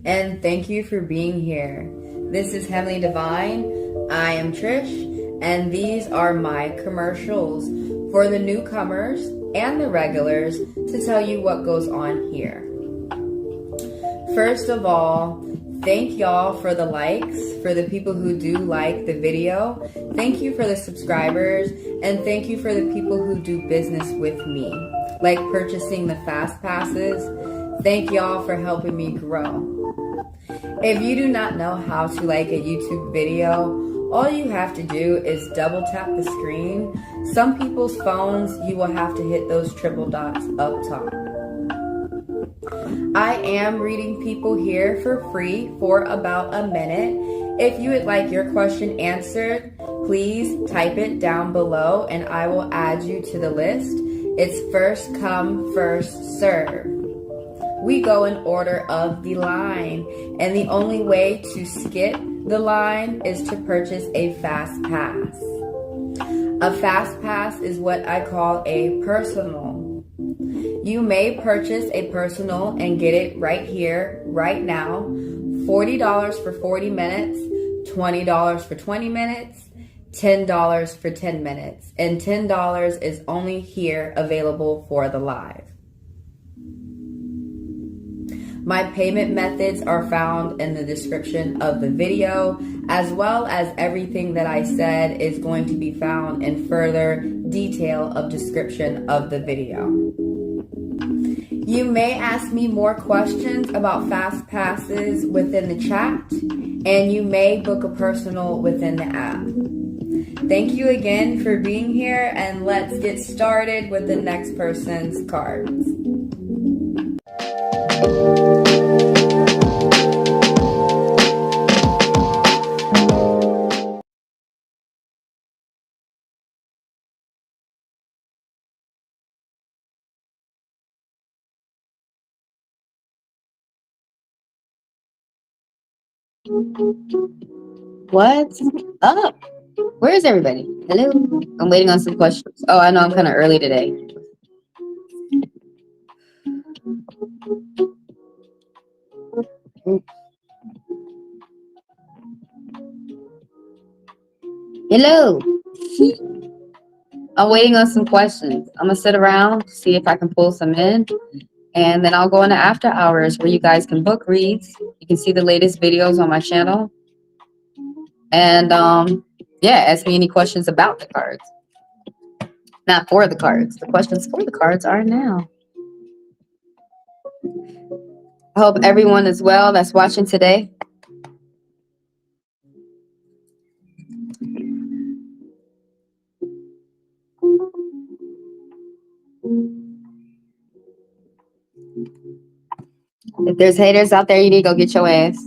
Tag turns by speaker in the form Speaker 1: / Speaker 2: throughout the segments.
Speaker 1: and thank you for being here. This is Heavenly Divine. I am Trish, and these are my commercials for the newcomers and the regulars to tell you what goes on here. First of all, thank y'all for the likes, for the people who do like the video. Thank you for the subscribers, and thank you for the people who do business with me, like purchasing the fast passes. Thank y'all for helping me grow. If you do not know how to like a YouTube video, all you have to do is double tap the screen. Some people's phones, you will have to hit those triple dots up top. I am reading people here for free for about a minute. If you would like your question answered, please type it down below and I will add you to the list. It's first come, first serve. We go in order of the line, and the only way to skip the line is to purchase a fast pass. A fast pass is what I call a personal. You may purchase a personal and get it right here, right now. $40 for 40 minutes, $20 for 20 minutes, $10 for 10 minutes, and $10 is only here available for the live. My payment methods are found in the description of the video, as well as everything that I said is going to be found in further detail of description of the video. You may ask me more questions about fast passes within the chat, and you may book a personal within the app. Thank you again for being here, and let's get started with the next person's cards. What's up? Where is everybody? Hello? I'm waiting on some questions. Oh, I know I'm kind of early today. Hello? I'm waiting on some questions. I'm going to sit around, see if I can pull some in, and then I'll go into after hours where you guys can book reads. You can see the latest videos on my channel. And yeah, ask me any questions about the cards. Not for the cards. The questions for the cards are now. I hope everyone is well that's watching today. If there's haters out there, you need to go get your ass.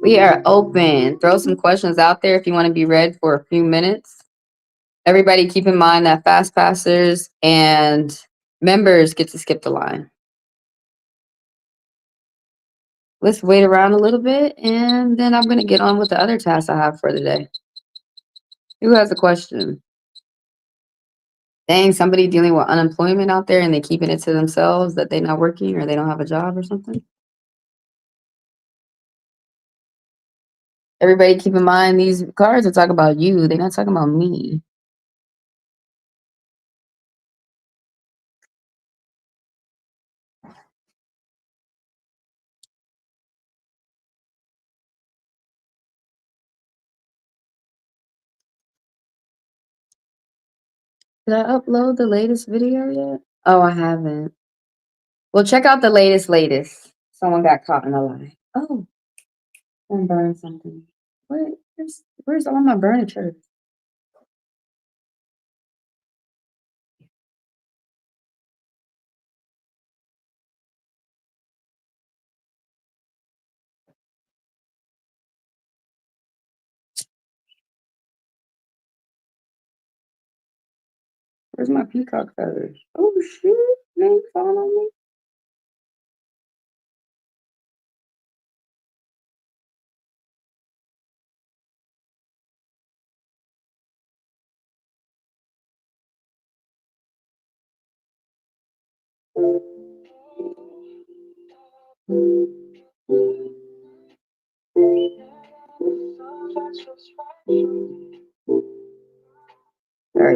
Speaker 1: We are open. Throw some questions out there if you want to be read for a few minutes. Everybody keep in mind that fast passers and members get to skip the line. Let's wait around a little bit, and then I'm going to get on with the other tasks I have for the day. Who has a question? Dang, somebody dealing with unemployment out there and they keeping it to themselves that they're not working or they don't have a job or something? Everybody keep in mind these cards are talking about you. They're not talking about me. Did I upload the latest video yet? Oh, I haven't. Well, check out the latest. Someone got caught in a lie. Oh, and burned something. Where's all my furniture? Where's my peacock feathers? Oh shoot, they ain't falling on me.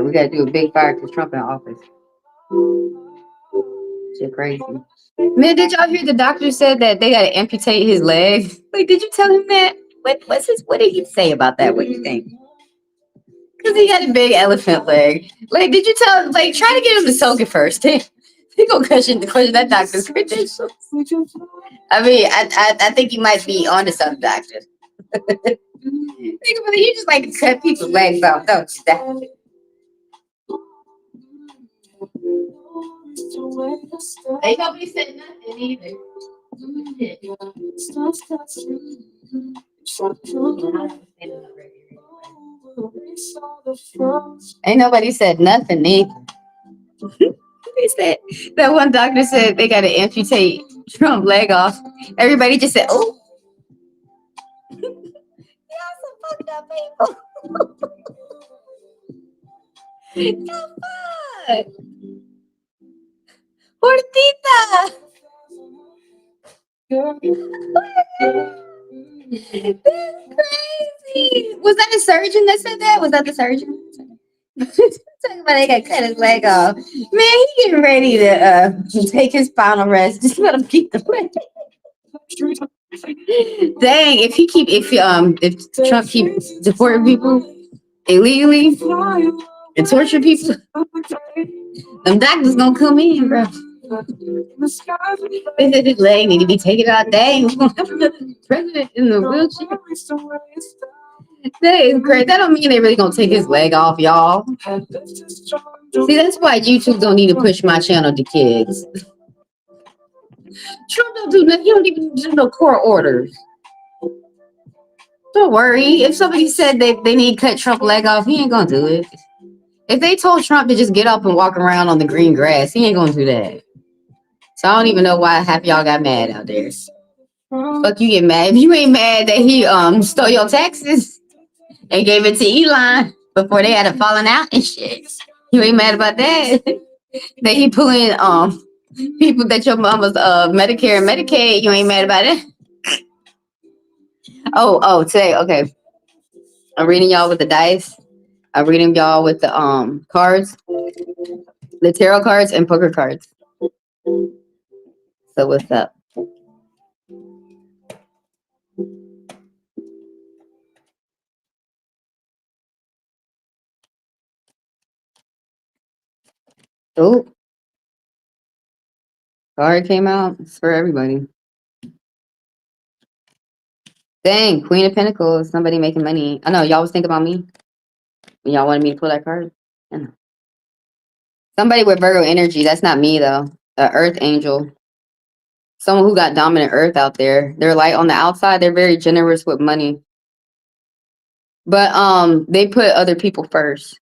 Speaker 2: We gotta do a big fire because Trump in office. Shit crazy. Man, did y'all hear the doctor said that they gotta amputate his leg? Like, did you tell him that? What did he say about that? What do you think? Because he got a big elephant leg. Like, did you tell, like, try to get him to soak it first. He gonna question that doctor's credentials. I mean, I think you might be onto something, doctor. Think about it, you just like to cut people's legs off, don't you? Ain't nobody said nothing either. Ain't nobody said nothing either. They said that one doctor said they gotta amputate Trump's leg off. Everybody just said, "Oh, y'all some fucked up people." Fuck. Hortita. That's crazy. Was that a surgeon that said that? Was that the surgeon? Talking about they got to cut his leg off. Man, he getting ready to take his final rest. Just let him keep the leg. Dang, if Trump keeps deporting people illegally and torture people, them doctors gonna come in, bro. They said his leg need to be taken out. Dang, president in the wheelchair. That is great. That don't mean they really gonna take his leg off, y'all. See, that's why YouTube don't need to push my channel to kids. Trump don't do nothing. He don't even do no court orders. Don't worry. If somebody said they need to cut Trump's leg off, he ain't gonna do it. If they told Trump to just get up and walk around on the green grass, he ain't gonna do that. So I don't even know why half y'all got mad out there. Fuck you get mad. If you ain't mad that he stole your taxes and gave it to Elon before they had a falling out and shit. You ain't mad about that. That he pulling people that your mama's Medicare and Medicaid, you ain't mad about it. Oh, today, okay. I'm reading y'all with the dice. I'm reading y'all with the cards, the tarot cards and poker cards. So what's up? Oh, card came out. It's for everybody. Dang, Queen of Pentacles. Somebody making money. I know y'all was thinking about me when y'all wanted me to pull that card. I know. Somebody with Virgo energy. That's not me though. An Earth angel. Someone who got dominant Earth out there. They're light on the outside. They're very generous with money. But they put other people first.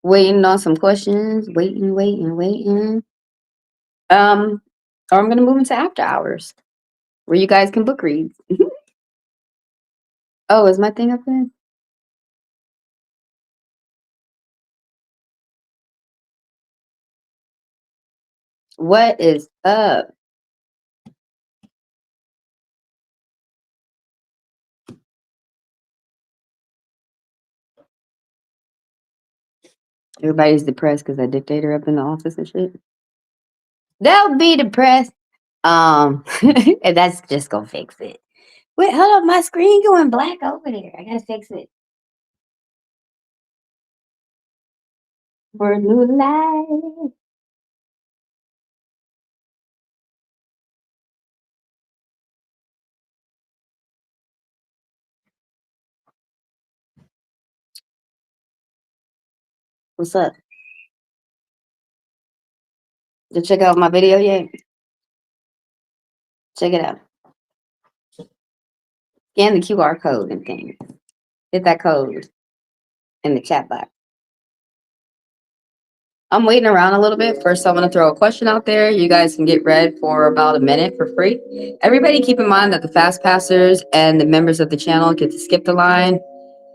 Speaker 2: Waiting on some questions. Waiting. Or I'm gonna move into after hours, where you guys can book read. Oh, is my thing up there? What is up? Everybody's depressed because that dictator up in the office and shit. They'll be depressed. And that's just gonna fix it. Wait, hold up, my screen going black over there. I gotta fix it. For a new life. What's up? Did you check out my video yet? Check it out. Scan the QR code and things. Hit that code in the chat box. I'm waiting around a little bit. First, I'm going to throw a question out there. You guys can get read for about a minute for free. Everybody keep in mind that the fast passers and the members of the channel get to skip the line,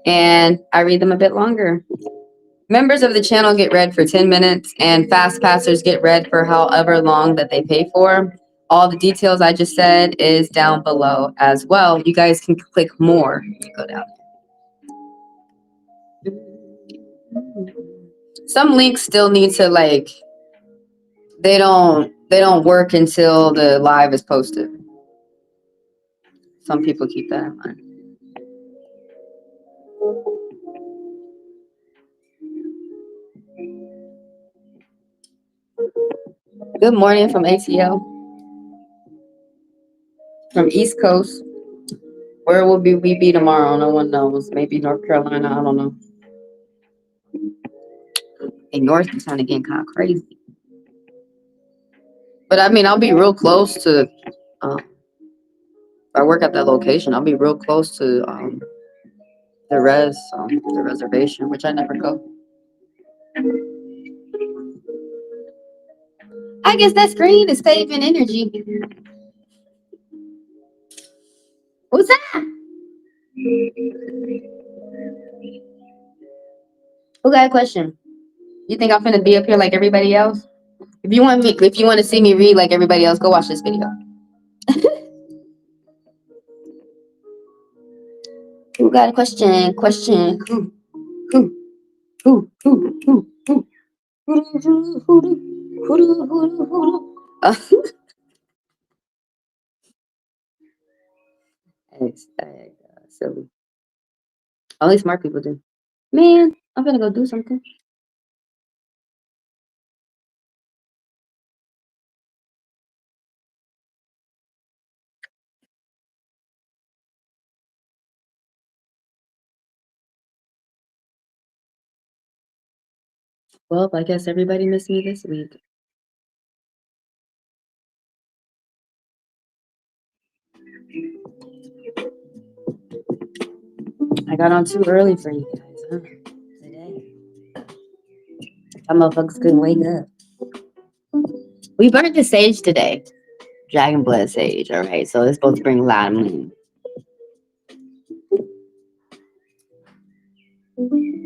Speaker 2: and I read them a bit longer. Members of the channel get read for 10 minutes, and fast passers get read for however long that they pay for. All the details I just said is down below as well. You guys can click more to go down. Some links still need to like they don't work until the live is posted. Some people keep that in mind. Good morning from ATL. From East Coast. Where will we be tomorrow? No one knows. Maybe North Carolina. I don't know. And North is kind of getting kind of crazy. But I mean, I'll be real close to. If I work at that location, I'll be real close to the reservation, which I never go. I guess that screen is saving energy. What's that? Who got a question? You think I'm finna be up here like everybody else? If you want to see me read like everybody else, go watch this video. Who got a question? Question. Who? Who? Who? Who? Who? Who? Silly. Only smart people do. Man, I'm gonna go do something. Well, I guess everybody missed me this week. I got on too early for you guys, huh? Today. Some motherfuckers couldn't wake up. We burned the sage today. Dragon blood sage, all right? So it's supposed to bring a lot of money.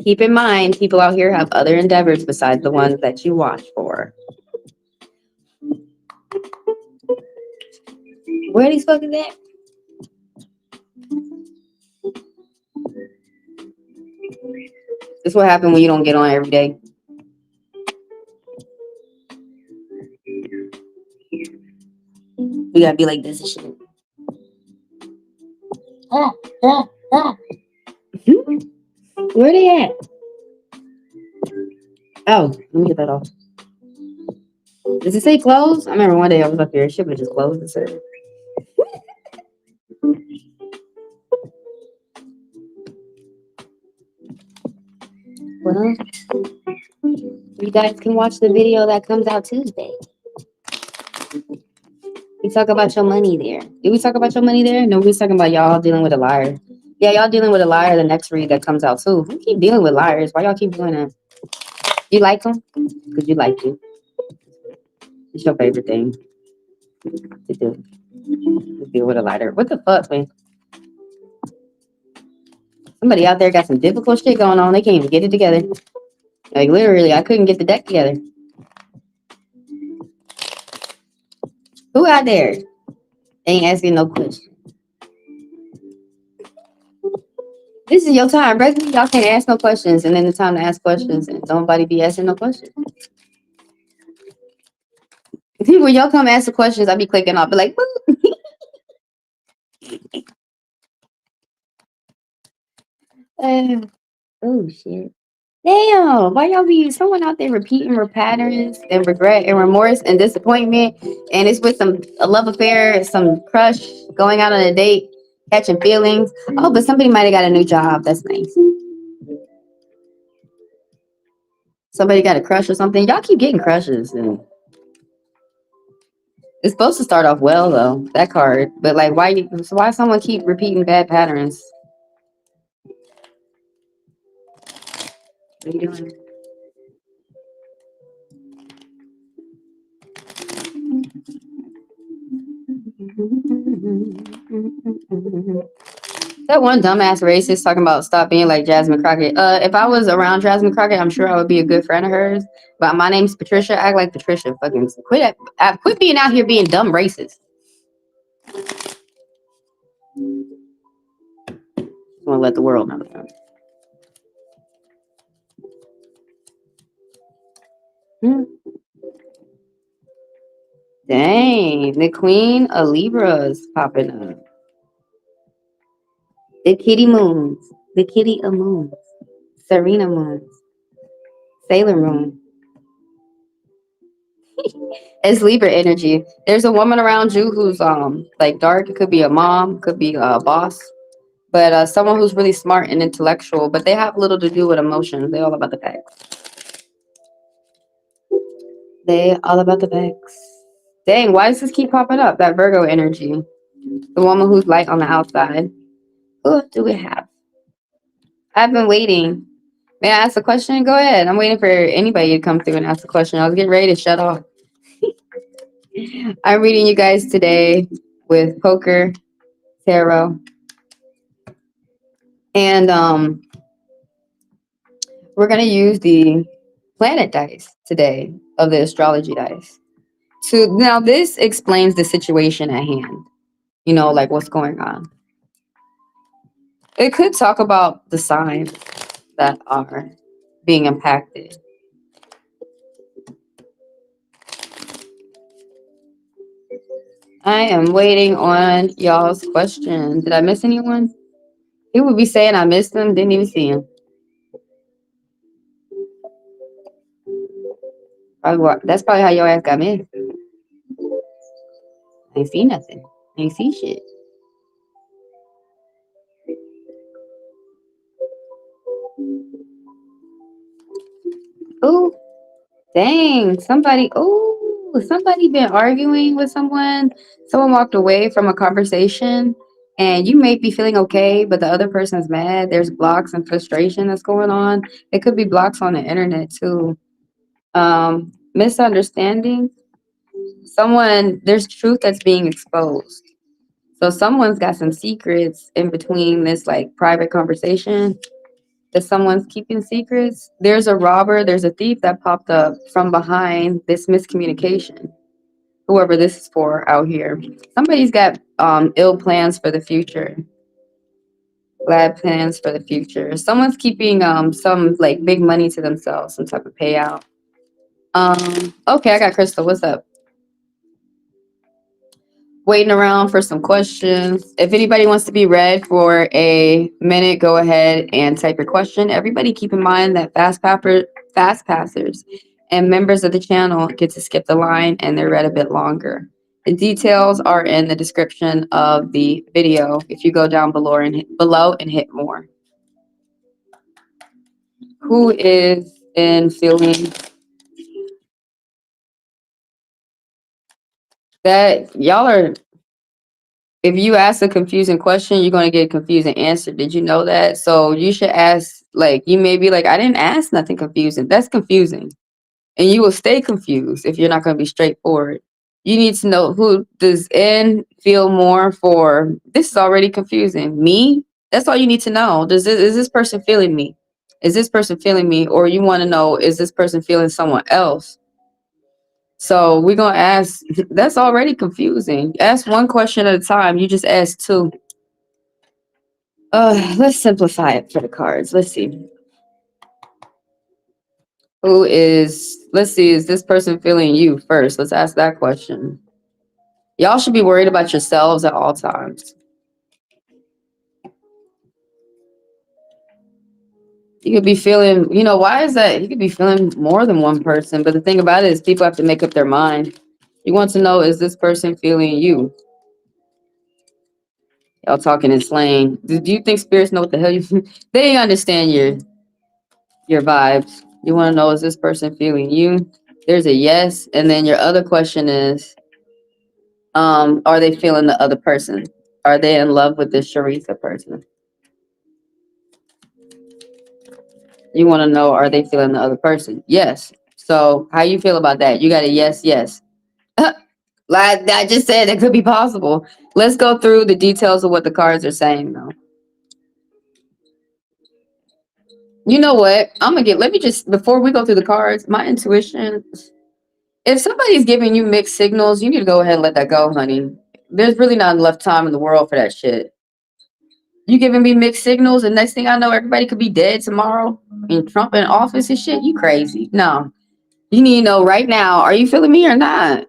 Speaker 2: Keep in mind, people out here have other endeavors besides the ones that you watch for. Where are these fuckers at? This is what happens when you don't get on every day. You gotta be like this and shit. Where they at? Oh, let me get that off. Does it say closed? I remember one day I was up here, shit was just closed and said. Well, you guys can watch the video that comes out Tuesday. We talk about your money there. Did we talk about your money there? No, we was talking about y'all dealing with a liar. Yeah, y'all dealing with a liar the next read that comes out too. Who keep dealing with liars? Why y'all keep doing that? You like them? Because you like you. It's your favorite thing to do. To deal with a liar. What the fuck, man? Somebody out there got some difficult shit going on. They can't even get it together. Like literally, I couldn't get the deck together. Who out there ain't asking no questions? This is your time, President. Y'all can't ask no questions, and then the time to ask questions, and nobody be asking no questions. When y'all come ask the questions, I be clicking off, be like, oh shit. Damn, why y'all be someone out there repeating her patterns and regret and remorse and disappointment, and it's with a love affair, some crush, going out on a date, catching feelings. Oh, but somebody might have got a new job. That's nice. Somebody got a crush or something. Y'all keep getting crushes, and it's supposed to start off well though. That card, but like, why someone keep repeating bad patterns? What are you doing? That one dumbass racist talking about stop being like Jasmine Crockett. If I was around Jasmine Crockett, I'm sure I would be a good friend of hers. But my name's Patricia. Act like Patricia. Fucking quit being out here being dumb racist. I want to let the world know that. Hmm. Dang, the Queen of Libras popping up. The Kitty Moons. The Kitty of Moons. Serena Moons. Sailor Moon. It's Libra energy. There's a woman around you who's like dark. It could be a mom, could be a boss, but someone who's really smart and intellectual, but they have little to do with emotions. They're all about the facts. They all about the facts. Dang, why does this keep popping up? That Virgo energy. The woman who's light on the outside. Who do we have? I've been waiting. May I ask a question? Go ahead. I'm waiting for anybody to come through and ask a question. I was getting ready to shut off. I'm reading you guys today with poker, tarot, and we're gonna use the planet dice today of the astrology dice. Now this explains the situation at hand. You know, like what's going on. It could talk about the signs that are being impacted. I am waiting on y'all's questions. Did I miss anyone? He would be saying I missed them, didn't even see him. That's probably how your ass got missed. I ain't see nothing. I ain't see shit. Oh, dang. Somebody been arguing with someone. Someone walked away from a conversation and you may be feeling okay, but the other person's mad. There's blocks and frustration that's going on. It could be blocks on the internet too. Misunderstanding. There's truth that's being exposed. So someone's got some secrets in between this like private conversation that someone's keeping secrets. There's a robber, there's a thief that popped up from behind this miscommunication. Whoever this is for out here. Somebody's got ill plans for the future. Bad plans for the future. Someone's keeping some like big money to themselves, some type of payout. Okay, I got Crystal. What's up? Waiting around for some questions. If anybody wants to be read for a minute, go ahead and type your question. Everybody keep in mind that fast passers and members of the channel get to skip the line and they're read a bit longer. The details are in the description of the video if you go down below and hit more. Who is in feeling that y'all are, if you ask a confusing question, you're going to get a confusing answer. Did you know that? So you should ask, like, you may be like, I didn't ask nothing confusing. That's confusing. And you will stay confused if you're not going to be straightforward. You need to know, who does N feel more for? This is already confusing. Me? That's all you need to know. Is this person feeling me? Is this person feeling me? Or you want to know, is this person feeling someone else? So we're going to ask, that's already confusing. Ask one question at a time. You just ask two. Let's simplify it for the cards. Let's see. Let's see, is this person feeling you first? Let's ask that question. Y'all should be worried about yourselves at all times. You could be feeling, why is that? You could be feeling more than one person. But the thing about it is people have to make up their mind. You want to know, is this person feeling you? Y'all talking in slang. Do you think spirits know what the hell you they understand your vibes. You want to know, is this person feeling you? There's a yes. And then your other question is, are they feeling the other person? Are they in love with this Sharitha person? You want to know, are they feeling the other person? Yes. So how you feel about that? You got a yes, yes. Like I just said, it could be possible. Let's go through the details of what the cards are saying, though. You know what? Let me just, before we go through the cards, my intuition, if somebody's giving you mixed signals, you need to go ahead and let that go, honey. There's really not enough time in the world for that shit. You giving me mixed signals, and next thing I know, everybody could be dead tomorrow, and Trump in office and shit. You crazy? No, You need to know right now, are you feeling me or not?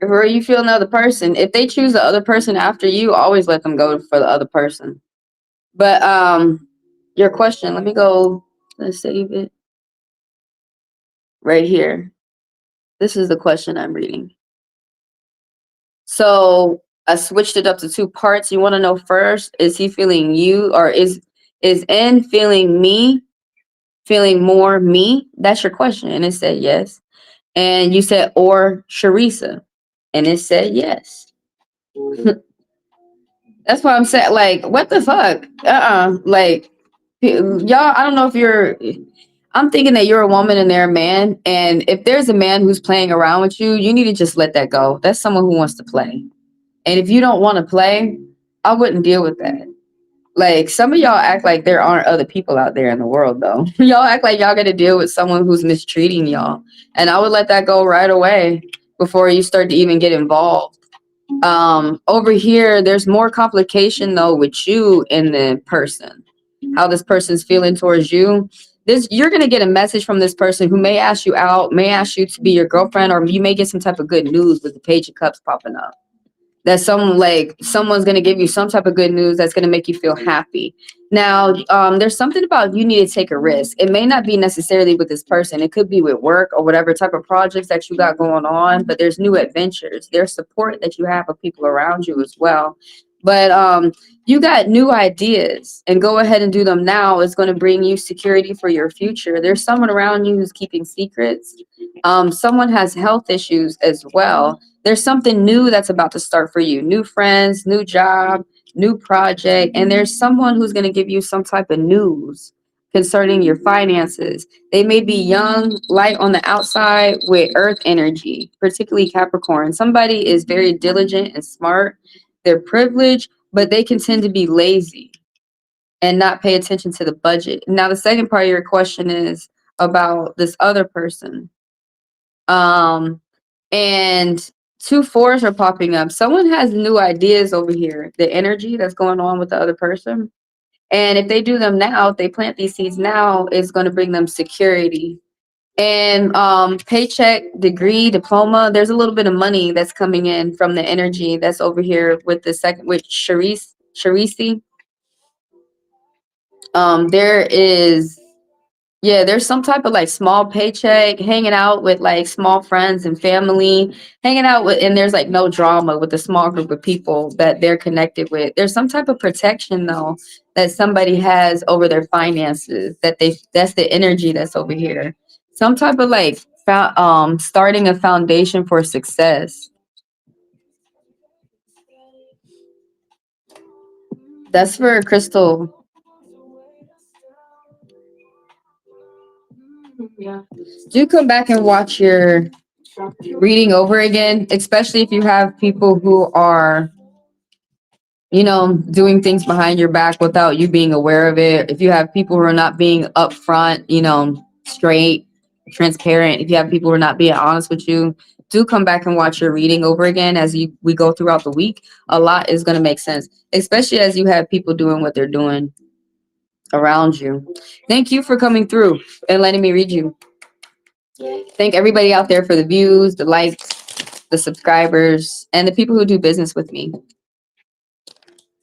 Speaker 2: Or are you feeling the other person? If they choose the other person after you, always let them go for the other person. But your question, let me go, let's save it right here. This is the question I'm reading. So I switched it up to 2 parts. You want to know first, is he feeling you, or is N feeling me, feeling more me? That's your question. And it said yes. And you said, or Sharisa. And it said yes. That's why I'm saying, like, what the fuck? Like, y'all, I don't know if you're, I'm thinking that you're a woman and they're a man. And if there's a man who's playing around with you, you need to just let that go. That's someone who wants to play. And if you don't want to play, I wouldn't deal with that. Like, some of y'all act like there aren't other people out there in the world, though. Y'all act like y'all got to deal with someone who's mistreating y'all. And I would let that go right away before you start to even get involved. Over here, there's more complication, though, with you and the person. How this person's feeling towards you. You're going to get a message from this person who may ask you out, may ask you to be your girlfriend, or you may get some type of good news with the Page of Cups popping up. That someone's going to give you some type of good news that's going to make you feel happy. Now, there's something about you need to take a risk. It may not be necessarily with this person. It could be with work or whatever type of projects that you got going on, but there's new adventures. There's support that you have of people around you as well. But you got new ideas, and go ahead and do them now. It's going to bring you security for your future. There's someone around you who's keeping secrets. Someone has health issues as well. There's something new that's about to start for you. New friends, new job, new project. And there's someone who's going to give you some type of news concerning your finances. They may be young, light on the outside with earth energy, particularly Capricorn. Somebody is very diligent and smart. They're privileged, but they can tend to be lazy and not pay attention to the budget. Now, the second part of your question is about this other person. And 2 4s are popping up. Someone has new ideas over here. The energy that's going on with the other person. And if they do them now, if they plant these seeds now, it's going to bring them security. And paycheck, degree, diploma, there's a little bit of money that's coming in from the energy that's over here with the second, with Sharisi. There is, yeah, there's some type of like small paycheck, hanging out with like small friends and family, hanging out with, and there's like no drama with a small group of people that they're connected with. There's some type of protection though that somebody has over their finances, that's the energy that's over here. Some type of like starting a foundation for success. That's for Crystal. Yeah. Do come back and watch your reading over again, especially if you have people who are, doing things behind your back without you being aware of it. If you have people who are not being upfront, straight, transparent, if you have people who are not being honest with you, do come back and watch your reading over again as we go throughout the week. A lot is going to make sense, especially as you have people doing what they're doing around you. Thank you for coming through and letting me read you. Thank everybody out there for the views, the likes, the subscribers, and the people who do business with me.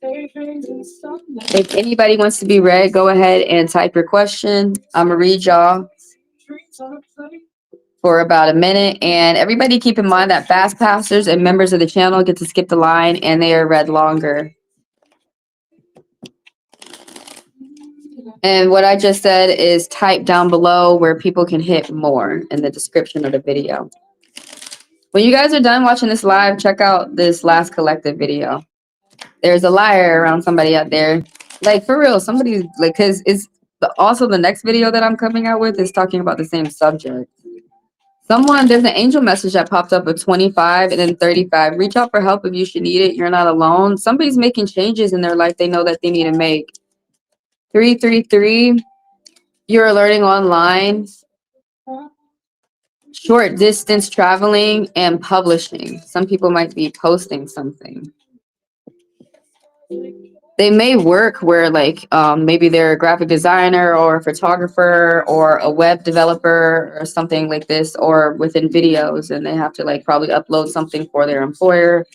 Speaker 2: If anybody wants to be read, go ahead and type your question. I'm going to read y'all for about a minute. And everybody keep in mind that fast passers and members of the channel get to skip the line and they are read longer. And what I just said is type down below where people can hit more in the description of the video. When you guys are done watching this live, check out this last collective video. There's a liar around somebody out there. Like, for real, somebody's like, because it's also the next video that I'm coming out with is talking about the same subject. There's an angel message that popped up of 25 and then 35. Reach out for help if you should need it. You're not alone. Somebody's making changes in their life they know that they need to make. 333, you're learning online. Short distance traveling and publishing. Some people might be posting something. They may work where like maybe they're a graphic designer or a photographer or a web developer or something like this, or within videos, and they have to like probably upload something for their employer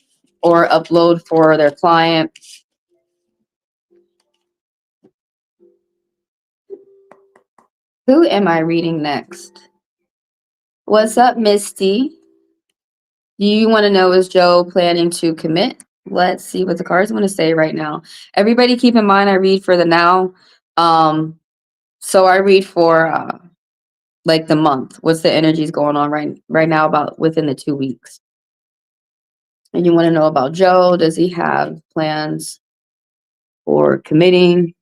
Speaker 2: or upload for their client. Who am I reading next? What's up, Misty? Do you want to know, is Joe planning to commit? Let's see what the cards want to say right now. Everybody keep in mind I read for the now. So I read for like the month. What's the energies going on right now about within the 2 weeks? And you want to know about Joe. Does he have plans for committing?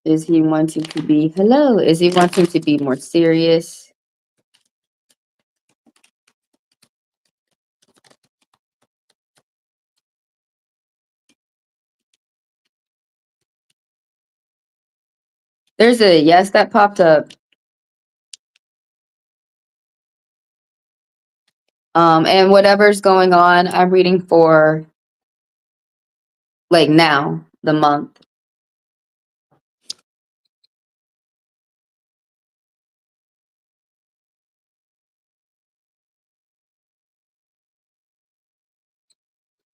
Speaker 2: Is he wanting to be hello? Is he wanting to be more serious? There's a yes that popped up. And whatever's going on, I'm reading for like now, the month.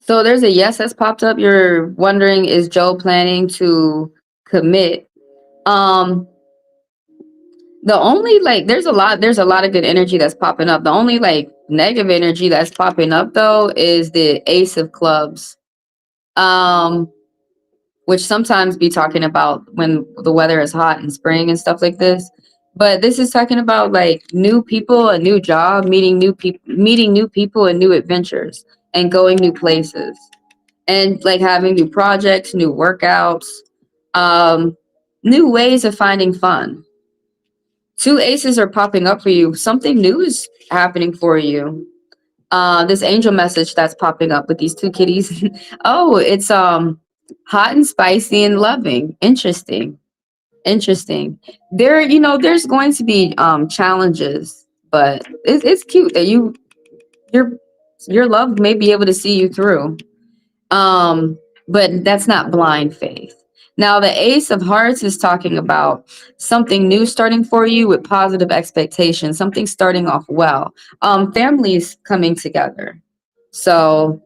Speaker 2: So there's a yes that's popped up. You're wondering, is Joe planning to commit? The only like there's a lot of good energy that's popping up. The only like negative energy that's popping up though is the Ace of Clubs. Which sometimes be talking about when the weather is hot in spring and stuff like this. But this is talking about like new people, a new job, meeting new people and new adventures and going new places. And like having new projects, new workouts, um, new ways of finding fun. Two aces are popping up for you. Something new is happening for you. This angel message that's popping up with these two kitties. Oh, it's hot and spicy and loving. Interesting. There's going to be challenges, but it's cute that your your love may be able to see you through. But that's not blind faith. Now, the Ace of Hearts is talking about something new starting for you with positive expectations, something starting off well. Families coming together. So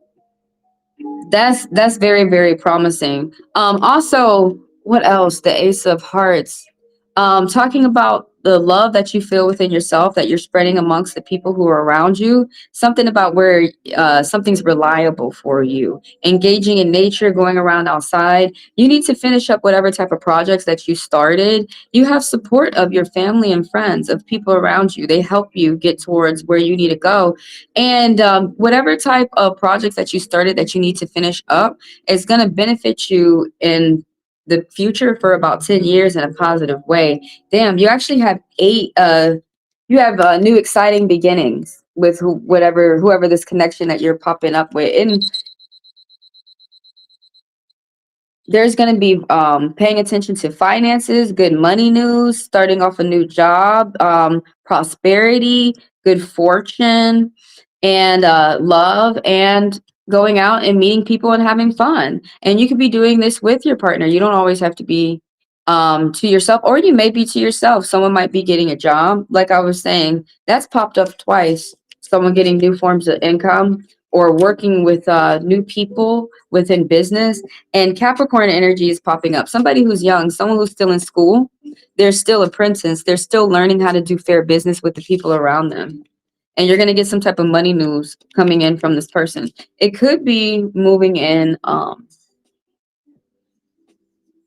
Speaker 2: that's very, very promising. Also, what else? The Ace of Hearts. Talking about the love that you feel within yourself that you're spreading amongst the people who are around you. Something about where something's reliable for you. Engaging in nature, going around outside. You need to finish up whatever type of projects that you started. You have support of your family and friends, of people around you. They help you get towards where you need to go. And whatever type of projects that you started that you need to finish up is going to benefit you in the future for about 10 years in a positive way. Damn, you actually have you have new exciting beginnings with whoever this connection that you're popping up with. And there's going to be paying attention to finances, good money news, starting off a new job, prosperity, good fortune, and love, and going out and meeting people and having fun. And you could be doing this with your partner. You don't always have to be to yourself, or you may be to yourself. Someone might be getting a job. Like I was saying, that's popped up twice. Someone getting new forms of income or working with new people within business. And Capricorn energy is popping up. Somebody who's young, someone who's still in school, they're still a princess. They're still learning how to do fair business with the people around them. And you're going to get some type of money news coming in from this person. It could be moving in.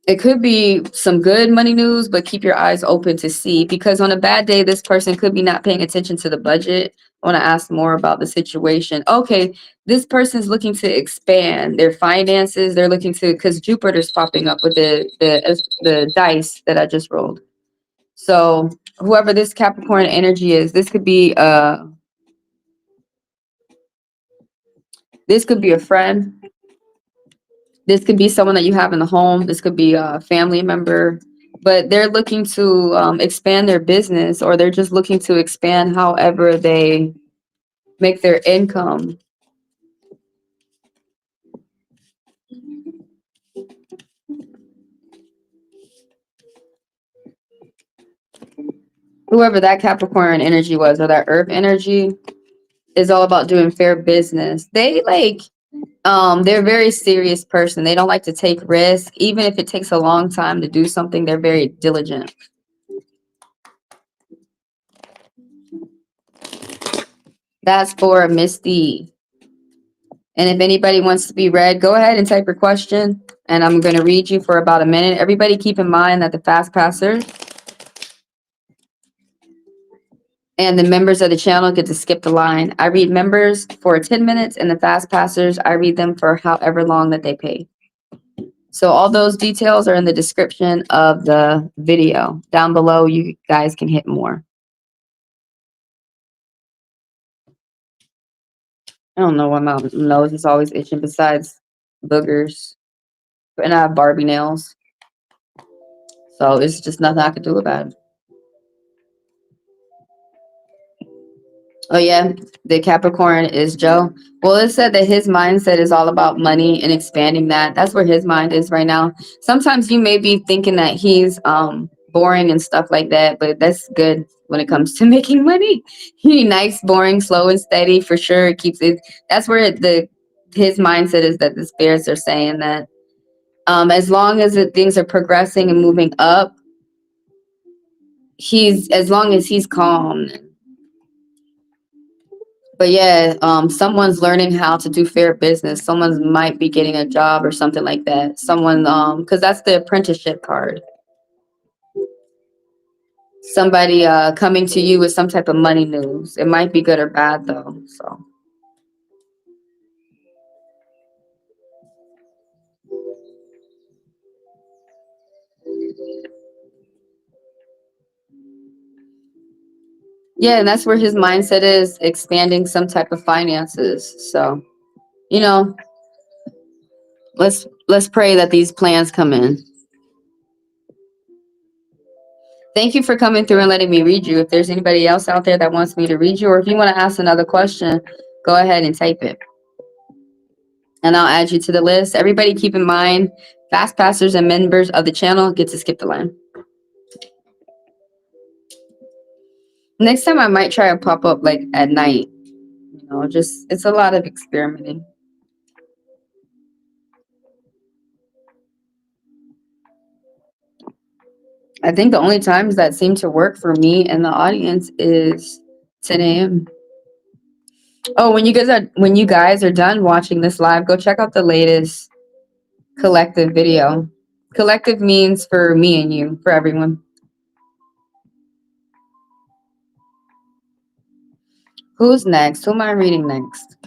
Speaker 2: It could be some good money news, but keep your eyes open to see, because on a bad day, this person could be not paying attention to the budget. I want to ask more about the situation. Okay, this person's looking to expand their finances. They're looking to, because Jupiter's popping up with the dice that I just rolled. So whoever this Capricorn energy is, this could be a friend. This could be someone that you have in the home. This could be a family member, but they're looking to expand their business, or they're just looking to expand however they make their income. Whoever that Capricorn energy was, or that Earth energy, is all about doing fair business. They like, they're a very serious person. They don't like to take risks. Even if it takes a long time to do something, they're very diligent. That's for Misty. And if anybody wants to be read, go ahead and type your question. And I'm going to read you for about a minute. Everybody keep in mind that the fast passers and the members of the channel get to skip the line. I read members for 10 minutes, and the fast passers, I read them for however long that they pay. So all those details are in the description of the video. Down below, you guys can hit more. I don't know why my nose is always itching besides boogers. And I have Barbie nails. So it's just nothing I could do about it. Oh, yeah, the Capricorn is Joe. Well, it said that his mindset is all about money and expanding that. That's where his mind is right now. Sometimes you may be thinking that he's boring and stuff like that, but that's good when it comes to making money. He nice, boring, slow and steady for sure. It keeps it. That's where his mindset is, that the spirits are saying that as long as things are progressing and moving up, as long as he's calm. But yeah, someone's learning how to do fair business. Someone might be getting a job or something like that. Someone, because that's the apprenticeship card. Somebody coming to you with some type of money news. It might be good or bad though. So. Yeah, and that's where his mindset is, expanding some type of finances. So, you know, let's pray that these plans come in. Thank you for coming through and letting me read you. If there's anybody else out there that wants me to read you, or if you want to ask another question, go ahead and type it. And I'll add you to the list. Everybody keep in mind, fast passers and members of the channel get to skip the line. Next time I might try to pop up like at night. You know, just, it's a lot of experimenting. I think the only times that seem to work for me and the audience is 10 a.m. Oh, when you guys are done watching this live, go check out the latest collective video. Collective means for me and you, for everyone. Who's next? Who am I reading next?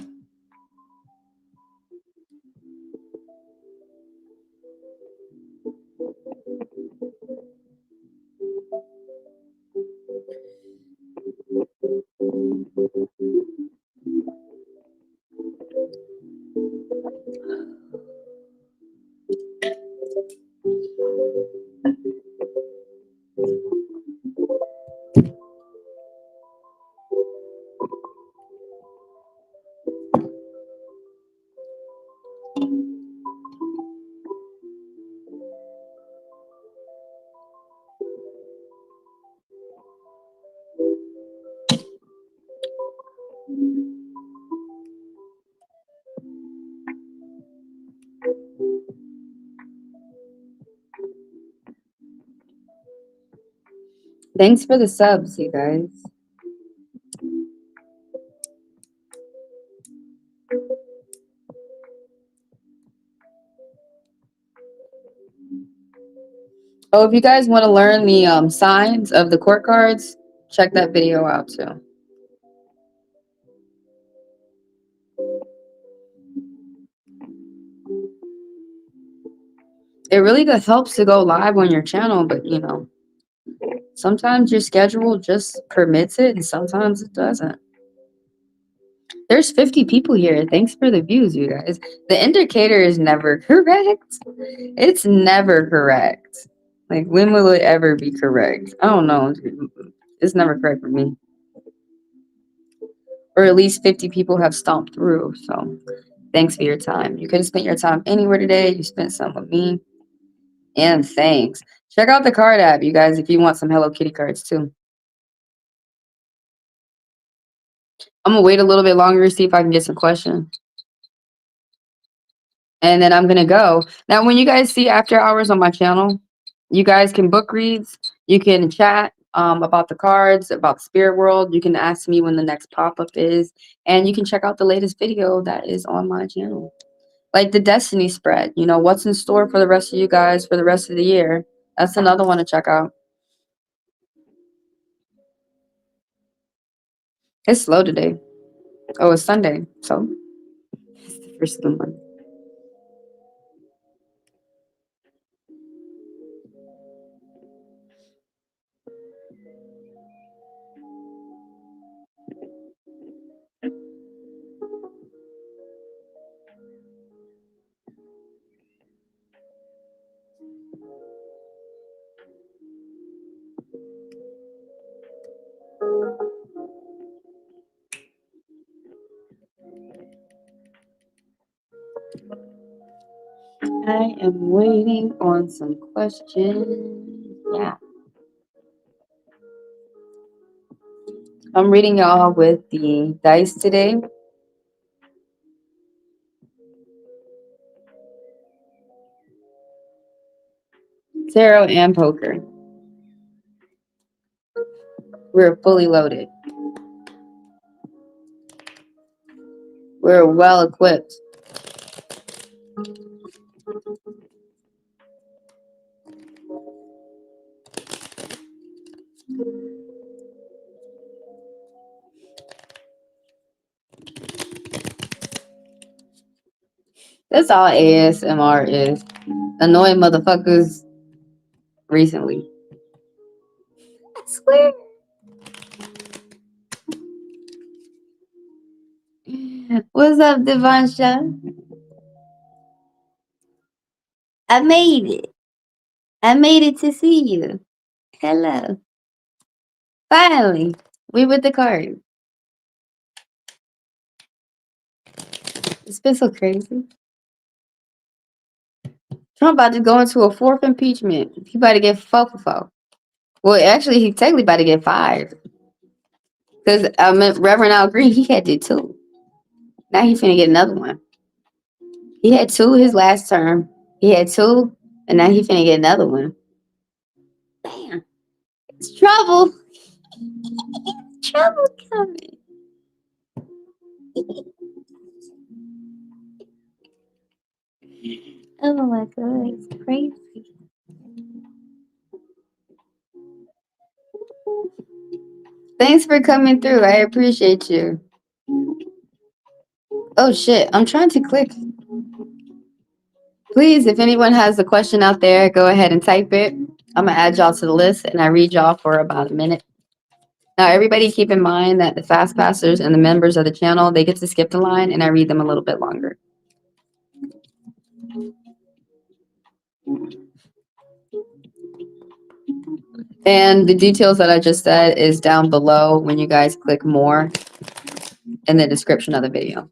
Speaker 2: Thanks for the subs, you guys. Oh, if you guys want to learn the signs of the court cards, check that video out too. It really helps to go live on your channel, but you know, sometimes your schedule just permits it and sometimes it doesn't. There's 50 people here. Thanks for the views, you guys. The indicator is never correct. It's never correct. Like, when will it ever be correct? I don't know. It's never correct for me. or at least 50 people have stomped through. So thanks for your time. You could have spent your time anywhere today. You spent some with me. And thanks. Check out the card app, you guys, if you want some Hello Kitty cards too. I'm going to wait a little bit longer to see if I can get some questions. And then I'm going to go. Now, when you guys see after hours on my channel, you guys can book reads. You can chat about the cards, about the spirit world. You can ask me when the next pop-up is. And you can check out the latest video that is on my channel. Like the Destiny spread. You know, what's in store for the rest of you guys for the rest of the year. That's another one to check out. It's slow today. Oh, it's Sunday. So it's the first of the month. I am waiting on some questions. Yeah. I'm reading y'all with the dice today. Tarot and poker. We're fully loaded. We're well equipped. That's all ASMR is. Annoying motherfuckers recently. I swear. What's up, Divine Shah? I made it. I made it to see you. Hello. Finally. We with the card. It's been so crazy. Trump about to go into a fourth impeachment. He about to get fucked for four. Well, actually, he technically about to get fired. Because Reverend Al Green, he had to two. Now he's finna get another one. He had two his last term. He had two, and now he's finna get another one. Damn. It's trouble. Trouble coming. Oh my God, it's crazy. Thanks for coming through. I appreciate you. Oh shit, I'm trying to click. Please, if anyone has a question out there, go ahead and type it. I'm gonna add y'all to the list and I read y'all for about a minute. Now, everybody keep in mind that the fast passers and the members of the channel, they get to skip the line and I read them a little bit longer. And the details that I just said is down below when you guys click more in the description of the video.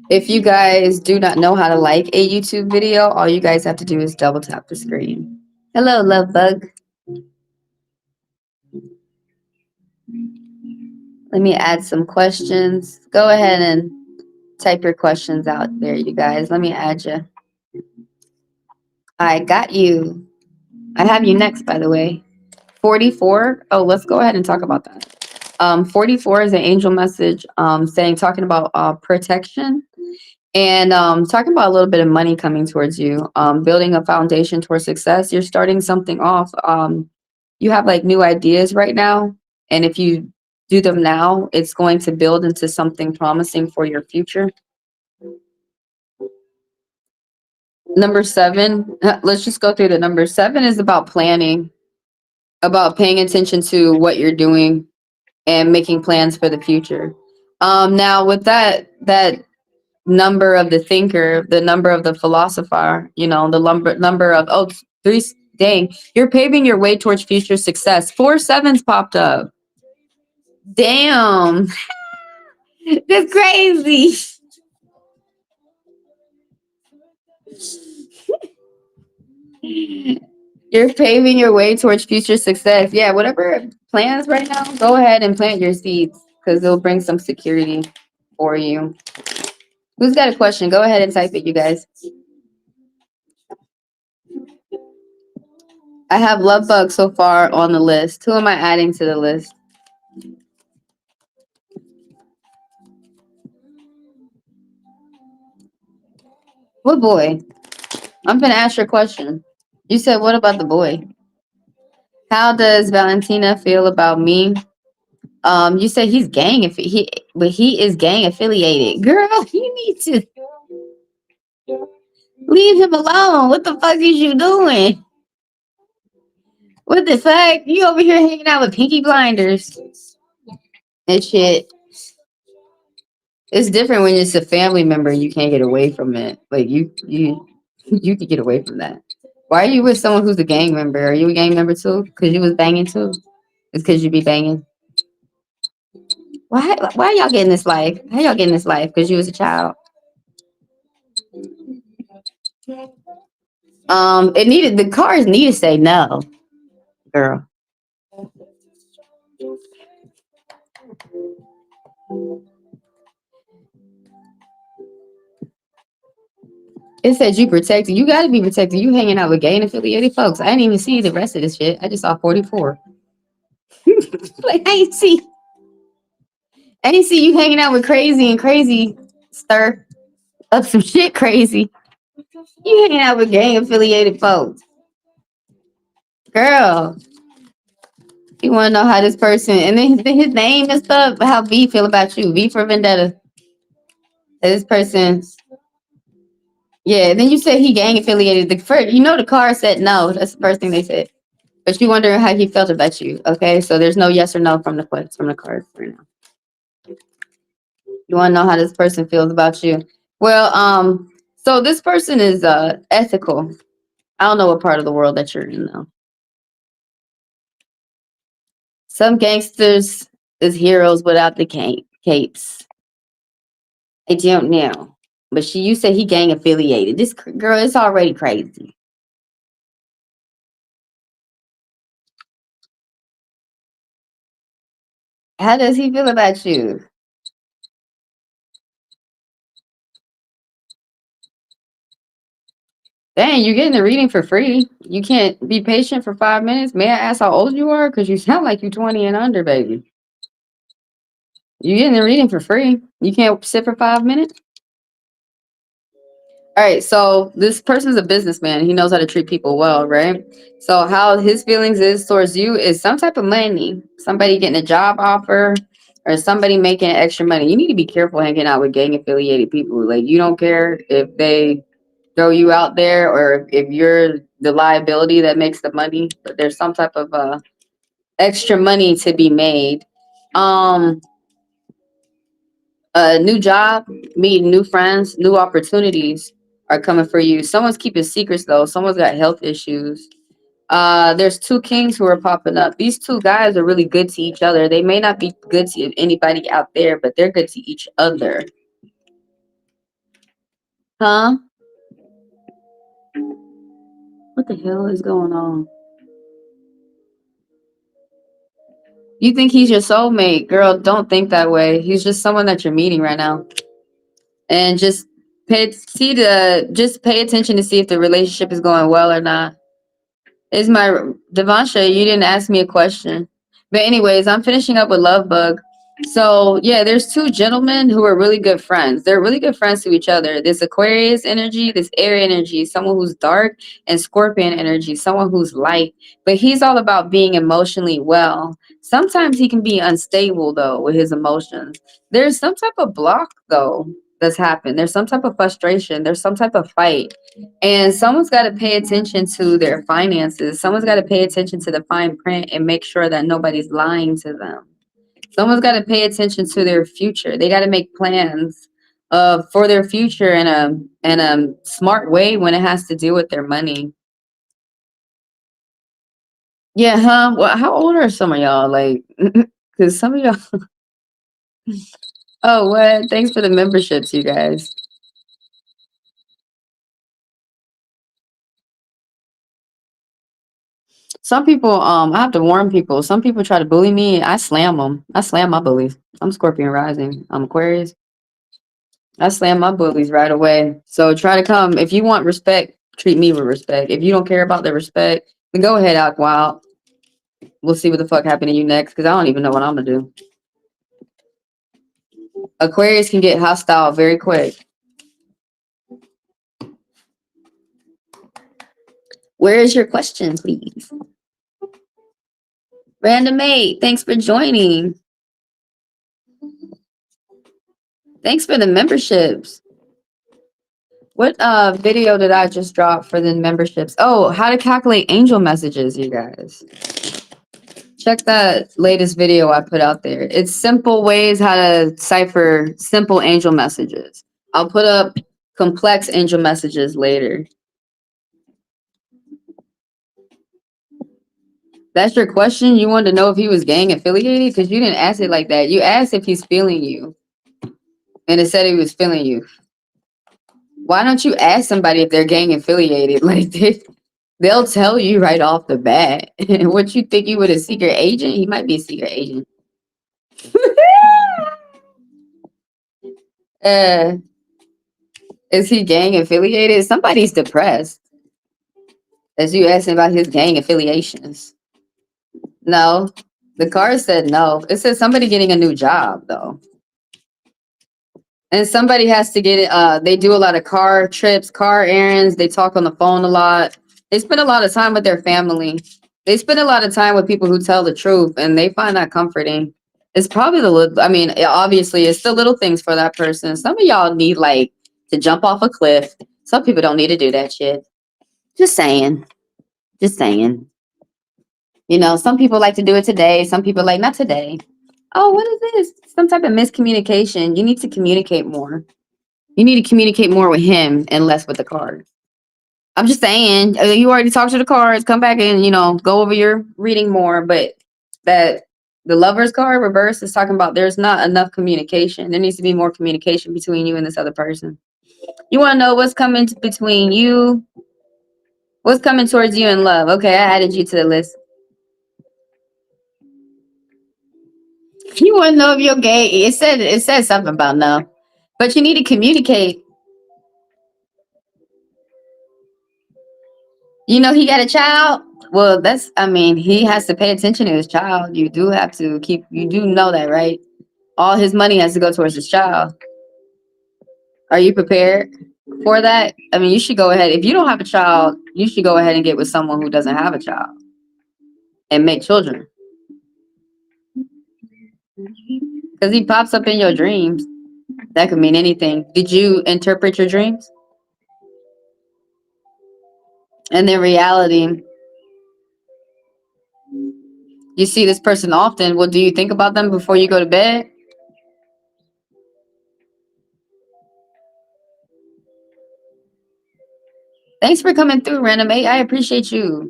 Speaker 2: If you guys do not know how to like a YouTube video, all you guys have to do is double tap the screen. Hello, love bug. Let me add some questions. Go ahead and type your questions out there, you guys. Let me add you. I got you. I have you next, by the way. 44. Oh, let's go ahead and talk about that. 44 is an angel message talking about protection and talking about a little bit of money coming towards you, building a foundation towards success. You're starting something off. You have like new ideas right now. And if you do them now, it's going to build into something promising for your future. Number 7, let's just go through the number 7 is about planning, about paying attention to what you're doing and making plans for the future. Now with that number of the thinker, the number of the philosopher, you know, the number of 3 Dang, you're paving your way towards future success. 4 sevens popped up. Damn. That's crazy. You're paving your way towards future success. Yeah, whatever plans right now, go ahead and plant your seeds because it'll bring some security for you. Who's got a question? Go ahead and type it, you guys. I have love bug so far on the list. Who am I adding to the list? What boy? I'm gonna ask your question. You said, what about the boy? How does Valentina feel about me? You said he's gang but he is gang affiliated. Girl, you need to leave him alone. What the fuck is you doing? What the fuck? You over here hanging out with Pinky Blinders and shit. It's different when it's a family member. You can't get away from it. Like you can get away from that. Why are you with someone who's a gang member? Are you a gang member too? Because you was banging too. It's because you be banging. Why y'all getting this life? How y'all getting this life? Because you was a child. The cars need to say no, girl. It said you protected. You gotta be protected. You hanging out with gang affiliated folks. I didn't even see the rest of this shit. I just saw 44. Like I ain't see you hanging out with crazy stir up some shit crazy. You hanging out with gang affiliated folks. Girl. You wanna know how this person and then his name and stuff, how V feel about you. V for Vendetta. This person. Yeah, then you said he gang affiliated. The first, the car said no. That's the first thing they said. But you wondering how he felt about you. Okay, so there's no yes or no from the cards right now. You want to know how this person feels about you? Well, so this person is ethical. I don't know what part of the world that you're in though. Some gangsters is heroes without the capes. I don't know. But you said he gang affiliated. This girl is already crazy. How does he feel about you? Dang, you're getting the reading for free. You can't be patient for 5 minutes. May I ask how old you are? Because you sound like you're 20 and under, baby. You're getting the reading for free. You can't sit for 5 minutes? All right, so this person's a businessman. He knows how to treat people well, right? So how his feelings is towards you is some type of money. Somebody getting a job offer or somebody making extra money. You need to be careful hanging out with gang affiliated people. Like you don't care if they throw you out there or if you're the liability that makes the money, but there's some type of extra money to be made. A new job, meeting new friends, new opportunities are coming for you. Someone's keeping secrets though. Someone's got health issues. There's 2 kings who are popping up. These 2 guys are really good to each other. They may not be good to anybody out there, but they're good to each other. Huh? What the hell is going on? You think he's your soulmate? Girl, don't think that way. He's just someone that you're meeting right now. And just pay attention to see if the relationship is going well or not. Is my Devansha, you didn't ask me a question. But anyways, I'm finishing up with Love Bug. So yeah, there's 2 gentlemen who are really good friends. They're really good friends to each other. This Aquarius energy, this air energy, someone who's dark, and Scorpion energy, someone who's light. But he's all about being emotionally well. Sometimes he can be unstable though with his emotions. There's some type of block though that's happened. There's some type of frustration. There's some type of fight. And someone's got to pay attention to their finances. Someone's got to pay attention to the fine print and make sure that nobody's lying to them. Someone's got to pay attention to their future. They got to make plans for their future in a smart way when it has to do with their money. Yeah, huh? Well, how old are some of y'all? Like, because some of y'all. Oh, what? Thanks for the memberships, you guys. Some people, I have to warn people. Some people try to bully me. I slam them. I slam my bullies. I'm Scorpion rising. I'm Aquarius. I slam my bullies right away. So try to come. If you want respect, treat me with respect. If you don't care about the respect, then go ahead, act wild. We'll see what the fuck happened to you next, because I don't even know what I'm gonna do. Aquarius can get hostile very quick. Where is your question, please? Random mate, thanks for joining. Thanks for the memberships. What video did I just drop for the memberships? Oh, how to calculate angel messages, you guys. Check that latest video I put out there. It's simple ways how to cipher simple angel messages. I'll put up complex angel messages later. That's your question? You wanted to know if he was gang affiliated? Because you didn't ask it like that. You asked if he's feeling you. And it said he was feeling you. Why don't you ask somebody if they're gang affiliated? Like, they'll tell you right off the bat. What you think you would a secret agent? He might be a secret agent. Is he gang affiliated? Somebody's depressed. As you asking about his gang affiliations. No. The card said no. It said somebody getting a new job, though. And somebody has to get it. They do a lot of car trips, car errands. They talk on the phone a lot. They spend a lot of time with their family. They spend a lot of time with people who tell the truth, and they find that comforting. It's probably obviously, it's the little things for that person. Some of y'all need, like, to jump off a cliff. Some people don't need to do that shit. Just saying. Just saying. You know, some people like to do it today. Some people like, not today. Oh, what is this? Some type of miscommunication. You need to communicate more. You need to communicate more with him and less with the card. I'm just saying, you already talked to the cards. Come back and, go over your reading more. But that the Lover's card reverse is talking about there's not enough communication. There needs to be more communication between you and this other person. You want to know what's coming between you? What's coming towards you in love? Okay, I added you to the list. You want to know if you're gay? It said something about no. But you need to communicate. He got a child. Well, he has to pay attention to his child. You do know that, right? All his money has to go towards his child. Are you prepared for that? You should go ahead. If you don't have a child, you should go ahead and get with someone who doesn't have a child and make children. Because he pops up in your dreams. That could mean anything. Did you interpret your dreams? And then reality, you see this person often. Well, do you think about them before you go to bed? Thanks for coming through, Random 8. I appreciate you.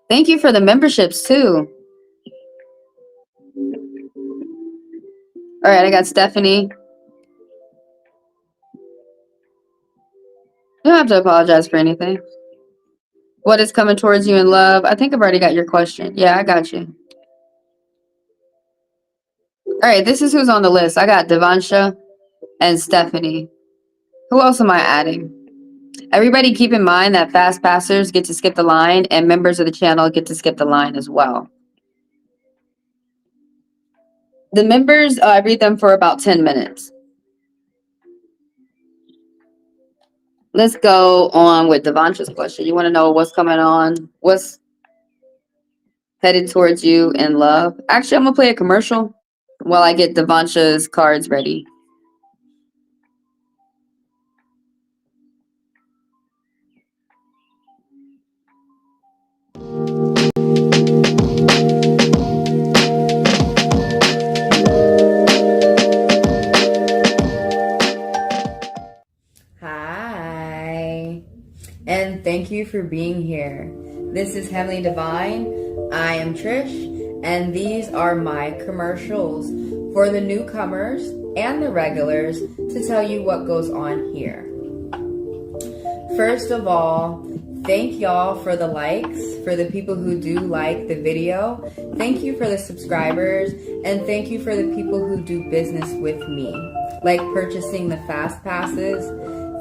Speaker 2: Thank you for the memberships, too. All right, I got Stephanie. You don't have to apologize for anything. What is coming towards you in love? I think I've already got your question. Yeah, I got you. All right, this is who's on the list. I got Devansha and Stephanie. Who else am I adding? Everybody keep in mind that fast passers get to skip the line and members of the channel get to skip the line as well. The members, I read them for about 10 minutes. Let's go on with Devansha's question. You want to know what's coming on? What's headed towards you in love? Actually, I'm going to play a commercial while I get Devansha's cards ready.
Speaker 1: Hi. you for being here. This is Heavenly Divine. I am Trish, and these are my commercials for the newcomers and the regulars to tell you what goes on here. First of all, thank y'all for the likes, for the people who do like the video. Thank you for the subscribers, and thank you for the people who do business with me, like purchasing the fast passes.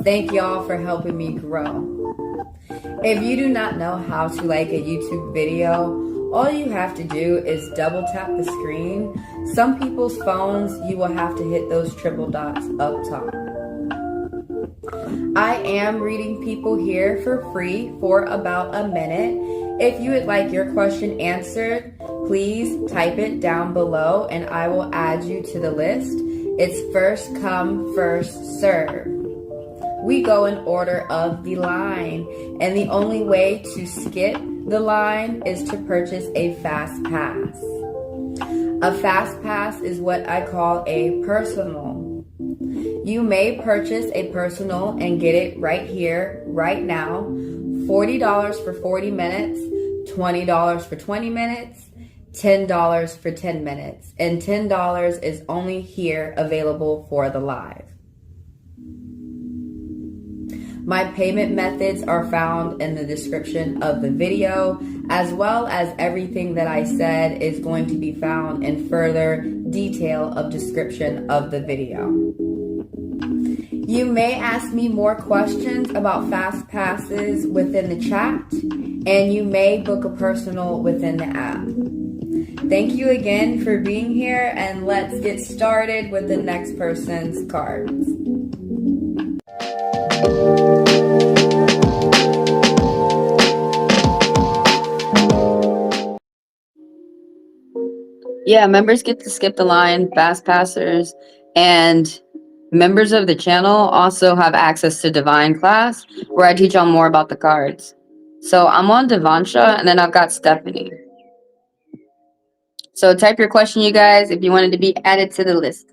Speaker 1: Thank y'all for helping me grow. If you do not know how to like a YouTube video, all you have to do is double tap the screen. Some people's phones, you will have to hit those triple dots up top. I am reading people here for free for about a minute. If you would like your question answered, please type it down below and I will add you to the list. It's first come, first serve. We go in order of the line, and the only way to skip the line is to purchase a fast pass. A fast pass is what I call a personal. You may purchase a personal and get it right here, right now. $40 for 40 minutes, $20 for 20 minutes, $10 for 10 minutes, and $10 is only here available for the live. My payment methods are found in the description of the video, as well as everything that I said is going to be found in further detail of description of the video. You may ask me more questions about fast passes within the chat, and you may book a personal within the app. Thank you again for being here, and let's get started with the next person's cards.
Speaker 2: Yeah, members get to skip the line, fast passers, and members of the channel also have access to Divine class, where I teach y'all more about the cards. So I'm on Devansha, and then I've got Stephanie. So type your question, you guys, if you wanted to be added to the list.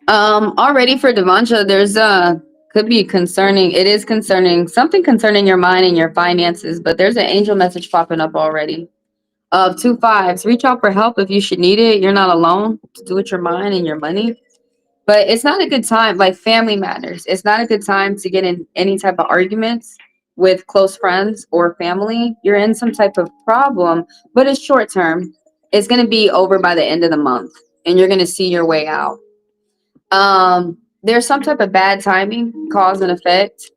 Speaker 2: Already for Devansha, there's could be concerning. It is concerning, something concerning your mind and your finances, but there's an angel message popping up already. Of 2 5s, reach out for help if you should need it. You're not alone to do with your mind and your money. But it's not a good time, like family matters. It's not a good time to get in any type of arguments with close friends or family. You're in some type of problem, but it's short term. It's going to be over by the end of the month, and you're going to see your way out. There's some type of bad timing, cause and effect.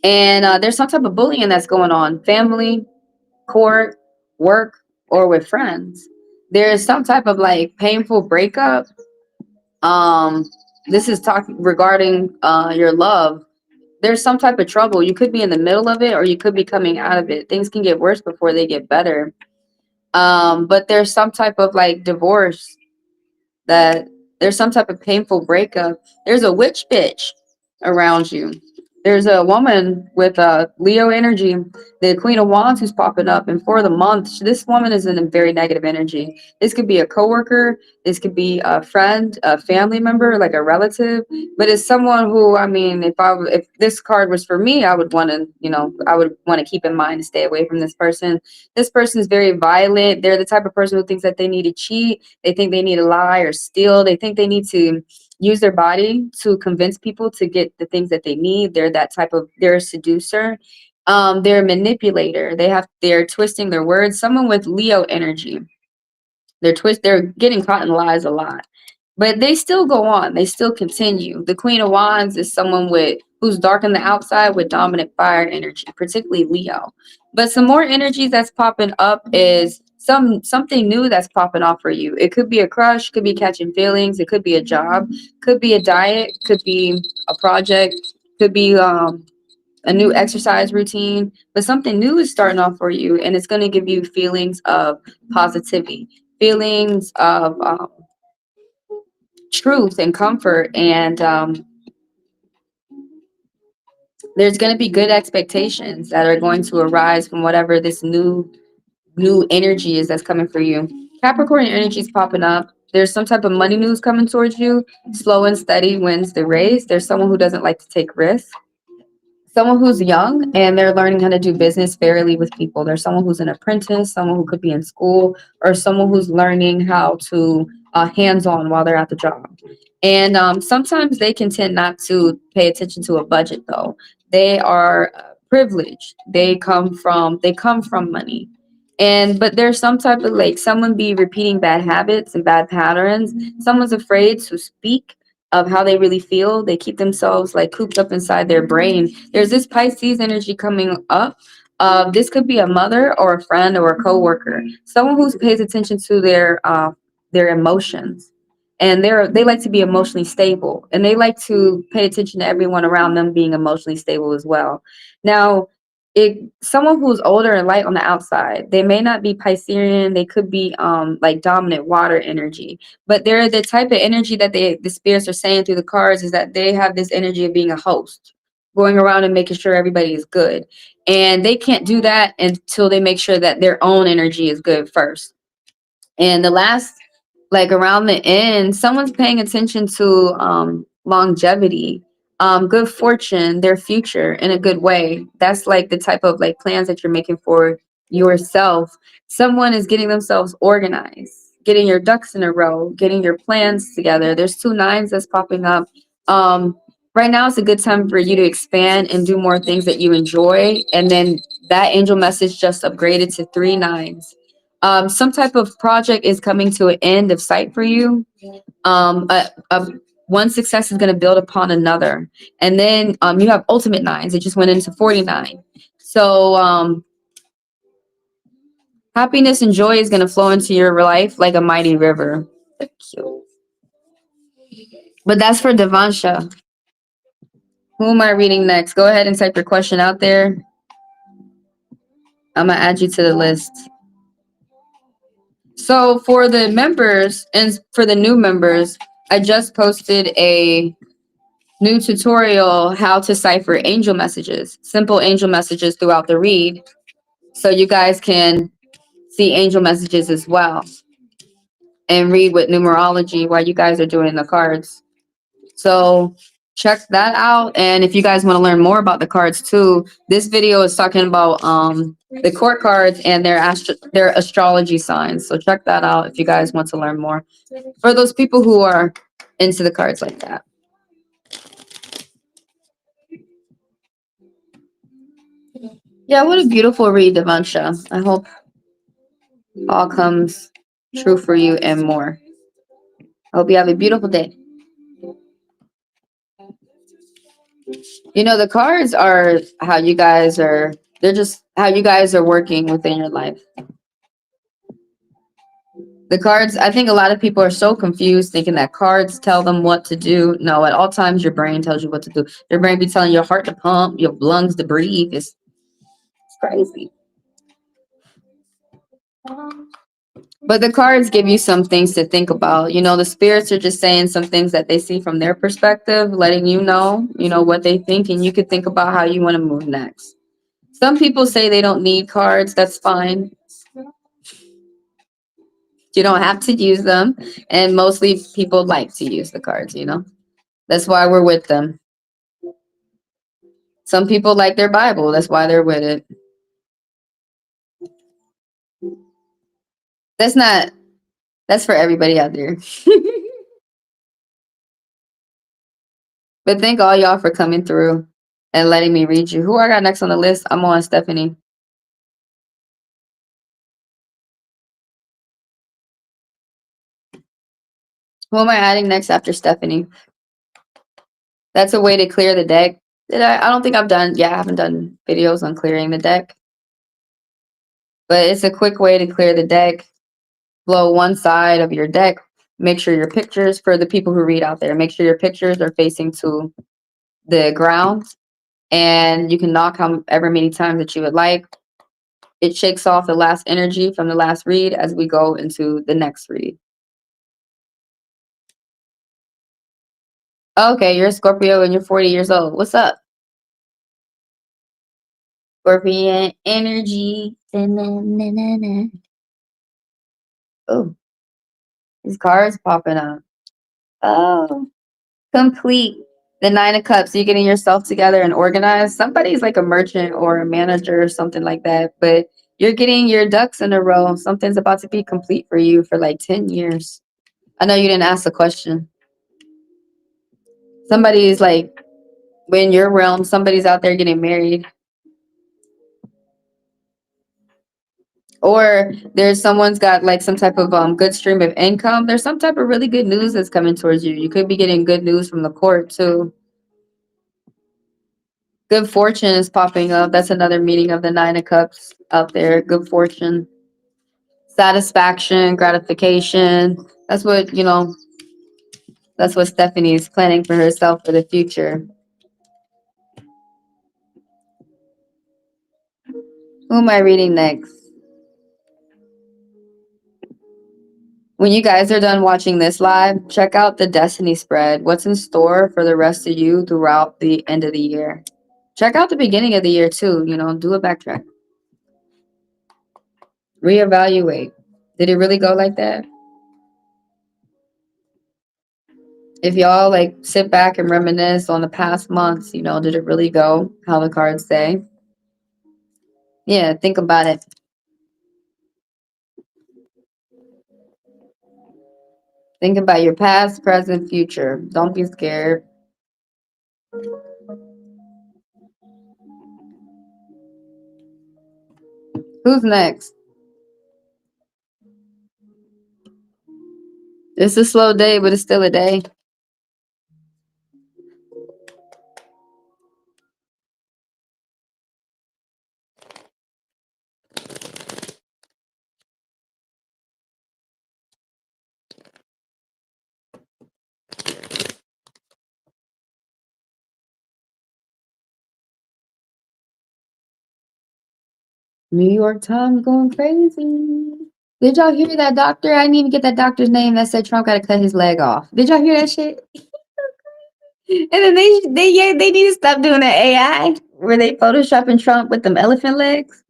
Speaker 2: And there's some type of bullying that's going on. Family, court, work, or with friends. There's some type of like painful breakup. This is talking regarding your love. There's some type of trouble. You could be in the middle of it, or you could be coming out of it. Things can get worse before they get better. But there's some type of like divorce, that there's some type of painful breakup. There's a witch bitch around you. There's a woman with Leo energy, the Queen of Wands, who's popping up. And for the month, this woman is in a very negative energy. This could be a coworker. This could be a friend, a family member, like a relative. But it's someone who, I mean, if this card was for me, I would want to, I would want to keep in mind to stay away from this person. This person is very violent. They're the type of person who thinks that they need to cheat. They think they need to lie or steal. They think they need to use their body to convince people to get the things that they need. They're a seducer. They're a manipulator. They're twisting their words. Someone with Leo energy. They're getting caught in lies a lot. But they still go on. They still continue. The Queen of Wands is someone who's dark on the outside with dominant fire energy, particularly Leo. But some more energies that's popping up is something new that's popping off for you. It could be a crush, could be catching feelings, it could be a job, could be a diet, could be a project, could be a new exercise routine. But something new is starting off for you, and it's going to give you feelings of positivity, feelings of truth and comfort, and there's going to be good expectations that are going to arise from whatever this new energy is that's coming for you. Capricorn energy is popping up. There's some type of money news coming towards you. Slow and steady wins the race. There's someone who doesn't like to take risks. someone who's young and they're learning how to do business fairly with people. There's someone who's an apprentice, someone who could be in school, or someone who's learning how to hands-on while they're at the job. And sometimes they can tend not to pay attention to a budget, though. They are privileged. They come from money. And but there's some type of like someone be repeating bad habits and bad patterns. Someone's afraid to speak of how they really feel. They keep themselves like cooped up inside their brain. There's this Pisces energy coming up. This could be a mother or a friend or a coworker, someone who pays attention to their emotions, and they like to be emotionally stable, and they like to pay attention to everyone around them being emotionally stable as well. Now, someone who's older and light on the outside, they may not be Piscean. They could be like dominant water energy, but they're the type of energy that the spirits are saying through the cards is that they have this energy of being a host, going around and making sure everybody is good. And they can't do that until they make sure that their own energy is good first. And the last, like around the end, someone's paying attention to longevity, good fortune, their future in a good way. That's like the type of like plans that you're making for yourself. Someone is getting themselves organized, getting your ducks in a row, getting your plans together. There's 2 9s that's popping up. Right now, it's a good time for you to expand and do more things that you enjoy. And then that angel message just upgraded to 3 9s. Some type of project is coming to an end of sight for you. One success is going to build upon another, and then you have ultimate 9s. It just went into 49. So happiness and joy is going to flow into your life like a mighty river. Cute. But that's for Devansha. Who am I reading next? Go ahead and type your question out there. I'm gonna add you to the list. So for the members and for the new members, I just posted a new tutorial how to cipher angel messages, simple angel messages throughout the read. So you guys can see angel messages as well and read with numerology while you guys are doing the cards. So check that out. And if you guys want to learn more about the cards too, this video is talking about the court cards and their astrology signs. So check that out if you guys want to learn more. For those people who are into the cards like that. Yeah, what a beautiful read, Devansha. I hope all comes true for you and more. I hope you have a beautiful day. You know, the cards are how you guys are, they're just how you guys are working within your life. The cards, I think a lot of people are so confused thinking that cards tell them what to do. No, at all times your brain tells you what to do. Your brain be telling your heart to pump, your lungs to breathe. It's crazy. But the cards give you some things to think about. You know, the spirits are just saying some things that they see from their perspective, letting you know, what they think, and you could think about how you want to move next. Some people say they don't need cards. That's fine. You don't have to use them. And mostly people like to use the cards, That's why we're with them. Some people like their Bible. That's why they're with it. That's for everybody out there. But thank all y'all for coming through and letting me read you. Who I got next on the list? I'm on Stephanie. Who am I adding next after Stephanie? That's a way to clear the deck. I don't think I've done, I haven't done videos on clearing the deck. But it's a quick way to clear the deck. Blow one side of your deck. Make sure your pictures, for the people who read out there, make sure your pictures are facing to the ground. And you can knock however many times that you would like. It shakes off the last energy from the last read as we go into the next read. Okay, you're a Scorpio and you're 40 years old. What's up? Scorpion energy. Oh, these cards popping up. Oh, complete. The Nine of Cups, you getting yourself together and organized. Somebody's like a merchant or a manager or something like that, but you're getting your ducks in a row. Something's about to be complete for you for like 10 years. I know you didn't ask the question. Somebody's like, in your realm, somebody's out there getting married. Or there's someone's got like some type of good stream of income. There's some type of really good news that's coming towards you. You could be getting good news from the court too. Good fortune is popping up. That's another meaning of the Nine of Cups out there. Good fortune, satisfaction, gratification. That's what, you know, that's what Stephanie is planning for herself for the future. Who am I reading next? When you guys are done watching this live, check out the Destiny spread. What's in store for the rest of you throughout the end of the year? Check out the beginning of the year too. You know, do a backtrack. Reevaluate. Did it really go like that? If y'all like sit back and reminisce on the past months, you know, did it really go how the cards say? Yeah, think about it. Think about your past, present, future. Don't be scared. Who's next? It's a slow day, but it's still a day. New York Times going crazy. Did y'all hear that doctor? I didn't even get that doctor's name that said Trump got to cut his leg off. Did y'all hear that shit? And then they need to stop doing that AI where they photoshopping Trump with them elephant legs.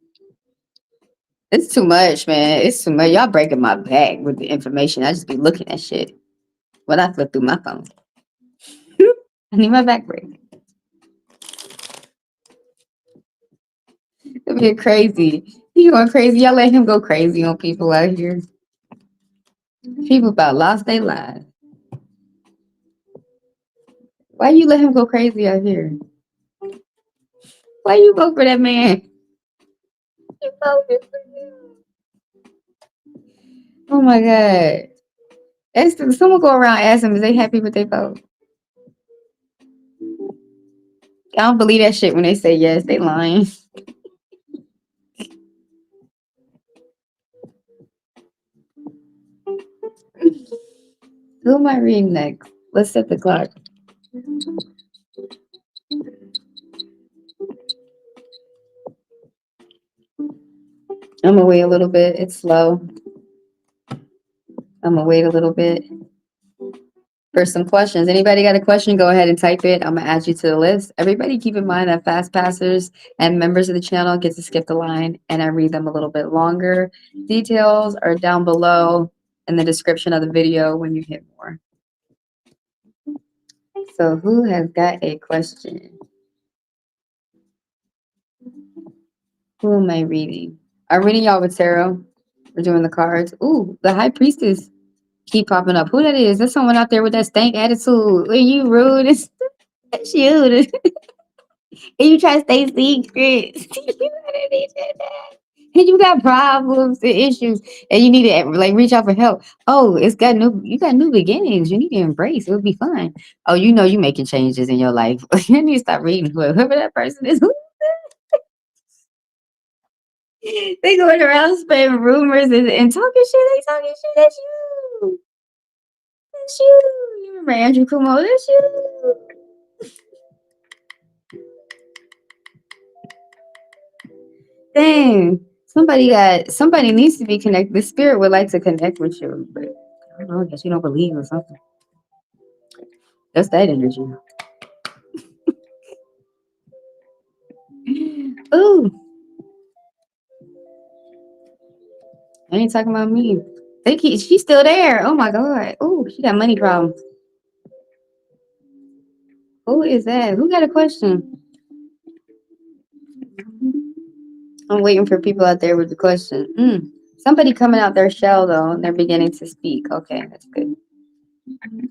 Speaker 2: It's too much, man. It's too much. Y'all breaking my back with the information. I just be looking at shit when I flip through my phone. I need my back break. It'll be crazy. He going crazy. Y'all let him go crazy on people out here. People about lost their lives. Why you let him go crazy out here? Why you vote for that man? You voted for him. Oh my God. Someone go around ask them, is they happy with their vote? I don't believe that shit when they say yes. They lying. Who am I reading next? Let's set the clock. I'm gonna wait a little bit. It's slow. I'm gonna wait a little bit for some questions. Anybody got a question? Go ahead and type it. I'm gonna add you to the list. Everybody keep in mind that fast passers and members of the channel get to skip the line and I read them a little bit longer. Details are down below in the description of the video when you hit more. So who has got a question? Who am I reading? I'm reading y'all with tarot. We're doing the cards. Ooh, the high priestess keep popping up. Who that is? That's someone out there with that stank attitude. Are you rude? It's you. And you try to stay secret. And you got problems and issues, and you need to like reach out for help. Oh, you got new beginnings. You need to embrace. It'll be fun. Oh, you know you making changes in your life. You need to stop reading whoever that person is. They going around spreading rumors and talking shit. They talking shit. That's you. That's you. You remember Andrew Cuomo? That's you. Dang. Somebody needs to be connected. The spirit would like to connect with you, but I don't know, I guess you don't believe or something. That's that energy. Ooh. I ain't talking about me. She's still there. Oh my God. Ooh, she got money problems. Who is that? Who got a question? I'm waiting for people out there with the question. Somebody coming out their shell though, and they're beginning to speak. Okay, that's good.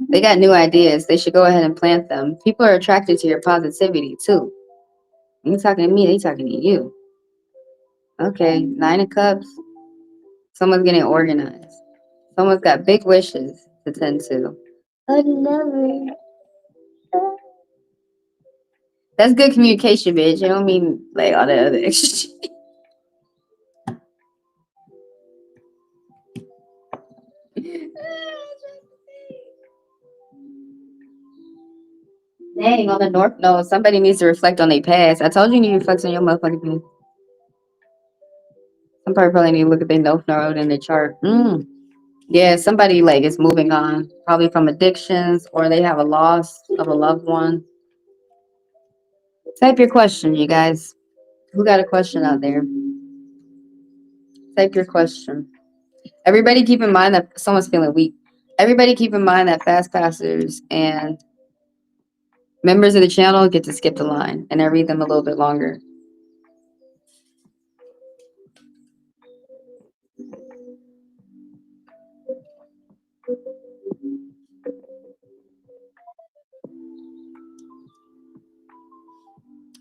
Speaker 2: They got new ideas. They should go ahead and plant them. People are attracted to your positivity too. You talking to me, they talking to you. Okay, 9 of Cups. Someone's getting organized. Someone's got big wishes to tend to. I love it. That's good communication, bitch. You don't mean like all the other extra shit. Dang, on the North Node, somebody needs to reflect on their past. I told you need to reflect on your motherfucking past. Somebody probably need to look at their North Node in the chart. Yeah, somebody like is moving on, probably from addictions, or they have a loss of a loved one. Type your question, you guys. Who got a question out there? Type your question. Everybody keep in mind that someone's feeling weak. Everybody keep in mind that fast passers and members of the channel get to skip the line, and I read them a little bit longer.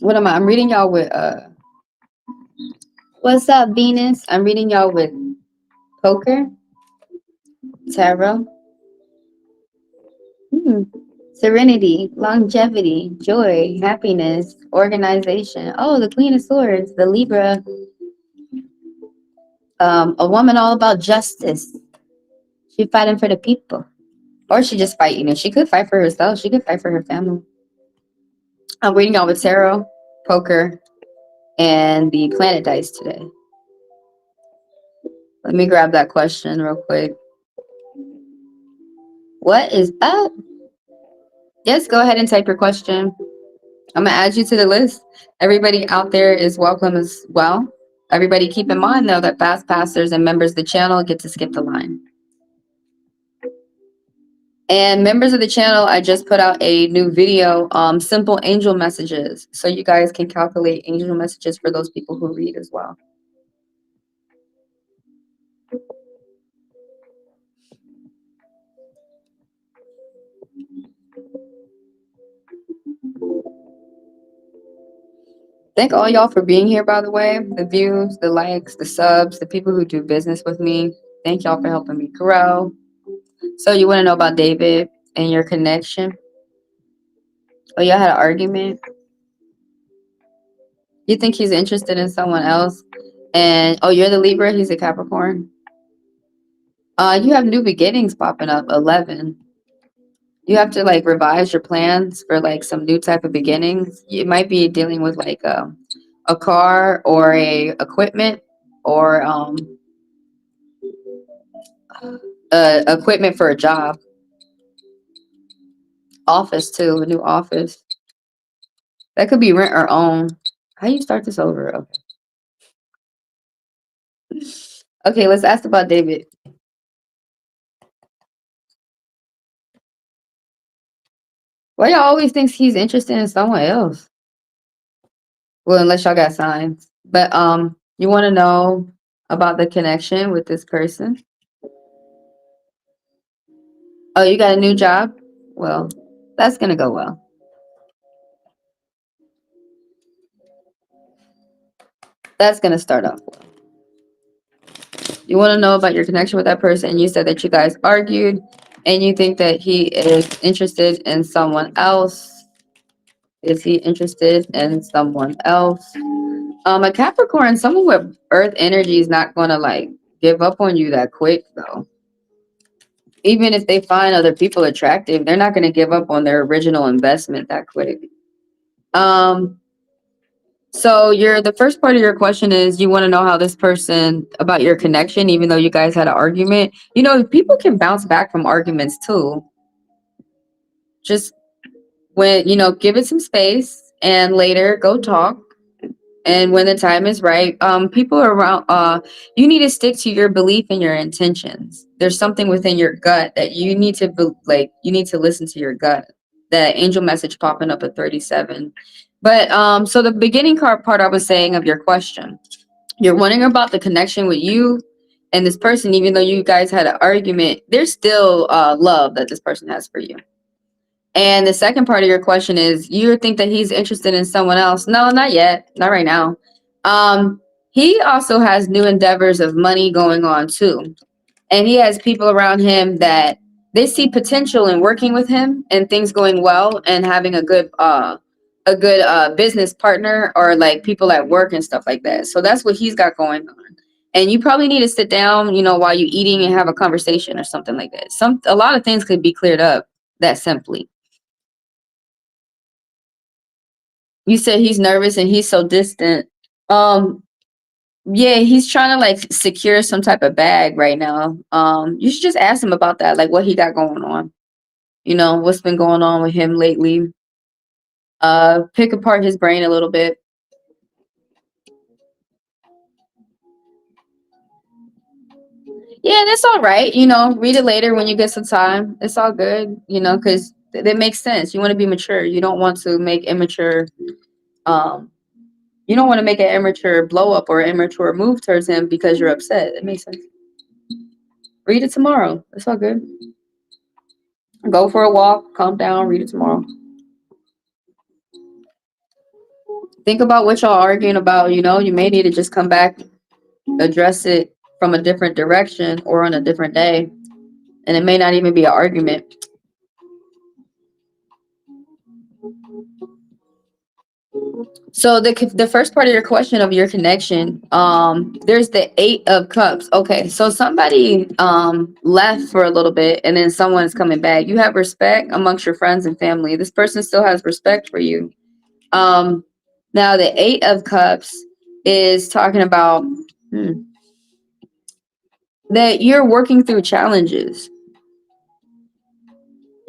Speaker 2: What am I? I'm reading y'all with what's up, Venus? I'm reading y'all with poker, tarot, serenity, longevity, joy, happiness, organization. Oh, the Queen of Swords, the Libra. A woman all about justice. She fighting for the people. Or she just fight, she could fight for herself. She could fight for her family. I'm reading y'all with tarot, poker, and the planet dice today. Let me grab that question real quick. What is up? Yes, go ahead and type your question. I'm going to add you to the list. Everybody out there is welcome as well. Everybody keep in mind, though, that fast passers and members of the channel get to skip the line. And members of the channel, I just put out a new video, simple angel messages. So you guys can calculate angel messages for those people who read as well. Thank all y'all for being here, by the way. The views, the likes, the subs, the people who do business with me. Thank y'all for helping me grow. So you want to know about David and your connection? Oh, y'all had an argument? You think he's interested in someone else? And, oh, you're the Libra, he's a Capricorn? You have new beginnings popping up, 11. You have to, like, revise your plans for, like, some new type of beginnings. You might be dealing with, like, a car or a equipment or equipment for a job. Office, too, a new office. That could be rent or own. How you start this over? Okay. Okay, let's ask about David. Why y'all always thinks he's interested in someone else? Well, unless y'all got signs. But you want to know about the connection with this person? Oh, you got a new job? Well, that's gonna go well. That's gonna start off well. You want to know about your connection with that person? You said that you guys argued, and you think that he is interested in someone else. Is he interested in someone else? A Capricorn, someone with Earth energy is not going to like give up on you that quick, though. Even if they find other people attractive, they're not going to give up on their original investment that quick. So the first part of your question is you want to know how this person about your connection, even though you guys had an argument. People can bounce back from arguments too. Just when give it some space and later go talk. And when the time is right, people around, you need to stick to your belief and your intentions. There's something within your gut that you need to you need to listen to your gut. the angel message popping up at 37. But so the beginning card part I was saying of your question, you're wondering about the connection with you and this person. Even though you guys had an argument, there's still love that this person has for you. And the second part of your question is, you think that he's interested in someone else? No, not yet, not right now. He also has new endeavors of money going on too, and he has people around him that they see potential in working with him and things going well and having a good business partner, or like people at work and stuff like that. So that's what he's got going on. And you probably need to sit down, you know, while you're eating and have a conversation or something like that. A lot of things could be cleared up that simply. You said he's nervous and he's so distant. Um, yeah, he's trying to like secure some type of bag right now. You should just ask him about that, like what he got going on. You know, what's been going on with him lately. Pick apart his brain a little bit. Yeah, that's all right. You know, read it later when you get some time. It's all good, you know, because it makes sense. You want to be mature. You don't want to make immature um you don't want to make an immature blow up or an immature move towards him because you're upset. It makes sense. Read it tomorrow. It's all good. Go for a walk, calm down, read it tomorrow. Think about what y'all arguing about. You know, you may need to just come back, address it from a different direction or on a different day. And it may not even be an argument. So the first part of your question of your connection, there's the 8 of Cups. Okay, so somebody left for a little bit and then someone's coming back. You have respect amongst your friends and family. This person still has respect for you. Now the 8 of Cups is talking about that you're working through challenges.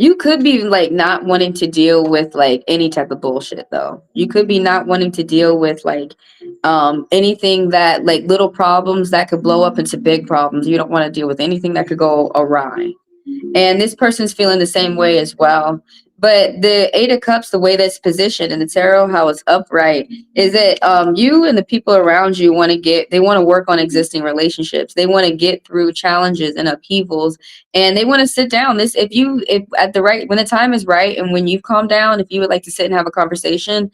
Speaker 2: You could be like not wanting to deal with like any type of bullshit though. You could be not wanting to deal with like anything that like little problems that could blow up into big problems. You don't want to deal with anything that could go awry. And this person's feeling the same way as well. But the 8 of Cups, the way that's positioned in the tarot, how it's upright, is that you and the people around you they want to work on existing relationships. They want to get through challenges and upheavals, and they want to sit down. If at the right, when the time is right, and when you calm down, if you would like to sit and have a conversation,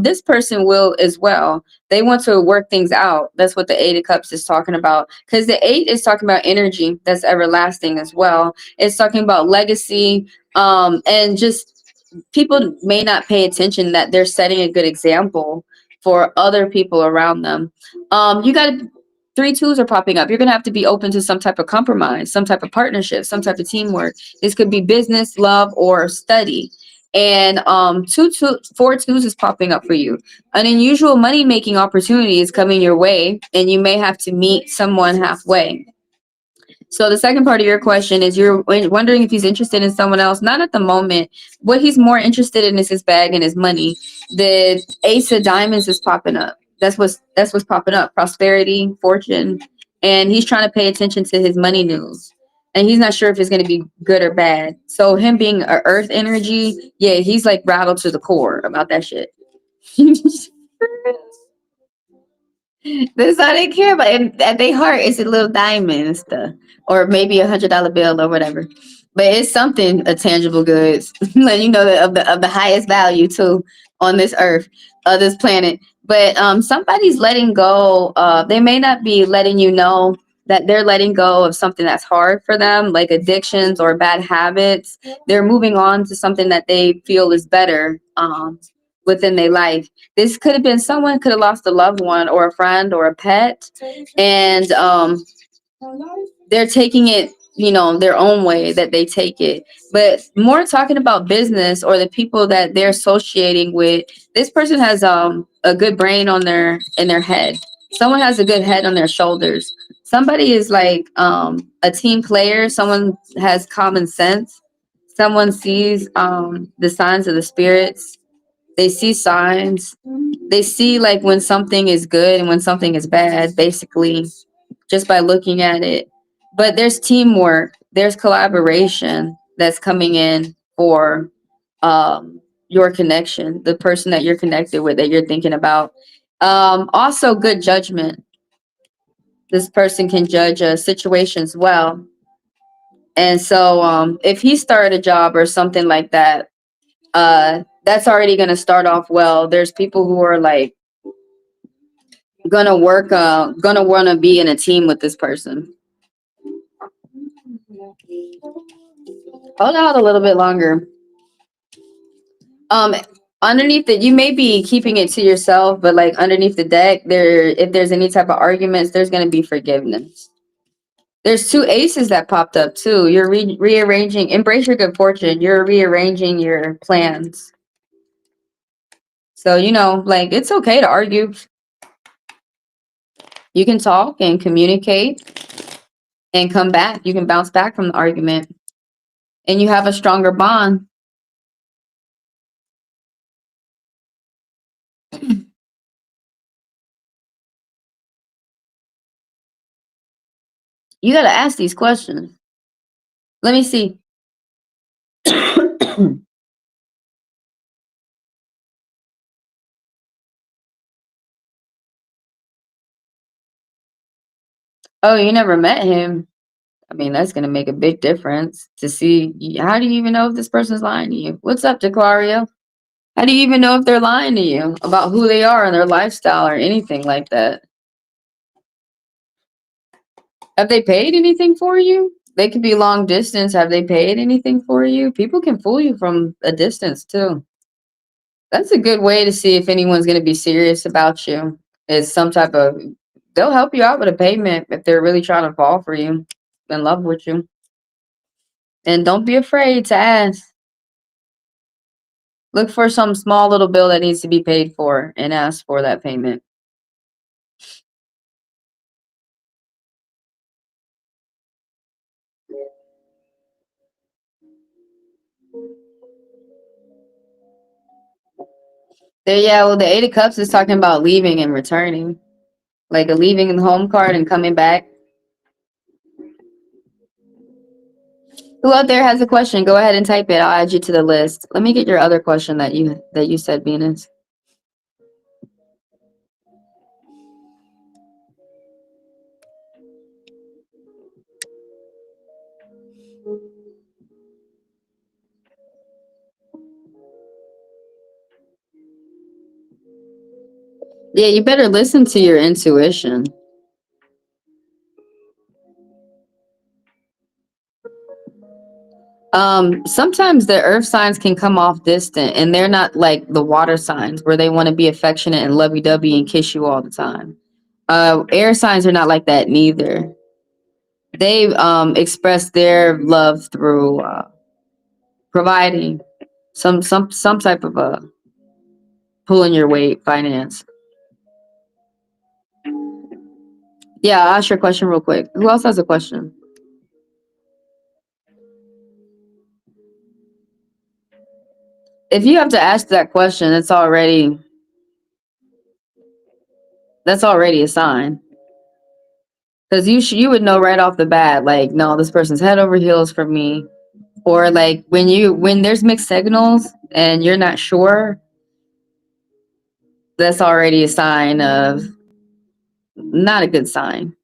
Speaker 2: this person will as well. They want to work things out. That's what the 8 of Cups is talking about, because the 8 is talking about energy that's everlasting as well. It's talking about legacy, and just people may not pay attention that they're setting a good example for other people around them. You got 3 2s are popping up. You're gonna have to be open to some type of compromise, some type of partnership, some type of teamwork. This could be business, love, or study. And 4 2s is popping up for you. An unusual money making opportunity is coming your way, and you may have to meet someone halfway. So the second part of your question is you're wondering if he's interested in someone else. Not at the moment. What he's more interested in is his bag and his money. The Ace of Diamonds is popping up. That's what's popping up. Prosperity, fortune, and he's trying to pay attention to his money news. And he's not sure if it's going to be good or bad. So him being a earth energy, yeah, he's like rattled to the core about that shit. That's all they care about. And at their heart, it's a little diamond and stuff, or maybe $100 bill or whatever. But it's something, a tangible goods, letting you know that of the highest value too on this earth, this planet. But somebody's letting go. They may not be letting you know that they're letting go of something that's hard for them, like addictions or bad habits. They're moving on to something that they feel is better within their life. This could have been someone could have lost a loved one or a friend or a pet, and they're taking it, you know, their own way that they take it. But more talking about business or the people that they're associating with. This person has a good brain on in their head. Someone has a good head on their shoulders. Somebody is like a team player. Someone has common sense. Someone sees the signs of the spirits. They see signs. They see like when something is good and when something is bad, basically, just by looking at it. But there's teamwork, there's collaboration that's coming in for your connection, the person that you're connected with, that you're thinking about. Also, good judgment. This person can judge situations well. And so if he started a job or something like that, that's already going to start off well. There's people who are like gonna want to be in a team with this person. Hold out a little bit longer. Underneath it, you may be keeping it to yourself, but like underneath the deck, if there's any type of arguments, there's going to be forgiveness. There's 2 aces that popped up too. You're rearranging. Embrace your good fortune. You're rearranging your plans. So, like, it's okay to argue. You can talk and communicate and come back. You can bounce back from the argument and you have a stronger bond. You got to ask these questions. Let me see. Oh, you never met him? I mean, that's going to make a big difference to see. How do you even know if this person's lying to you? What's up, Decario? How do you even know if they're lying to you about who they are and their lifestyle or anything like that? Have they paid anything for you? They could be long distance. Have they paid anything for you? People can fool you from a distance too. That's a good way to see if anyone's going to be serious about you. Is some type of, they'll help you out with a payment if they're really trying to fall for you, in love with you. And don't be afraid to ask. Look for some small little bill that needs to be paid for and ask for that payment. Yeah, well, the 8 of Cups is talking about leaving and returning. Like a leaving the home card and coming back. Who out there has a question? Go ahead and type it. I'll add you to the list. Let me get your other question that you said, Venus. Yeah, you better listen to your intuition. Sometimes the earth signs can come off distant and they're not like the water signs where they want to be affectionate and lovey-dovey and kiss you all the time. Air signs are not like that neither. They express their love through providing some type of a pulling your weight finance. Yeah, I'll ask your question real quick. Who else has a question? If you have to ask that question, that's already a sign. Because you would know right off the bat, like, no, this person's head over heels for me. Or like when there's mixed signals and you're not sure, that's already a sign of not a good sign.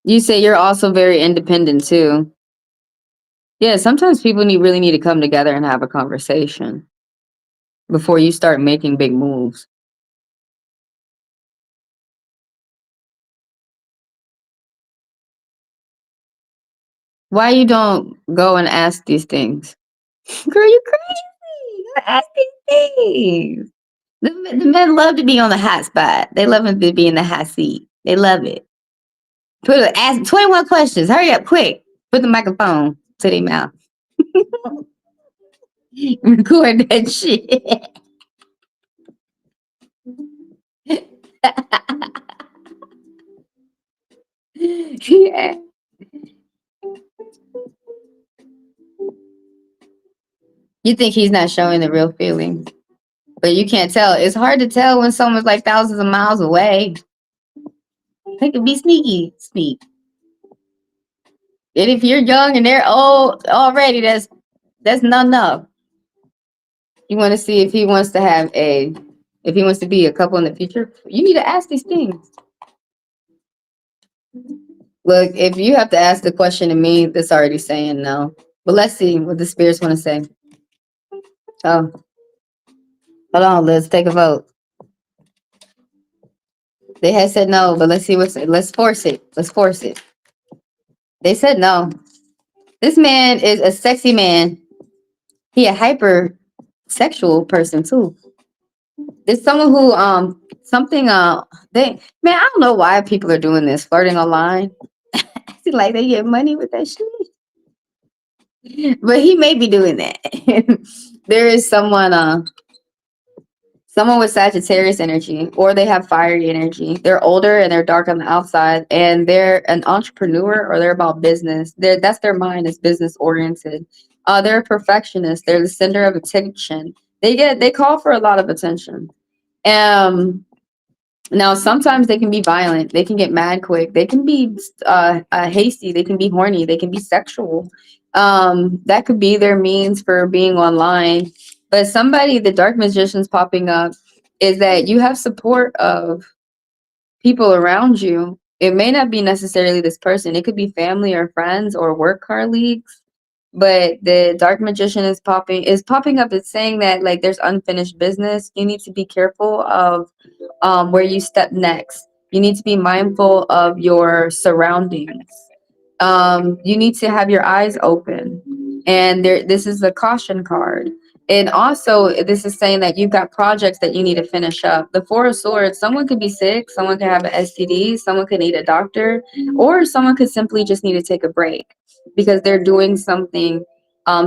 Speaker 2: You say you're also very independent too. Yeah, sometimes people really need to come together and have a conversation before you start making big moves. Why you don't go and ask these things? Girl, you crazy. You ask these things. The men love to be on the hot spot. They love to be in the hot seat. They love it. Ask 21 questions. Hurry up, quick. Put the microphone to their mouth. Record that shit. Yeah. You think he's not showing the real feeling, but you can't tell. It's hard to tell when someone's like thousands of miles away. They could be sneaky, sneak. And if you're young and they're old already, that's not enough. You want to see if he wants to have if he wants to be a couple in the future. You need to ask these things. Look, if you have to ask the question to me, that's already saying no. But let's see what the spirits want to say. Oh, hold on, let's take a vote. They had said no, but let's see let's force it. Let's force it. They said no. This man is a sexy man. He a hyper sexual person too. There's someone who something they man, I don't know why people are doing this, flirting online. It's like they get money with that shit. But he may be doing that. There is someone with Sagittarius energy, or they have fiery energy. They're older and they're dark on the outside, and they're an entrepreneur, or they're about business. That's their mind is business oriented. They're a perfectionist. They're the center of attention. They call for a lot of attention. Um, Now sometimes they can be violent. They can get mad quick. They can be hasty. They can be horny. They can be sexual. That could be their means for being online. But somebody, the dark magician's popping up, is that you have support of people around you. It may not be necessarily this person. It could be family or friends or work colleagues. But the dark magician is popping up. It's saying that like there's unfinished business. You need to be careful of where you step next. You need to be mindful of your surroundings. You need to have your eyes open. And this is a caution card. And also, this is saying that you've got projects that you need to finish up. The Four of Swords, someone could be sick, someone could have an STD, someone could need a doctor, or someone could simply just need to take a break because they're doing something.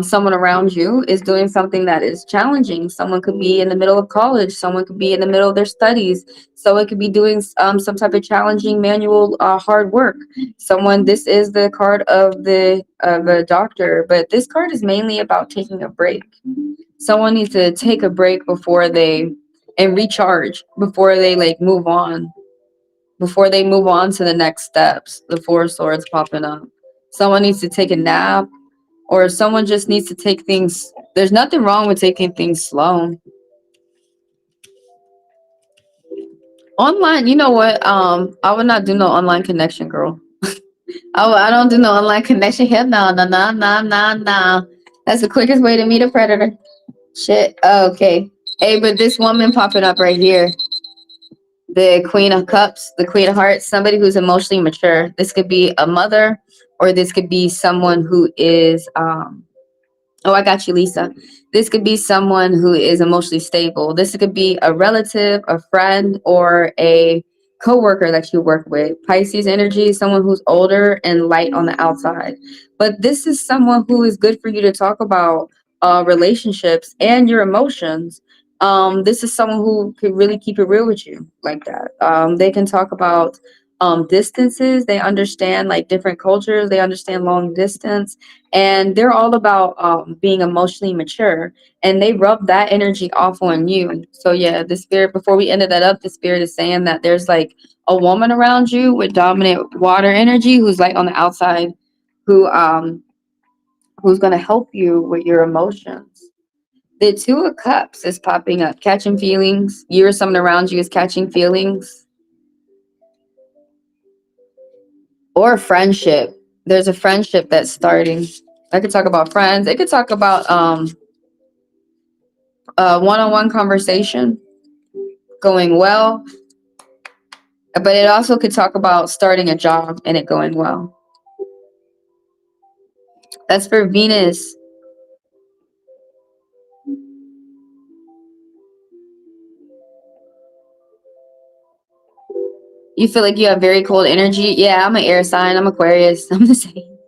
Speaker 2: Someone around you is doing something that is challenging. Someone could be in the middle of college, someone could be in the middle of their studies, someone could be doing some type of challenging manual hard work. This is the card of the doctor, but this card is mainly about taking a break. Someone needs to take a break and recharge before they like move on, before they move on to the next steps. The Four of Swords popping up. Someone needs to take a nap, or someone just needs to take things. There's nothing wrong with taking things slow. Online, you know what? I would not do no online connection, girl. I don't do no online connection. Hell no, no, no, no, no, no. That's the quickest way to meet a predator. Shit. Okay. Hey, but this woman popping up right here, the Queen of Cups, the Queen of Hearts, somebody who's emotionally mature. This could be a mother, or this could be someone who is oh, I got you, Lisa. This could be someone who is emotionally stable. This could be a relative, a friend, or a coworker that you work with. Pisces energy, someone who's older and light on the outside. But this is someone who is good for you to talk about relationships and your emotions. This is someone who can really keep it real with you like that. They can talk about distances. They understand like different cultures. They understand long distance, and they're all about being emotionally mature, and they rub that energy off on you. So yeah, the spirit, before we ended that up, the spirit is saying that there's like a woman around you with dominant water energy who's like on the outside, who's going to help you with your emotions. The Two of Cups is popping up, catching feelings. You or someone around you is catching feelings, or friendship. There's a friendship that's starting. I could talk about friends. It could talk about one-on-one conversation going well, but it also could talk about starting a job and it going well. That's for Venus. You feel like you have very cold energy. Yeah, I'm an air sign. I'm Aquarius. I'm the same.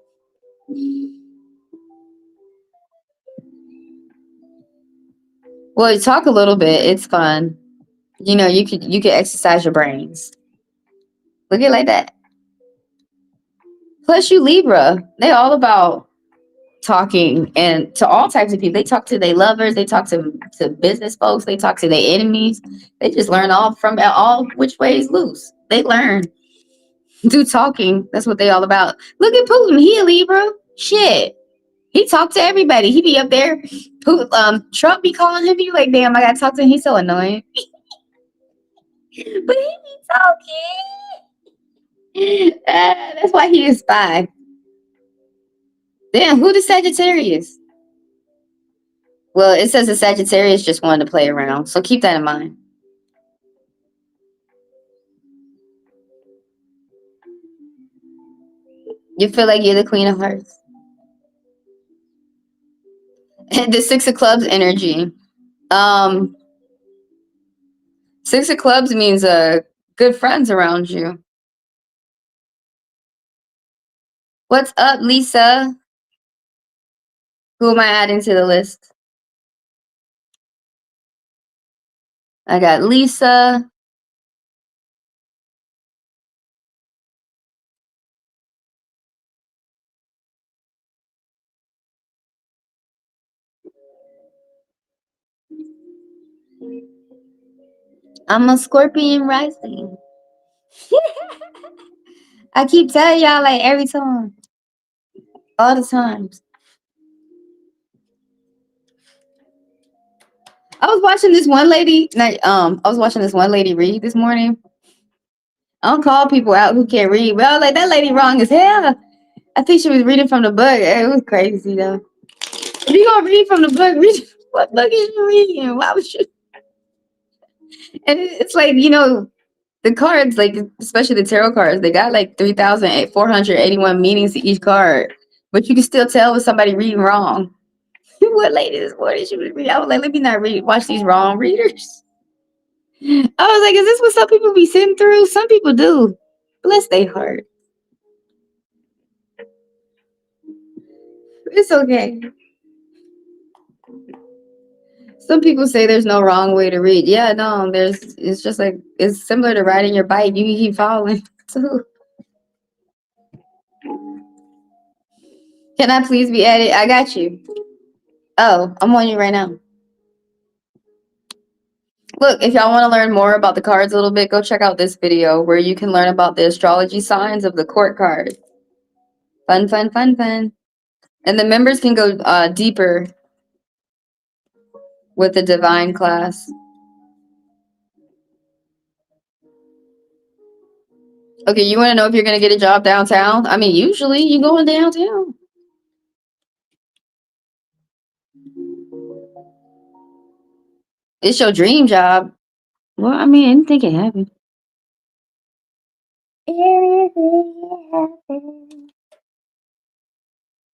Speaker 2: Well, talk a little bit. It's fun. You know, you could exercise your brains. Look at it like that. Plus, you Libra. They all about talking, and to all types of people. They talk to their lovers. They talk to business folks. They talk to their enemies. They just learn all from all which ways loose. They learn. Do talking. That's what they all about. Look at Putin. He a Libra. Shit. He talked to everybody. He be up there. Trump be calling him. Be like, damn, I gotta talk to him. He's so annoying. But he be talking. That's why he is spy. Damn, who the Sagittarius? Well, it says the Sagittarius just wanted to play around. So keep that in mind. You feel like you're the Queen of Hearts. The Six of Clubs energy. Six of Clubs means good friends around you. What's up, Lisa? Who am I adding to the list? I got Lisa. I'm a Scorpion rising. I keep telling y'all like every time. All the times. I was watching this one lady read this morning. I don't call people out who can't read, but I was like, that lady wrong as hell. I think she was reading from the book. It was crazy though. If you gonna read from the book, read what book is you reading? Why would you? And it's like, the cards, like especially the tarot cards, they got like 3,481 meanings to each card. But you can still tell when somebody reading wrong. What lady this morning she was reading? I was like, let me not watch these wrong readers. I was like, is this what some people be sitting through? Some people do. Bless their heart. It's okay. Some people say there's no wrong way to read. Yeah, no, it's just like, it's similar to riding your bike. You can keep following too. Can I please be added? I got you. Oh, I'm on you right now. Look, if y'all want to learn more about the cards a little bit, go check out this video where you can learn about the astrology signs of the court card. Fun, fun, fun, fun. And the members can go deeper with the divine class. Okay, you want to know if you're going to get a job downtown? I mean, usually you going downtown. It's your dream job. Well, I mean, anything can happen.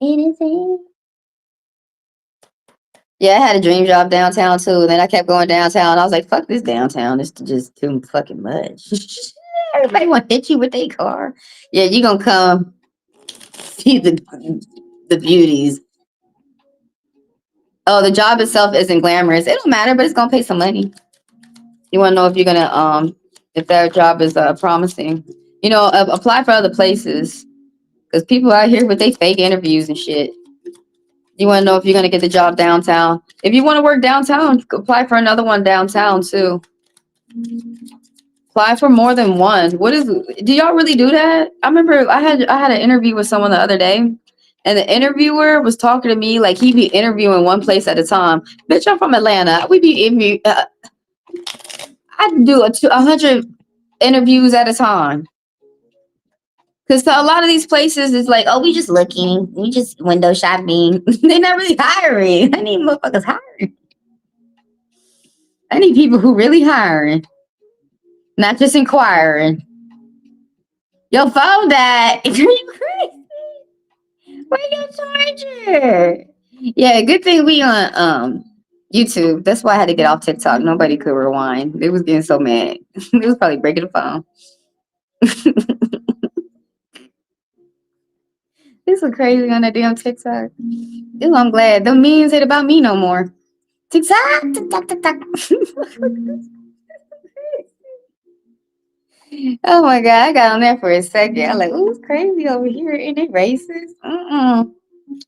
Speaker 2: Anything. Yeah, I had a dream job downtown too. Then I kept going downtown. I was like, fuck this downtown. It's just too fucking much. Everybody want to hit you with their car. Yeah, you gonna come see the beauties. Oh, the job itself isn't glamorous. It don't matter, but it's gonna pay some money. You want to know if you're gonna if that job is promising. Apply for other places because people out here with they fake interviews and shit. You want to know if you're gonna get the job downtown. If you want to work downtown, apply for another one downtown too. Apply for more than one. Do y'all really do that? I remember I had an interview with someone the other day, and the interviewer was talking to me like he'd be interviewing one place at a time. Bitch, I'm from Atlanta. We be I do 100 interviews at a time. Because a lot of these places is like, oh, we just looking. We just window shopping. They're not really hiring. I need motherfuckers hiring. I need people who really hiring. Not just inquiring. Your phone died. Are you crazy? Where your charger? Yeah, good thing we on YouTube. That's why I had to get off TikTok. Nobody could rewind. They was getting so mad. They was probably breaking the phone. This was crazy on that damn TikTok. Ew, I'm glad. The memes ain't about me no more. TikTok, TikTok, TikTok. Oh my god, I got on there for a second. I'm like, ooh, it's crazy over here. Ain't they racist?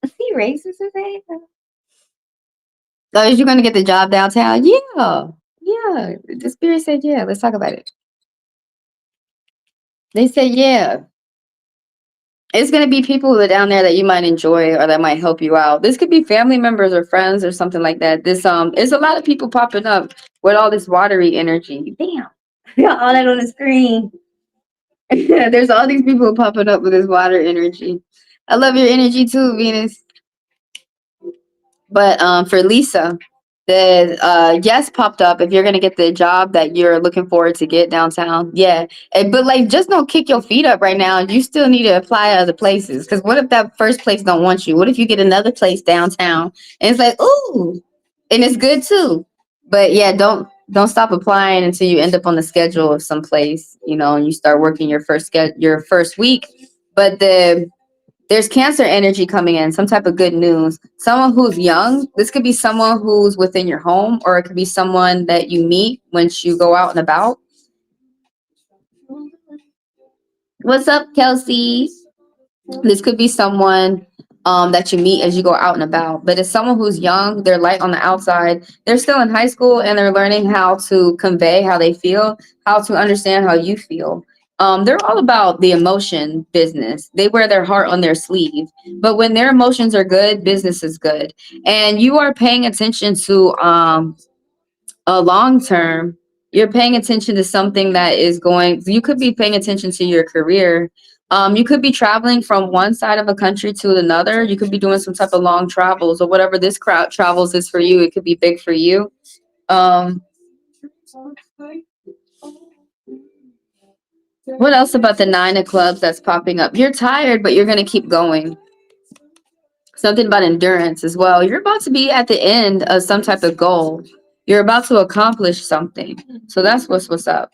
Speaker 2: Is he racist as hell? So is you gonna get the job downtown? Yeah. Yeah. The spirit said yeah. Let's talk about it. They say, yeah, it's going to be people that are down there that you might enjoy or that might help you out. This could be family members or friends or something like that. There's a lot of people popping up with all this watery energy. Damn. Got all that on the screen. There's all these people popping up with this water energy. I love your energy too, Venus. But for Lisa, the yes popped up if you're gonna get the job that you're looking forward to get downtown. Yeah, but like just don't kick your feet up right now. You still need to apply other places. Because what if that first place don't want you? What if you get another place downtown and it's like ooh, and it's good too. But yeah, don't stop applying until you end up on the schedule of some place. You know, and you start working your first week. But there's cancer energy coming in, some type of good news. Someone who's young, this could be someone who's within your home, or it could be someone that you meet once you go out and about. What's up, Kelsey? This could be someone that you meet as you go out and about, but it's someone who's young, they're light on the outside, they're still in high school, and they're learning how to convey how they feel, how to understand how you feel. They're all about the emotion business. They wear their heart on their sleeve, but when their emotions are good, business is good. And you are paying attention to a long term, you're paying attention to something that is going, you could be paying attention to your career. You could be traveling from one side of a country to another. You could be doing some type of long travels, or whatever this crowd travels is for you. It could be big for you. um what else about the 9 of clubs that's popping up? You're tired, but you're going to keep going. Something about endurance as well. You're about to be at the end of some type of goal. You're about to accomplish something. So that's what's up.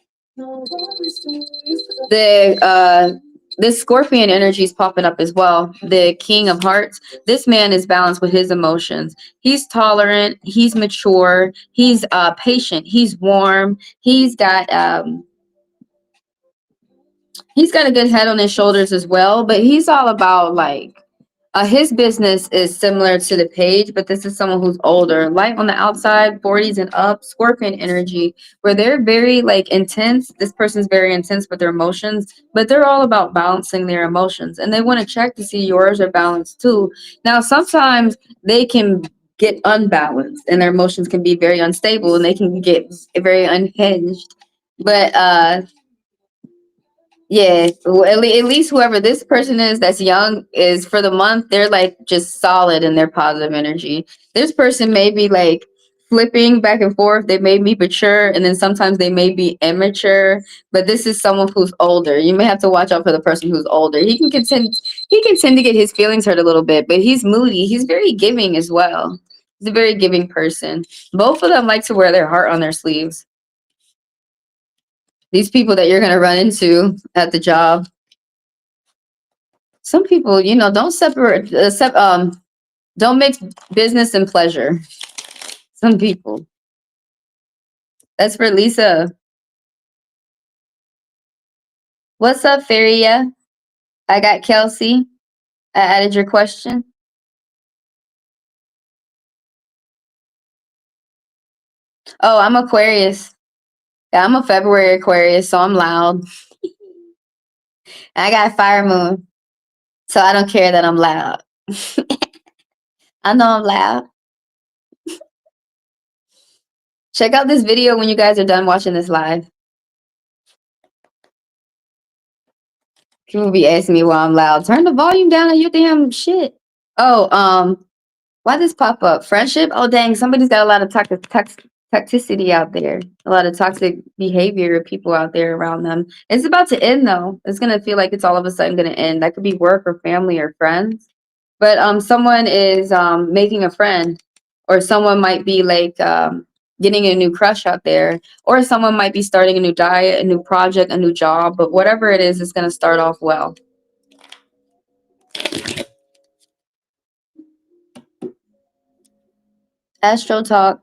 Speaker 2: The this Scorpion energy is popping up as well. The King of Hearts. This man is balanced with his emotions. He's tolerant. He's mature. He's patient. He's warm. He's got a good head on his shoulders as well. But he's all about like his business is similar to the page, but this is someone who's older, light on the outside, 40s and up, Scorpion energy, where they're very like intense. This person's very intense with their emotions, but they're all about balancing their emotions, and they want to check to see yours are balanced too. Now, sometimes they can get unbalanced, and their emotions can be very unstable, and they can get very unhinged. But yeah, well, at least whoever this person is that's young is for the month, they're like just solid in their positive energy. This person may be like flipping back and forth. They may be mature, and then sometimes they may be immature. But this is someone who's older. You may have to watch out for the person who's older. He can tend to get his feelings hurt a little bit, but he's moody. He's very giving as well. He's a very giving person. Both of them like to wear their heart on their sleeves. These people that you're going to run into at the job, some people, you know, don't separate, don't mix business and pleasure. Some people. That's for Lisa. What's up, Feria? I got Kelsey. I added your question. Oh, I'm Aquarius. Yeah, I'm a February Aquarius, so I'm loud. I got Fire Moon, so I don't care that I'm loud. I know I'm loud. Check out this video when you guys are done watching this live. People be asking me why I'm loud. Turn the volume down on your damn shit. Oh, why this pop up? Friendship? Oh, dang, somebody's got a lot of toxicity out there. A lot of toxic behavior of people out there around them. It's about to end, though. It's going to feel like it's all of a sudden going to end. That could be work or family or friends. But someone is making a friend, or someone might be like getting a new crush out there, or someone might be starting a new diet, a new project, a new job. But whatever it is, it's going to start off well. Astro Talk.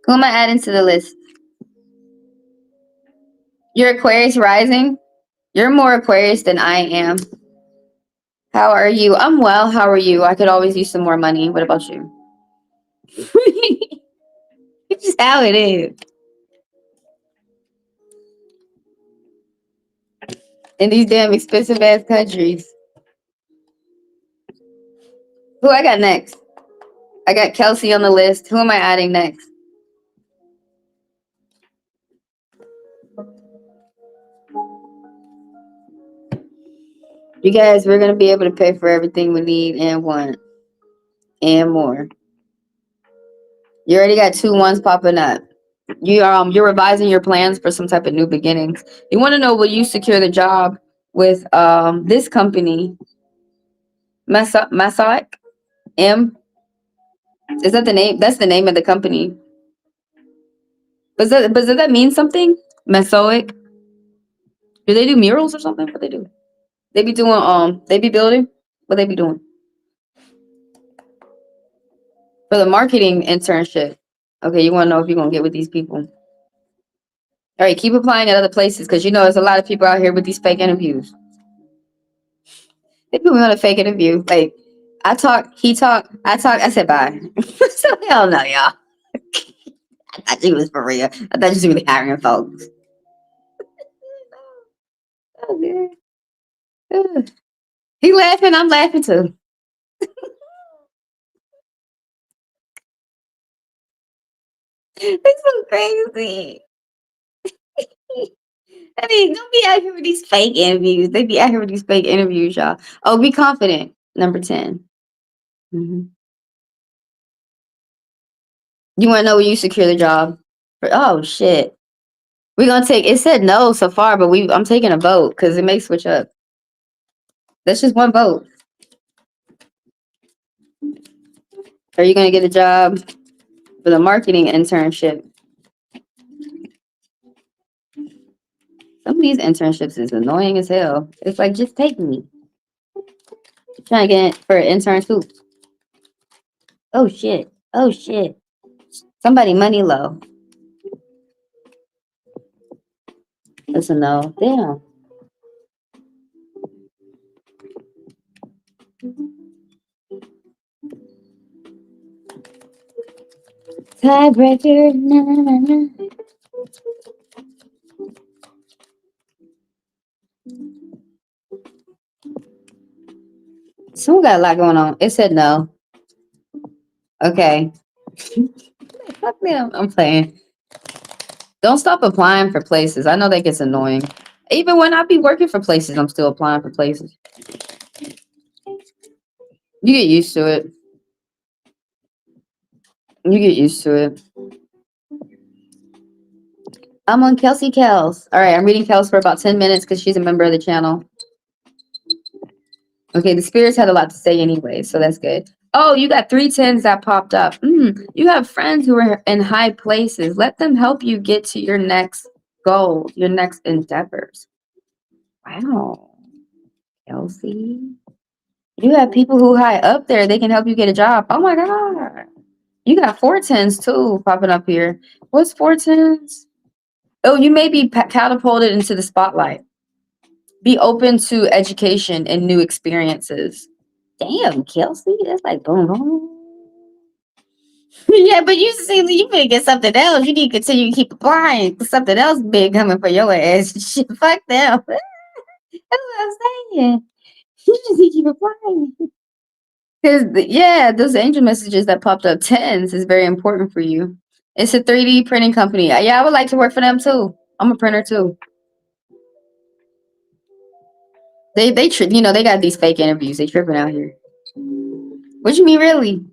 Speaker 2: Who am I adding to the list? You're Aquarius rising? You're more Aquarius than I am. How are you? I'm well. How are you? I could always use some more money. What about you? It's just how it is. in these damn expensive ass countries. Who I got next? I got Kelsey on the list. Who am I adding next? You guys, we're gonna be able to pay for everything we need and want and more. You already got 2 ones popping up. You're revising your plans for some type of new beginnings. You want to know, will you secure the job with this company, Masaic M? Is that the name? That's the name of the company. But does that mean something? Masaic? Do they do murals or something? What they do? They be doing they be building? What they be doing? For the marketing internship. Okay, you want to know if you're gonna get with these people. All right, keep applying at other places because you know there's a lot of people out here with these fake interviews. They put me on a fake interview. Like I talk, he talk, I talk. I said bye. So hell no, y'all. I thought you was for real. I thought you was really hiring folks. Oh, man. Ugh. He laughing, I'm laughing too. It's so crazy. I mean, don't be out here with these fake interviews. They be out here with these fake interviews, y'all. Oh, be confident. Number 10. You want to know where you secure the job? Oh shit. We're gonna take. It said no so far, but I'm taking a vote because it may switch up. That's just one vote. Are you gonna get a job for the marketing internship? Some of these internships is annoying as hell. It's like, just take me. I'm trying to get in for an intern too. Oh shit. Oh shit. Somebody money low. That's a no. Damn. Tiebreaker. Na, na, na. Someone got a lot going on. It said no. Okay. Fuck me. I'm playing. Don't stop applying for places. I know that gets annoying. Even when I be working for places, I'm still applying for places. You get used to it. You get used to it. I'm on Kelsey Kels. All right, I'm reading Kels for about 10 minutes because she's a member of the channel. Okay, the spirits had a lot to say anyway, so that's good. Oh, you got 3 10s that popped up. You have friends who are in high places. Let them help you get to your next goal, your next endeavors. Wow, Kelsey. You have people who high up there. They can help you get a job. Oh my God. You got 4 10s too popping up here. What's 4 10s? Oh, you may be catapulted into the spotlight. Be open to education and new experiences. Damn, Kelsey, that's like boom, boom. Yeah, but you see, you better get something else. You need to continue to keep applying. Something else big coming for your ass. Shit, fuck them. That's what I'm saying. You just need to keep applying. Because, yeah, those angel messages that popped up, 10s, is very important for you. It's a 3D printing company. Yeah, I would like to work for them too. I'm a printer too. They you know, they got these fake interviews. They tripping out here. What you mean, really?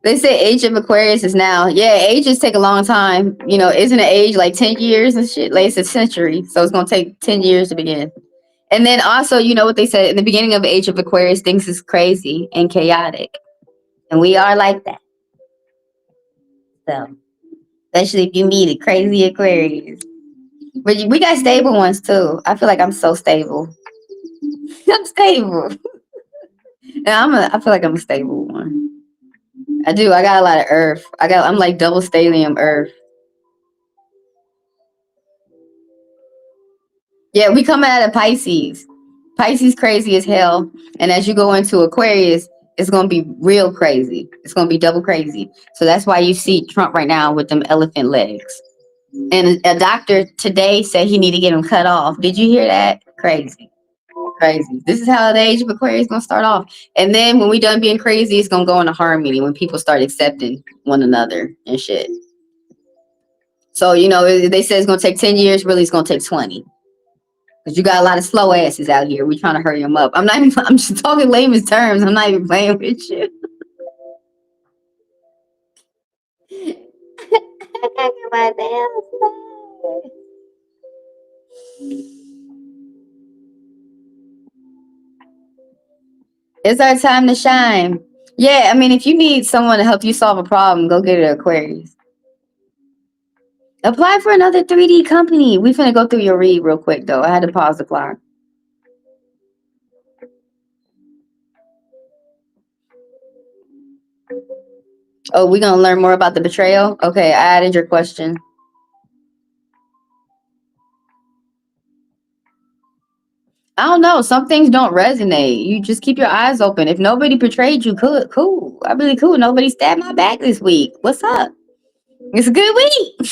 Speaker 2: They say age of Aquarius is now. Yeah, ages take a long time. You know, isn't an age like 10 years and shit? Like, it's a century. So it's going to take 10 years to begin. And then also, you know what they said in the beginning of age of Aquarius, things is crazy and chaotic. And we are like that. So, especially if you meet a crazy Aquarius. But we got stable ones too. I feel like I'm so stable. I'm stable. And I feel like I'm a stable one. I do. I got a lot of earth. I'm like double stellium earth. Yeah, we come out of Pisces. Pisces crazy as hell. And as you go into Aquarius, it's gonna be real crazy. It's gonna be double crazy. So that's why you see Trump right now with them elephant legs. And a doctor today said he need to get him cut off. Did you hear that? Crazy. Crazy. This is how the age of Aquarius is gonna start off. And then when we done being crazy, it's gonna go into harmony when people start accepting one another and shit. So, you know, they say it's gonna take 10 years, really it's gonna take 20. Because you got a lot of slow asses out here. We trying to hurry them up. I'm just talking layman's terms. I'm not even playing with you. It's our time to shine. Yeah, I mean, if you need someone to help you solve a problem, go get an Aquarius. Apply for another 3D company. We finna go through your read real quick, though. I had to pause the clock. Oh, we gonna learn more about the betrayal? Okay, I added your question. I don't know. Some things don't resonate. You just keep your eyes open. If nobody betrayed you, cool. I'm really cool. Nobody stabbed my back this week. What's up? It's a good week.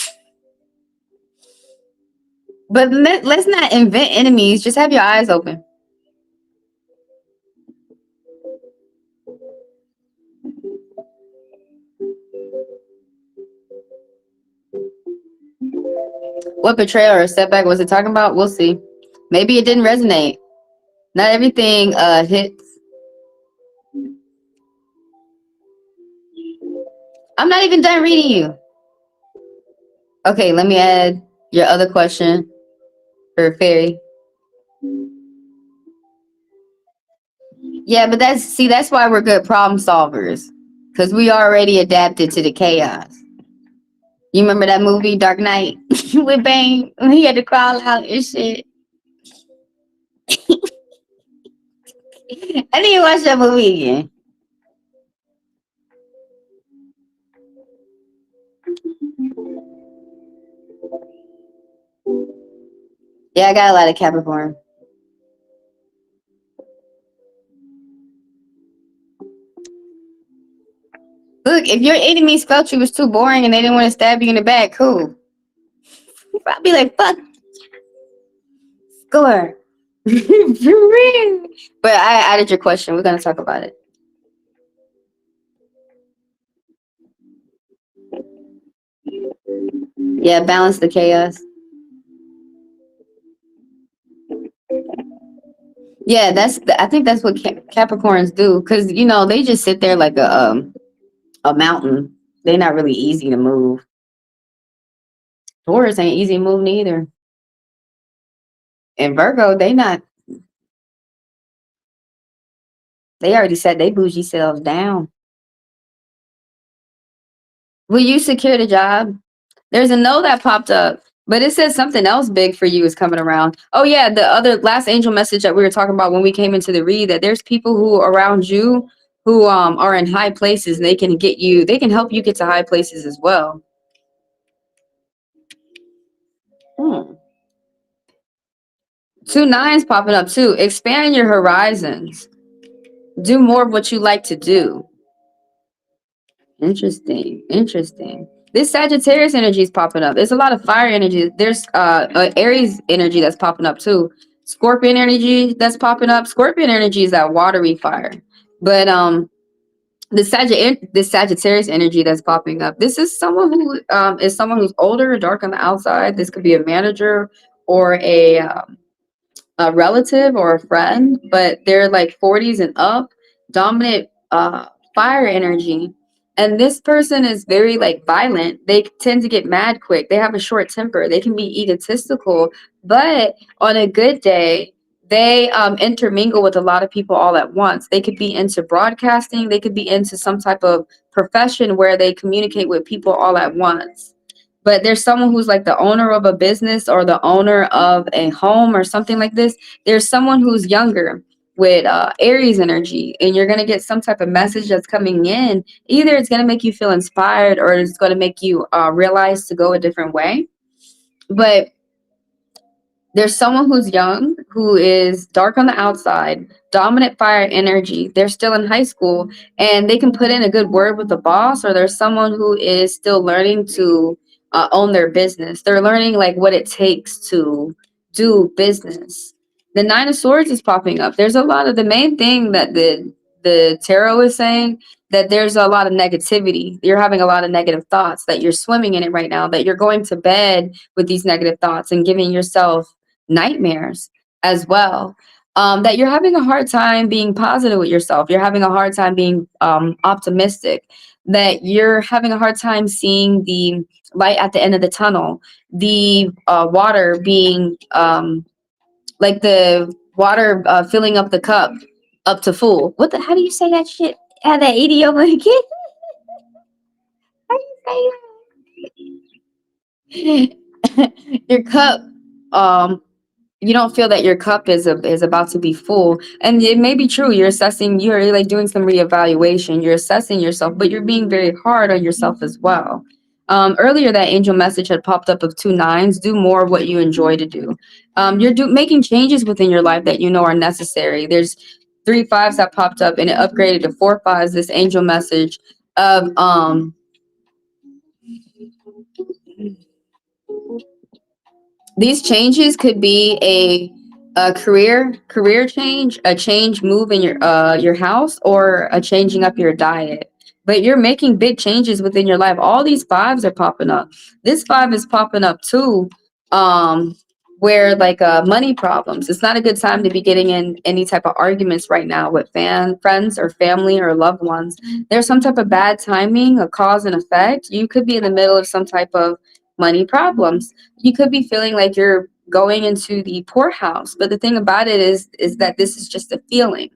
Speaker 2: But let's not invent enemies. Just have your eyes open. What betrayal or setback was it talking about? We'll see. Maybe it didn't resonate. Not everything hits. I'm not even done reading you. Okay, let me add your other question for Fairy. Yeah, but that's why we're good problem solvers. Because we already adapted to the chaos. You remember that movie, Dark Knight, with Bane? When he had to crawl out and shit. I need to watch that movie again. Yeah, I got a lot of Capricorn. Look, if your enemies felt you was too boring and they didn't want to stab you in the back, cool. I'd be like, fuck. Score. For real. But I added your question. We're going to talk about it. Yeah, balance the chaos. Yeah, I think that's what Capricorns do. Because, you know, they just sit there like a mountain. They're not really easy to move. Taurus ain't easy to move neither. And Virgo, they already set they bougie selves down. Will you secure the job? There's a no that popped up, but it says something else big for you is coming around. Oh yeah, the other last angel message that we were talking about when we came into the read, that there's people who around you who are in high places and they can help you get to high places as well. 2 9s popping up too. Expand your horizons. Do more of what you like to do. Interesting. This Sagittarius energy is popping up. There's a lot of fire energy. There's Aries energy that's popping up too. Scorpion energy that's popping up. Scorpion energy is that watery fire. But the Sagittarius energy that's popping up. This is someone who is someone who's older, dark on the outside. This could be a manager or a relative or a friend, but they're like 40s and up, dominant fire energy. And this person is very like violent. They tend to get mad quick. They have a short temper. They can be egotistical, but on a good day, they intermingle with a lot of people all at once. They could be into broadcasting. They could be into some type of profession where they communicate with people all at once. But there's someone who's like the owner of a business or the owner of a home or something like this. There's someone who's younger with Aries energy, and you're going to get some type of message that's coming in. Either it's going to make you feel inspired or it's going to make you realize to go a different way. But there's someone who's young, who is dark on the outside, dominant fire energy. They're still in high school and they can put in a good word with the boss, or there's someone who is still learning to own their business. They're learning like what it takes to do business. The Nine of Swords is popping up. There's a lot of the main thing that the tarot is saying, that there's a lot of negativity. You're having a lot of negative thoughts, that you're swimming in it right now, that you're going to bed with these negative thoughts and giving yourself nightmares as well. That you're having a hard time being positive with yourself. You're having a hard time being optimistic. That you're having a hard time seeing the light at the end of the tunnel. The water being like the water filling up the cup up to full. What the? How do you say that shit? Had that idiom again? How do you say that? Your cup. You don't feel that your cup is about to be full, and it may be true. You're assessing. You're like doing some reevaluation. You're assessing yourself, but you're being very hard on yourself as well. Earlier, that angel message had popped up of 2 nines. Do more of what you enjoy to do. You're making changes within your life that you know are necessary. There's 3 5s that popped up, and it upgraded to 4 5s. This angel message of these changes could be a career change, a change move in your house, or a changing up your diet. But you're making big changes within your life. All these 5s are popping up. This 5 is popping up too. Where like money problems. It's not a good time to be getting in any type of arguments right now with friends or family or loved ones. There's some type of bad timing, a cause and effect. You could be in the middle of some type of money problems. You could be feeling like you're going into the poorhouse. But the thing about it is that this is just a feeling.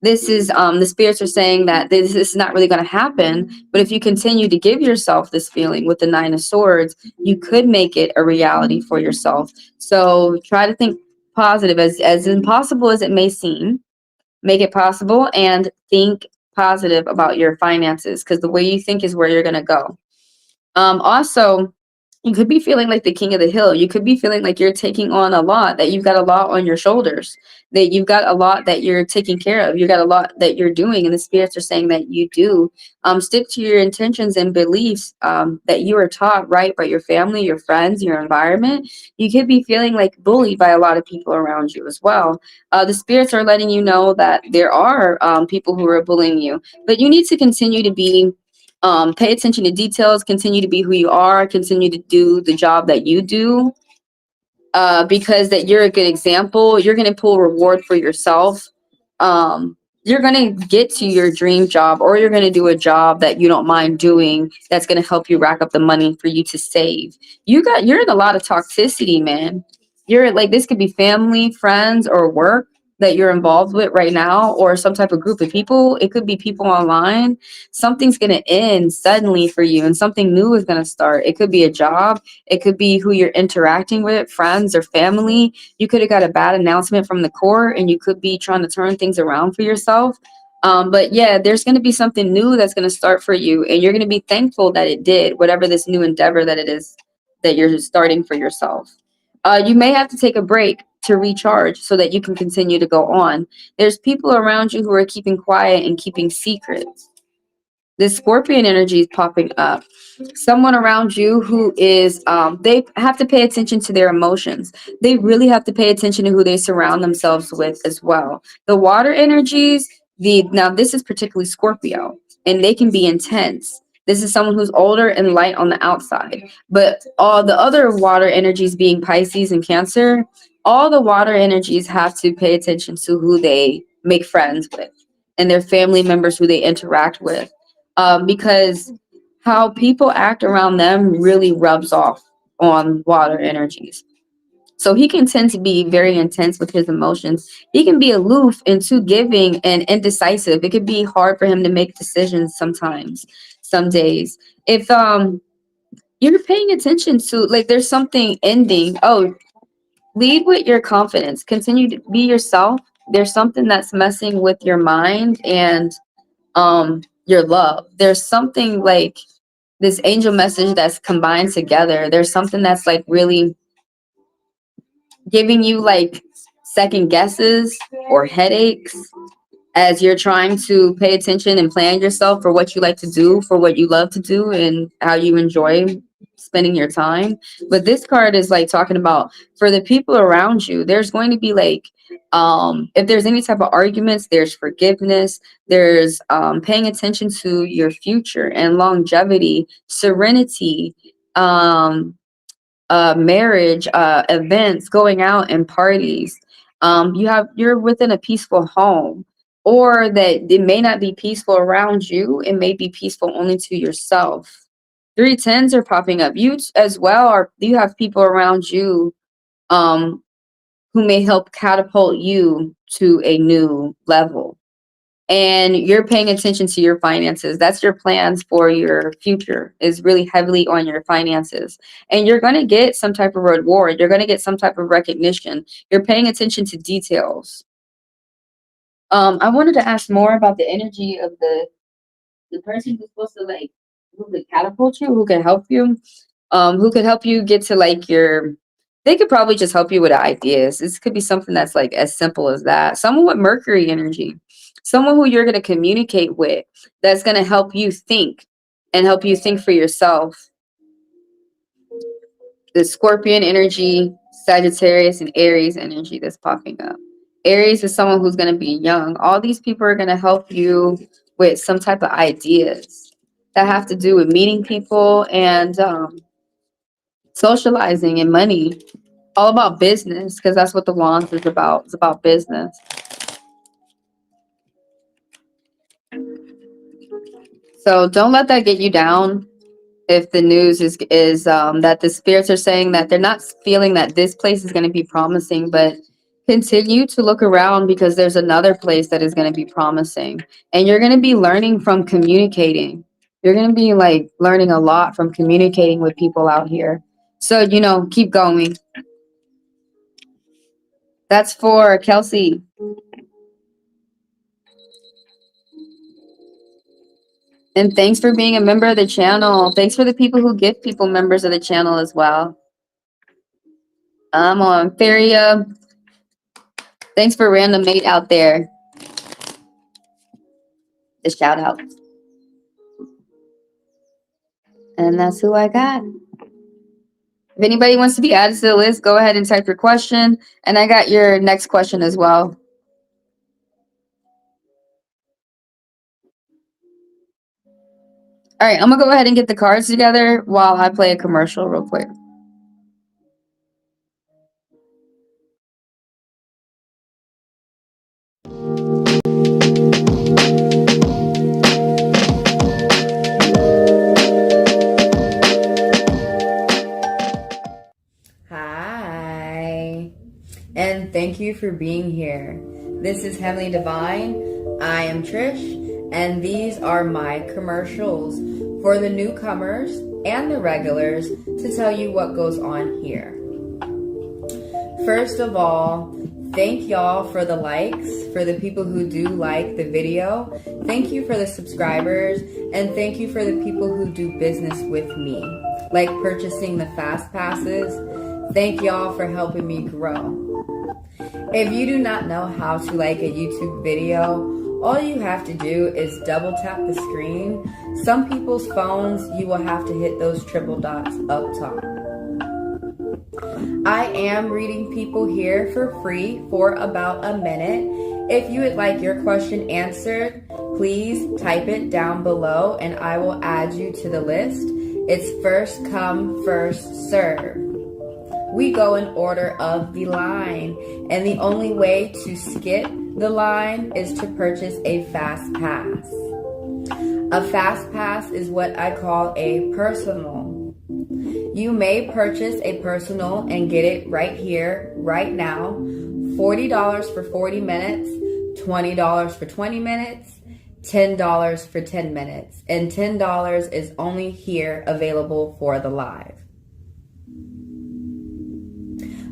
Speaker 2: This is the spirits are saying that this is not really going to happen, but if you continue to give yourself this feeling with the 9 of Swords, you could make it a reality for yourself. So try to think positive, as impossible as it may seem. Make it possible, and think positive about your finances, because the way you think is where you're going to go. Also, you could be feeling like the king of the hill. You could be feeling like you're taking on a lot, that you've got a lot on your shoulders, that you've got a lot that you're taking care of. You've got a lot that you're doing, and the spirits are saying that you do. Stick to your intentions and beliefs that you were taught right by your family, your friends, your environment. You could be feeling like bullied by a lot of people around you as well. The spirits are letting you know that there are people who are bullying you, but you need to continue to be pay attention to details, continue to be who you are, continue to do the job that you do, because that you're a good example. You're going to pull reward for yourself. You're going to get to your dream job, or you're going to do a job that you don't mind doing, that's going to help you rack up the money for you to save. You're in a lot of toxicity, man. You're like, this could be family, friends, or work that you're involved with right now, or some type of group of people. It could be people online. Something's going to end suddenly for you, and something new is going to start. It could be a job. It could be who you're interacting with, friends or family. You could have got a bad announcement from the court, and you could be trying to turn things around for yourself. But yeah, there's going to be something new that's going to start for you, and you're going to be thankful that it did, whatever this new endeavor that it is that you're starting for yourself. You may have to take a break to recharge so that you can continue to go on. There's people around you who are keeping quiet and keeping secrets. This Scorpion energy is popping up. Someone around you who is, they have to pay attention to their emotions. They really have to pay attention to who they surround themselves with as well. The water energies, now this is particularly Scorpio, and they can be intense. This is someone who's older and light on the outside. But all the other water energies, being Pisces and Cancer, all the water energies have to pay attention to who they make friends with and their family members who they interact with. Because how people act around them really rubs off on water energies. So he can tend to be very intense with his emotions. He can be aloof and too giving and indecisive. It could be hard for him to make decisions sometimes, some days. If you're paying attention to, like, there's something ending. Oh, lead with your confidence. Continue to be yourself. There's something that's messing with your mind and your love. There's something like this angel message that's combined together. There's something that's like really giving you like second guesses or headaches as you're trying to pay attention and plan yourself for what you like to do, for what you love to do, and how you enjoy spending your time. But this card is like talking about for the people around you, there's going to be like, if there's any type of arguments, there's forgiveness, there's paying attention to your future and longevity, serenity, marriage, events, going out and parties. You're within a peaceful home, or that it may not be peaceful around you. It may be peaceful only to yourself. 3 10s are popping up. You as well are. You have people around you, who may help catapult you to a new level. And you're paying attention to your finances. That's your plans for your future, is really heavily on your finances. And you're going to get some type of reward. You're going to get some type of recognition. You're paying attention to details. I wanted to ask more about the energy of the person who's supposed to like, who could catapult you, who could help you, who could help you get to like they could probably just help you with ideas. This could be something that's like as simple as that. Someone with Mercury energy, someone who you're going to communicate with, that's going to help you think and help you think for yourself. The Scorpion energy, Sagittarius, and Aries energy that's popping up. Aries is someone who's going to be young. All these people are going to help you with some type of ideas that have to do with meeting people and socializing and money. All about business, because that's what the Wands is about. It's about business. So don't let that get you down. If the news is that the spirits are saying that they're not feeling that this place is going to be promising, but continue to look around, because there's another place that is going to be promising, and you're going to be learning from communicating. You're going to be like learning a lot from communicating with people out here. So, keep going. That's for Kelsey. And thanks for being a member of the channel. Thanks for the people who give people members of the channel as well. I'm on Feria. Thanks for Random Mate out there. The shout out. And that's who I got. If anybody wants to be added to the list, go ahead and type your question. And I got your next question as well. All right, I'm going to go ahead and get the cards together while I play a commercial real quick.
Speaker 1: Hi, and thank you for being here. This is Heavenly Divine. I am Trish, and these are my commercials for the newcomers and the regulars to tell you what goes on here. First of all, thank y'all for the likes, for the people who do like the video. Thank you for the subscribers, and thank you for the people who do business with me, like purchasing the fast passes. Thank y'all for helping me grow. If you do not know how to like a YouTube video, all you have to do is double tap the screen. Some people's phones, you will have to hit those triple dots up top. I am reading people here for free for about a minute. If you would like your question answered, please type it down below and I will add you to the list. It's first come, first serve. We go in order of the line, and the only way to skip the line is to purchase a fast pass. A fast pass is what I call a personal. You may purchase a personal and get it right here, right now. $40 for 40 minutes, $20 for 20 minutes, $10 for 10 minutes, and $10 is only here available for the live.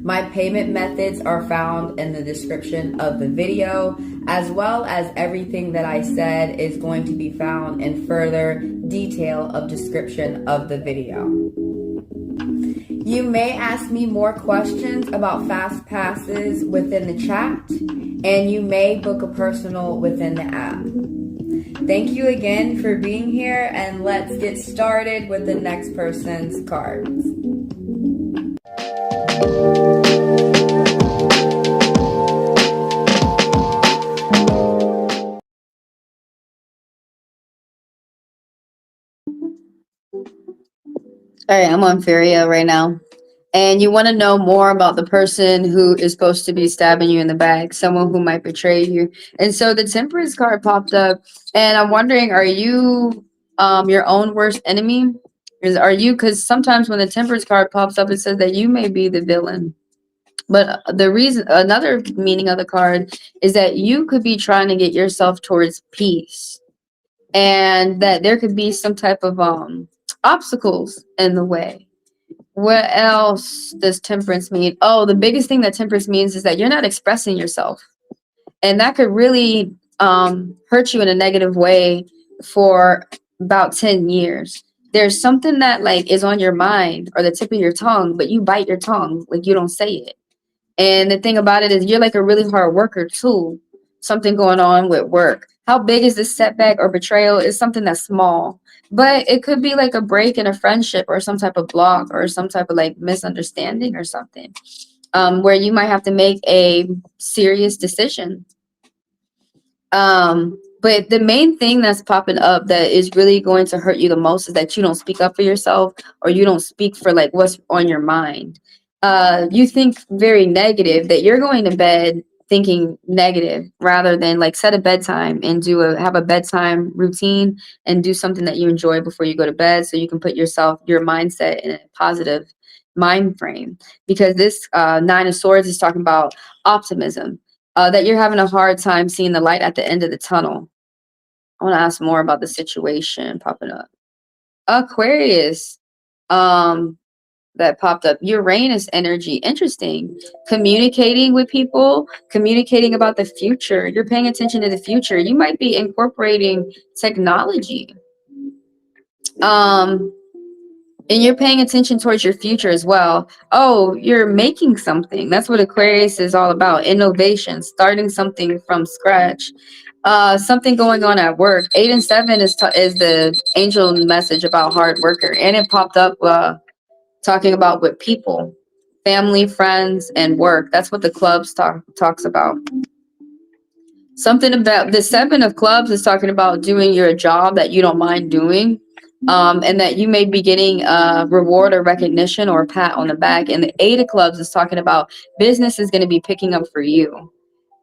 Speaker 1: My payment methods are found in the description of the video, as well as everything that I said is going to be found in further detail of description of the video. You may ask me more questions about fast passes within the chat, and you may book a personal within the app. Thank you again for being here, and let's get started with the next person's cards.
Speaker 2: All right, I'm on Feria right now. And you want to know more about the person who is supposed to be stabbing you in the back, someone who might betray you. And so the Temperance card popped up, and I'm wondering, are you your own worst enemy? Are you, because sometimes when the Temperance card pops up, it says that you may be the villain. But the reason, another meaning of the card is that you could be trying to get yourself towards peace, and that there could be some type of obstacles in the way. What else does temperance mean? Oh, the biggest thing that temperance means is that you're not expressing yourself. And that could really hurt you in a negative way for about 10 years. There's something that like is on your mind or the tip of your tongue, but you bite your tongue, like you don't say it. And the thing about it is you're like a really hard worker too. Something going on with work. How big is this setback or betrayal? Is something that's small. But it could be like a break in a friendship or some type of block or some type of like misunderstanding or something. Where you might have to make a serious decision. But the main thing that's popping up that is really going to hurt you the most is that you don't speak up for yourself, or you don't speak for like what's on your mind. You think very negative, that you're going to bed thinking negative rather than like set a bedtime and have a bedtime routine and do something that you enjoy before you go to bed, so you can put your mindset in a positive mind frame. Because this Nine of Swords is talking about optimism, that you're having a hard time seeing the light at the end of the tunnel. I want to ask more about the situation popping up. Aquarius, that popped up. Uranus energy, interesting. Communicating with people, communicating about the future. You're paying attention to the future. You might be incorporating technology. And you're paying attention towards your future as well. Oh, you're making something. That's what Aquarius is all about. Innovation, starting something from scratch. Something going on at work. 8 and 7 is the angel message about hard worker. And it popped up talking about with people, family, friends, and work. That's what the clubs talks about. Something about the 7 of clubs is talking about doing your job that you don't mind doing, and that you may be getting a reward or recognition or a pat on the back. And the 8 of clubs is talking about business is going to be picking up for you,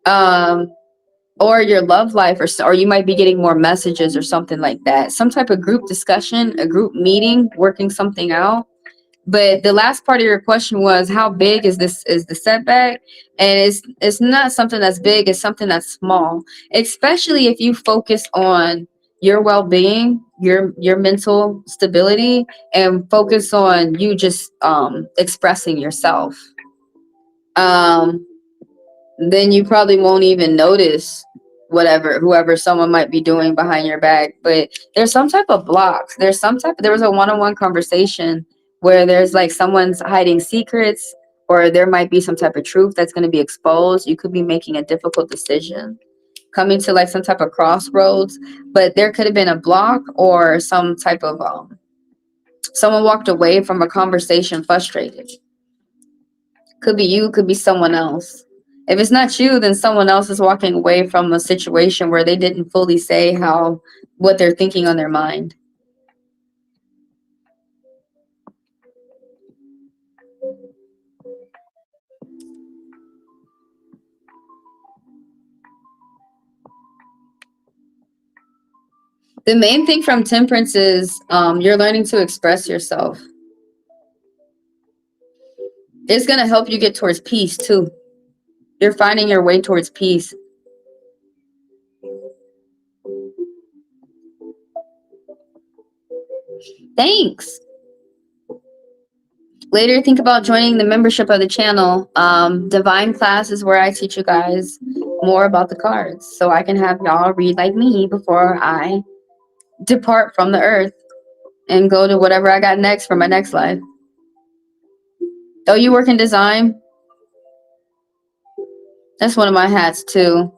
Speaker 2: or your love life, or you might be getting more messages or something like that. Some type of group discussion, a group meeting, working something out. But the last part of your question was, how big is the setback? And it's not something that's big, it's something that's small. Especially if you focus on your well-being, your mental stability, and focus on you just expressing yourself. Then you probably won't even notice whoever someone might be doing behind your back. But there's some type of blocks. There was a one-on-one conversation where there's like someone's hiding secrets, or there might be some type of truth that's going to be exposed. You could be making a difficult decision, coming to like some type of crossroads, but there could have been a block or some type of someone walked away from a conversation frustrated. Could be you, could be someone else. If it's not you, then someone else is walking away from a situation where they didn't fully say what they're thinking on their mind. The main thing from Temperance is you're learning to express yourself. It's going to help you get towards peace too. You're finding your way towards peace. Thanks. Later, think about joining the membership of the channel. Divine class is where I teach you guys more about the cards, so I can have y'all read like me before I depart from the earth and go to whatever I got next for my next life. Oh, you work in design? That's one of my hats too.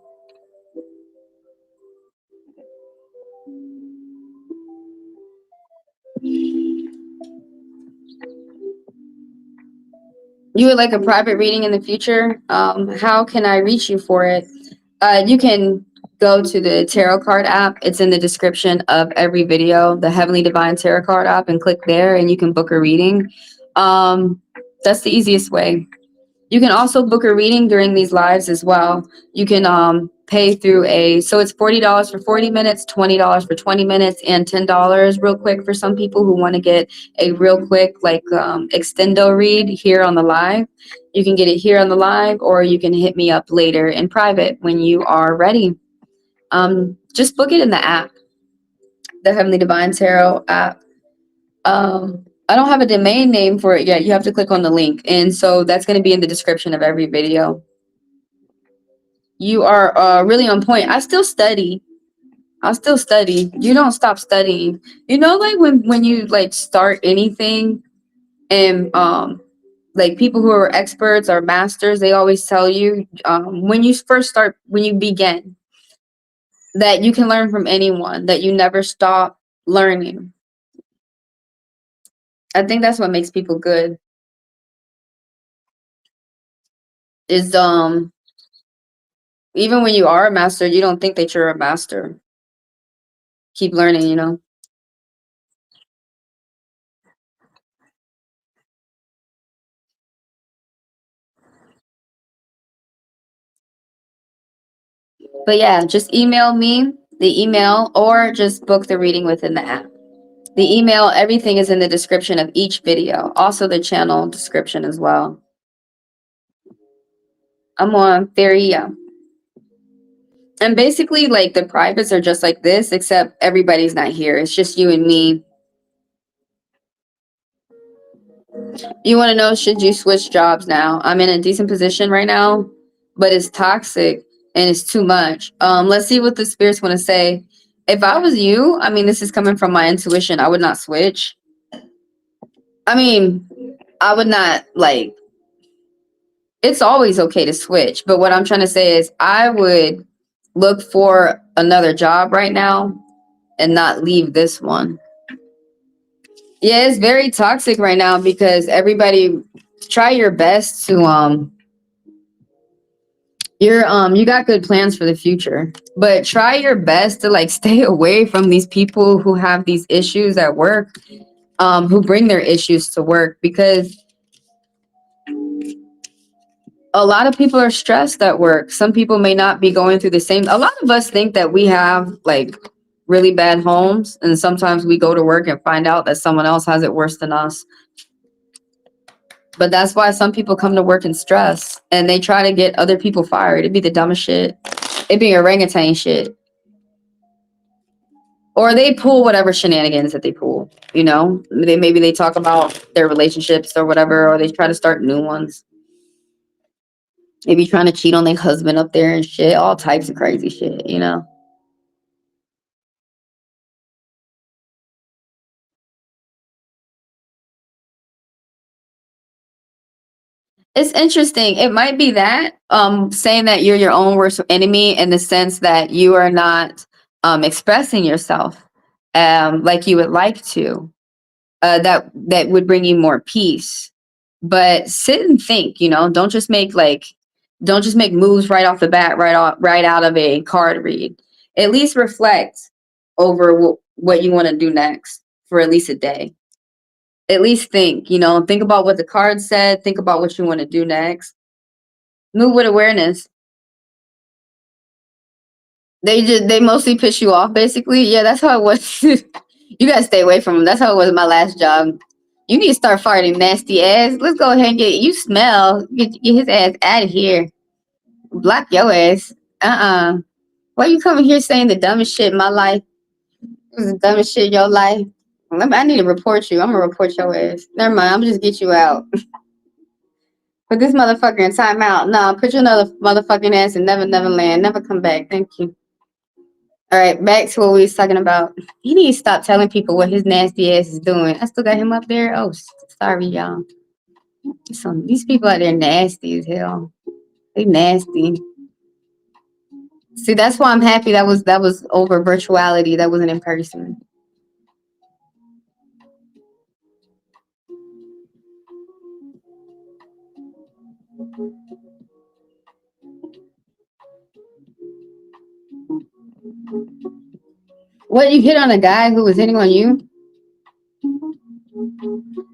Speaker 2: You would like a private reading in the future? How can I reach you for it? You can go to the Tarot Card app. It's in the description of every video, the Heavenly Divine Tarot Card app, and click there and you can book a reading. That's the easiest way. You can also book a reading during these lives as well. You can pay through so it's $40 for 40 minutes, $20 for 20 minutes, and $10 real quick for some people who want to get a real quick extendo read here on the live. You can get it here on the live, or you can hit me up later in private when you are ready. Just book it in the app, the Heavenly Divine Tarot app. I don't have a domain name for it yet. You have to click on the link. And so that's going to be in the description of every video. You are really on point. I still study. You don't stop studying. You know, like when you like start anything, and like people who are experts or masters, they always tell you when you first start, when you begin, that you can learn from anyone, that you never stop learning. I think that's what makes people good. Is even when you are a master, you don't think that you're a master. Keep learning, you know. But yeah, just email me the email or just book the reading within the app. The email, everything is in the description of each video. Also the channel description as well. I'm on Theria. And basically, like, the privates are just like this, except everybody's not here. It's just you and me. You want to know, should you switch jobs now? I'm in a decent position right now, but it's toxic and it's too much. Let's see what the spirits want to say. If I was you, I mean, this is coming from my intuition, I would not switch. I mean, I would not, like, it's always okay to switch. But what I'm trying to say is I would look for another job right now and not leave this one. Yeah, it's very toxic right now because everybody try your best to you got good plans for the future, but try your best to like stay away from these people who have these issues at work, who bring their issues to work, because a lot of people are stressed at work. Some people may not be going through the same. A lot of us think that we have like really bad homes, and sometimes we go to work and find out that someone else has it worse than us. But that's why some people come to work in stress and they try to get other people fired. It'd be the dumbest shit. It'd be orangutan shit. Or they pull whatever shenanigans that they pull, you know? Maybe they talk about their relationships or whatever, or they try to start new ones. Maybe trying to cheat on their husband up there and shit. All types of crazy shit, you know? It's interesting. It might be that saying that you're your own worst enemy, in the sense that you are not expressing yourself like you would like to. That would bring you more peace. But sit and think, you know. Don't just make moves right off the bat, right out of a card read. At least reflect over what you want to do next for at least a day. At least think, you know, think about what the card said, think about what you want to do next. Move with awareness. They mostly piss you off, basically. Yeah, that's how it was. You gotta stay away from them. That's how it was at my last job. You need to start farting, nasty ass. Let's go ahead and you smell. Get his ass out of here. Block your ass. Why you coming here saying the dumbest shit in my life? It was the dumbest shit in your life. I need to report you. I'm gonna report your ass. Never mind. I'm gonna just get you out. Put this motherfucker in timeout. Nah, put your another motherfucking ass in Never Land. Never come back. Thank you. All right, back to what we was talking about. He needs to stop telling people what his nasty ass is doing. I still got him up there. Oh, sorry, y'all. These people out there nasty as hell. They nasty. See, that's why I'm happy that was over virtuality. That wasn't in person. What, you hit on a guy who was hitting on you?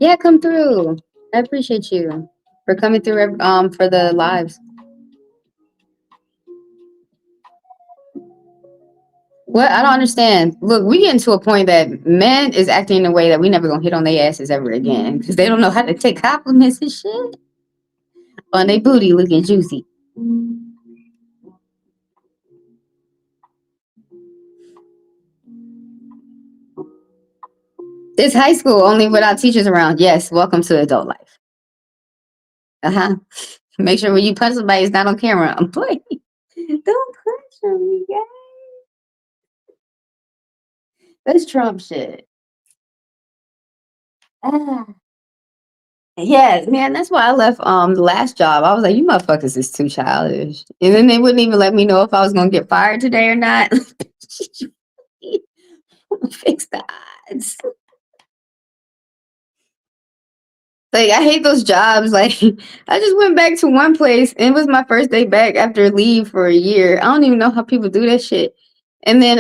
Speaker 2: Yeah, come through. I appreciate you for coming through for the lives. What? I don't understand. Look, we getting to a point that men is acting in a way that we never gonna hit on their asses ever again because they don't know how to take compliments and shit on their booty looking juicy. It's high school only without teachers around. Yes, welcome to adult life. Make sure when you punch somebody, it's not on camera. I'm playing. Don't punch me, guys. That's Trump shit. Yeah, man, that's why I left the last job. I was like, you motherfuckers is too childish. And then they wouldn't even let me know if I was gonna get fired today or not. Fix the odds. Like, I hate those jobs. Like, I just went back to one place and it was my first day back after leave for a year. I don't even know how people do that shit. And then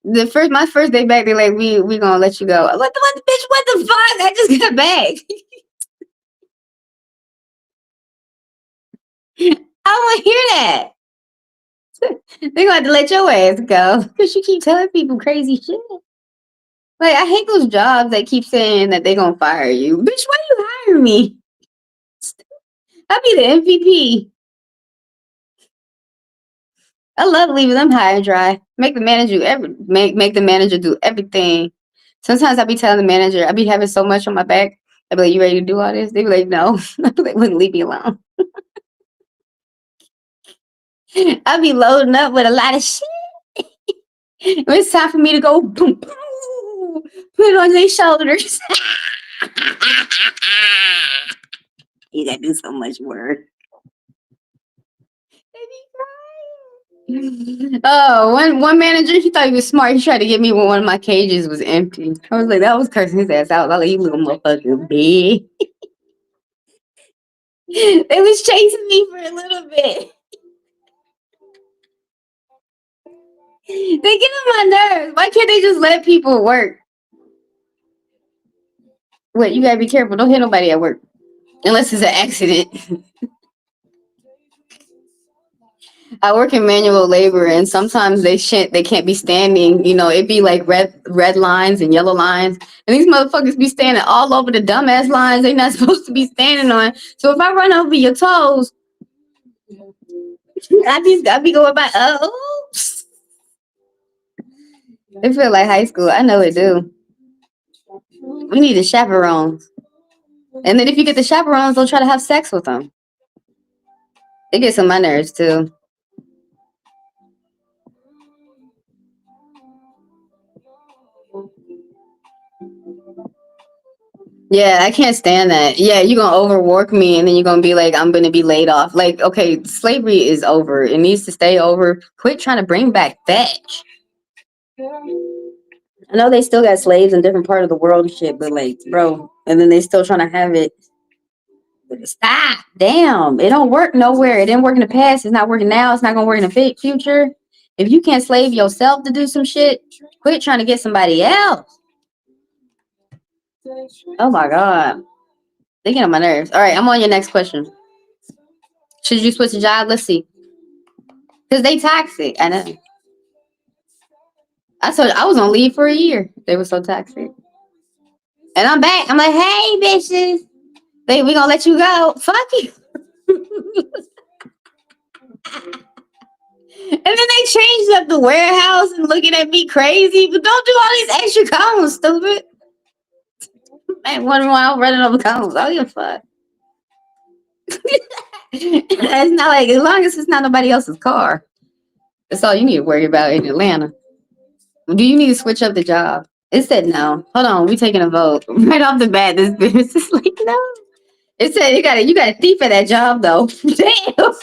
Speaker 2: my first day back, they're like, we gonna let you go. What the bitch, what the fuck? I just got back. I don't wanna hear that. They're gonna have to let your ass go because you keep telling people crazy shit. Like, I hate those jobs that keep saying that they're gonna fire you. Bitch, why you hire me? I'll be the MVP. I love leaving them high and dry. Make the manager make the manager do everything. Sometimes I be telling the manager, I be having so much on my back. I be like, you ready to do all this? They be like, no. I be like, wouldn't leave me alone. I be loading up with a lot of shit. When it's time for me to go, boom, boom, put it on their shoulders. You gotta do so much work. Oh, one manager, he thought he was smart. He tried to get me when one of my cages was empty. I was like, that was cursing his ass out. I was like, you little motherfucker, bitch. They was chasing me for a little bit. They get on my nerves. Why can't they just let people work? Wait, you gotta be careful. Don't hit nobody at work. Unless it's an accident. I work in manual labor and sometimes they can't be standing, it'd be like red lines and yellow lines. And these motherfuckers be standing all over the dumbass lines they're not supposed to be standing on. So if I run over your toes, I be going by oops. It feel like high school. I know it do. We need the chaperones. And then if you get the chaperones, they'll try to have sex with them. It gets on my nerves too. Yeah, I can't stand that. Yeah, you're gonna overwork me and then you're gonna be like, I'm gonna be laid off. Like, okay, slavery is over. It needs to stay over. Quit trying to bring back fetch. I know they still got slaves in different part of the world and shit, but like, bro, and then they still trying to have it. Stop. Damn. It don't work nowhere. It didn't work in the past. It's not working now. It's not gonna work in the future. If you can't slave yourself to do some shit, quit trying to get somebody else. Oh my God. They get on my nerves. All right, I'm on your next question. Should you switch a job? Let's see. Because they toxic. I know. I told you, I was on leave for a year. They were so toxic. And I'm back. I'm like, hey, bitches. We gonna let you go. Fuck you. And then they changed up the warehouse and looking at me crazy. But don't do all these extra cones, stupid. Man, wondering why I'm running over cones. I don't give a fuck. It's not like, as long as it's not nobody else's car. That's all you need to worry about in Atlanta. Do you need to switch up the job? It said no. Hold on, we taking a vote. Right off the bat, this bitch is like, no. It said you got a thief at that job though. Damn.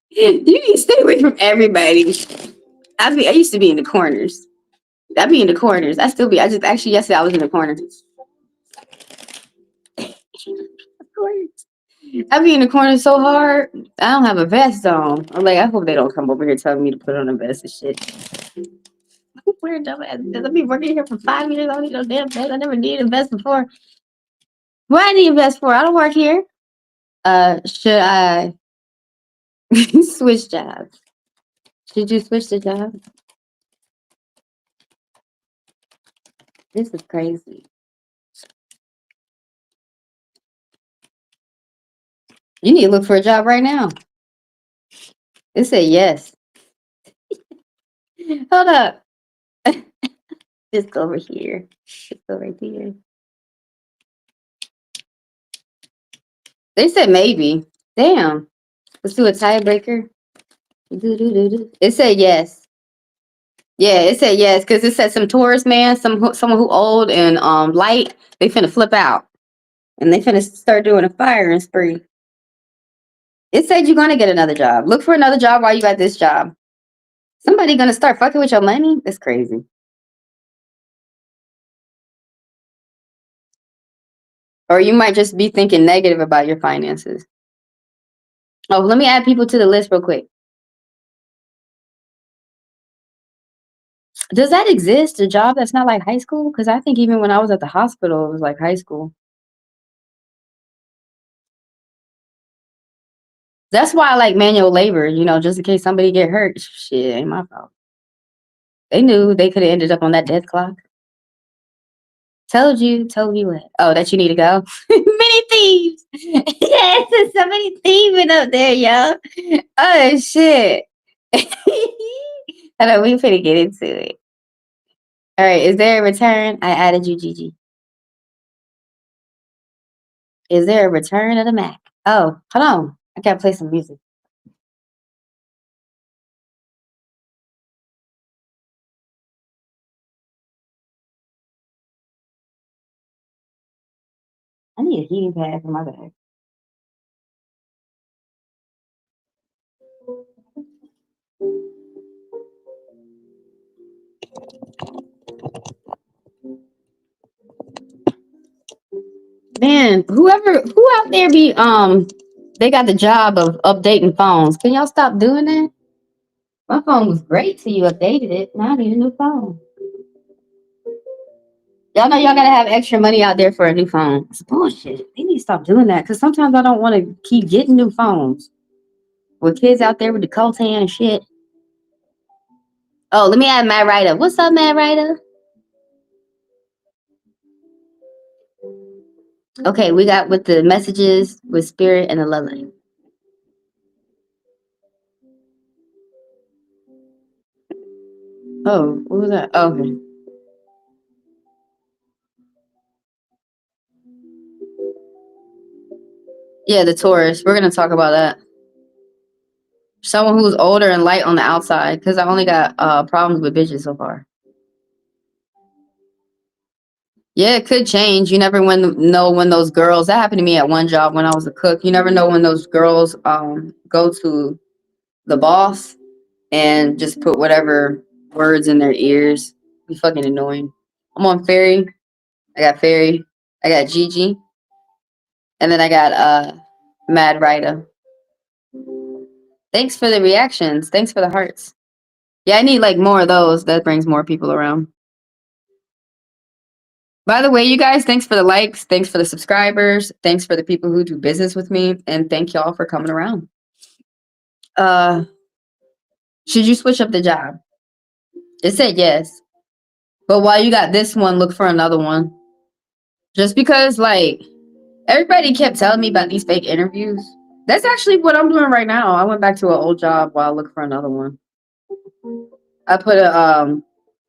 Speaker 2: You need to stay away from everybody. I used to be in the corners. I be in the corners. I still be. I just actually yesterday I was in the corner. I be in the corner so hard. I don't have a vest on. I'm like, I hope they don't come over here telling me to put on a vest and shit. Weird dumb ass. I've been working here for 5 years. I don't need no damn vest. I never needed a vest before. What I need a vest for? I don't work here. Should I switch jobs? Should you switch the job? This is crazy. You need to look for a job right now. It said yes. Hold up. Just go over here. Just go right here. They said maybe. Damn. Let's do a tiebreaker. It said yes. Yeah, it said yes because it said some Taurus man, someone who old and light. They finna flip out and they finna start doing a firing spree. It said you're gonna get another job. Look for another job while you got this job. Somebody gonna start fucking with your money? That's crazy. Or you might just be thinking negative about your finances. Oh, let me add people to the list real quick. Does that exist? A job that's not like high school? Because I think even when I was at the hospital, it was like high school. That's why I like manual labor, just in case somebody get hurt. Shit, ain't my fault. They knew they could have ended up on that death clock. Told you what? Oh, that you need to go? Many thieves! Yes, there's so many thieving up there, yo. Oh, shit. Hold on, we finna get into it. All right, is there a return? I added you, Gigi. Is there a return of the Mac? Oh, hold on. I gotta play some music. I need a heating pad for my bag. Man, who out there they got the job of updating phones. Can y'all stop doing that? My phone was great till you updated it. Now I need a new phone. Y'all know y'all gotta have extra money out there for a new phone. It's bullshit. They need to stop doing that because sometimes I don't want to keep getting new phones. With kids out there with the coltan and shit. Oh, let me add Matt Ryder. What's up, Matt Ryder? Okay, we got with the messages with spirit and the love line. Oh, what was that? Oh, okay. Yeah, the Taurus. We're gonna talk about that. Someone who's older and light on the outside, because I only got problems with bitches so far. Yeah, it could change. You never know when those girls. That happened to me at one job when I was a cook. You never know when those girls go to the boss and just put whatever words in their ears. Be fucking annoying. I'm on Fairy. I got Fairy. I got Gigi. And then I got Mad Ryder. Thanks for the reactions. Thanks for the hearts. Yeah, I need like more of those. That brings more people around. By the way, you guys, thanks for the likes. Thanks for the subscribers. Thanks for the people who do business with me. And thank y'all for coming around. Should you switch up the job? It said yes. But while you got this one, look for another one. Just because, like, everybody kept telling me about these fake interviews. That's actually what I'm doing right now. I went back to an old job while I look for another one. I put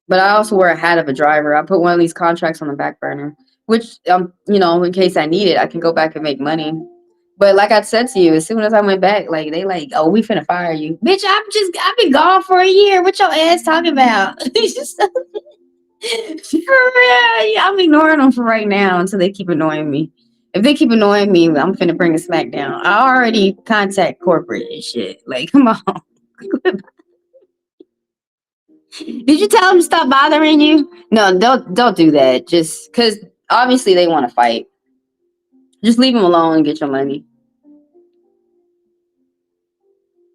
Speaker 2: but I also wear a hat of a driver. I put one of these contracts on the back burner, which, in case I need it, I can go back and make money. But like I said to you, as soon as I went back, like, they like, oh, we finna fire you. Bitch, I've been gone for a year. What your ass talking about? For real, yeah, I'm ignoring them for right now until they keep annoying me. If they keep annoying me, I'm finna bring a smack down. I already contact corporate and shit. Like, come on. Did you tell them to stop bothering you? No, don't do that. Just because obviously they want to fight. Just leave them alone and get your money.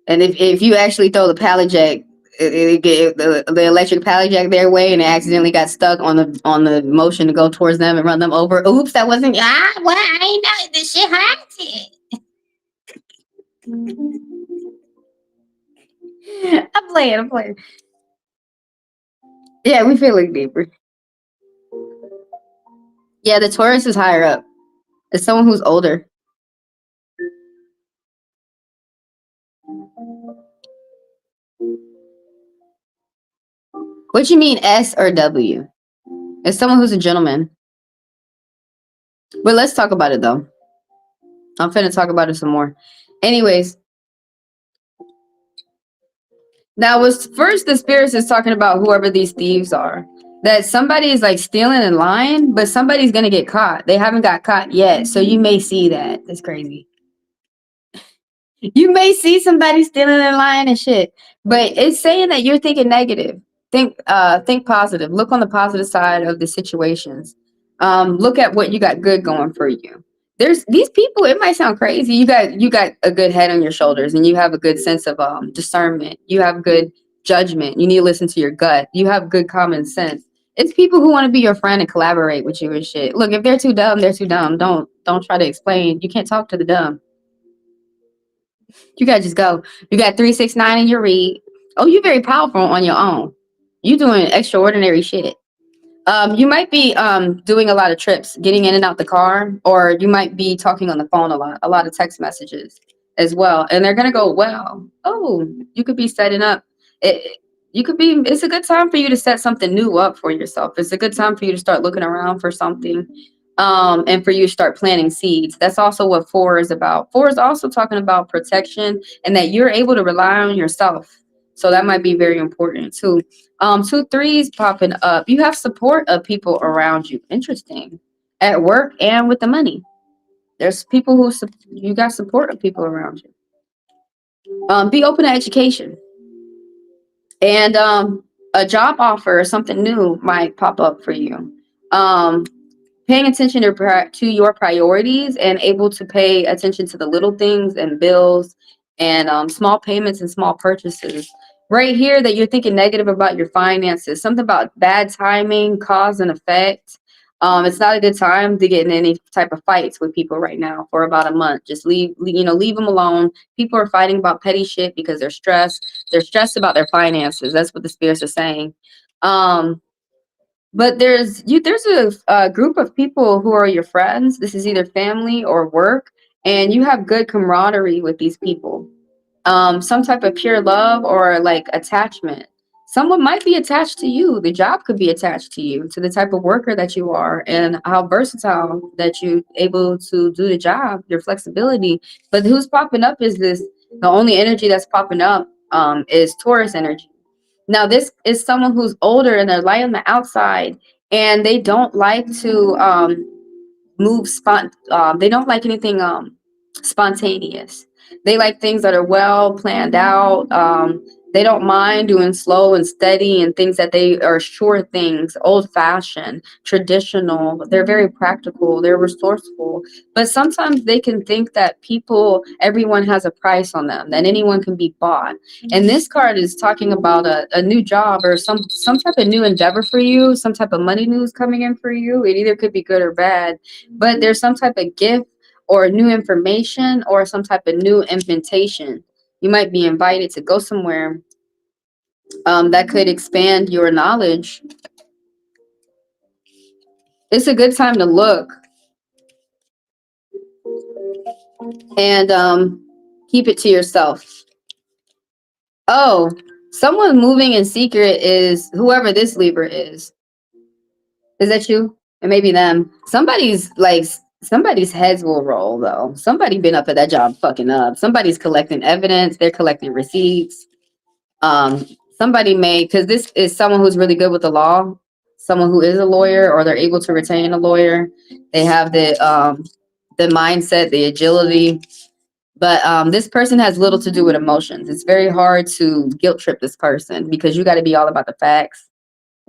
Speaker 2: And if you actually throw the pallet jack, the electric pallet jack their way, and it accidentally got stuck on the motion to go towards them and run them over. Oops, that wasn't. What? I ain't know this shit happened. I'm playing. Yeah, we feeling deeper. Yeah, the Taurus is higher up. It's someone who's older. What you mean, S or W? It's someone who's a gentleman. But let's talk about it though. I'm finna talk about it some more. Anyways, now was first the spirits is talking about whoever these thieves are. That somebody is like stealing and lying, but somebody's gonna get caught. They haven't got caught yet, so you may see that. That's crazy. You may see somebody stealing and lying and shit, but it's saying that you're thinking negative. Think positive. Look on the positive side of the situations. Look at what you got good going for you. There's these people. It might sound crazy. You got a good head on your shoulders, and you have a good sense of discernment. You have good judgment. You need to listen to your gut. You have good common sense. It's people who want to be your friend and collaborate with you and shit. Look, if they're too dumb, they're too dumb. Don't try to explain. You can't talk to the dumb. You gotta just go. You got 369 in your read. Oh, you're very powerful on your own. You doing extraordinary shit. You might be doing a lot of trips, getting in and out the car, or you might be talking on the phone a lot of text messages as well. And they're gonna go well. Oh, you could be setting up. It's a good time for you to set something new up for yourself. It's a good time for you to start looking around for something. And for you to start planting seeds. That's also what 4 is about. 4 is also talking about protection and that you're able to rely on yourself. So that might be very important too. 2 3s popping up. You have support of people around you. Interesting. At work and with the money. There's people who you got support of people around you. Be open to education. And a job offer or something new might pop up for you. Paying attention to your priorities and able to pay attention to the little things and bills and small payments and small purchases. Right here that you're thinking negative about your finances, something about bad timing, cause and effect. It's not a good time to get in any type of fights with people right now for about a month. Just leave them alone. People are fighting about petty shit because they're stressed. They're stressed about their finances. That's what the spirits are saying. But there's a group of people who are your friends. This is either family or work, and you have good camaraderie with these people. Some type of pure love or like attachment. Someone might be attached to you. The job could be attached to you, to the type of worker that you are, and how versatile that you're able to do the job, your flexibility. But who's popping up is this. The only energy that's popping up is Taurus energy. Now, this is someone who's older and they're light on the outside, and they don't like to they don't like anything spontaneous. They like things that are well planned out. They don't mind doing slow and steady and things that they are sure things, old fashioned, traditional. They're very practical. They're resourceful. But sometimes they can think that everyone has a price on them, that anyone can be bought. And this card is talking about a new job or some type of new endeavor for you, some type of money news coming in for you. It either could be good or bad, but there's some type of gift or new information or some type of new invitation. You might be invited to go somewhere that could expand your knowledge. It's a good time to look and keep it to yourself. Oh, someone moving in secret is whoever this Libra is. Is that you? It may be them. Somebody's heads will roll though. Somebody been up at that job fucking up. Somebody's collecting evidence. They're collecting receipts. Somebody may, because this is someone who's really good with the law, someone who is a lawyer or they're able to retain a lawyer. They have the mindset, the agility. But this person has little to do with emotions. It's very hard to guilt trip this person because you got to be all about the facts.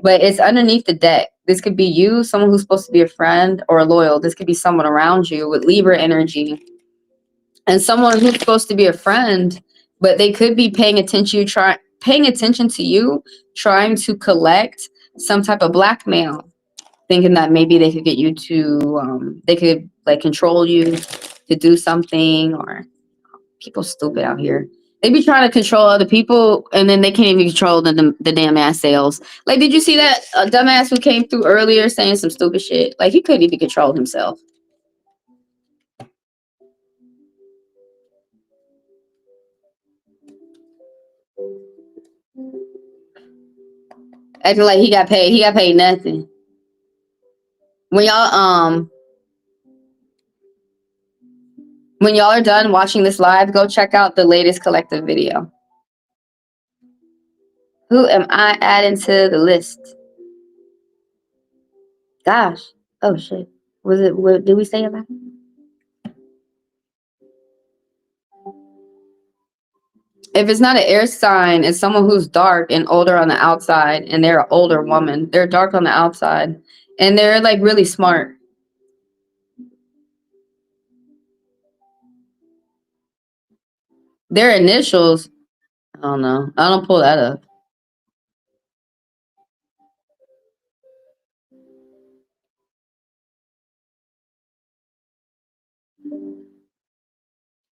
Speaker 2: But it's underneath the deck. This could be you, someone who's supposed to be a friend or loyal. This could be someone around you with Libra energy. And someone who's supposed to be a friend but they could be paying attention to you, trying to collect some type of blackmail, thinking that maybe they could get you to they could like control you to do something. Or people stupid out here. They be trying to control other people, and then they can't even control the damn ass sales. Like, did you see that dumbass who came through earlier saying some stupid shit? Like, he couldn't even control himself. Acting like he got paid. He got paid nothing. When y'all are done watching this live, go check out the latest collective video. Who am I adding to the list? Gosh. Oh shit. What did we say about it? If it's not an air sign, it's someone who's dark and older on the outside, and they're an older woman. They're dark on the outside, and they're like really smart. Their initials, I don't know. I don't pull that up.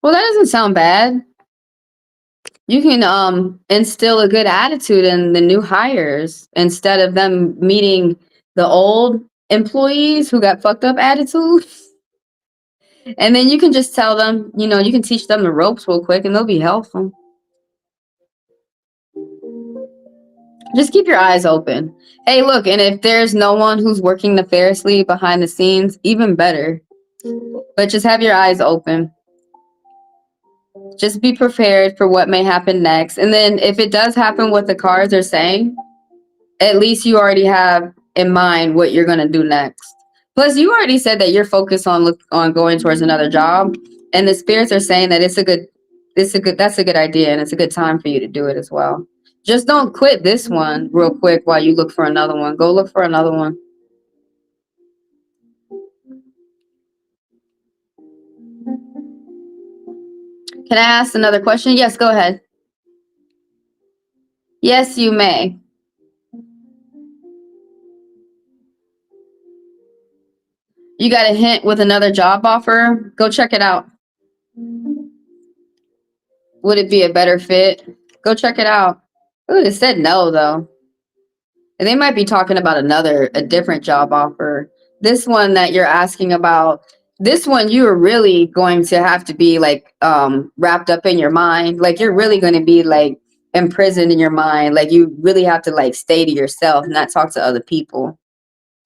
Speaker 2: Well, that doesn't sound bad. You can instill a good attitude in the new hires instead of them meeting the old employees who got fucked up attitudes. And then you can just tell them, you can teach them the ropes real quick and they'll be helpful. Just keep your eyes open. Hey, look, and if there's no one who's working nefariously behind the scenes, even better. But just have your eyes open. Just be prepared for what may happen next. And then if it does happen what the cards are saying, at least you already have in mind what you're going to do next. Plus, you already said that you're focused on going towards another job, and the spirits are saying that that's a good idea, and it's a good time for you to do it as well. Just don't quit this one real quick while you look for another one. Go look for another one. Can I ask another question? Yes, go ahead. Yes, you may. You got a hint with another job offer? Go check it out. Would it be a better fit? Go check it out. Ooh, it said no, though. And they might be talking about a different job offer. This one that you're asking about, this one you are really going to have to be like wrapped up in your mind. Like, you're really going to be like imprisoned in your mind. Like, you really have to like stay to yourself and not talk to other people.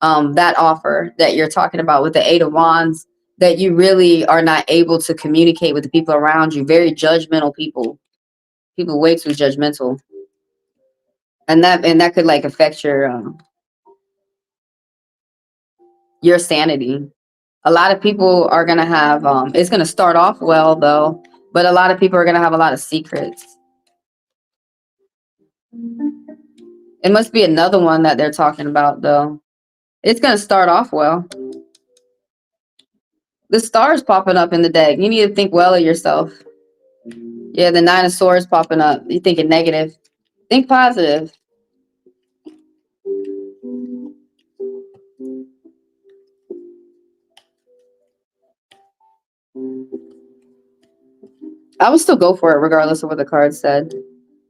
Speaker 2: That offer that you're talking about with the 8 of Wands, that you really are not able to communicate with the people around you. Very judgmental people. People way too judgmental. And that could like affect your sanity. A lot of people are gonna have it's gonna start off well though, but a lot of people are gonna have a lot of secrets. It must be another one that they're talking about though. It's gonna start off well. The stars popping up in the deck. You need to think well of yourself. Yeah, the 9 of Swords popping up. You thinking negative. Think positive. I would still go for it regardless of what the card said.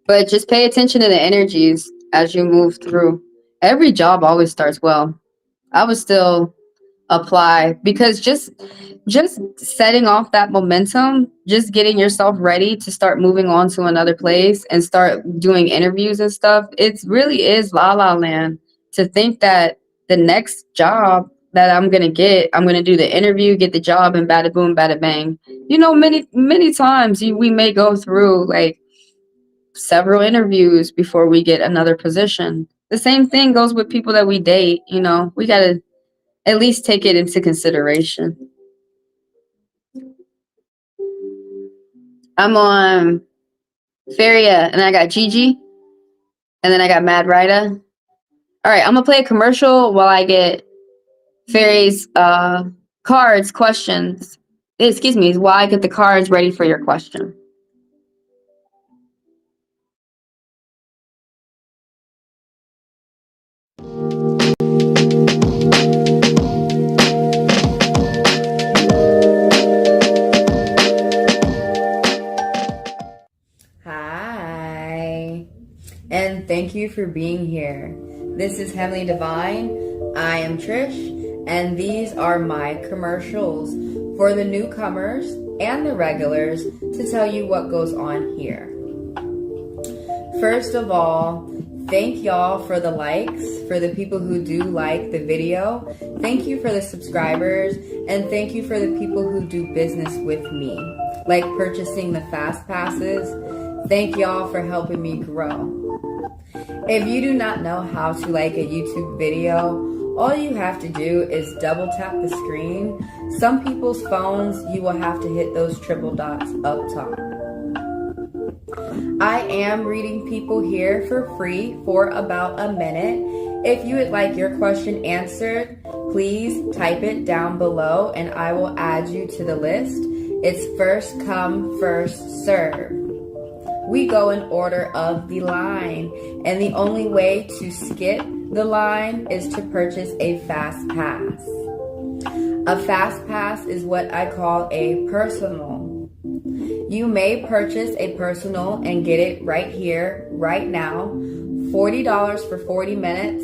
Speaker 2: But just pay attention to the energies as you move through. Every job always starts well. I would still apply, because just setting off that momentum, just getting yourself ready to start moving on to another place and start doing interviews and stuff, it really is la la land to think that the next job that I'm going to do the interview, get the job, and bada boom, bada bang. Many times we may go through like several interviews before we get another position. The same thing goes with people that we date. We got to at least take it into consideration. I'm on Feria, and I got Gigi, and then I got Mad Rida. All right, I'm gonna play a commercial while I get Fairy's cards questions. Excuse me, while I get the cards ready for your question.
Speaker 1: you for being here. This is Heavenly Divine. I am Trish, and these are my commercials for the newcomers and the regulars to tell you what goes on here. First of all, thank y'all for the likes, for the people who do like the video. Thank you for the subscribers, and thank you for the people who do business with me, like purchasing the fast passes. Thank y'all for helping me grow. If you do not know how to like a YouTube video, all you have to do is double tap the screen. Some people's phones, you will have to hit those triple dots up top. I am reading people here for free for about a minute. If you would like your question answered, please type it down below and I will add you to the list. It's first come, first serve. We go in order of the line, and the only way to skip the line is to purchase a fast pass. A fast pass is what I call a personal. You may purchase a personal and get it right here, right now. $40 for 40 minutes,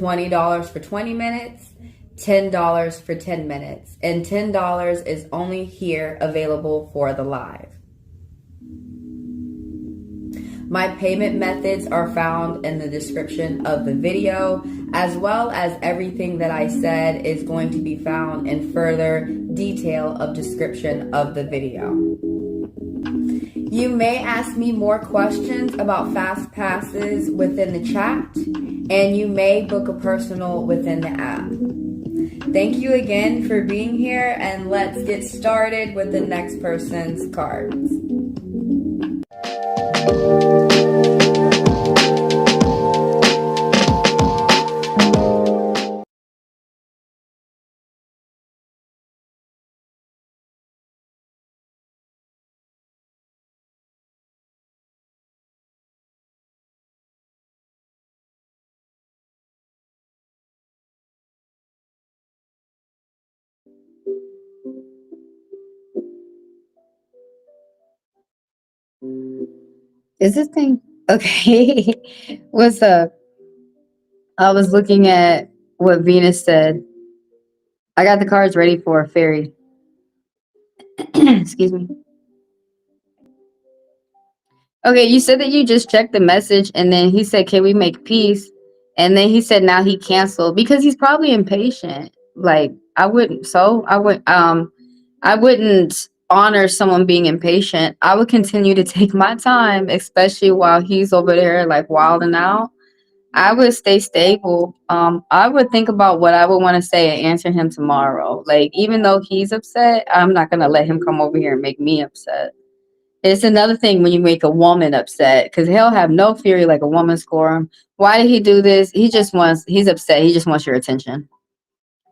Speaker 1: $20 for 20 minutes, $10 for 10 minutes, and $10 is only here available for the live. My payment methods are found in the description of the video, as well as everything that I said is going to be found in further detail of description of the video. You may ask me more questions about fast passes within the chat, and you may book a personal within the app. Thank you again for being here, and let's get started with the next person's cards.
Speaker 2: Is this thing okay? What's up? I was looking at what Venus said. I got the cards ready for a fairy. Excuse me. Okay, you said that you just checked the message and then he said, "Can we make peace?" And then he said now he canceled because he's probably impatient. Like I wouldn't honor someone being impatient. I would continue to take my time, especially while he's over there like wilding out. I would stay stable. I would think about what I would want to say and answer him tomorrow. Like, even though he's upset, I'm not gonna let him come over here and make me upset. It's another thing when you make a woman upset, because he'll have no fury like a woman score him. Why did he do this? He's upset. He just wants your attention.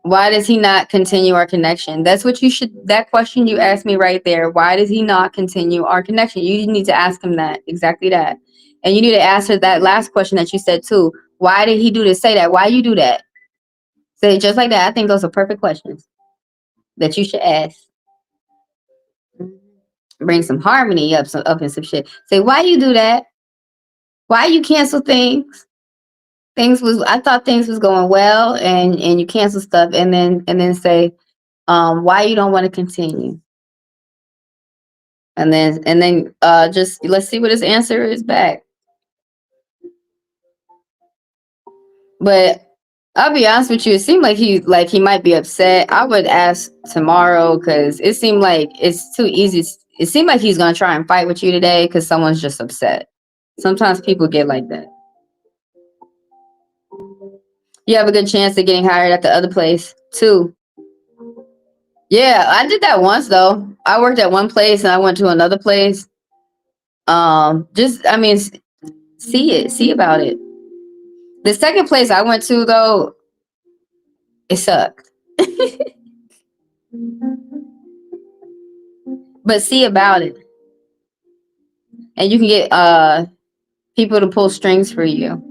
Speaker 2: Why does he not continue our connection? That question you asked me right there. Why does he not continue our connection? You need to ask him that, exactly that. And you need to answer that last question that you said too. Why did he do this? Say that. Why you do that? Say it just like that. I think those are perfect questions that you should ask. Bring some harmony up in some shit. Say, why you do that? Why you cancel things? I thought things was going well and you cancel stuff and then say, why you don't want to continue? And then just let's see what his answer is back. But I'll be honest with you, it seemed like he might be upset. I would ask tomorrow because it seemed like it's too easy. It seemed like he's gonna try and fight with you today because someone's just upset. Sometimes people get like that. You have a good chance of getting hired at the other place too. Yeah, I did that once though. I worked at one place and I went to another place. See about it. The second place I went to though, it sucked. But see about it. And you can get people to pull strings for you.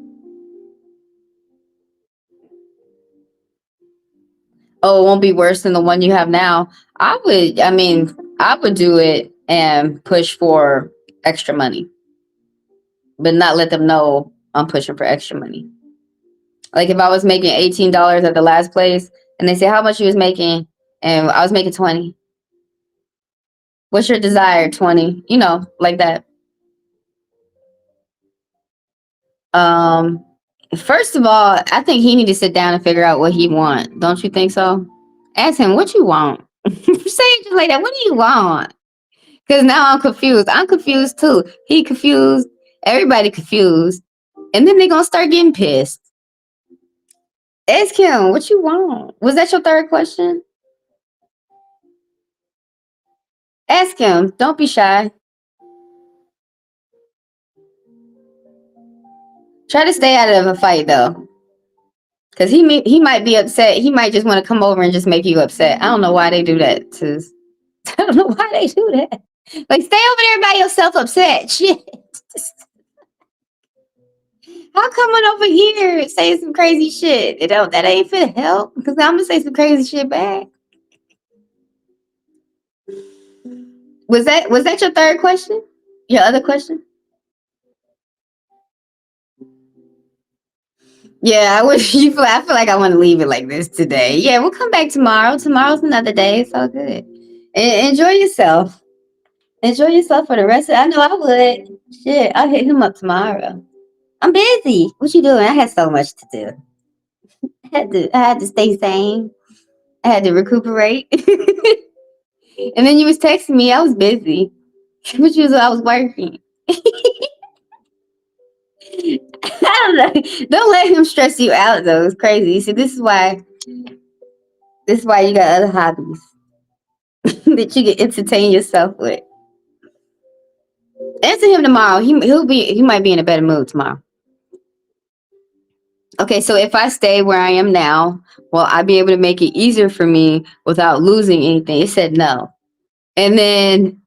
Speaker 2: Oh, it won't be worse than the one you have now. I would do it and push for extra money, but not let them know I'm pushing for extra money. Like if I was making $18 at the last place and they say how much you was making and I was making 20. What's your desire? 20. You know, like that. First of all, I think he need to sit down and figure out what he want. Don't you think so? Ask him what you want. Say it just like that. What do you want? Because now I'm confused. I'm confused too. He confused. Everybody confused. And then they gonna start getting pissed. Ask him what you want. Was that your third question? Ask him. Don't be shy. Try to stay out of a fight though. Because he might be upset. He might just want to come over and just make you upset. I don't know why they do that. I don't know why they do that. Like, stay over there by yourself upset. Shit. How coming over here saying some crazy shit? That ain't fit help. Because I'm gonna say some crazy shit back. Was that your third question? Your other question? Yeah, I feel like I want to leave it like this today. Yeah, we'll come back tomorrow. Tomorrow's another day. It's all good. Enjoy yourself. Enjoy yourself for the rest of. I know I would. Shit, I'll hit him up tomorrow. I'm busy. What you doing? I had so much to do. I had to stay sane. I had to recuperate. And then you was texting me. I was busy. I was working. I don't know. Don't let him stress you out though. It's crazy. See, this is why you got other hobbies that you can entertain yourself with. Answer him tomorrow. He might be in a better mood tomorrow. Okay, so if I stay where I am now, will I be able to make it easier for me without losing anything? It said no. And then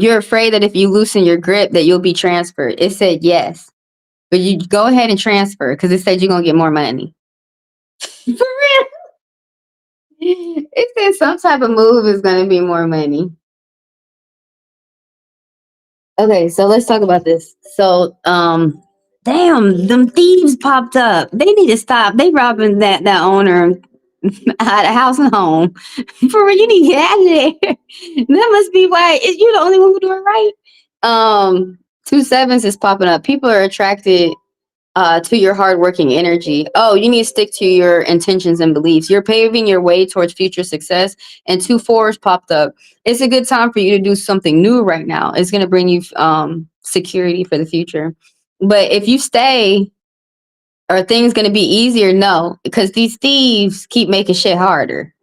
Speaker 2: you're afraid that if you loosen your grip that you'll be transferred. It said yes. But you go ahead and transfer because it said you're going to get more money. For real? It said some type of move is going to be more money. Okay, so let's talk about this. So, damn, them thieves popped up. They need to stop. They robbing that owner out of house and home. For real, you need to get out of there. That must be why you're the only one who do it right. 2 sevens is popping up. People are attracted to your hardworking energy. Oh, you need to stick to your intentions and beliefs. You're paving your way towards future success. And 2 fours popped up. It's a good time for you to do something new right now. It's going to bring you security for the future. But if you stay, are things going to be easier? No, because these thieves keep making shit harder.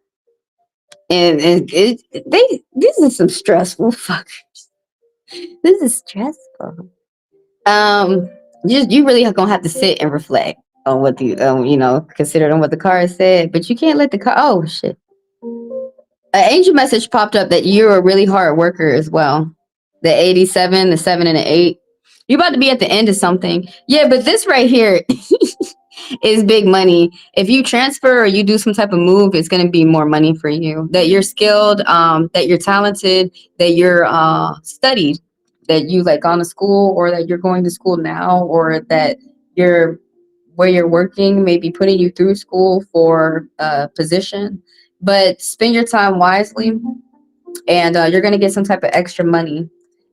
Speaker 2: And this is some stressful fuckers. This is stressful. You really are gonna have to sit and reflect on what the consider on what the card said, but you can't let the card. Oh shit! An angel message popped up that you're a really hard worker as well. The 87, the 7, and the 8. You're about to be at the end of something. Yeah, but this right here is big money. If you transfer or you do some type of move, it's going to be more money for you. That you're skilled, that you're talented, that you're studied, that you like gone to school, or that you're going to school now, or that where you're working may be putting you through school for a position. But spend your time wisely, and you're going to get some type of extra money.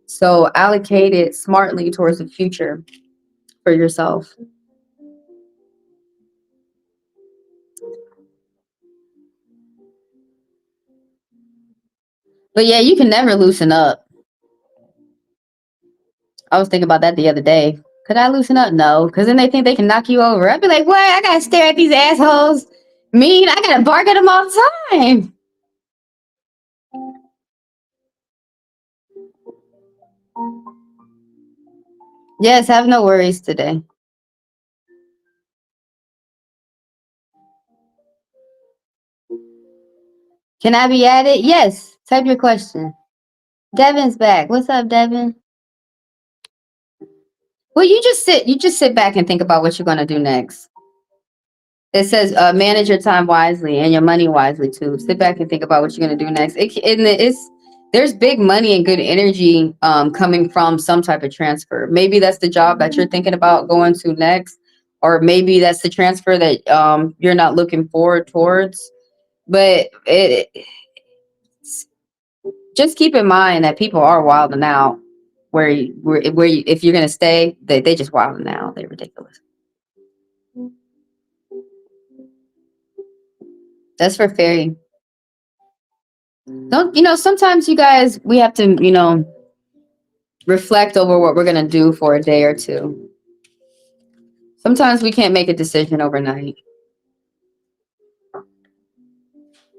Speaker 2: So allocate it smartly towards the future for yourself. But yeah, you can never loosen up. I was thinking about that the other day. Could I loosen up? No, because then they think they can knock you over. I'd be like, what? I gotta stare at these assholes. Mean, I gotta bark at them all the time. Yes, have no worries today. Can I be added? Yes. Type your question. Devin's back. What's up, Devin? Well, you just sit back and think about what you're gonna do next. It says manage your time wisely and your money wisely too. Sit back and think about what you're gonna do next. It's there's big money and good energy coming from some type of transfer. Maybe that's the job that you're thinking about going to next, or maybe that's the transfer that you're not looking forward towards. But just keep in mind that people are wilding out. If you're gonna stay, they just wilding out. They're ridiculous. That's for fairy. Don't sometimes you guys, we have to reflect over what we're gonna do for a day or two. Sometimes we can't make a decision overnight.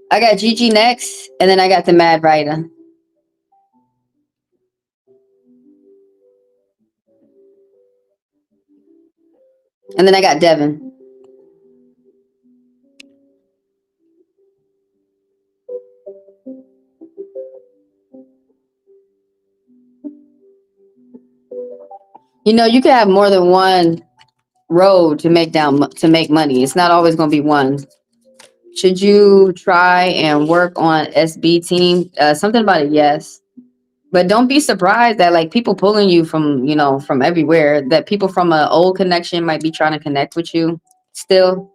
Speaker 2: I got Gigi next, and then I got the Mad Writer. And then I got Devin. You can have more than one road to make money. It's not always going to be one. Should you try and work on SB team? Something about it, yes. But don't be surprised that like people pulling you from everywhere. That people from an old connection might be trying to connect with you still.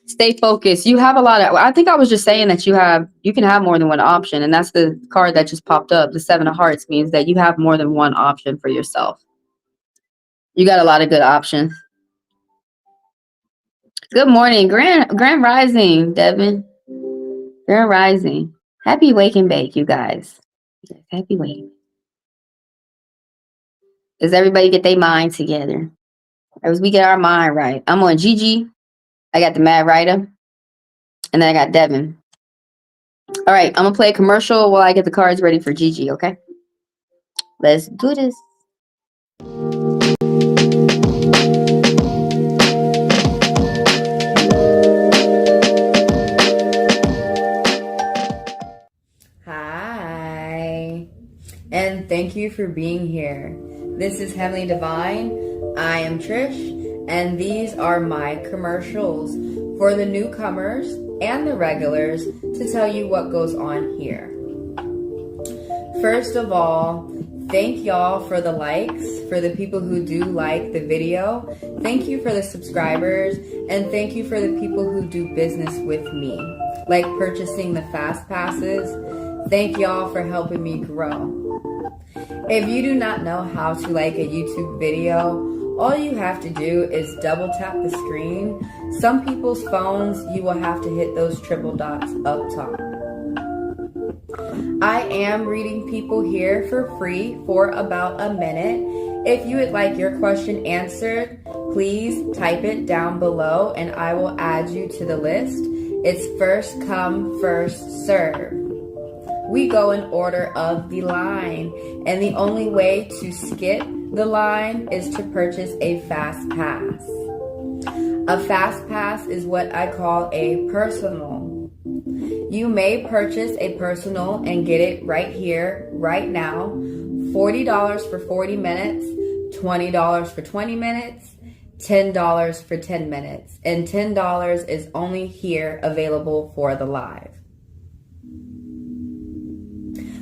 Speaker 2: Stay focused. You have a lot of, I think I was just saying that you can have more than one option, and that's the card that just popped up. The 7 of Hearts means that you have more than one option for yourself. You got a lot of good options. Good morning, Grand Rising, Devin. Grand Rising. Happy wake and bake, you guys. Happy wake. Does everybody get their mind together? As we get our mind right. I'm on Gigi. I got the Mad Writer. And then I got Devin. All right, I'm going to play a commercial while I get the cards ready for Gigi, okay? Let's do this.
Speaker 1: Hi, and thank you for being here. This is Heavenly Divine. I am Trish, and these are my commercials for the newcomers and the regulars to tell you what goes on here. First of all, thank y'all for the likes, for the people who do like the video. Thank you for the subscribers, and thank you for the people who do business with me, like purchasing the fast passes. Thank y'all for helping me grow. If you do not know how to like a YouTube video, all you have to do is double tap the screen. Some people's phones, you will have to hit those triple dots up top. I am reading people here for free for about a minute. If you would like your question answered, please type it down below and I will add you to the list. It's first come, first serve. We go in order of the line, and the only way to skip the line is to purchase a fast pass. A fast pass is what I call a personal. You may purchase a personal and get it right here, right now. $40 for 40 minutes, $20 for 20 minutes, $10 for 10 minutes, and $10 is only here available for the live.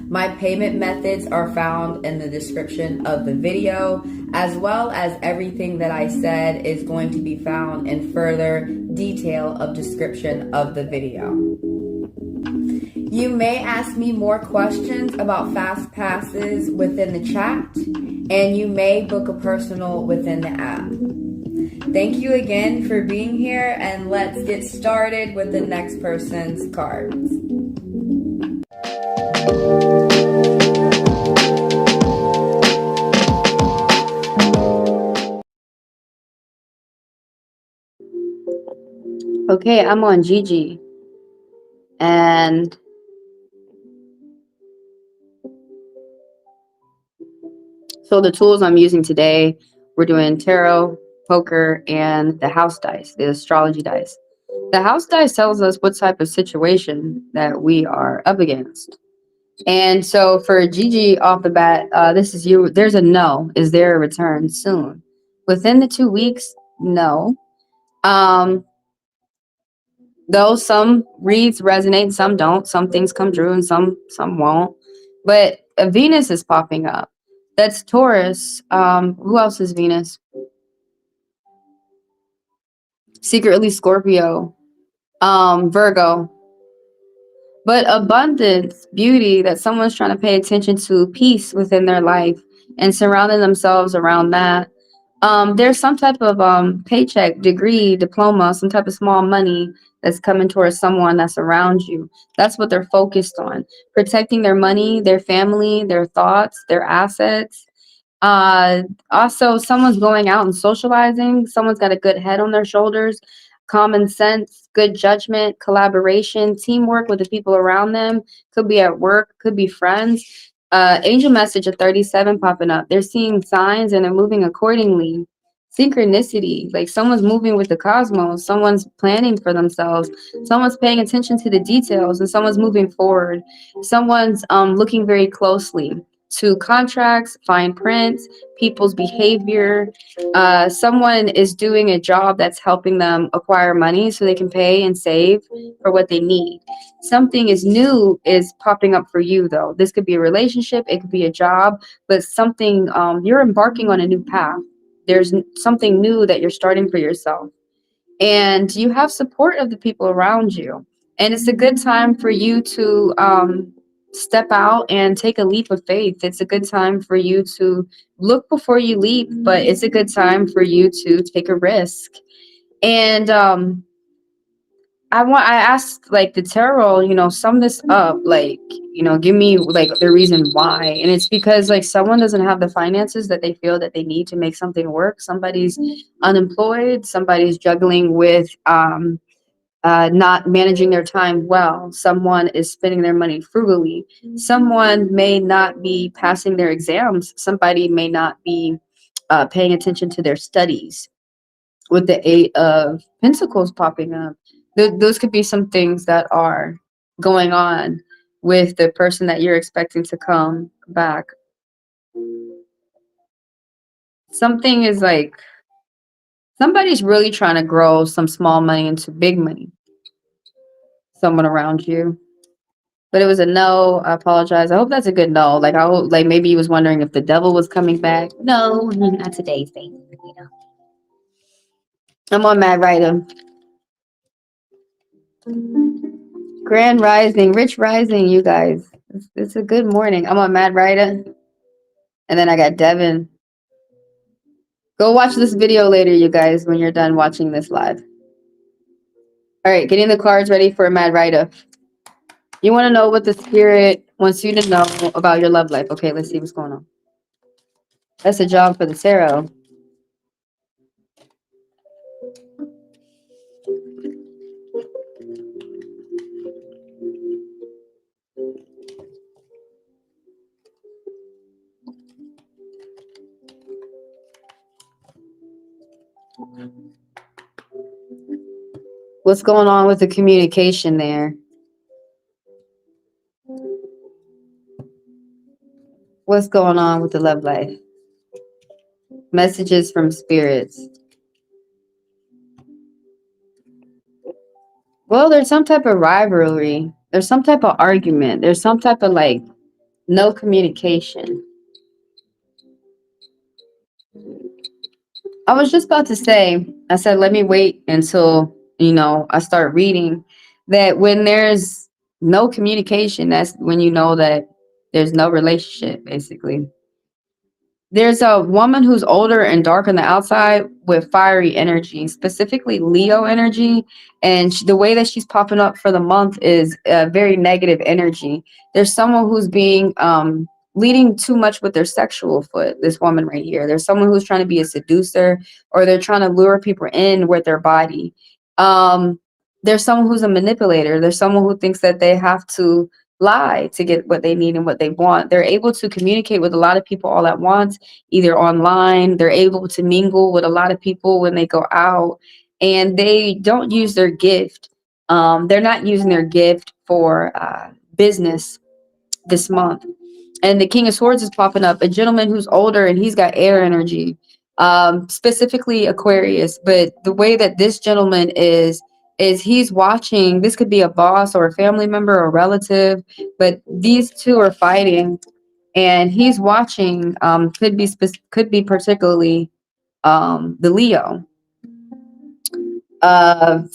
Speaker 1: My payment methods are found in the description of the video, as well as everything that I said is going to be found in further detail of description of the video. You may ask me more questions about fast passes within the chat, and you may book a personal within the app. Thank you again for being here, and let's get started with the next person's cards.
Speaker 2: Okay, I'm on Gigi. And so the tools I'm using today, we're doing tarot, poker, and the house dice, the astrology dice. The house dice tells us what type of situation that we are up against. And so for Gigi off the bat, this is you. There's a no. Is there a return soon? Within the 2 weeks? No. Though some reads resonate, some don't. Some things come true and some won't. But Venus is popping up. That's Taurus. Who else is Venus? Secretly Scorpio. Virgo. But abundance, beauty, that someone's trying to pay attention to, peace within their life and surrounding themselves around that. There's some type of paycheck, degree, diploma, some type of small money that's coming towards someone that's around you. That's what they're focused on. Protecting their money, their family, their thoughts, their assets. Also, someone's going out and socializing. Someone's got a good head on their shoulders, common sense, good judgment, collaboration, teamwork with the people around them. Could be at work, could be friends. Angel message at 37 popping up. They're seeing signs and they're moving accordingly. Synchronicity, like someone's moving with the cosmos, someone's planning for themselves, someone's paying attention to the details, and someone's moving forward. Someone's looking very closely to contracts, fine print, people's behavior. Someone is doing a job that's helping them acquire money so they can pay and save for what they need. Something is new is popping up for you, though. This could be a relationship, it could be a job, but something, you're embarking on a new path. There's something new that you're starting for yourself. And you have support of the people around you. And it's a good time for you to step out and take a leap of faith. It's a good time for you to look before you leap, but it's a good time for you to take a risk. And I asked like the tarot, sum this up, like, give me like the reason why. And it's because like someone doesn't have the finances that they feel that they need to make something work. Somebody's unemployed, somebody's juggling with not managing their time well. Someone is spending their money frugally. Someone may not be passing their exams. Somebody may not be paying attention to their studies. With the Eight of Pentacles popping up, those could be some things that are going on with the person that you're expecting to come back. Something is like somebody's really trying to grow some small money into big money. Someone around you. But it was a no. I apologize. I hope that's a good no. Like I hope, like maybe he was wondering if the devil was coming back. No, not today's thing. I'm on Mad Writer. Grand Rising, Rich Rising, you guys. It's a good morning. I'm on Mad Writer. And then I got Devin. Go watch this video later, you guys, when you're done watching this live. All right, getting the cards ready for a Mad Writer. You want to know what the spirit wants you to know about your love life. Okay, let's see what's going on. That's a job for the tarot. What's going on with the communication there? What's going on with the love life? Messages from spirits. Well, there's some type of rivalry. There's some type of argument. There's some type of like no communication. I was just about to say, I said, let me wait until, I start reading that when there's no communication, that's when you know that there's no relationship, basically. There's a woman who's older and dark on the outside with fiery energy, specifically Leo energy. And the way that she's popping up for the month is very negative energy. There's someone who's being leading too much with their sexual foot, this woman right here. There's someone who's trying to be a seducer, or they're trying to lure people in with their body. There's someone who's a manipulator. There's someone who thinks that they have to lie to get what they need and what they want. They're able to communicate with a lot of people all at once, either online. They're able to mingle with a lot of people when they go out, and they don't use their gift. They're not using their gift for business this month. And the King of Swords is popping up, a gentleman who's older and he's got air energy, specifically Aquarius. But the way that this gentleman is is he's watching. This could be a boss or a family member or a relative, but these two are fighting, and he's watching. Could be particularly the Leo,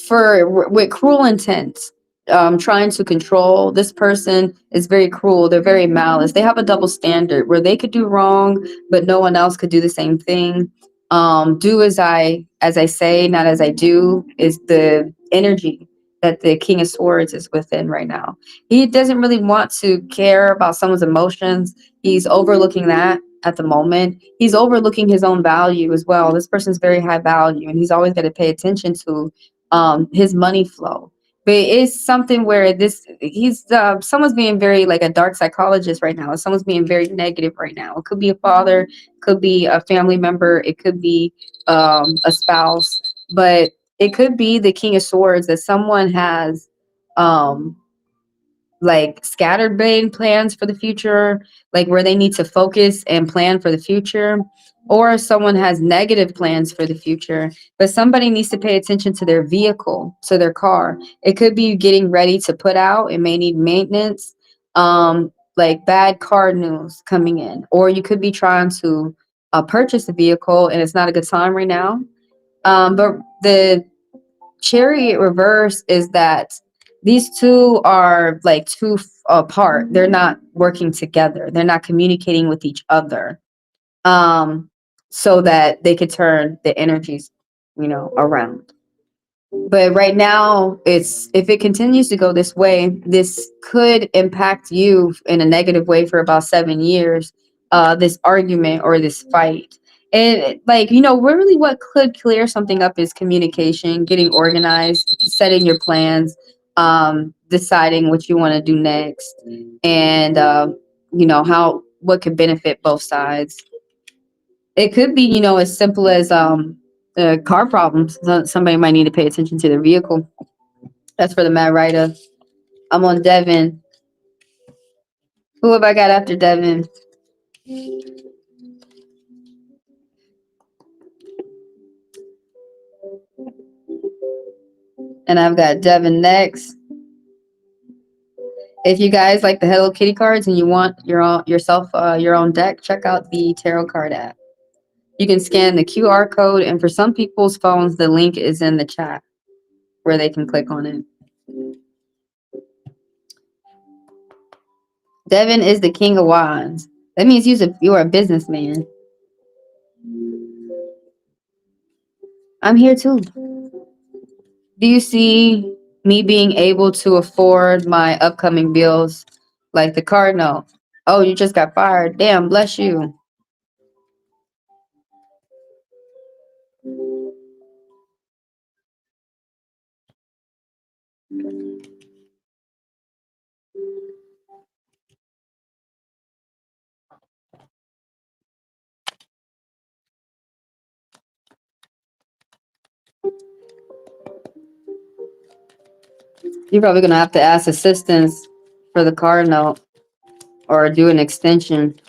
Speaker 2: for with cruel intent, trying to control. This person is very cruel. They're very malice. They have a double standard where they could do wrong, but no one else could do the same thing. Do as I say, not as I do, is the energy that the King of Swords is within right now. He doesn't really want to care about someone's emotions. He's overlooking that at the moment. He's overlooking his own value as well. This person's very high value, and he's always got to pay attention to his money flow. But it's something where he's someone's being very like a dark psychologist right now. Someone's being very negative right now. It could be a father, could be a family member, it could be a spouse, but it could be the King of Swords, that someone has um like scattered plans for the future, like where they need to focus and plan for the future, or someone has negative plans for the future, but somebody needs to pay attention to their vehicle, to their car. It could be getting ready to put out, it may need maintenance, like bad car news coming in, or you could be trying to purchase a vehicle and it's not a good time right now. But the Chariot reverse is that these two are like apart. They're not working together. They're not communicating with each other. Um, so that they could turn the energies, around. But right now, if it continues to go this way, this could impact you in a negative way for about 7 years. This argument or this fight, and like really, what could clear something up is communication, getting organized, setting your plans, deciding what you want to do next, and how what could benefit both sides. It could be, as simple as car problems. Somebody might need to pay attention to their vehicle. That's for the Mad Writer. I'm on Devin. Who have I got after Devin? And I've got Devin next. If you guys like the Hello Kitty cards and you want your own deck, check out the Tarot Card app. You can scan the QR code, and for some people's phones, the link is in the chat where they can click on it. Devin is the King of Wands. That means you're a businessman. I'm here too. Do you see me being able to afford my upcoming bills, like the car note? Oh, you just got fired. Damn, bless you. You're probably gonna have to ask assistance for the car note or do an extension.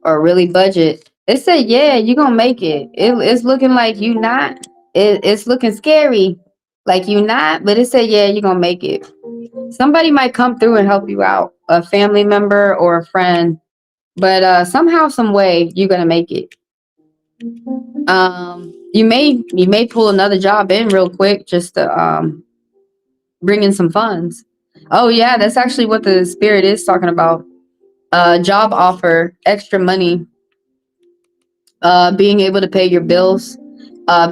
Speaker 2: Or really budget. It said, yeah, you're gonna make it. It's looking like you not. It's looking scary, like you not. But it said, yeah, you're gonna make it. Somebody might come through and help you out, a family member or a friend. But somehow, some way, you're gonna make it. You may pull another job in real quick just to bring in some funds. Oh yeah, that's actually what the spirit is talking about. Job offer, extra money, being able to pay your bills,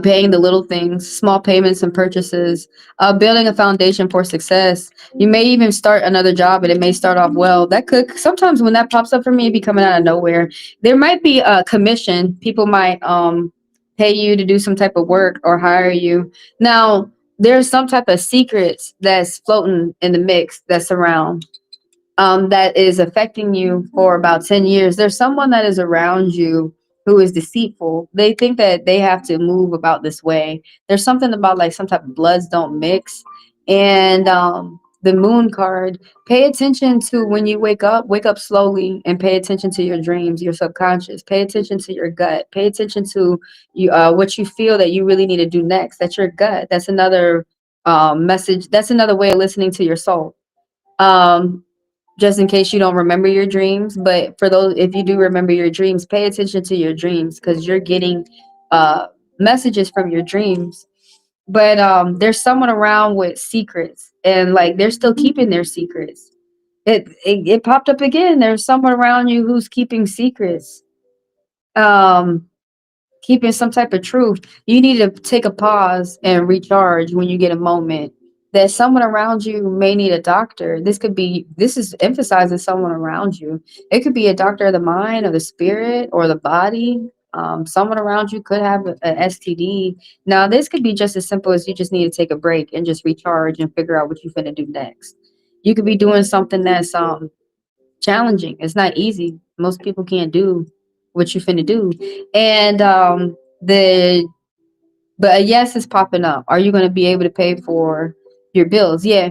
Speaker 2: paying the little things, small payments and purchases, building a foundation for success. You may even start another job and it may start off well. That could, sometimes when that pops up for me, it be coming out of nowhere. There might be a commission. People might pay you to do some type of work or hire you. Now, there's some type of secrets that's floating in the mix that's around. That is affecting you for about 10 years. There's someone that is around you who is deceitful. They think that they have to move about this way. There's something about like some type of bloods don't mix. And the moon card, pay attention to when you wake up slowly and pay attention to your dreams, your subconscious. Pay attention to your gut. Pay attention to you, what you feel that you really need to do next. That's your gut. That's another message. That's another way of listening to your soul. Um, just in case you don't remember your dreams, but for those, if you do remember your dreams, pay attention to your dreams because you're getting uh, messages from your dreams. But there's someone around with secrets, and like they're still keeping their secrets. It popped up again. There's someone around you who's keeping secrets. Um, Keeping some type of truth. You need to take a pause and recharge when you get a moment. That someone around you may need a doctor. This is emphasizing someone around you. It could be a doctor of the mind or the spirit or the body. Someone around you could have an STD. Now, this could be just as simple as you just need to take a break and just recharge and figure out what you're going to do next. You could be doing something that's challenging. It's not easy. Most people can't do what you finna do. And the but a yes is popping up. Are you gonna be able to pay for your bills? Yeah.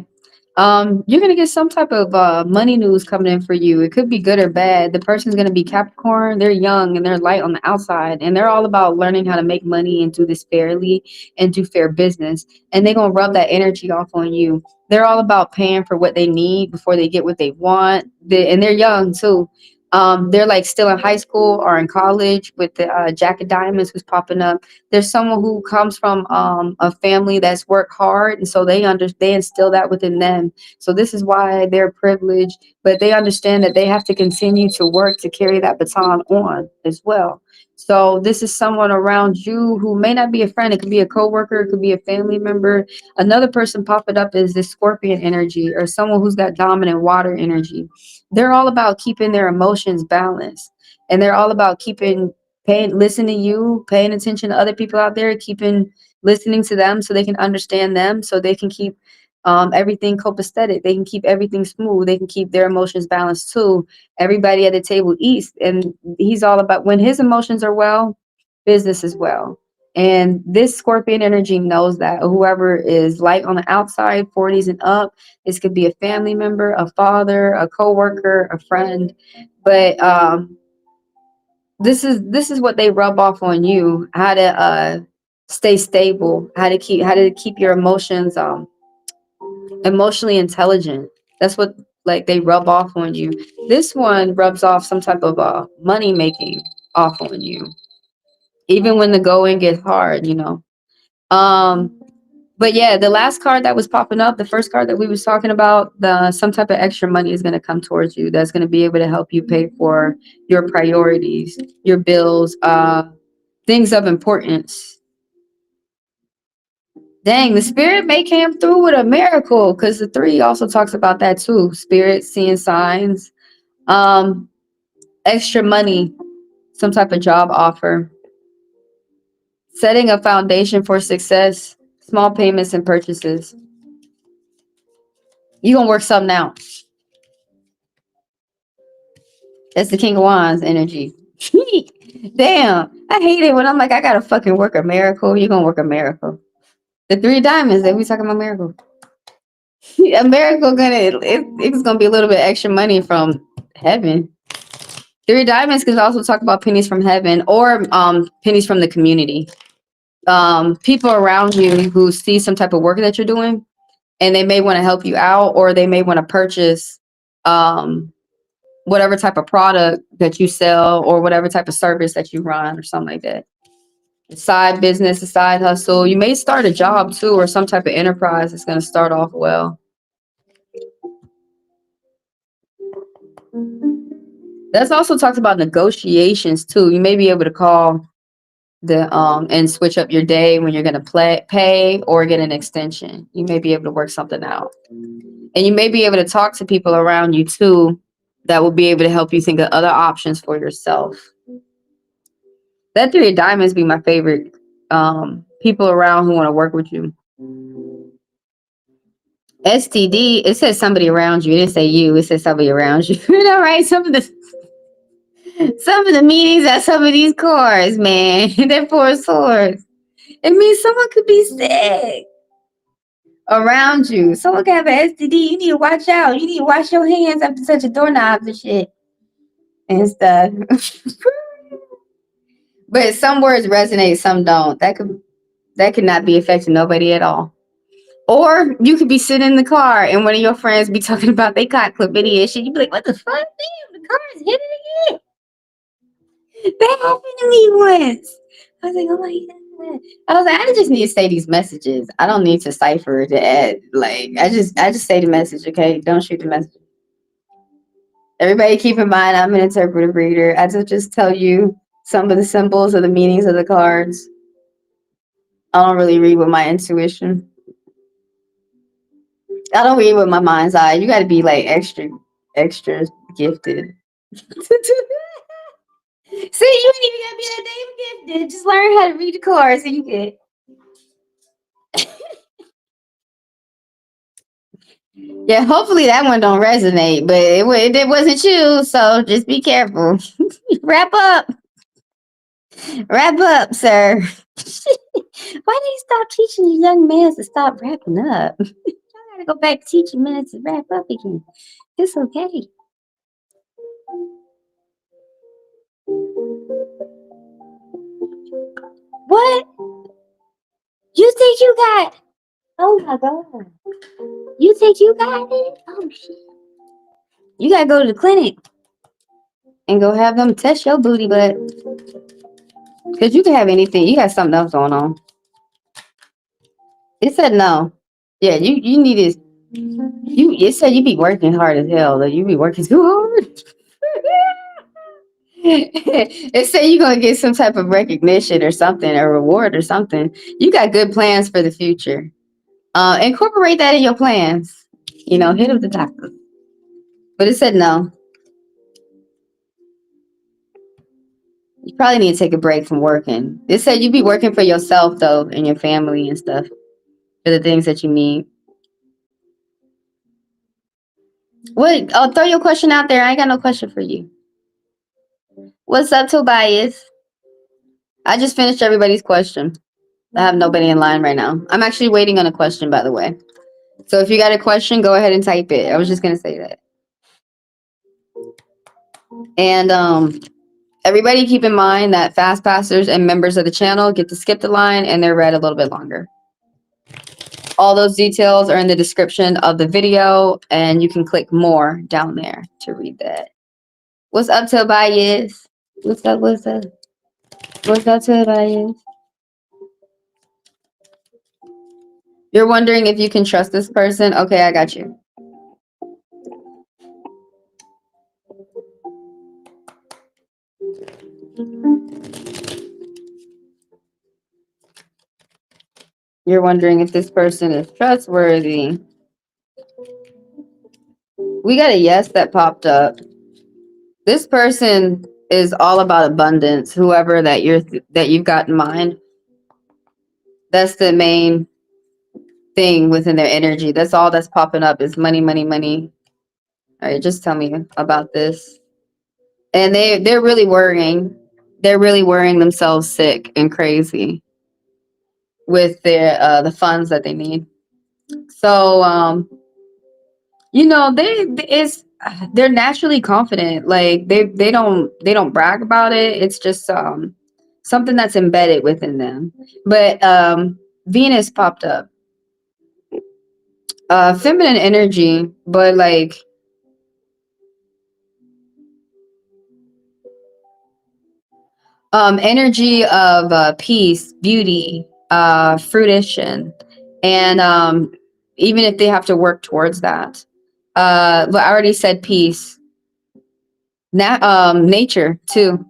Speaker 2: You're gonna get some type of money news coming in for you. It could be good or bad. The person's gonna be Capricorn. They're young and they're light on the outside, and they're all about learning how to make money and do this fairly and do fair business. And they're gonna rub that energy off on you. They're all about paying for what they need before they get what they want. And they're young too. They're like still in high school or in college with the Jack of Diamonds who's popping up. There's someone who comes from a family that's worked hard, and so they instill that within them. So this is why they're privileged, but they understand that they have to continue to work to carry that baton on as well. So this is someone around you who may not be a friend. It could be a coworker, it could be a family member. Another person popping up is this Scorpion energy or someone who's got dominant water energy. They're all about keeping their emotions balanced, and they're all about keeping listening to you, paying attention to other people out there, keeping listening to them so they can understand them, so they can keep everything copacetic. They can keep everything smooth. They can keep their emotions balanced too. Everybody at the table eats, and he's all about when his emotions are well, business is well. And this Scorpion energy knows that whoever is light on the outside, 40s and up, this could be a family member, a father, a coworker, a friend, but this is what they rub off on you, how to stay stable, how to keep your emotions emotionally intelligent. That's what like they rub off on you. This one rubs off some type of money making off on you, even when the going gets hard. um but yeah, the last card that was popping up, the first card that we was talking about, the some type of extra money is going to come towards you that's going to be able to help you pay for your priorities, your bills, things of importance. Dang, the spirit may come through with a miracle because the 3 also talks about that too. Spirit seeing signs, um, extra money, some type of job offer, setting a foundation for success, small payments and purchases. You gonna work something out. That's the King of Wands energy. Damn, I hate it when I'm like, I gotta fucking work a miracle. You gonna work a miracle. The 3 of Diamonds, that we talking about miracle. A miracle it's gonna be a little bit extra money from heaven. 3 of Diamonds could also talk about pennies from heaven or pennies from the community. People around you who see some type of work that you're doing, and they may want to help you out, or they may want to purchase whatever type of product that you sell or whatever type of service that you run or something like that. A side business, a side hustle. You may start a job too, or some type of enterprise that's going to start off well. That's also talks about negotiations too. You may be able to call the and switch up your day when you're going to pay or get an extension. You may be able to work something out, and you may be able to talk to people around you too that will be able to help you think of other options for yourself. That 3 of Diamonds be my favorite. People around who want to work with you. STD, it says somebody around you. It didn't say you. It says somebody around you. You know, right? Some of the meanings at some of these cards, man. They're 4 of Swords. It means someone could be sick. around you. Someone can have an STD. You need to watch out. You need to wash your hands after touching doorknobs and shit and stuff. But some words resonate, some don't. That could not be affecting nobody at all. Or you could be sitting in the car and one of your friends be talking about they caught chlamydia and shit. You be like, what the fuck? Damn, the car is hitting again. That happened to me once. I was like, oh my God. I was like, I just need to say these messages. I don't need to cipher to add. Like, I just say the message, okay? Don't shoot the message. Everybody keep in mind, I'm an interpretive reader. I just tell you some of the symbols or the meanings of the cards. I don't really read with my intuition. I don't read with my mind's eye. You got to be like extra gifted. See, you ain't even gotta be that damn gifted. Just learn how to read the cards so you can. Yeah, hopefully that one don't resonate, but it wasn't you, so just be careful. Wrap up, sir. Why do you stop teaching your young man to stop wrapping up? I gotta go back to teaching minutes to wrap up again. It's okay. What? You think you got? Oh my God! You think you got it? Oh shit! You gotta go to the clinic and go have them test your booty butt. Cause you can have anything. You got something else going on. It said no. Yeah, you need to. It said you be working hard as hell. Like you be working too hard. It said you're gonna get some type of recognition or something, a reward or something. You got good plans for the future. Incorporate that in your plans. Hit up the doctor. But it said no. You probably need to take a break from working. It said you be working for yourself though, and your family and stuff for the things that you need. What? I'll throw your question out there. I ain't got no question for you. What's up, Tobias? I just finished everybody's question. I have nobody in line right now. I'm actually waiting on a question, by the way. So if you got a question, go ahead and type it. I was just gonna say that. And everybody keep in mind that fast passers and members of the channel get to skip the line and they're read a little bit longer. All those details are in the description of the video, and you can click more down there to read that. What's up, Tobias? What's up? What's up? What's up, Tobias? You're wondering if you can trust this person? Okay, I got you. You're wondering if this person is trustworthy. We got a yes that popped up. This person is all about abundance. Whoever that you've got in mind, that's the main thing within their energy. That's all that's popping up is money, money, money. All right, just tell me about this. And they're really worrying. They're really worrying themselves sick and crazy with their the funds that they need. So they're naturally confident. Like they don't brag about it. It's just something that's embedded within them. But Venus popped up. Feminine energy, but like energy of peace, beauty, fruition, and even if they have to work towards that. But I already said peace. Nature too.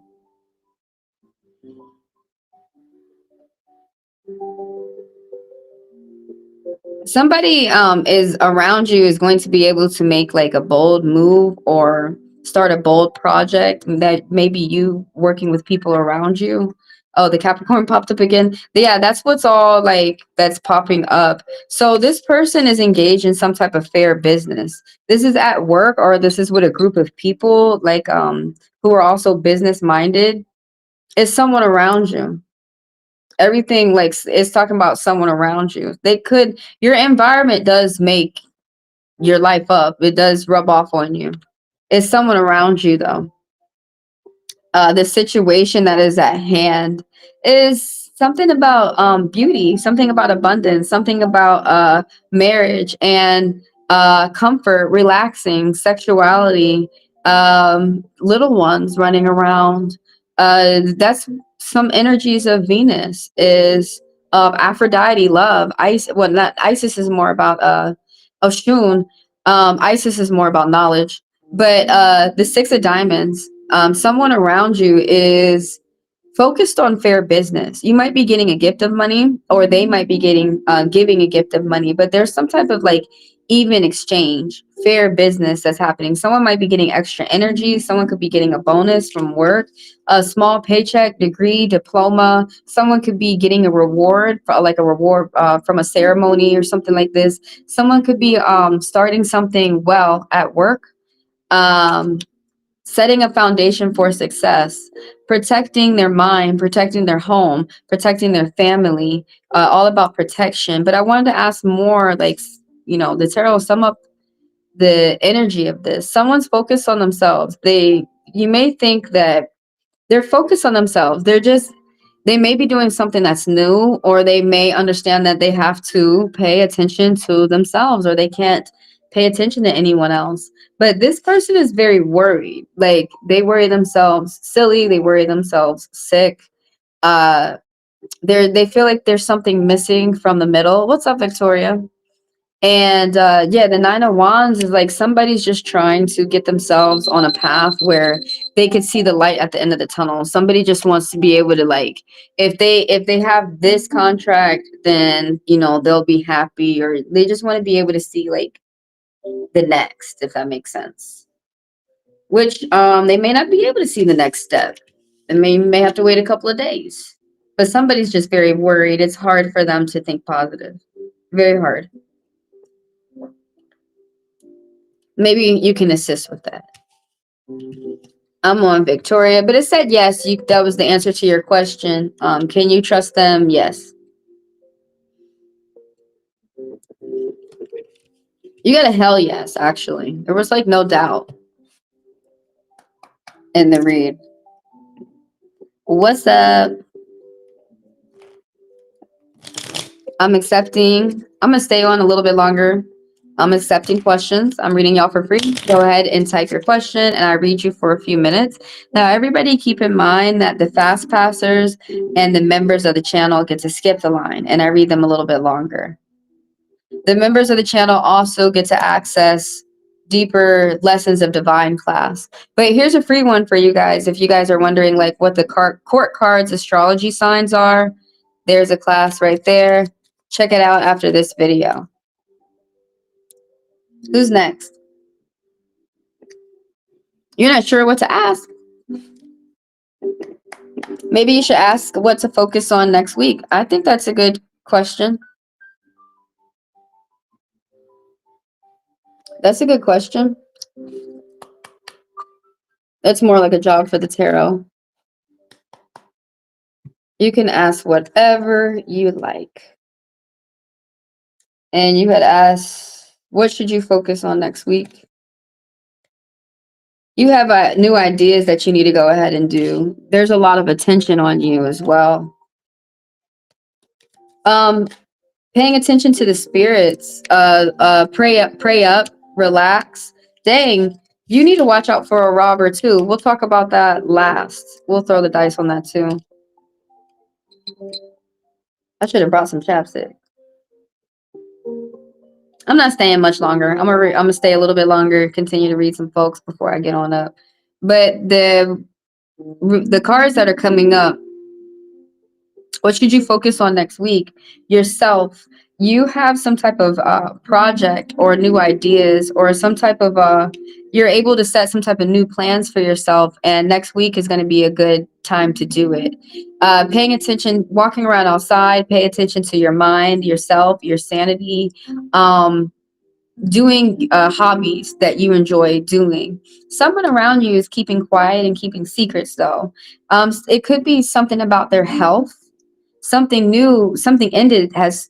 Speaker 2: Somebody is around you is going to be able to make like a bold move or start a bold project that maybe you working with people around you. Oh, the Capricorn popped up again. Yeah, that's what's all like that's popping up. So this person is engaged in some type of fair business. This is at work or this is with a group of people like who are also business minded. Is someone around you. everything like is talking about someone around you. Your environment does make your life up. It does rub off on you. It's someone around you though. The situation that is at hand is something about beauty, something about abundance, something about marriage and comfort, relaxing, sexuality, little ones running around. That's some energies of Venus, is of Aphrodite, love. Well, not Isis is more about Oshun. Isis is more about knowledge. But the Six of Diamonds, someone around you is focused on fair business. You might be getting a gift of money, or they might be getting giving a gift of money, but there's some type of like even exchange, fair business that's happening. Someone might be getting extra energy. Someone could be getting a bonus from work, a small paycheck, degree, diploma. Someone could be getting a reward, like a reward from a ceremony or something like this. Someone could be starting something well at work. Um, Setting a foundation for success, protecting their mind, protecting their home, protecting their family, all about protection. But I wanted to ask more, like, the tarot sum up the energy of this. Someone's focused on themselves. You may think that they're focused on themselves. They may be doing something that's new, or they may understand that they have to pay attention to themselves, or they can't pay attention to anyone else. But this person is very worried. Like, they worry themselves silly, they worry themselves sick. Uh they feel like there's something missing from the middle. What's up, Victoria? And yeah, the Nine of Wands is like somebody's just trying to get themselves on a path where they could see the light at the end of the tunnel. Somebody just wants to be able to, like, if they have this contract, then they'll be happy, or they just want to be able to see like the next, if that makes sense. Which they may not be able to see the next step. And may have to wait a couple of days. But somebody's just very worried. It's hard for them to think positive. Very hard. Maybe you can assist with that. I'm on Victoria, but it said yes. That was the answer to your question. Can you trust them? Yes. You got a hell yes, actually. There was like no doubt in the read. What's up? I'm accepting. I'm going to stay on a little bit longer. I'm accepting questions. I'm reading y'all for free. Go ahead and type your question, and I read you for a few minutes. Now, everybody keep in mind that the fast passers and the members of the channel get to skip the line, and I read them a little bit longer. The members of the channel also get to access deeper lessons of divine class. But here's a free one for you guys. If you guys are wondering like what the court cards astrology signs are, there's a class right there. Check it out after this video. Who's next? You're not sure what to ask? Maybe you should ask what to focus on next week. I think that's a good question. That's a good question. That's more like a job for the tarot. You can ask whatever you like. And you had asked, what should you focus on next week? You have new ideas that you need to go ahead and do. There's a lot of attention on you as well. Paying attention to the spirits. Pray up, relax. Dang, you need to watch out for a robber too. We'll talk about that last. We'll throw the dice on that too. I should have brought some chapstick. I'm not staying much longer. I'm gonna stay a little bit longer, continue to read some folks before I get on up. But the cards that are coming up, what should you focus on next week? Yourself. You have some type of project or new ideas, or some type of you're able to set some type of new plans for yourself, and next week is going to be a good time to do it. Paying attention, walking around outside, pay attention to your mind, yourself, your sanity. Doing hobbies that you enjoy doing. Someone around you is keeping quiet and keeping secrets though. It could be something about their health. something new, something has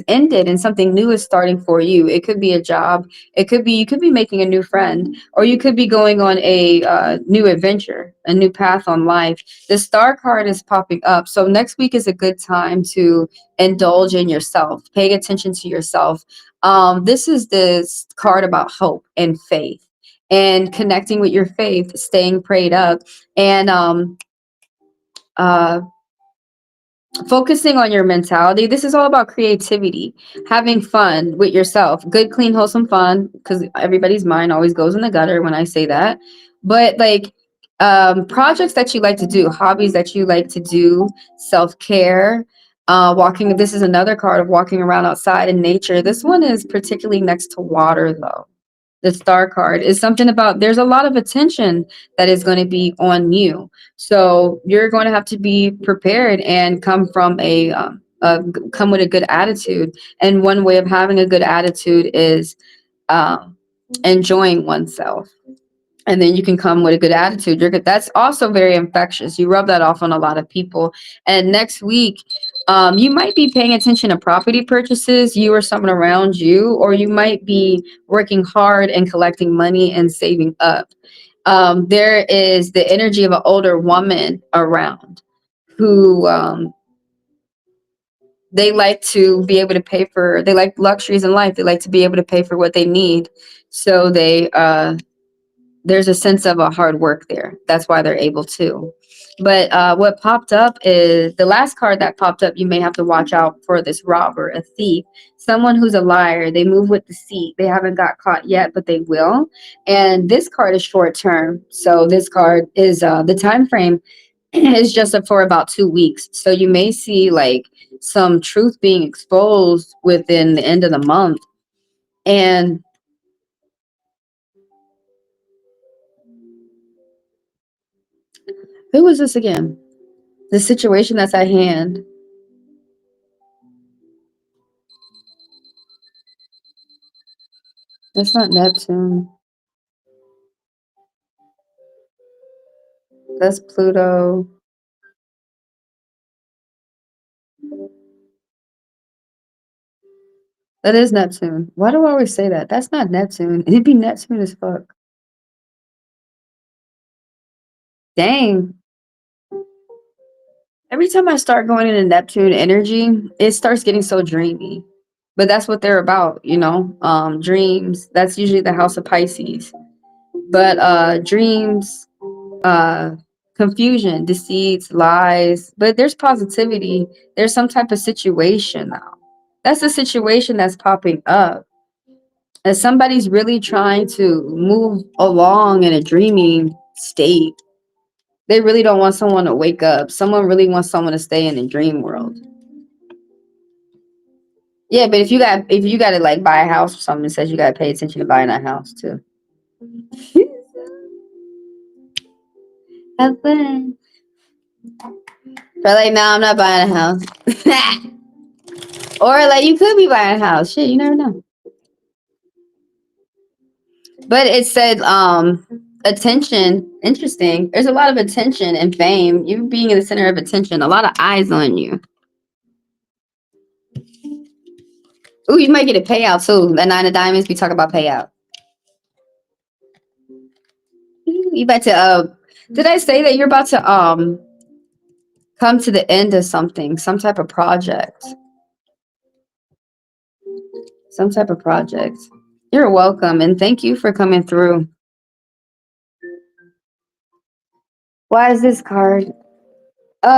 Speaker 2: ended and something new is starting for you. It could be a job. It could be, you could be making a new friend, or you could be going on a new adventure, a new path on life. The star card is popping up. So next week is a good time to indulge in yourself, paying attention to yourself. This is this card about hope and faith and connecting with your faith, staying prayed up, and uh, focusing on your mentality. This is all about creativity, having fun with yourself, good, clean, wholesome fun, because everybody's mind always goes in the gutter when I say that. But like projects that you like to do, hobbies that you like to do, self-care, walking. This is another card of walking around outside in nature. This one is particularly next to water though. The star card is something about, there's a lot of attention that is going to be on you, so you're going to have to be prepared and come from come with a good attitude. And one way of having a good attitude is um, enjoying oneself, and then you can come with a good attitude. You're good. That's also very infectious. You rub that off on a lot of people. And next week, you might be paying attention to property purchases, you or someone around you, or you might be working hard and collecting money and saving up. There is the energy of an older woman around who they like to be able to pay for, they like luxuries in life. They like to be able to pay for what they need. So there's a sense of a hard work there. That's why they're able to. But what popped up is the last card that popped up. You may have to watch out for this robber, a thief, someone who's a liar. They move with deceit. They haven't got caught yet, but they will. And this card is short term. So this card is the time frame is just for about 2 weeks. So you may see like some truth being exposed within the end of the month. And who was this again? The situation that's at hand. That's not Neptune. That's Pluto. That is Neptune. Why do I always say that? That's not Neptune. It'd be Neptune as fuck. Dang. Every time I start going into Neptune energy, it starts getting so dreamy. But that's what they're about, you know? Dreams. That's usually the house of Pisces. But dreams, uh confusion, deceits, lies, but there's positivity. There's some type of situation now. That's the situation that's popping up. As somebody's really trying to move along in a dreamy state. They really don't want someone to wake up. Someone really wants someone to stay in the dream world. Yeah, but if you got to like buy a house or something, it says you got to pay attention to buying that house too. Have fun. But like, no, I'm not buying a house. Or like, you could be buying a house. Shit, you never know. But it said, attention. Interesting. There's a lot of attention and fame. You being in the center of attention. A lot of eyes on you. Ooh, you might get a payout too. The 9 of diamonds, we talk about payout. You about to did I say that you're about to come to the end of something, some type of project? Some type of project. You're welcome, and thank you for coming through. Why is this card?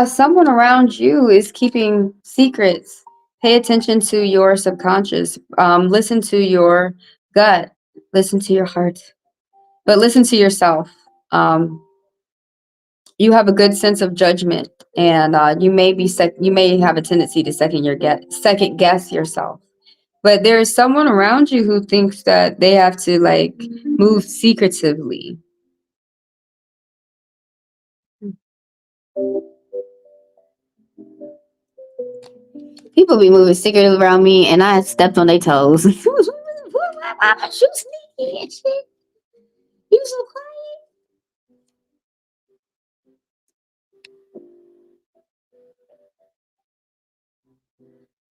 Speaker 2: Someone around you is keeping secrets. Pay attention to your subconscious. Listen to your gut. Listen to your heart. But listen to yourself. You have a good sense of judgment, and you may have a tendency to second guess yourself. But there's someone around you who thinks that they have to like move secretively. People be moving secretive around me, and I stepped on their toes. Why you sneaky and shit? You so quiet.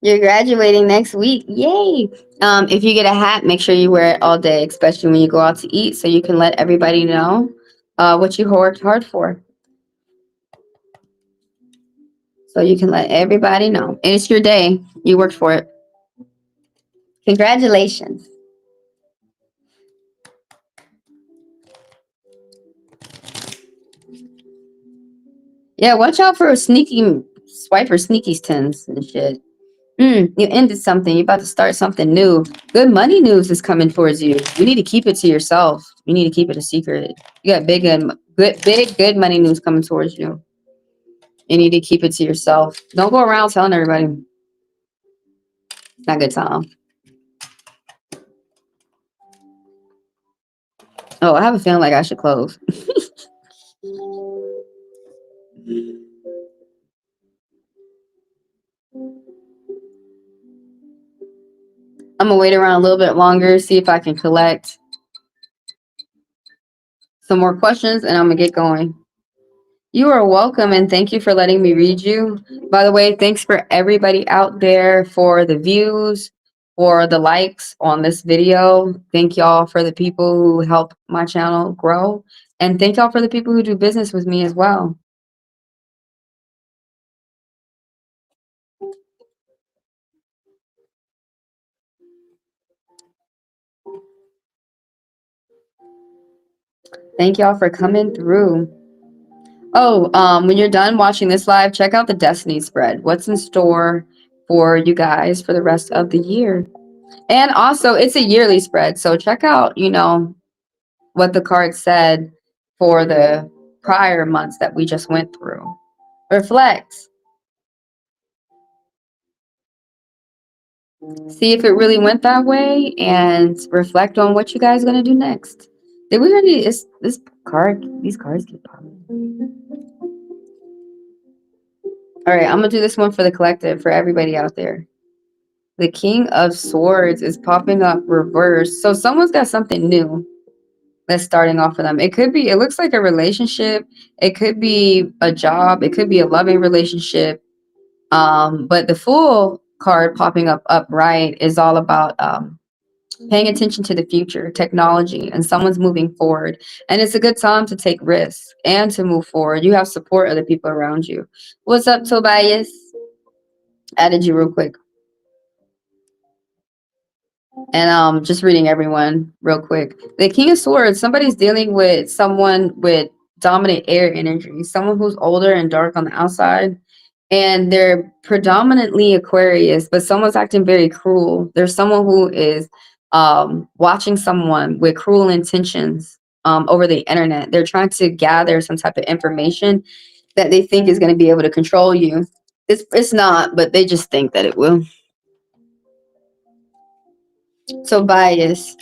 Speaker 2: You're graduating next week. Yay. If you get a hat, make sure you wear it all day, especially when you go out to eat, so you can let everybody know what you worked hard for. So you can let everybody know. And it's your day. You worked for it. Congratulations. Yeah, watch out for sneaky swiper sneakies tens and shit. You ended something. You're about to start something new. Good money news is coming towards you. You need to keep it to yourself. You need to keep it a secret. You got good money news coming towards you. You need to keep it to yourself. Don't go around telling everybody. It's not a good time. Oh, I have a feeling like I should close. I'm gonna wait around a little bit longer, see if I can collect some more questions, and I'm gonna get going. You are welcome, and thank you for letting me read you. By the way, thanks for everybody out there for the views, for the likes on this video. Thank y'all for the people who help my channel grow, and thank y'all for the people who do business with me as well. Thank y'all for coming through. Oh, when you're done watching this live, check out the Destiny spread. What's in store for you guys for the rest of the year? And also, it's a yearly spread, so check out, what the card said for the prior months that we just went through. Reflect. See if it really went that way, and reflect on what you guys are gonna do next. Did we already? Is this card? These cards keep popping. All right, I'm gonna do this one for the collective, for everybody out there. The King of Swords is popping up reverse, so someone's got something new that's starting off for them. It could be. It looks like a relationship. It could be a job. It could be a loving relationship. But the Fool card popping up upright is all about paying attention to the future, technology, and someone's moving forward. And it's a good time to take risks and to move forward. You have support of the people around you. What's up, Tobias? Added you real quick. And just reading everyone real quick. The King of Swords, somebody's dealing with someone with dominant air energy, someone who's older and dark on the outside. And they're predominantly Aquarius, but someone's acting very cruel. There's someone who is watching someone with cruel intentions over the internet. They're trying to gather some type of information that they think is going to be able to control you. It's not, but they just think that it will. So bias.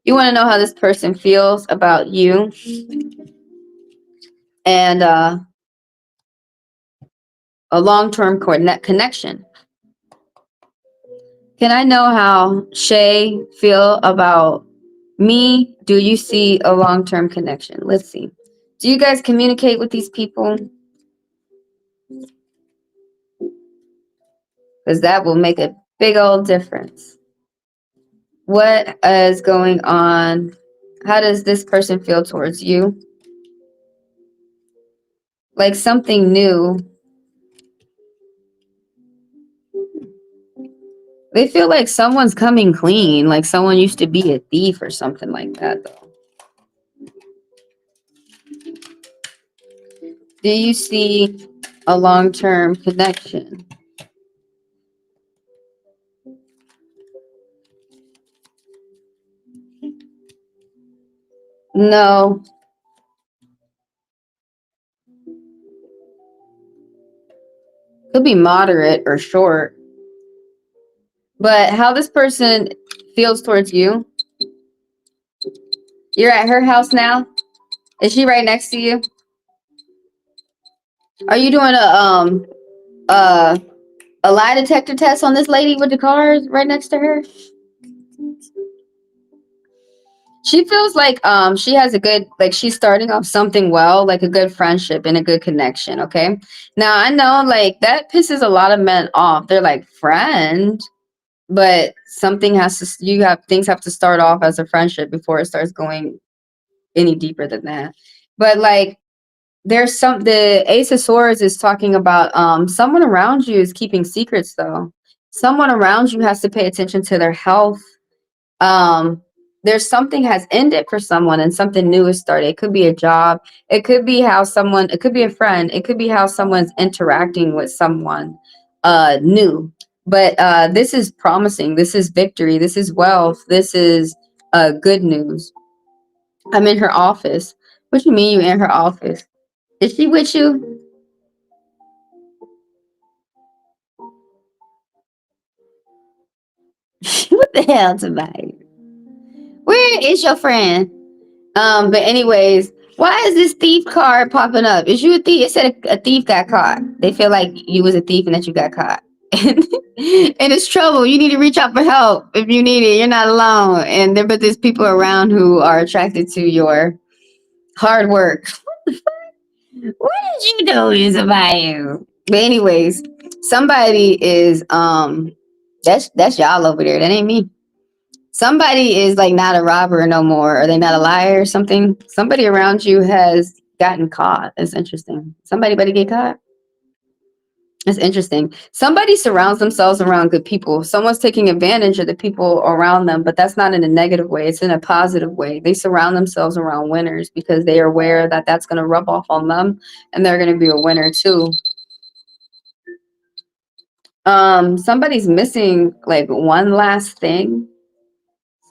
Speaker 2: You want to know how this person feels about you and a long-term connection. Can I know how Shay feel about me? Do you see a long-term connection? Let's see. Do you guys communicate with these people? Because that will make a big old difference. What is going on? How does this person feel towards you? Like something new. They feel like someone's coming clean, like someone used to be a thief or something like that, though. Do you see a long-term connection? No. Could be moderate or short. But how this person feels towards you? You're at her house now? Is she right next to you? Are you doing a lie detector test on this lady with the cars right next to her? She feels like she has a good, like, she's starting off something well, like a good friendship and a good connection. Okay, now I know like that pisses a lot of men off. They're like, friend, but something has to, you have, things have to start off as a friendship before it starts going any deeper than that. But like, there's some, the Ace of Swords is talking about someone around you is keeping secrets though. Someone around you has to pay attention to their health. um there's something has ended for someone and something new is started. It could be a job, it could be how someone, it could be a friend, it could be how someone's interacting with someone new. But this is promising, this is victory, this is wealth, this is good news. I'm in her office. What do you mean you in her office? Is she with you? What the hell, Tobias? Where is your friend? But anyways, why is this thief card popping up? Is you a thief? It said a thief got caught. They feel like you was a thief and that you got caught. And it's trouble. You need to reach out for help if you need it. You're not alone. And there, but there's people around who are attracted to your hard work. What did you do, Isabel? But anyways, somebody is that's y'all over there. That ain't me. Somebody is like not a robber no more. Are they not a liar or something? Somebody around you has gotten caught. That's interesting. Somebody better get caught. That's interesting. Somebody surrounds themselves around good people. Someone's taking advantage of the people around them, but that's not in a negative way. It's in a positive way. They surround themselves around winners because they are aware that that's going to rub off on them and they're going to be a winner too. Somebody's missing like one last thing.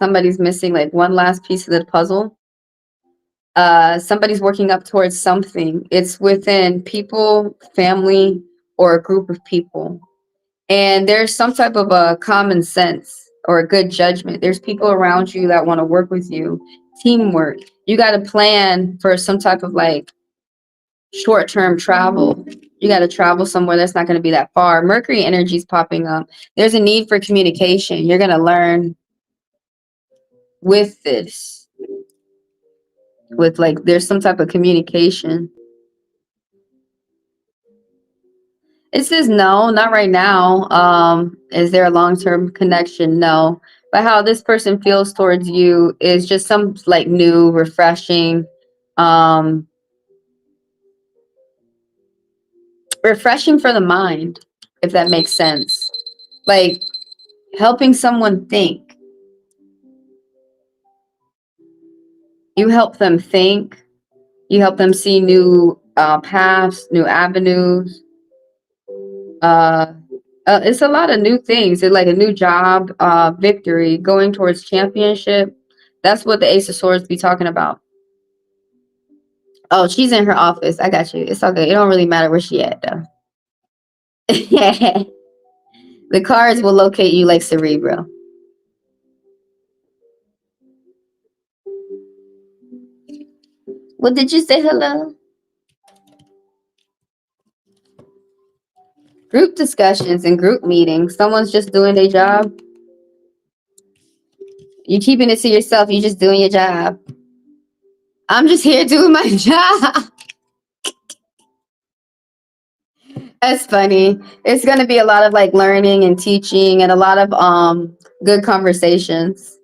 Speaker 2: Somebody's missing like one last piece of the puzzle. Somebody's working up towards something. It's within people, family, or a group of people. And there's some type of a common sense or a good judgment. There's people around you that want to work with you. Teamwork. You got to plan for some type of like short-term travel. You got to travel somewhere that's not going to be that far. Mercury energy is popping up. There's a need for communication. You're going to learn with this. With like, there's some type of communication. It says no, not right now. Is there a long-term connection? No. But how this person feels towards you is just some like new, refreshing, um, refreshing for the mind, if that makes sense. Like helping someone think. You help them think. You help them see new paths, new avenues. It's a lot of new things. It's like a new job, victory, going towards championship. That's what the Ace of Swords be talking about. Oh, she's in her office. I got you. It's okay. It don't really matter where she at though. The cards will locate you like Cerebro. What did you say? Hello? Group discussions and group meetings. Someone's just doing their job. You keeping it to yourself. You just doing your job. I'm just here doing my job. That's funny. It's gonna be a lot of like learning and teaching and a lot of good conversations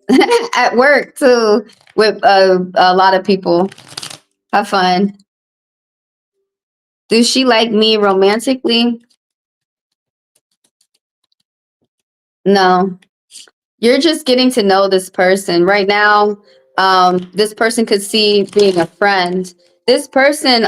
Speaker 2: at work too with a lot of people. Have fun. Does she like me romantically? No. You're just getting to know this person right now. This person could see being a friend. This person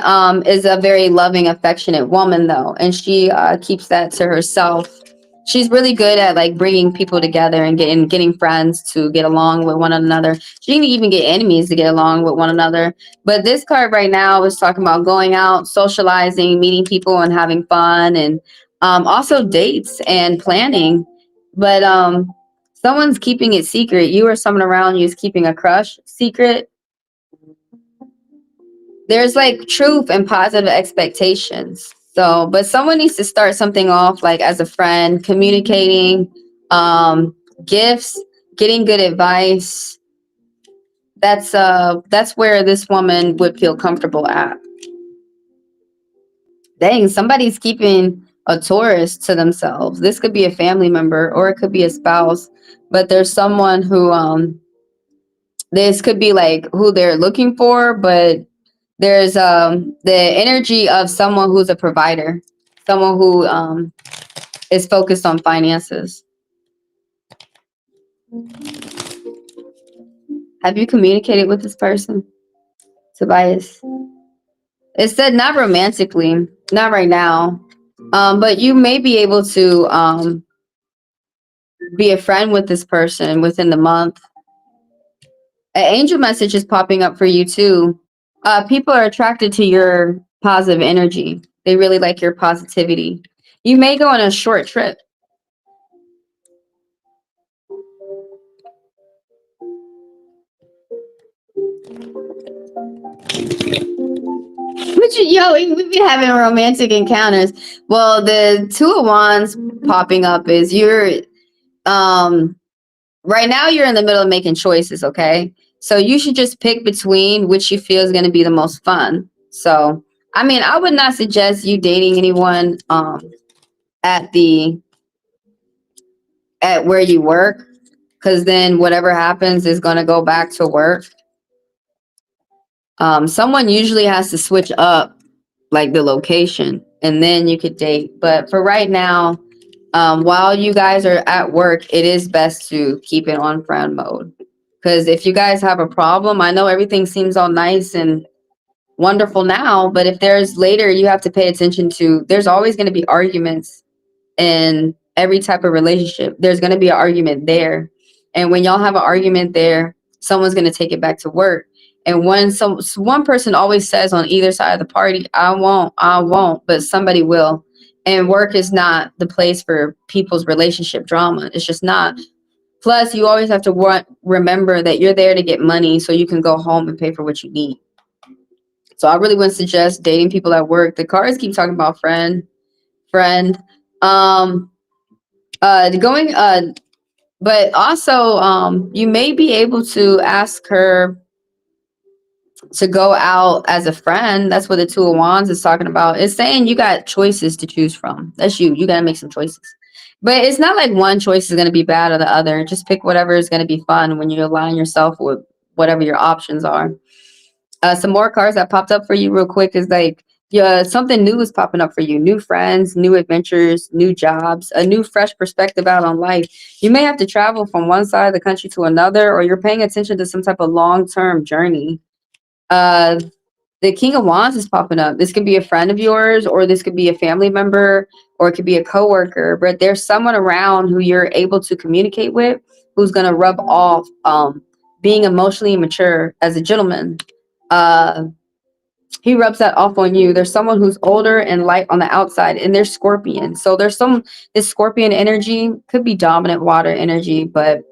Speaker 2: is a very loving, affectionate woman though, and she keeps that to herself. She's really good at like bringing people together and getting friends to get along with one another. She can even get enemies to get along with one another. But this card right now is talking about going out, socializing, meeting people and having fun, and also dates and planning. But someone's keeping it secret. You or someone around you is keeping a crush secret. There's like truth and positive expectations. So, but someone needs to start something off like as a friend, communicating, gifts, getting good advice, That's where this woman would feel comfortable at. Dang, somebody's keeping a Taurus to themselves. This could be a family member or it could be a spouse, but there's someone who this could be like who they're looking for, but there's the energy of someone who's a provider, someone who is focused on finances. Have you communicated with this person, Tobias? It said not romantically, not right now, but you may be able to be a friend with this person within the month. An angel message is popping up for you too. People are attracted to your positive energy. They really like your positivity. You may go on a short trip. But we be having romantic encounters. Well, the Two of Wands popping up is you're right now you're in the middle of making choices, okay? So you should just pick between which you feel is going to be the most fun. So, I mean, I would not suggest you dating anyone at the at where you work, because then whatever happens is going to go back to work. Someone usually has to switch up like the location and then you could date. But for right now, while you guys are at work, it is best to keep it on friend mode. Because if you guys have a problem, I know everything seems all nice and wonderful now, but if there's later, you have to pay attention to, there's always going to be arguments in every type of relationship. There's going to be an argument there. And when y'all have an argument there, someone's going to take it back to work. And when one person always says on either side of the party, I won't, but somebody will. And work is not the place for people's relationship drama. It's just not. Plus, you always have to remember that you're there to get money so you can go home and pay for what you need. So I really wouldn't suggest dating people at work. The cards keep talking about friend. Going but also you may be able to ask her to go out as a friend. That's what the Two of Wands is talking about. It's saying you got choices to choose from. That's you. You got to make some choices. But it's not like one choice is going to be bad or the other. Just pick whatever is going to be fun when you align yourself with whatever your options are. Some more cards that popped up for you real quick is like, yeah, something new is popping up for you. New friends, new adventures, new jobs, a new fresh perspective out on life. You may have to travel from one side of the country to another, or you're paying attention to some type of long-term journey. The King of Wands is popping up. This could be a friend of yours, or this could be a family member, or it could be a coworker. But there's someone around who you're able to communicate with who's going to rub off being emotionally mature as a gentleman. He rubs that off on you. There's someone who's older and light on the outside, and they're Scorpion. So there's this Scorpion energy, could be dominant water energy, but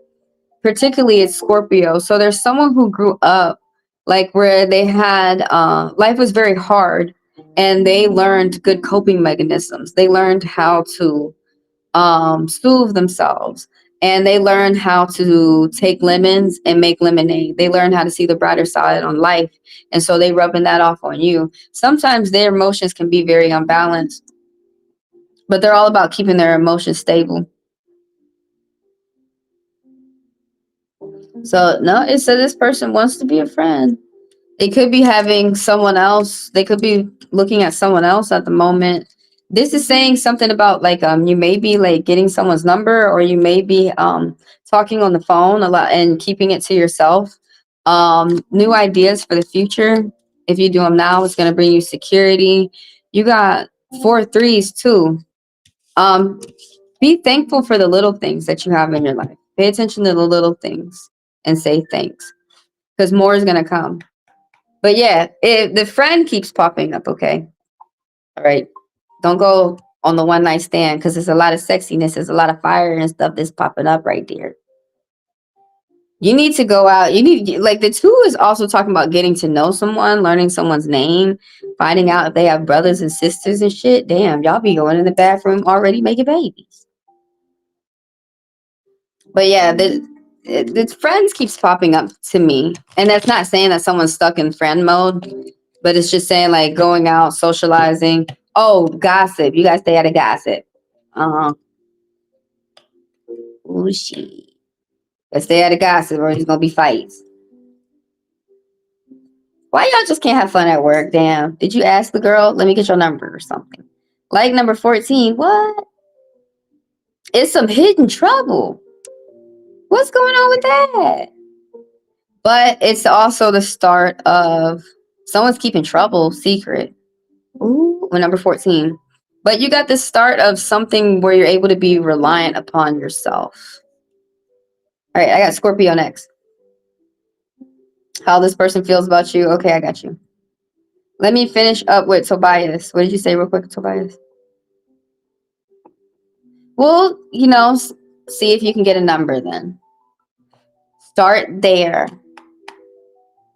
Speaker 2: particularly it's Scorpio. So there's someone who grew up like where they had life was very hard and they learned good coping mechanisms. They learned how to soothe themselves, and they learned how to take lemons and make lemonade. They learned how to see the brighter side on life, and so they rubbing that off on you. Sometimes their emotions can be very unbalanced, but they're all about keeping their emotions stable. So no, it said this person wants to be a friend. They could be having someone else. They could be looking at someone else at the moment. This is saying something about like you may be like getting someone's number, or you may be talking on the phone a lot and keeping it to yourself. New ideas for the future. If you do them now, it's going to bring you security. You got 4 threes too. Be thankful for the little things that you have in your life. Pay attention to the little things and say thanks, because more is going to come. But yeah, the friend keeps popping up, okay? All right. Don't go on the one night stand, because there's a lot of sexiness, there's a lot of fire and stuff that's popping up right there. You need to go out. You need, like, the two is also talking about getting to know someone, learning someone's name, finding out if they have brothers and sisters and shit. Damn, y'all be going in the bathroom already making babies. But yeah, It's friends keeps popping up to me, and that's not saying that someone's stuck in friend mode, but it's just saying like going out, socializing. Oh, gossip. You guys stay out of gossip. Uh-huh. Ooh, shit. Let's stay out of gossip or there's gonna be fights. Why y'all just can't have fun at work? Damn. Did you ask the girl? Let me get your number or something. Like number 14. What? It's some hidden trouble. What's going on with that? But it's also the start of someone's keeping trouble secret. Ooh, number 14. But you got the start of something where you're able to be reliant upon yourself. All right, I got Scorpio next. How this person feels about you. Okay, I got you. Let me finish up with Tobias. What did you say real quick, Tobias? Well, see if you can get a number then. Start there.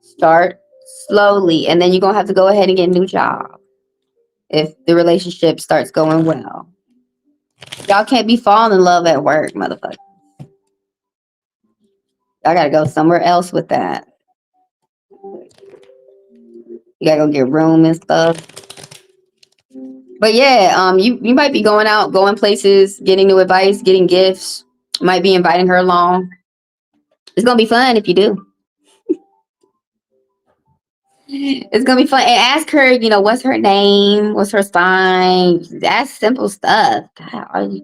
Speaker 2: Start slowly. And then you're going to have to go ahead and get a new job if the relationship starts going well. Y'all can't be falling in love at work, motherfucker. Y'all got to go somewhere else with that. You got to go get room and stuff. But yeah, you might be going out, going places, getting new advice, getting gifts. Might be inviting her along. It's going to be fun if you do. It's gonna be fun. And ask her, what's her name? What's her sign? That's simple stuff. God,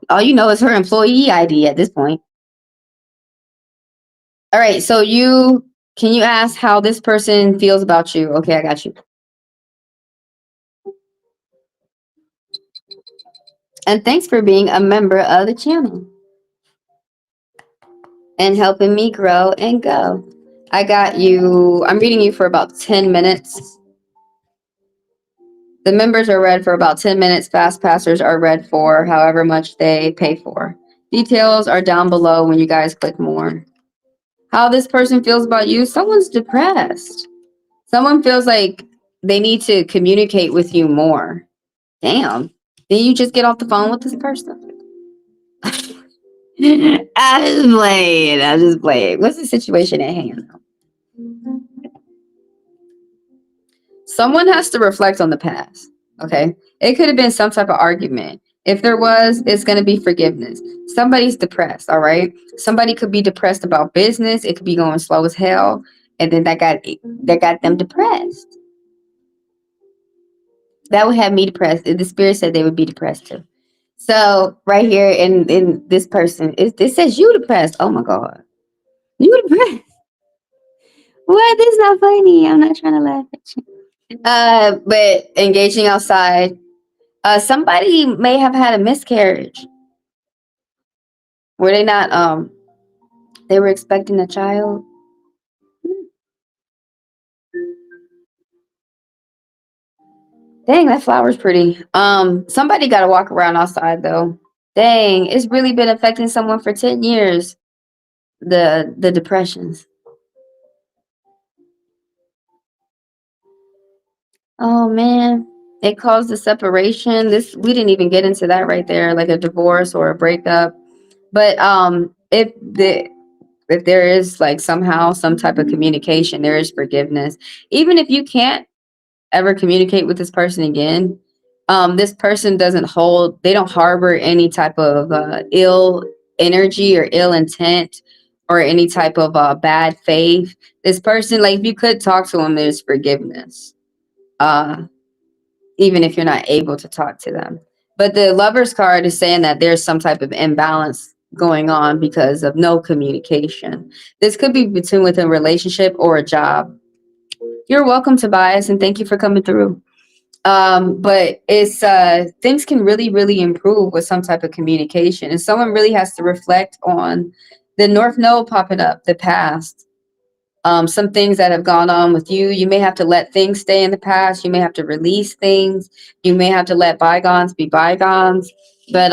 Speaker 2: all you know is her employee ID at this point. All right, so can you ask how this person feels about you? Okay, I got you. And thanks for being a member of the channel and helping me grow and go. I got you. I'm reading you for about 10 minutes. The members are read for about 10 minutes. Fast passers are read for however much they pay for. Details are down below when you guys click more. How this person feels about you? Someone's depressed. Someone feels like they need to communicate with you more. Damn. Then you just get off the phone with this person. I'm just playing. What's the situation at hand? Someone has to reflect on the past. Okay. It could have been some type of argument. If there was, it's going to be forgiveness. Somebody's depressed. All right. Somebody could be depressed about business. It could be going slow as hell. And then that got them depressed. That would have me depressed. The spirit said they would be depressed too. So right here in this person, it says you depressed. Oh my God. You depressed. What? This is not funny. I'm not trying to laugh at you. But engaging outside. Somebody may have had a miscarriage. Were they not they were expecting a child? Dang, that flower's pretty. Somebody gotta walk around outside though. Dang, it's really been affecting someone for 10 years. The depressions. Oh man, it caused a separation. We didn't even get into that right there, like a divorce or a breakup. But if there is like somehow some type of communication, there is forgiveness. Even if you can't ever communicate with this person again, this person they don't harbor any type of ill energy or ill intent or any type of bad faith. This person, like if you could talk to them, there's forgiveness. Even if you're not able to talk to them. But the Lover's card is saying that there's some type of imbalance going on because of no communication. This could be within a relationship or a job. You're welcome, Tobias, and thank you for coming through. But it's things can really, really improve with some type of communication. And someone really has to reflect on the North Node popping up, the past. Some things that have gone on with you. You may have to let things stay in the past. You may have to release things. You may have to let bygones be bygones. But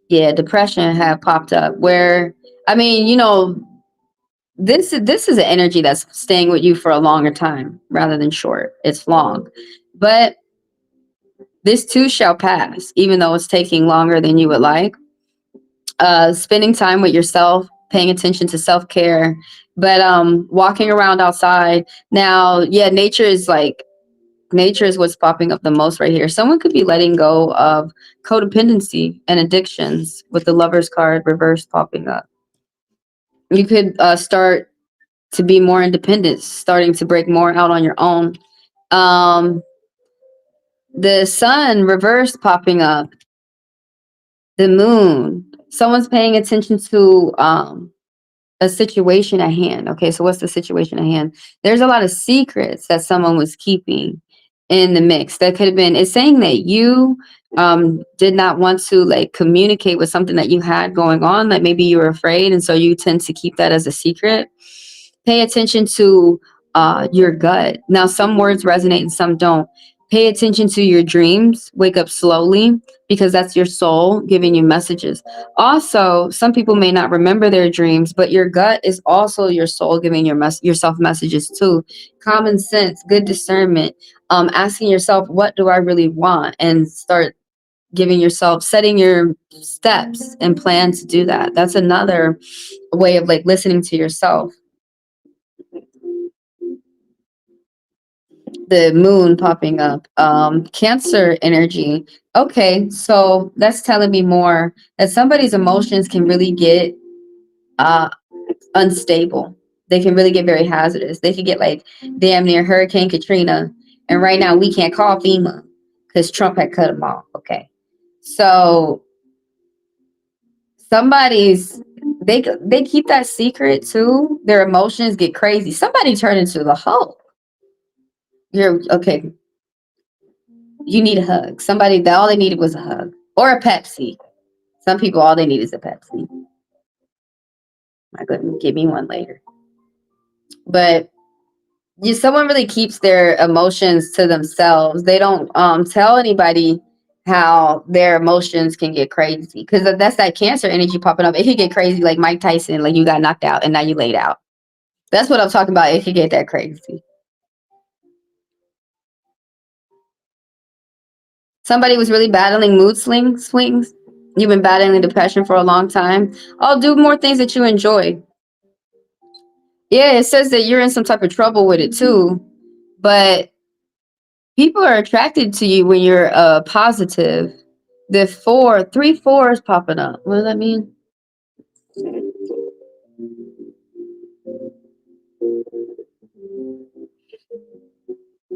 Speaker 2: yeah, depression have popped up where, I mean, this is an energy that's staying with you for a longer time rather than short. It's long. But this too shall pass, even though it's taking longer than you would like. spending time with yourself, paying attention to self-care, but walking around outside. Now, yeah, nature is what's popping up the most right here. Someone could be letting go of codependency and addictions with the Lover's card reverse popping up. You could start to be more independent, starting to break more out on your own. The sun reverse popping up, the moon. Someone's paying attention to a situation at hand. Okay, so what's the situation at hand? There's a lot of secrets that someone was keeping in the mix. That could have been, it's saying that you did not want to like communicate with something that you had going on, that maybe you were afraid, and so you tend to keep that as a secret. Pay attention to your gut. Now, some words resonate and some don't. Pay attention to your dreams. Wake up slowly, because that's your soul giving you messages. Also, some people may not remember their dreams, but your gut is also your soul giving yourself messages too. Common sense, good discernment, asking yourself, what do I really want? And start setting your steps and plan to do that. That's another way of like listening to yourself. The moon popping up, Cancer energy. Okay, so that's telling me more that somebody's emotions can really get uh unstable. They can really get very hazardous. They could get like damn near Hurricane Katrina, and right now we can't call FEMA because Trump had cut them off. Okay, so somebody's they keep that secret too. Their emotions get crazy. Somebody turned into the Hulk. You're okay. You need a hug. Somebody that all they needed was a hug or a Pepsi. Some people all they need is a Pepsi. My goodness, give me one later. But someone really keeps their emotions to themselves. They don't tell anybody how their emotions can get crazy, because that's that Cancer energy popping up. It could get crazy like Mike Tyson, like you got knocked out and now you laid out. That's what I'm talking about. It could get that crazy. Somebody was really battling mood swings. You've been battling depression for a long time. I'll do more things that you enjoy. Yeah, it says that you're in some type of trouble with it too, but people are attracted to you when you're positive. The 3 4s popping up. What does that mean?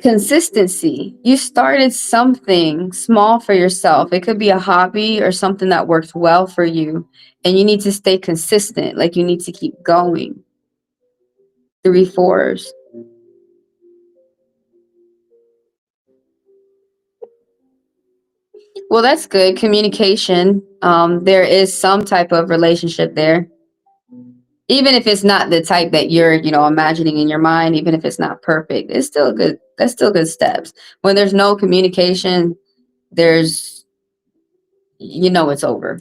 Speaker 2: Consistency. You started something small for yourself. It could be a hobby or something that works well for you, and you need to stay consistent. Like you need to keep going. 3 4s. Well, that's good. Communication. There is some type of relationship there. Even if it's not the type that you're, imagining in your mind, even if it's not perfect, it's still good. That's still good steps. When there's no communication, there's, it's over.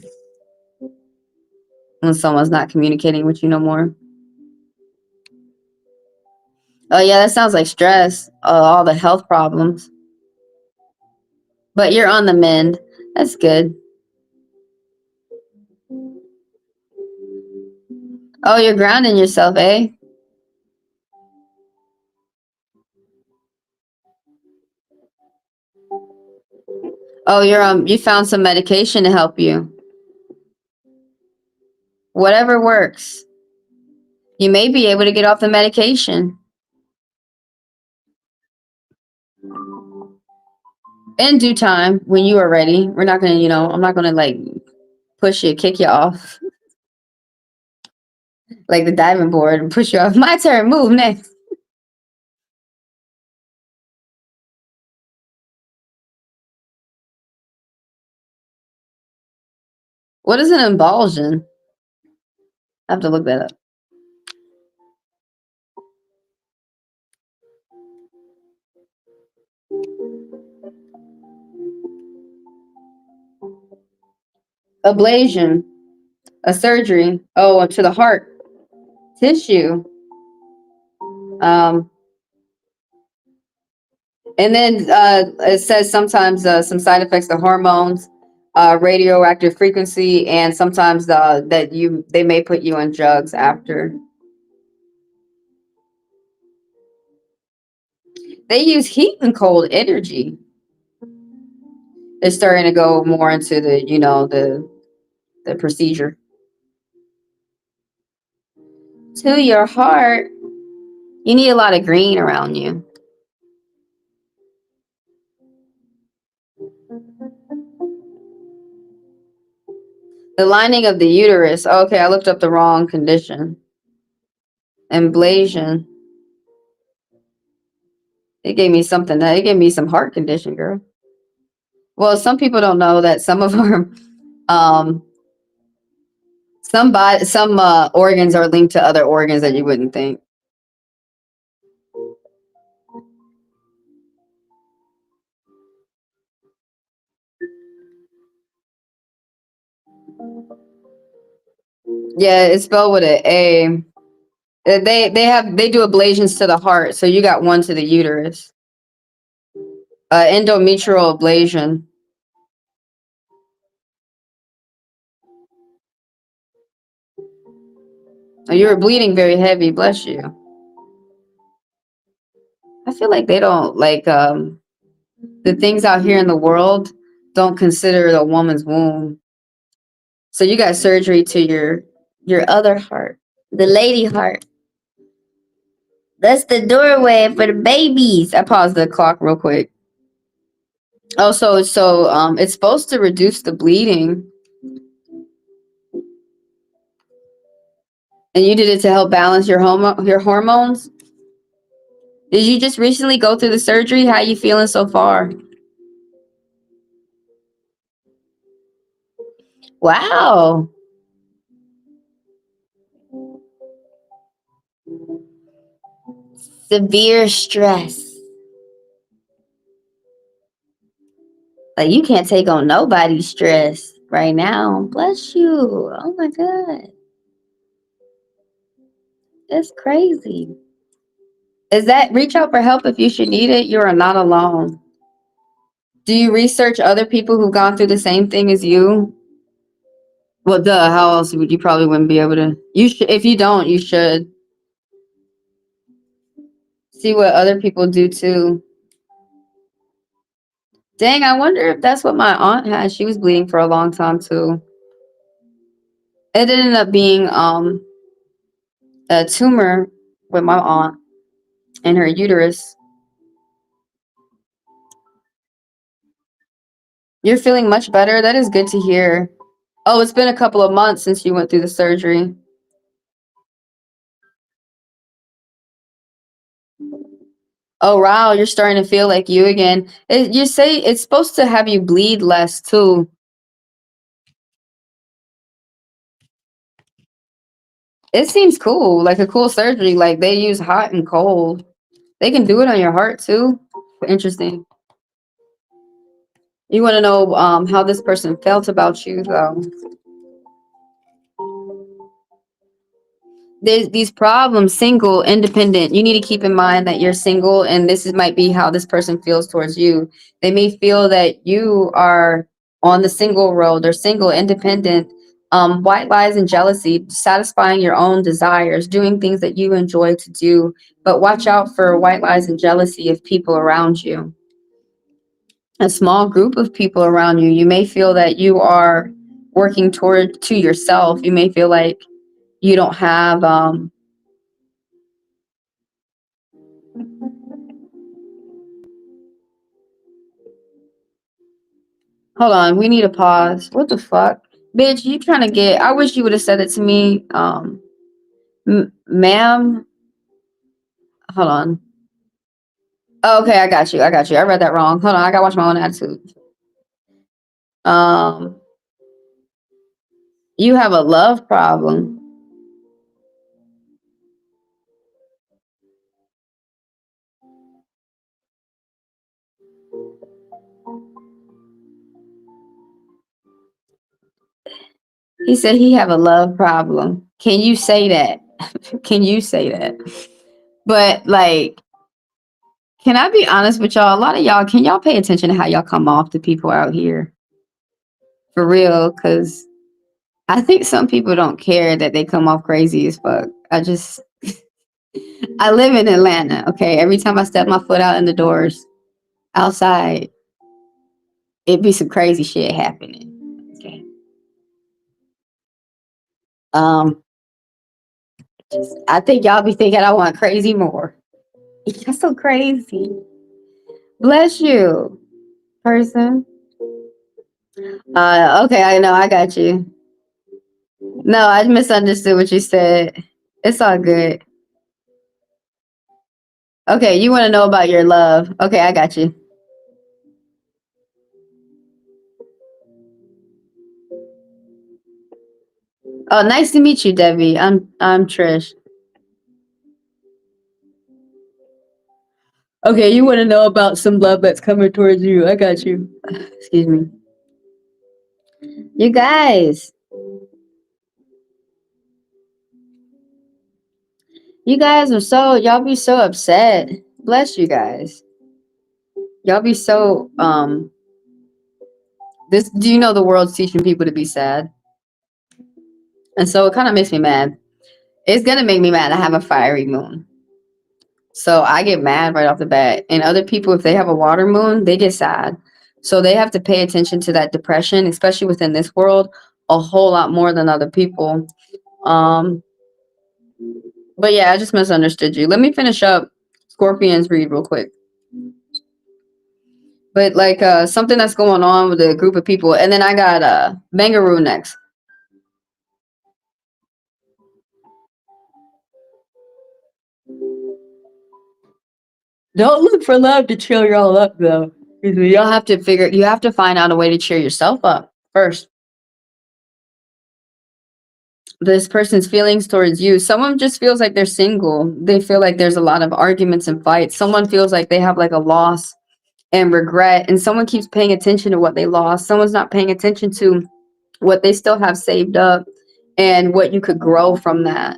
Speaker 2: When someone's not communicating with you no more. Oh yeah, that sounds like stress. All the health problems. But you're on the mend. That's good. Oh, you're grounding yourself, eh? Oh, you found some medication to help you. Whatever works. You may be able to get off the medication in due time when you are ready. We're not gonna, I'm not gonna like push you, kick you off like the diving board and push you off. My turn, move next. What is an emulsion? I have to look that up. Ablation, a surgery. Oh, to the heart tissue. Um, and then it says sometimes some side effects to hormones. radioactive frequency, and sometimes they may put you on drugs after. They use heat and cold energy. It's starting to go more into the, the procedure. To your heart, you need a lot of green around you. The lining of the uterus. Okay, I looked up the wrong condition. Ablation. It gave me something. It gave me some heart condition, girl. Well, some people don't know that some of our some organs are linked to other organs that you wouldn't think. Yeah, it's spelled with an A. They do ablations to the heart, so you got one to the uterus. Endometrial ablation. Oh, you were bleeding very heavy. Bless you. I feel like they don't like the things out here in the world don't consider the woman's womb. So you got surgery to your other heart, the lady heart. That's the doorway for the babies. I paused the clock real quick. Also, so it's supposed to reduce the bleeding, and you did it to help balance your hormones. Did you just recently go through the surgery? How you feeling so far? Wow. Severe stress. Like you can't take on nobody's stress right now. Bless you. Oh my God. That's crazy. Is that reach out for help if you should need it? You are not alone. Do you research other people who've gone through the same thing as you? Well, duh. How else would you probably wouldn't be able to? You should. If you don't, you should see what other people do too. Dang, I wonder if that's what my aunt had. She was bleeding for a long time too. It ended up being a tumor with my aunt in her uterus. You're feeling much better. That is good to hear. Oh, it's been a couple of months since you went through the surgery. Oh wow, you're starting to feel like you again. You say it's supposed to have you bleed less too. It seems cool, like a cool surgery. Like they use hot and cold. They can do it on your heart too. Interesting. You want to know how this person felt about you though. There's these problems, single, independent. You need to keep in mind that you're single, and might be how this person feels towards you. They may feel that you are on the single road or single, independent, white lies and jealousy, satisfying your own desires, doing things that you enjoy to do. But watch out for white lies and jealousy of people around you. A small group of people around you. You may feel that you are working toward to yourself. You may feel like you don't have hold on, we need a pause. What the fuck? Bitch, you trying to get I wish you would have said it to me. Ma'am. Hold on. Oh, okay, I got you. I got you. I read that wrong. Hold on, I gotta watch my own attitude. Um, you have a love problem. He said he have a love problem. Can you say that? Can you say that? But like, can I be honest with y'all? A lot of y'all, can y'all pay attention to how y'all come off to people out here? For real, because I think some people don't care that they come off crazy as fuck. I live in Atlanta, okay? Every time I step my foot out in the doors outside, it be some crazy shit happening. Okay. I think y'all be thinking I want crazy more. You're so crazy. Bless you, person. Okay, I know, I got you. No, I misunderstood what you said. It's all good. Okay, you want to know about your love. Okay, I got you. Oh, nice to meet you, Debbie. I'm Trish. Okay, you want to know about some love that's coming towards you. I got you. Excuse me. You guys. You guys are y'all be so upset. Bless you guys. Y'all be so this do you know the world's teaching people to be sad? And so it kind of makes me mad. It's gonna make me mad. I have a fiery moon. So I get mad right off the bat. And other people, if they have a water moon, they get sad. So they have to pay attention to that depression, especially within this world, a whole lot more than other people. Um, but yeah, I just misunderstood you. Let me finish up Scorpion's read real quick. But like something that's going on with a group of people. And then I got Bangaroo next. Don't look for love to cheer y'all up though. Y'all have to you have to find out a way to cheer yourself up first. This person's feelings towards you. Someone just feels like they're single. They feel like there's a lot of arguments and fights. Someone feels like they have like a loss and regret, and someone keeps paying attention to what they lost. Someone's not paying attention to what they still have saved up and what you could grow from that.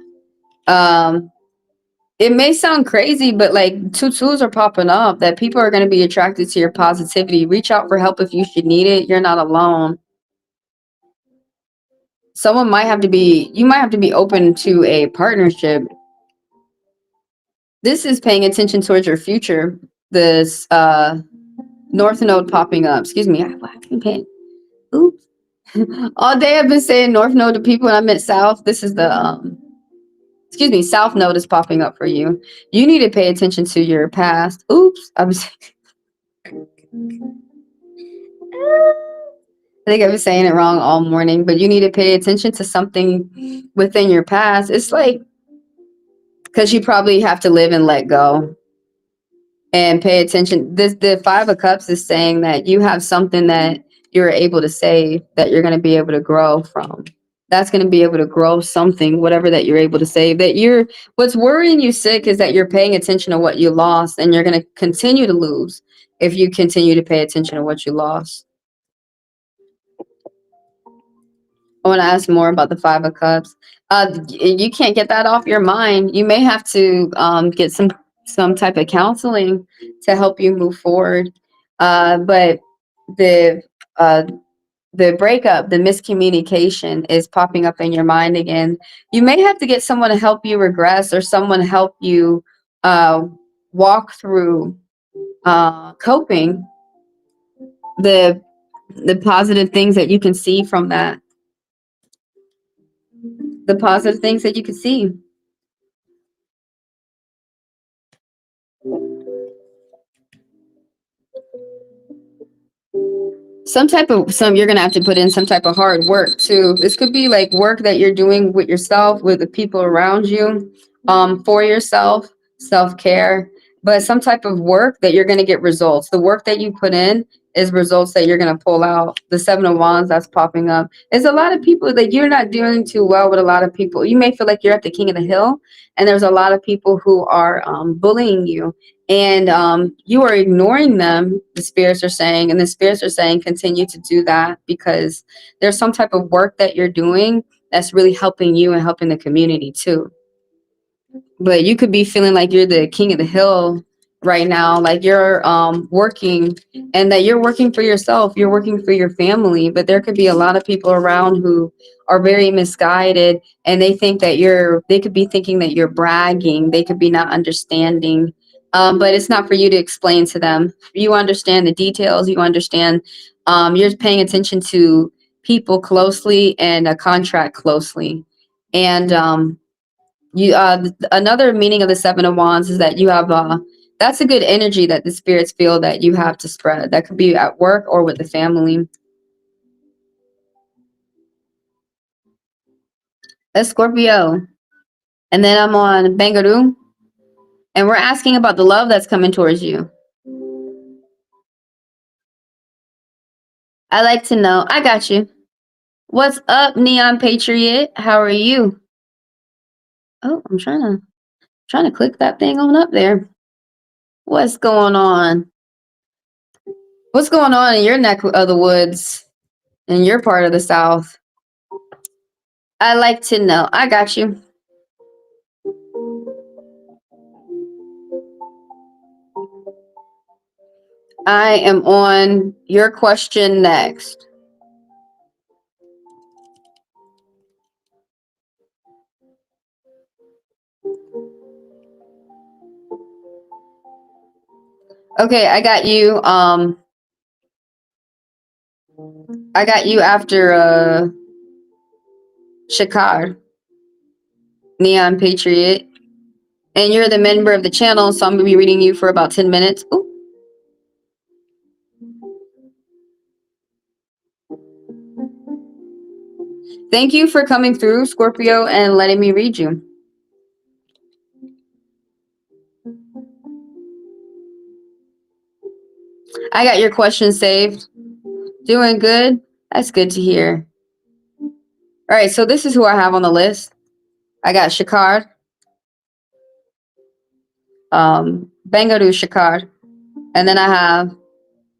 Speaker 2: It may sound crazy, but like two tools are popping up that people are going to be attracted to your positivity. Reach out for help if you should need it. You're not alone. You might have to be open to a partnership. This is paying attention towards your future. This North Node popping up. Excuse me. I can pay. Oops. All day I've been saying North Node to people and I meant South. This is the excuse me, South Node is popping up for you. You need to pay attention to your past. Oops. I think I was saying it wrong all morning, but you need to pay attention to something within your past. It's like because you probably have to live and let go and pay attention. The Five of Cups is saying that you have something that you're able to save, that you're going to be able to grow from. That's going to be able to grow something, whatever that you're able to save. What's worrying you sick is that you're paying attention to what you lost, and you're going to continue to lose if you continue to pay attention to what you lost. I want to ask more about the Five of Cups. You can't get that off your mind. You may have to get some type of counseling to help you move forward. But the breakup, the miscommunication is popping up in your mind again. You may have to get someone to help you regress, or someone help you walk through coping the positive things that you can see from that. The positive things that you can see. You're gonna have to put in some type of hard work too. This could be like work that you're doing with yourself, with the people around you, for yourself, self-care, but some type of work that you're gonna get results. The work that you put in is results that you're gonna pull out. The Seven of Wands that's popping up. There's a lot of people that you're not doing too well with. A lot of people, you may feel like you're at the king of the hill, and there's a lot of people who are bullying you, and you are ignoring them, the spirits are saying, and the spirits are saying continue to do that, because there's some type of work that you're doing that's really helping you and helping the community too. But you could be feeling like you're the king of the hill right now, like you're working, and that you're working for yourself, you're working for your family, but there could be a lot of people around who are very misguided, and they think that they could be thinking that you're bragging, they could be not understanding, but it's not for you to explain to them. You understand the details, you understand, you're paying attention to people closely and a contract closely. And another meaning of the Seven of Wands is that you have that's a good energy that the spirits feel that you have to spread. That could be at work or with the family. That's Scorpio. And then I'm on Bangaroo, and we're asking about the love that's coming towards you. I like to know. I got you. What's up, Neon Patriot? How are you? Oh, I'm trying to click that thing on up there. What's going on? What's going on in your neck of the woods, in your part of the South? I like to know. I got you. I am on your question next. Okay, I got you. I got you after Shakar, Neon Patriot. And you're the member of the channel, so I'm gonna be reading you for about 10 minutes. Ooh. Thank you for coming through, Scorpio, and letting me read you. I got your question saved. Doing good? That's good to hear. All right, so this is who I have on the list. I got Shakar, Bangaroo Shakar, and then I have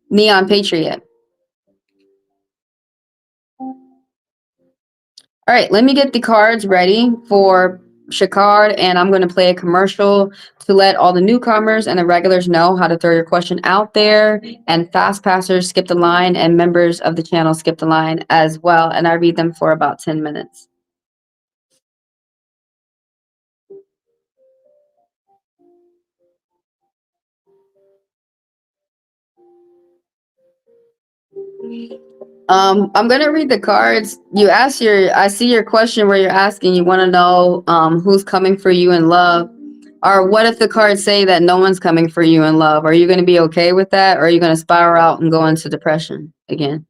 Speaker 2: Neon Patriot. All right, let me get the cards ready for Shakard, and I'm going to play a commercial to let all the newcomers and the regulars know how to throw your question out there, and fast passers skip the line, and members of the channel skip the line as well, and I read them for about 10 minutes. I'm gonna read the cards. I see your question where you're asking, you want to know who's coming for you in love, or what if the cards say that no one's coming for you in love? Are you going to be okay with that, or are you going to spiral out and go into depression again?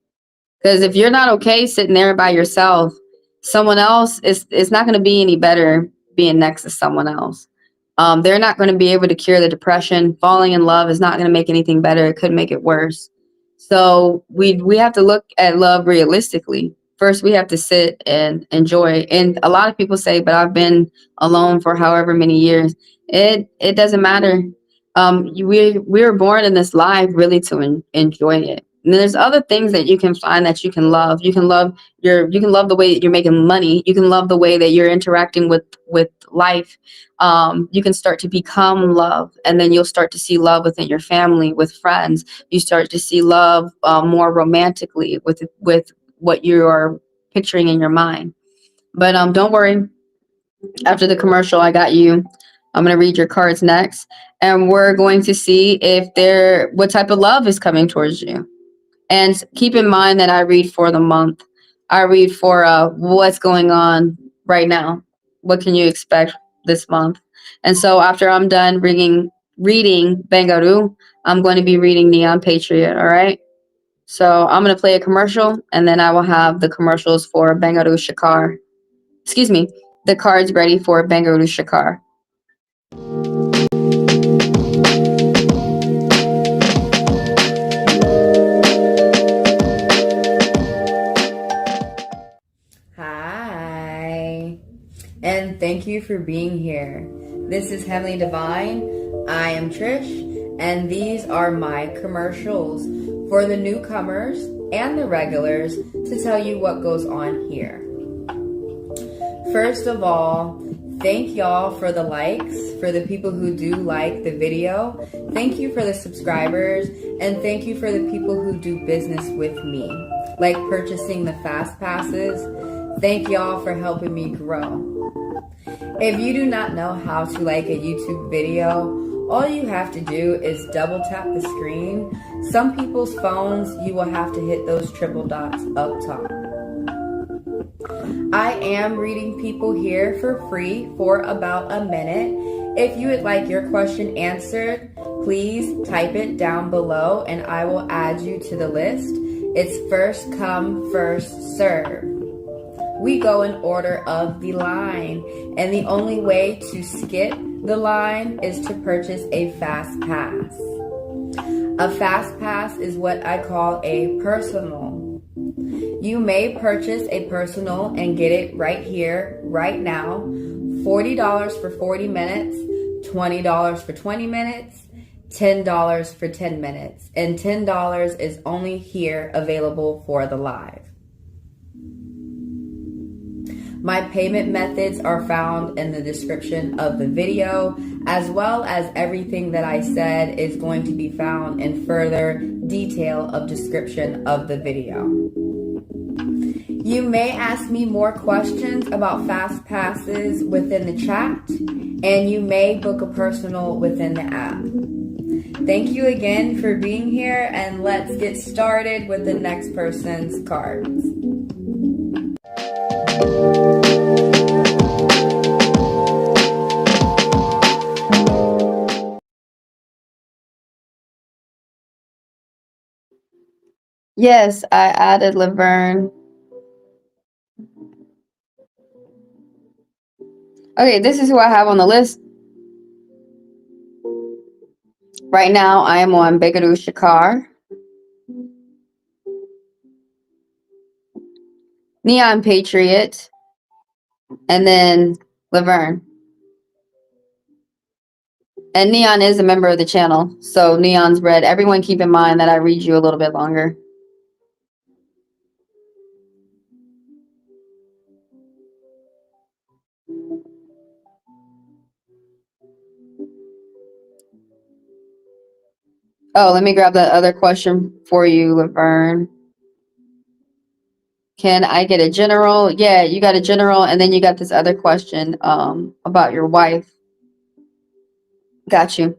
Speaker 2: Because if you're not okay sitting there by yourself, someone else it's not going to be any better being next to someone else. They're not going to be able to cure the depression. Falling in love is not going to make anything better. It could make it worse. So we have to look at love realistically. First, we have to sit and enjoy. And a lot of people say, "But I've been alone for however many years." It doesn't matter. We were born in this life really to enjoy it. And there's other things that you can find that you can love. You can love the way that you're making money. You can love the way that you're interacting with life. You can start to become love, and then you'll start to see love within your family, with friends. You start to see love more romantically with what you are picturing in your mind. But don't worry. After the commercial, I got you. I'm going to read your cards next, and we're going to see what type of love is coming towards you. And keep in mind that I read for the month. I read for what's going on right now. What can you expect this month? And so after I'm done reading Bangaroo, I'm going to be reading Neon Patriot, all right? So I'm going to play a commercial, and then I will have the commercials for Bangaroo Shakar. Excuse me, the cards ready for Bangaroo Shakar.
Speaker 1: Hi, and thank you for being here. This is Heavenly Divine. I am Trish, and these are my commercials for the newcomers and the regulars to tell you what goes on here. First of all, thank y'all for the likes, for the people who do like the video. Thank you for the subscribers, and thank you for the people who do business with me, like purchasing the fast passes. Thank y'all for helping me grow. If you do not know how to like a YouTube video, all you have to do is double tap the screen. Some people's phones, you will have to hit those triple dots up top. I am reading people here for free for about a minute. If you would like your question answered, please type it down below and I will add you to the list. It's first come, first serve. We go in order of the line, and the only way to skip the line is to purchase a fast pass. A fast pass is what I call a personal. You may purchase a personal and get it right here, right now. $40 for 40 minutes, $20 for 20 minutes, $10 for 10 minutes, and $10 is only here available for the live. My payment methods are found in the description of the video, as well as everything that I said is going to be found in further detail of description of the video. You may ask me more questions about fast passes within the chat, and you may book a personal within the app. Thank you again for being here, and let's get started with the next person's cards. Yes, I added Laverne. Okay, this is who I have on the list. Right now, I am on Begadu Shakar, Neon Patriot, and then Laverne. And Neon is a member of the channel, so Neon's red. Everyone keep in mind that I read you a little bit longer. Oh, let me grab that other question for you, Laverne. Can I get a general? Yeah, you got a general, and then you got this other question about your wife. Got you.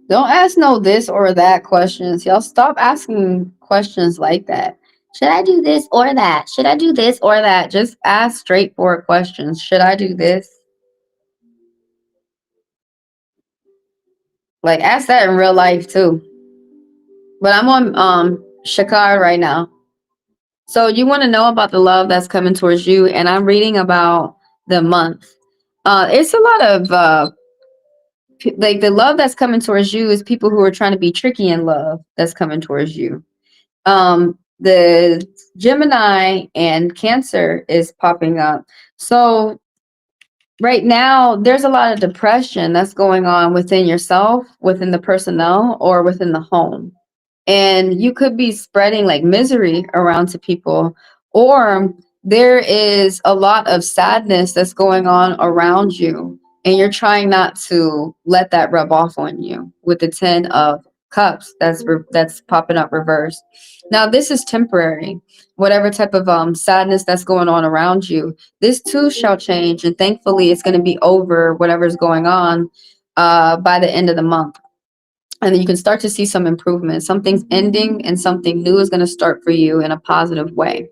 Speaker 1: Don't ask no this or that questions. Y'all stop asking questions like that. Should I do this or that? Should I do this or that? Just ask straightforward questions. Should I do this? Like, ask that in real life too. But I'm on Shakar right now. So you want to know about the love that's coming towards you, and I'm reading about the month. It's a lot of like the love that's coming towards you is people who are trying to be tricky in love that's coming towards you. The Gemini and Cancer is popping up. So right now, there's a lot of depression that's going on within yourself, within the personnel, or within the home. And you could be spreading like misery around to people, or there is a lot of sadness that's going on around you, and you're trying not to let that rub off on you with the 10 of cups that's popping up reversed. Now this is temporary. Whatever type of sadness that's going on around you, this too shall change, and thankfully it's going to be over whatever's going on by the end of the month. And then you can start to see some improvement. Something's ending and something new is going to start for you in a positive way.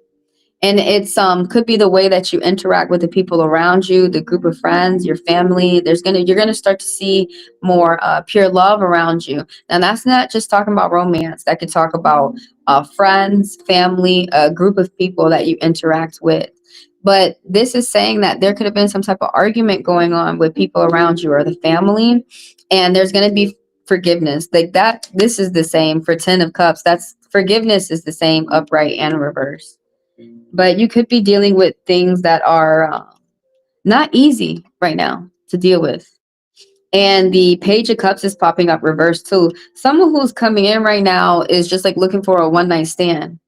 Speaker 1: And it's could be the way that you interact with the people around you, the group of friends, your family. You're gonna start to see more pure love around you. And that's not just talking about romance. That could talk about friends, family, a group of people that you interact with. But this is saying that there could have been some type of argument going on with people around you or the family, and there's going to be forgiveness. Like that, this is the same for 10 of cups. That's forgiveness is the same upright and reverse. But you could be dealing with things that are not easy right now to deal with.
Speaker 2: And the Page of Cups is popping up reversed too. Someone who's coming in right now is just like looking for a one-night stand.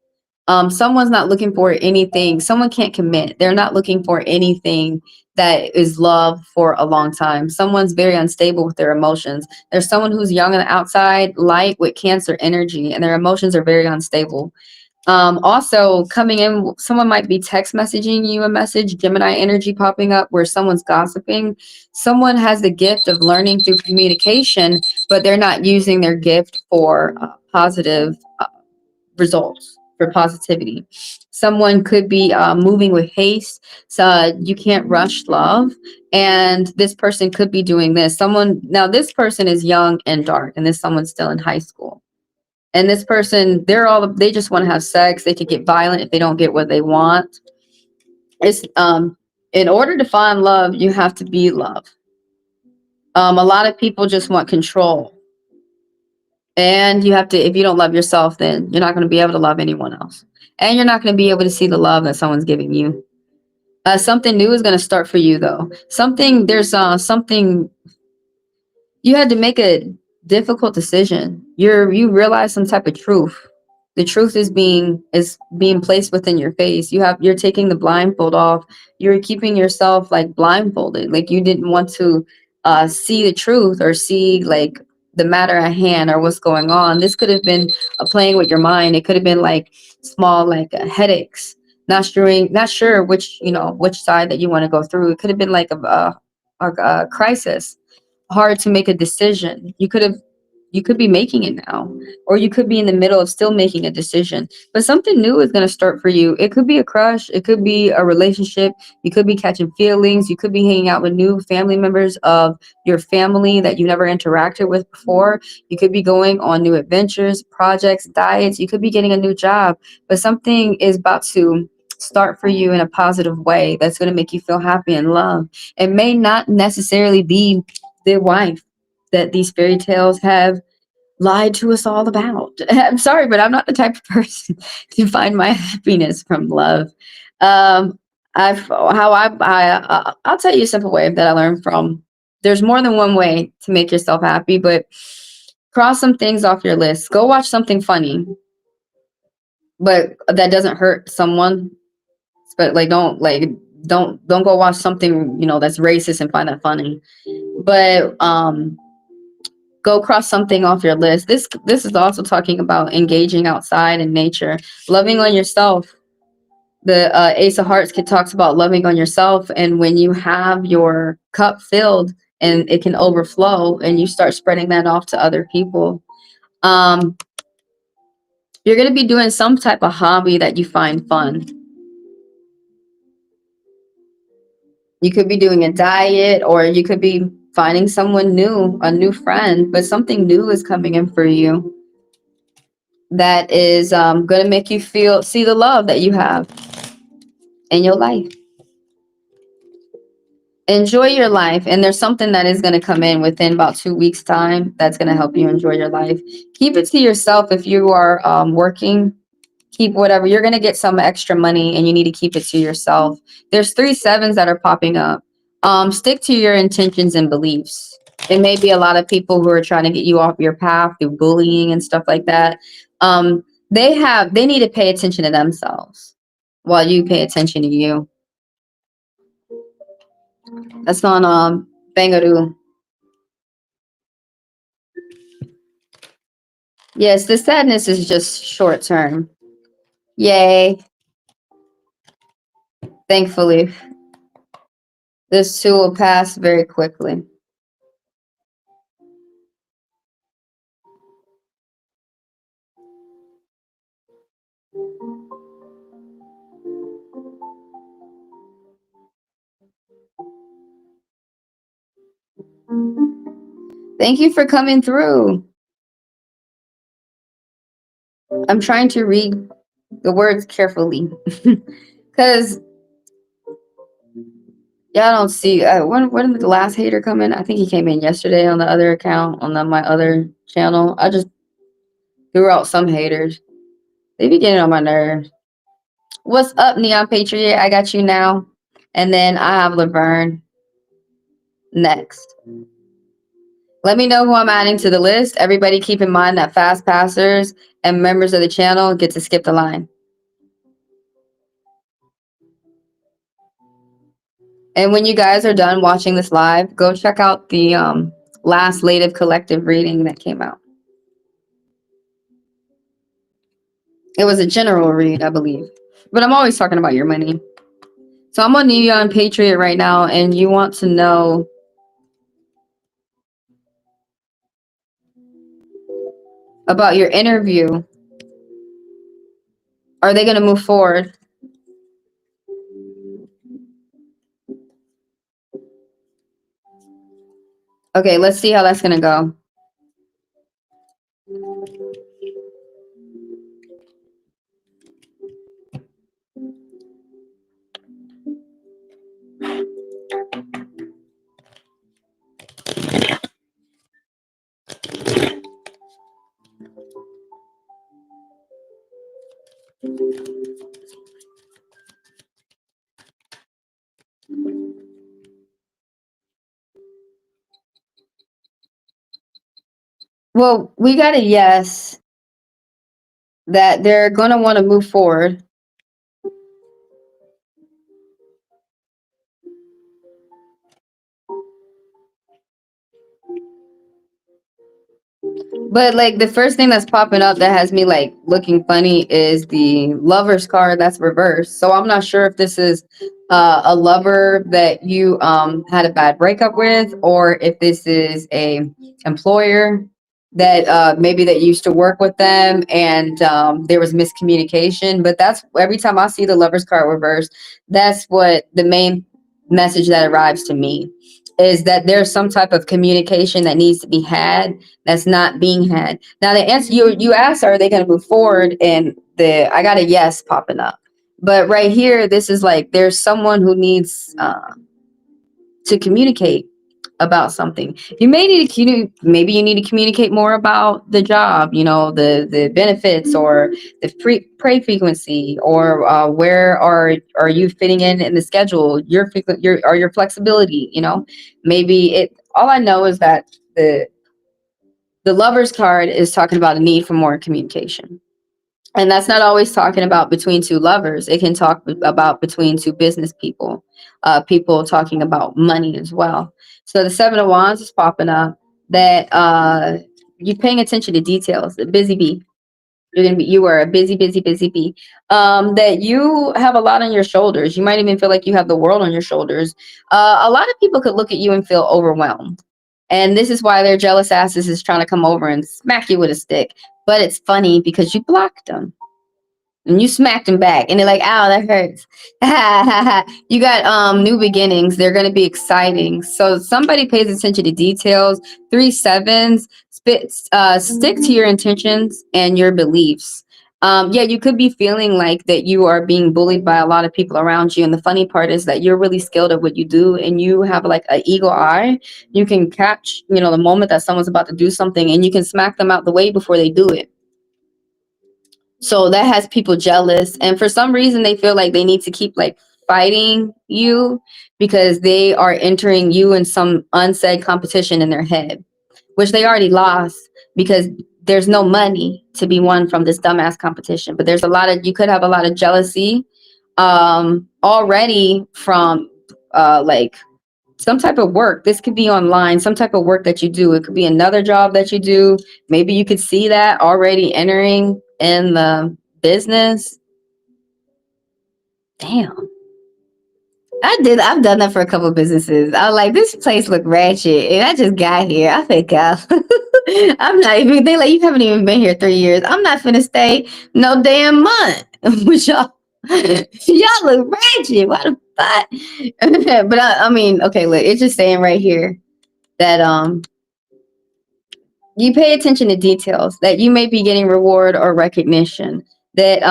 Speaker 2: Someone's not looking for anything. Someone can't commit. They're not looking for anything that is love for a long time. Someone's very unstable with their emotions. There's someone who's young on the outside, light with Cancer energy, and their emotions are very unstable. Also coming in, someone might be text messaging you a message, Gemini energy popping up where someone's gossiping. Someone has the gift of learning through communication, but they're not using their gift for positive results, for positivity. Someone could be moving with haste, so you can't rush love. And this person could be doing this. Now this person is young and dark, and this someone's still in high school. And this person, they just want to have sex. They could get violent if they don't get what they want. It's in order to find love, you have to be love. A lot of people just want control. And you have to, if you don't love yourself, then you're not going to be able to love anyone else. And you're not going to be able to see the love that someone's giving you. Something new is going to start for you, though. Something you had to make a difficult decision. You realize some type of truth. The truth is being placed within your face. You're taking the blindfold off. You're keeping yourself like blindfolded. Like you didn't want to see the truth or see like the matter at hand or what's going on. This could have been playing with your mind. It could have been like small like headaches. Not sure which side that you want to go through. It could have been like a crisis, hard to make a decision. You could be making it now, or you could be in the middle of still making a decision, but something new is going to start for you. It could be a crush. It could be a relationship. You could be catching feelings. You could be hanging out with new family members of your family that you never interacted with before. You could be going on new adventures, projects, diets. You could be getting a new job, but something is about to start for you in a positive way that's going to make you feel happy and love. It may not necessarily be the wife that these fairy tales have lied to us all about. I'm sorry, but I'm not the type of person to find my happiness from love. I'll tell you a simple way that I learned from. There's more than one way to make yourself happy, but cross some things off your list. Go watch something funny, but that doesn't hurt someone. But don't go watch something that's racist and find that funny. But go cross something off your list. This is also talking about engaging outside in nature, loving on yourself. The Ace of Hearts talks about loving on yourself, and when you have your cup filled and it can overflow, and you start spreading that off to other people, um, you're going to be doing some type of hobby that you find fun. You could be doing a diet, or you could be finding someone new, a new friend, but something new is coming in for you that is going to make you see the love that you have in your life. Enjoy your life, and there's something that is going to come in within about 2 weeks time that's going to help you enjoy your life. Keep it to yourself. If you are working, keep whatever. You're going to get some extra money, and you need to keep it to yourself. There's 3 sevens that are popping up. Stick to your intentions and beliefs. It may be a lot of people who are trying to get you off your path through bullying and stuff like that. They need to pay attention to themselves while you pay attention to you. That's on Bangaroo. Yes, the sadness is just short term. Yay. Thankfully, this too will pass very quickly. Thank you for coming through. I'm trying to read the words carefully because y'all don't see. When did the last hater come in? I think he came in yesterday on the other account on my other channel. I just threw out some haters. They be getting on my nerves. What's up, Neon Patriot? I got you now. And then I have Laverne next. Let me know who I'm adding to the list. Everybody keep in mind that fast passers and members of the channel get to skip the line. And when you guys are done watching this live, go check out the last Native Collective reading that came out. It was a general read, I believe. But I'm always talking about your money. So I'm on Neon Patriot right now, and you want to know about your interview. Are they going to move forward? Okay, let's see how that's going to go. Well, we got a yes that they're going to want to move forward. But like the first thing that's popping up that has me like looking funny is the Lover's card that's reversed. So I'm not sure if this is a lover that you had a bad breakup with, or if this is a employer that maybe that used to work with them and there was miscommunication. But that's every time I see the Lover's card reversed, that's what the main message that arrives to me is that there's some type of communication that needs to be had that's not being had. Now the answer you asked, are they going to move forward? And I got a yes popping up. But right here, this is like there's someone who needs to communicate about something. You may need to maybe you need to communicate more about the job, you know, the benefits or the pray frequency, or where are you fitting in the schedule, your flexibility, you know. Maybe it all I know is that the Lover's card is talking about a need for more communication. And that's not always talking about between two lovers. It can talk about between two business people, people talking about money as well. So the Seven of Wands is popping up that you're paying attention to details. The busy bee. You are a busy bee. That you have a lot on your shoulders. You might even feel like you have the world on your shoulders. A lot of people could look at you and feel overwhelmed. And this is why their jealous asses is trying to come over and smack you with a stick. But it's funny because you blocked them. And you smacked them back. And they're like, ow, that hurts. You got new beginnings. They're going to be exciting. So somebody pays attention to details. 3 sevens. Stick to your intentions and your beliefs. Yeah, you could be feeling like that you are being bullied by a lot of people around you. And the funny part is that you're really skilled at what you do, and you have like an eagle eye. You can catch, you know, the moment that someone's about to do something, and you can smack them out the way before they do it. So that has people jealous. And for some reason, they feel like they need to keep like fighting you because they are entering you in some unsaid competition in their head, which they already lost because there's no money to be won from this dumbass competition. But there's you could have a lot of jealousy already from like some type of work. This could be online, some type of work that you do. It could be another job that you do. Maybe you could see that already entering in the business. Damn. I've done that for a couple of businesses. I was like, this place look ratchet, and I just got here. I think I'm not even. They like, you haven't even been here 3 years. I'm not finna stay no damn month with y'all. Y'all look ratchet. What the fuck? But I mean, okay, look, it's just saying right here that you pay attention to details, that you may be getting reward or recognition, that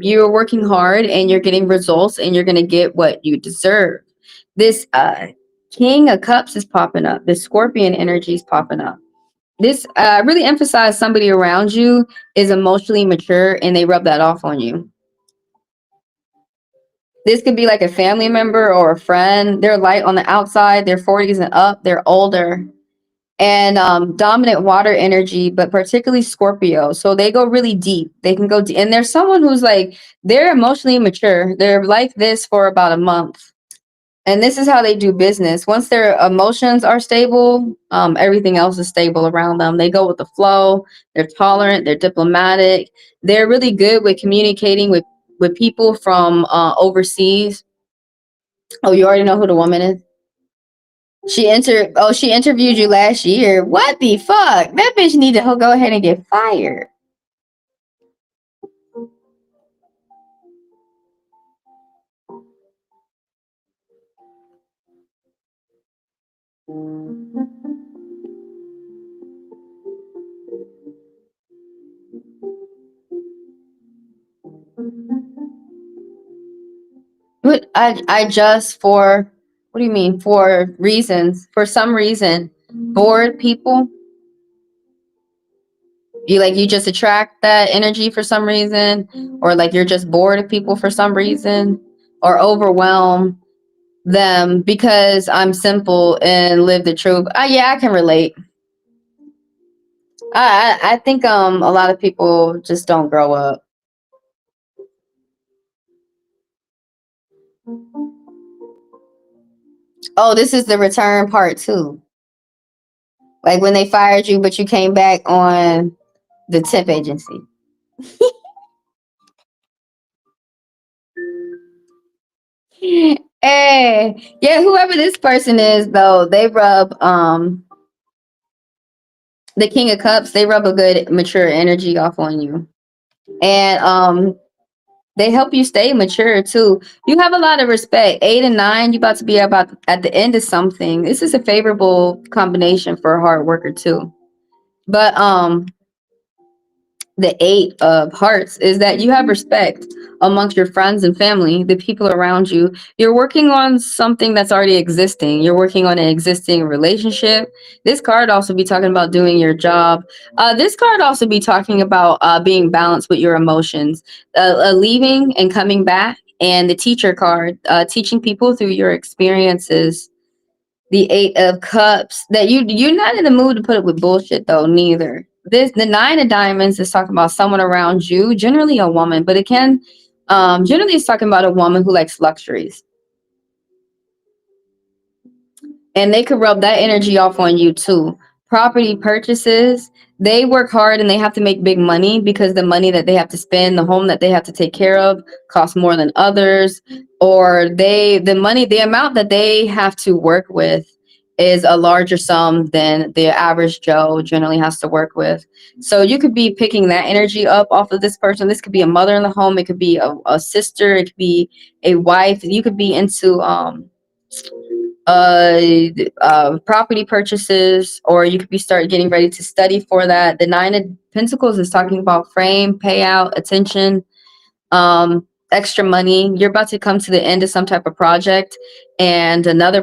Speaker 2: you're working hard and you're getting results and you're going to get what you deserve. This King of Cups is popping up. This Scorpion energy is popping up. This really emphasize somebody around you is emotionally mature and they rub that off on you. This could be like a family member or a friend. They're light on the outside. They're 40s and up. They're older. And dominant water energy, but particularly Scorpio. So they go really deep. They can go deep. And there's someone who's like, they're emotionally immature. They're like this for about a month. And this is how they do business. Once their emotions are stable, everything else is stable around them. They go with the flow. They're tolerant. They're diplomatic. They're really good with communicating with people from overseas. Oh, you already know who the woman is? She interviewed you last year. What the fuck? That bitch need to go ahead and get fired. But I just for what do you mean? For reasons. For some reason. Bored people. You just attract that energy for some reason, or like you're just bored of people for some reason, or overwhelm them because I'm simple and live the truth. Yeah, I can relate. I think a lot of people just don't grow up. Oh, this is the return part too. Like when they fired you, but you came back on the temp agency. Hey, yeah, whoever this person is though, they rub the King of Cups, they rub a good mature energy off on you. And they help you stay mature too. You have a lot of respect. 8 and 9, you about to be about at the end of something. This is a favorable combination for a hard worker too. But the 8 of hearts is that you have respect amongst your friends and family, the people around you. You're working on something that's already existing. You're working on an existing relationship. This card also be talking about doing your job. This card also be talking about being balanced with your emotions, leaving and coming back. And the teacher card, teaching people through your experiences. The 8 of cups, that you're not in the mood to put up with bullshit though, neither. The 9 of diamonds is talking about someone around you, generally a woman, but it can generally it's talking about a woman who likes luxuries. And they could rub that energy off on you too. Property purchases, they work hard and they have to make big money because the money that they have to spend, the home that they have to take care of costs more than others, or the amount that they have to work with is a larger sum than the average Joe generally has to work with. So you could be picking that energy up off of this person. This could be a mother in the home, it could be a sister, it could be a wife. You could be into property purchases, or you could be start getting ready to study for that. The 9 of Pentacles is talking about fame, payout, attention, extra money. You're about to come to the end of some type of project, and another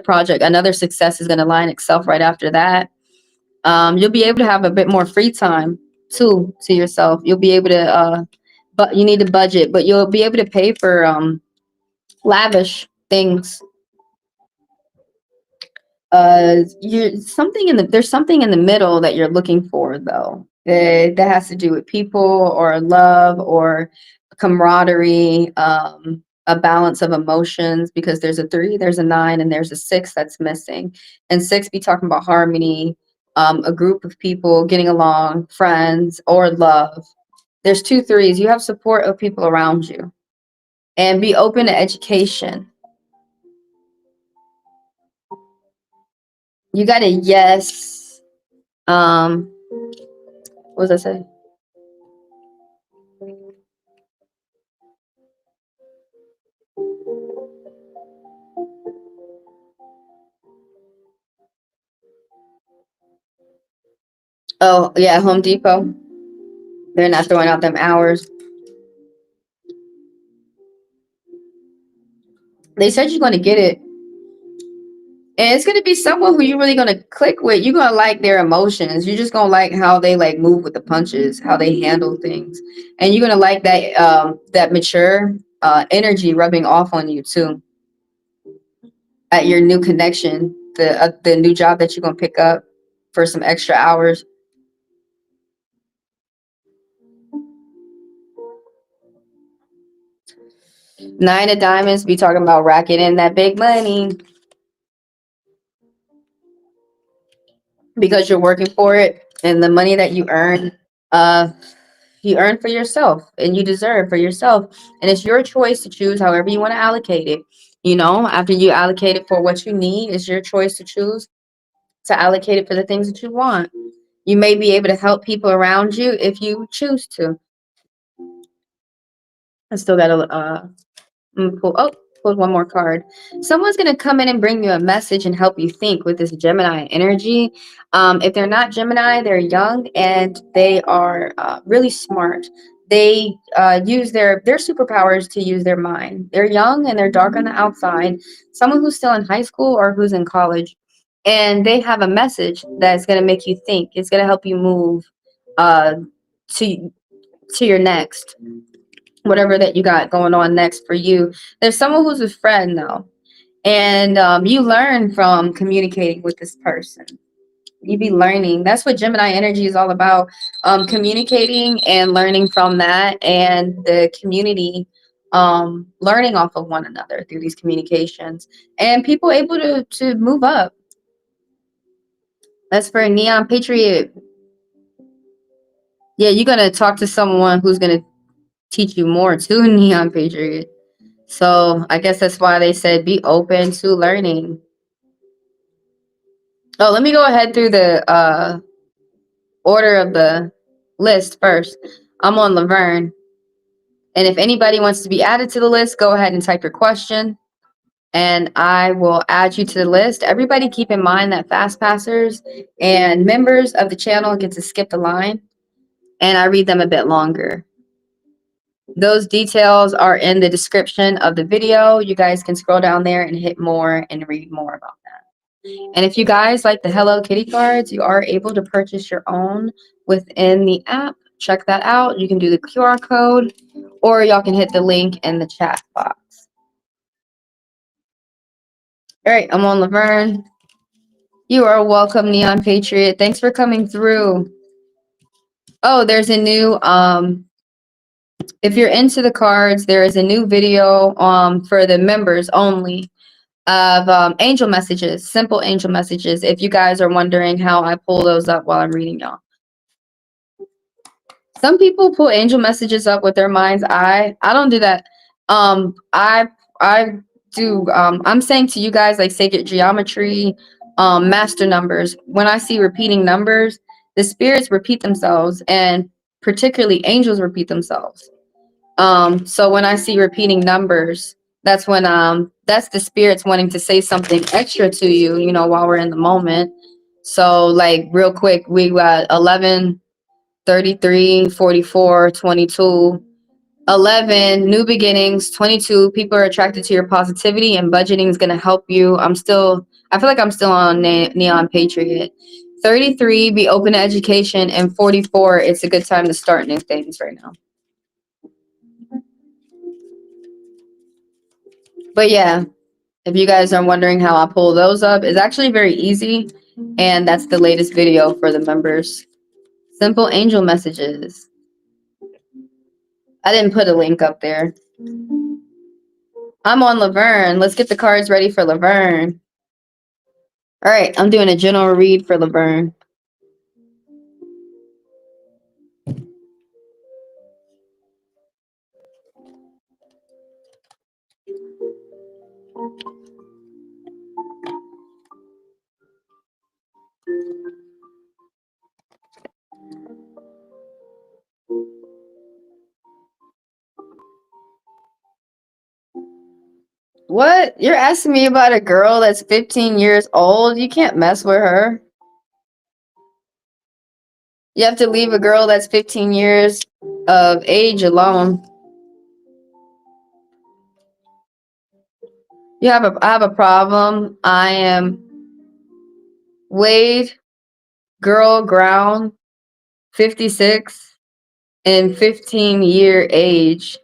Speaker 2: success is going to line itself right after that. You'll be able to have a bit more free time too to yourself. You'll be able to but you need to budget, but you'll be able to pay for lavish things. There's something in the middle that you're looking for though, that has to do with people or love or camaraderie, a balance of emotions, because there's a 3, there's a 9, and there's a 6 that's missing. And 6 be talking about harmony, a group of people getting along, friends or love. There's 2 3s. You have support of people around you, and be open to education. You got a yes. What was I saying? Oh yeah, Home Depot. They're not throwing out them hours. They said you're gonna get it. And it's gonna be someone who you're really gonna click with. You're gonna like their emotions. You're just gonna like how they like move with the punches, how they handle things. And you're gonna like that mature energy rubbing off on you too. At your new connection, the new job that you're gonna pick up. for some extra hours. Nine of Diamonds, be talking about racking in that big money because you're working for it, and the money that you earn for yourself and you deserve for yourself, and it's your choice to choose however you want to allocate it. After you allocate it for what you need, it's your choice to choose to allocate it for the things that you want. You may be able to help people around you if you choose to. I still got a pull one more card. Someone's going to come in and bring you a message and help you think with this Gemini energy. If they're not Gemini, they're young and they are really smart. They use their superpowers to use their mind. They're young and they're dark on the outside. Someone who's still in high school or who's in college. And they have a message that's going to make you think. It's going to help you move to your next, whatever that you got going on next for you. There's someone who's a friend though, and you learn from communicating with this person. You be learning. That's what Gemini energy is all about. Communicating and learning from that, and the community learning off of one another through these communications, and people able to move up. That's for a Neon Patriot. Yeah, you're gonna talk to someone who's gonna teach you more too, Neon Patriot. So I guess that's why they said be open to learning. Oh, let me go ahead through the order of the list first. I'm on Laverne. And if anybody wants to be added to the list, go ahead and type your question and I will add you to the list. Everybody keep in mind that fast passers and members of the channel get to skip the line, and I read them a bit longer. Those details are in the description of the video. You guys can scroll down there and hit more and read more about that. And if you guys like the Hello Kitty cards, you are able to purchase your own within the app. Check that out. You can do the QR code, or y'all can hit the link in the chat box. All right, I'm on Laverne. You are welcome, Neon Patriot. Thanks for coming through. Oh, there's a new if you're into the cards, there is a new video for the members only of angel messages, simple angel messages. If you guys are wondering how I pull those up while I'm reading y'all. Some people pull angel messages up with their mind's eye. I don't do that. I do I'm saying to you guys, like, sacred geometry, master numbers. When I see repeating numbers, the spirits repeat themselves, and particularly angels repeat themselves. So when I see repeating numbers, that's when that's the spirits wanting to say something extra to you, while we're in the moment. So, like, real quick, we got 11, 33, 44, 22, 11, new beginnings, 22, people are attracted to your positivity, and budgeting is going to help you. I feel like I'm still on Neon Patriot. 33, be open to education, and 44, it's a good time to start new things right now. But yeah, if you guys are wondering how I pull those up, it's actually very easy, and that's the latest video for the members. Simple angel messages. I didn't put a link up there. I'm on Laverne. Let's get the cards ready for Laverne. All right, I'm doing a general read for Laverne. What? You're asking me about a girl that's 15 years old? You can't mess with her. You have to leave a girl that's 15 years of age alone. I have a problem. I am Wade, girl, ground, 56, and 15-year age.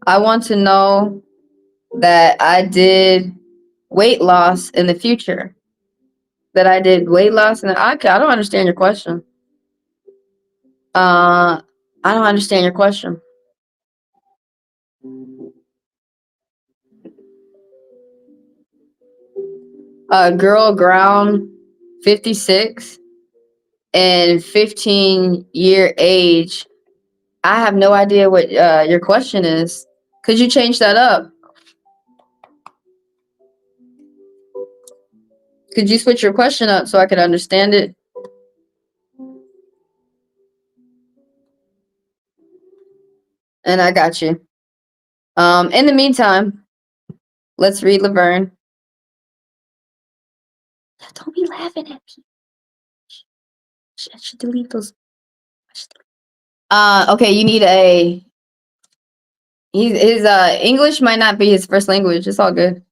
Speaker 2: I want to know that I did weight loss in the future. that I did weight loss, and I don't understand your question. I don't understand your question. Girl ground 56 and 15-year age. I have no idea what your question is. Could you change that up? Could you switch your question up so I could understand it? And I got you. In the meantime, let's read Laverne. Don't be laughing at me. I should delete those. Okay, you need a. His English might not be his first language. It's all good.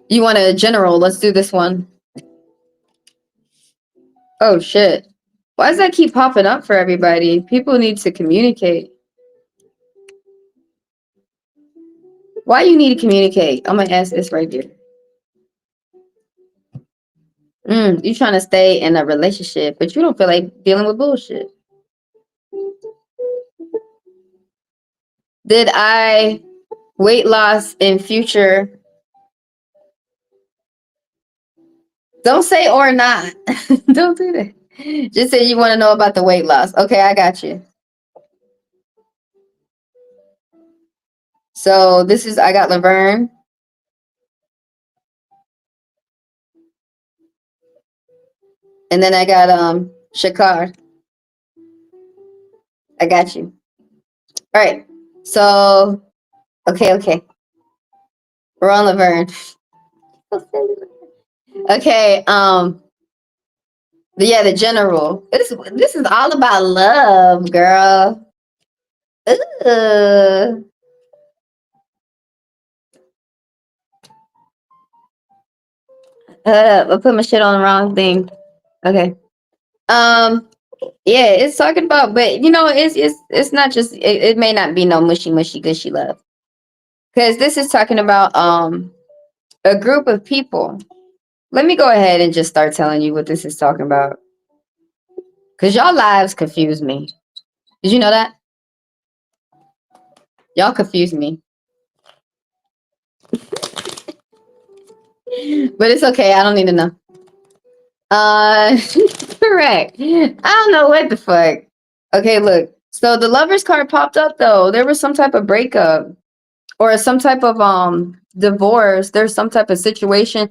Speaker 2: You want a general? Let's do this one. Oh shit! Why does that keep popping up for everybody? People need to communicate. Why you need to communicate? I'm gonna ask this right here. You trying to stay in a relationship, but you don't feel like dealing with bullshit. Did I weight loss in future? Don't say or not. Don't do that. Just say you want to know about the weight loss. Okay, I got you. So this is, I got Laverne. And then I got Shakar. I got you. All right. So okay. We're on Laverne. Okay, the general. This is all about love, girl. I put my shit on the wrong thing. Okay. Yeah, it's talking about, but you know, it's not just it may not be no mushy gushy love. Because this is talking about a group of people. Let me go ahead and just start telling you what this is talking about. Because y'all lives confuse me. Did you know that? Y'all confuse me. But it's okay. I don't need to know. Correct. I don't know what the fuck. Okay, look. So the Lovers card popped up though. There was some type of breakup or some type of divorce. There's some type of situation.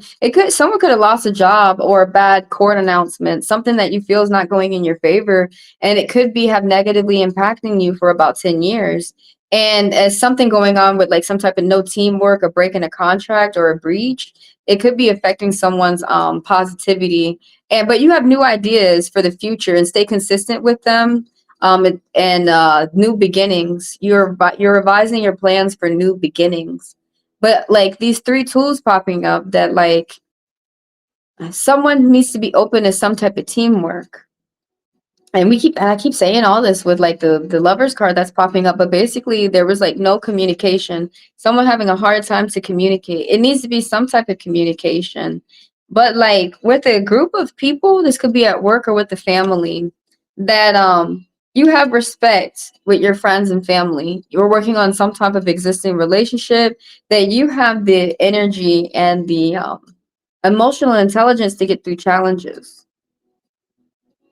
Speaker 2: Someone could have lost a job or a bad court announcement, something that you feel is not going in your favor, and it could be have negatively impacting you for about 10 years. And as something going on with like some type of no teamwork, a break in a contract or a breach, it could be affecting someone's positivity. But you have new ideas for the future and stay consistent with them. And new beginnings. You're revising your plans for new beginnings. But like these three tools popping up that like someone needs to be open to some type of teamwork. And I keep saying all this with like the Lovers card that's popping up, but basically there was like no communication. Someone having a hard time to communicate. It needs to be some type of communication. But like with a group of people, this could be at work or with the family, that you have respect with your friends and family. You're working on some type of existing relationship, that you have the energy and the emotional intelligence to get through challenges.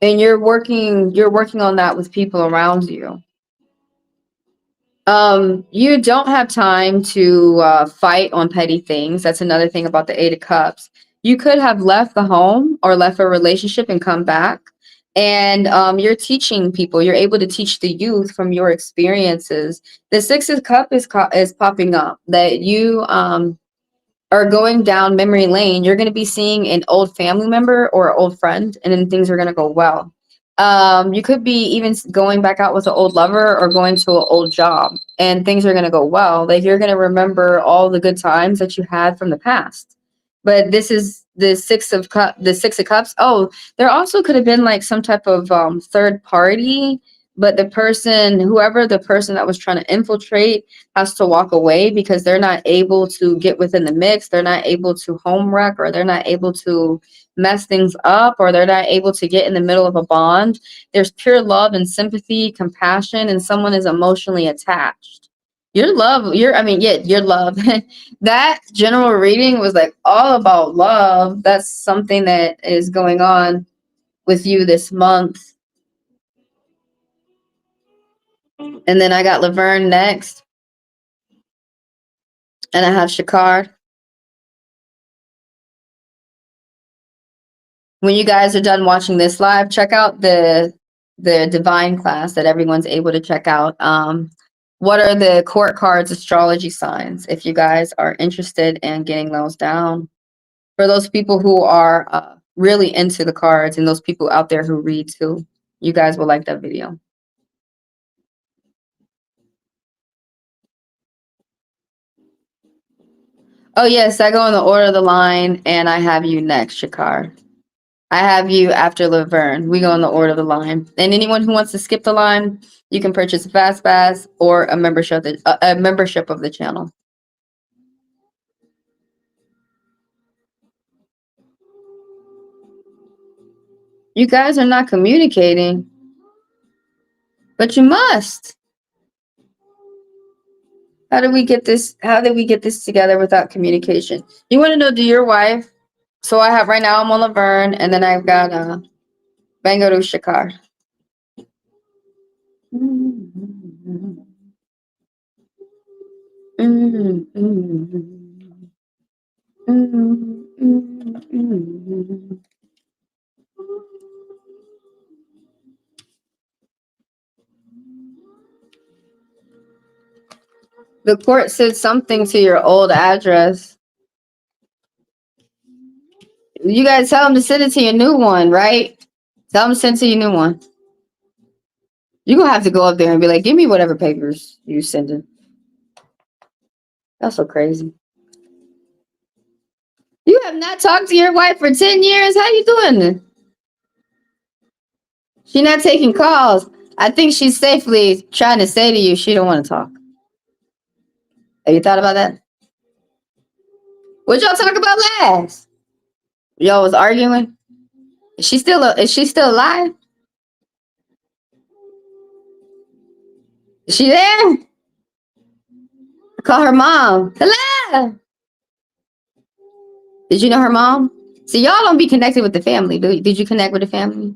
Speaker 2: And you're working on that with people around you. You don't have time to fight on petty things. That's another thing about the Eight of Cups. You could have left the home or left a relationship and come back. And you're teaching people. You're able to teach the youth from your experiences. The Six of Cups is popping up, that you are going down memory lane. You're going to be seeing an old family member or old friend, and then things are going to go well. You could be even going back out with an old lover or going to an old job, and things are going to go well. Like you're going to remember all the good times that you had from the past. But this is the Six of Cups. Oh, there also could have been like some type of third party, but the person, whoever the person that was trying to infiltrate, has to walk away because they're not able to get within the mix. They're not able to home wreck, or they're not able to mess things up, or they're not able to get in the middle of a bond. There's pure love and sympathy, compassion, and someone is emotionally attached. Your love, your love. That general reading was like all about love. That's something that is going on with you this month. And then I got Laverne next. And I have Shakar. When you guys are done watching this live, check out the divine class that everyone's able to check out. What are the court cards astrology signs? If you guys are interested in getting those down. For those people who are really into the cards, and those people out there who read too, you guys will like that video. Oh yes, I go in the order of the line, and I have you next, Shakar. I have you after Laverne. We go in the order of the line. And anyone who wants to skip the line, you can purchase a fast pass or a membership of the channel. You guys are not communicating, but you must. How did we get this? How did we get this together without communication? You want to know, do your wife? So I have right now, I'm on Laverne, and then I've got Bangaru Shakar. The court said something to your old address. You guys tell them to send it to your new one, right? Tell them to send it to your new one. You're going to have to go up there and be like, give me whatever papers you send in. That's so crazy. You have not talked to your wife for 10 years? How you doing? She's not taking calls. I think she's safely trying to say to you she don't want to talk. Have you thought about that? What y'all talk about last? Y'all was arguing? Is she still alive? Is she there? Call her mom. Hello. Did you know her mom? See, y'all don't be connected with the family. Did you connect with the family?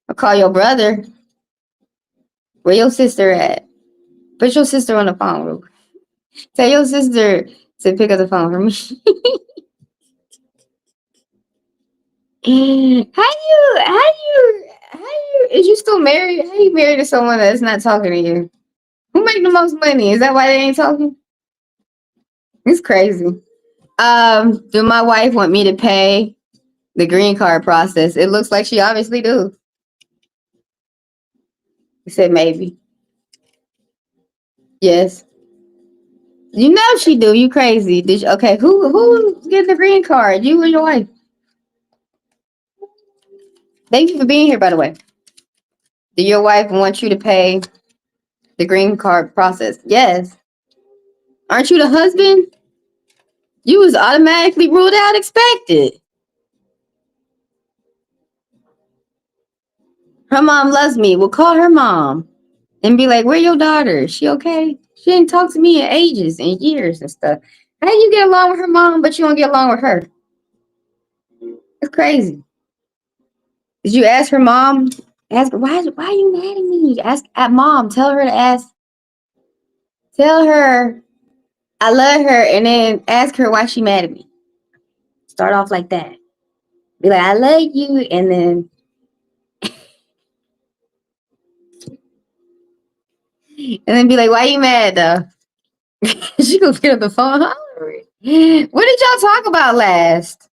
Speaker 2: Or call your brother. Where your sister at? Put your sister on the phone real quick. Tell your sister to pick up the phone for me. Is you still married? How you married to someone that's not talking to you? Who make the most money? Is that why they ain't talking? It's crazy. Do my wife want me to pay the green card process? It looks like she obviously do. He said maybe. Yes. You know she do. You crazy. Did you, okay, who's getting the green card? You or your wife? Thank you for being here, by the way. Do your wife want you to pay the green card process? Yes. Aren't you the husband? You was automatically ruled out expected. Her mom loves me. We'll call her mom and be like, where your daughter? Is she okay? She didn't talk to me in ages and years and stuff. How do you get along with her mom, but you don't get along with her? It's crazy. Did you ask her mom? Ask her, why are you mad at me? Ask at mom. Tell her to ask. Tell her I love her, and then ask her why she mad at me. Start off like that. Be like, I love you, and then be like, why you mad though? She gonna get on the phone. What did y'all talk about last?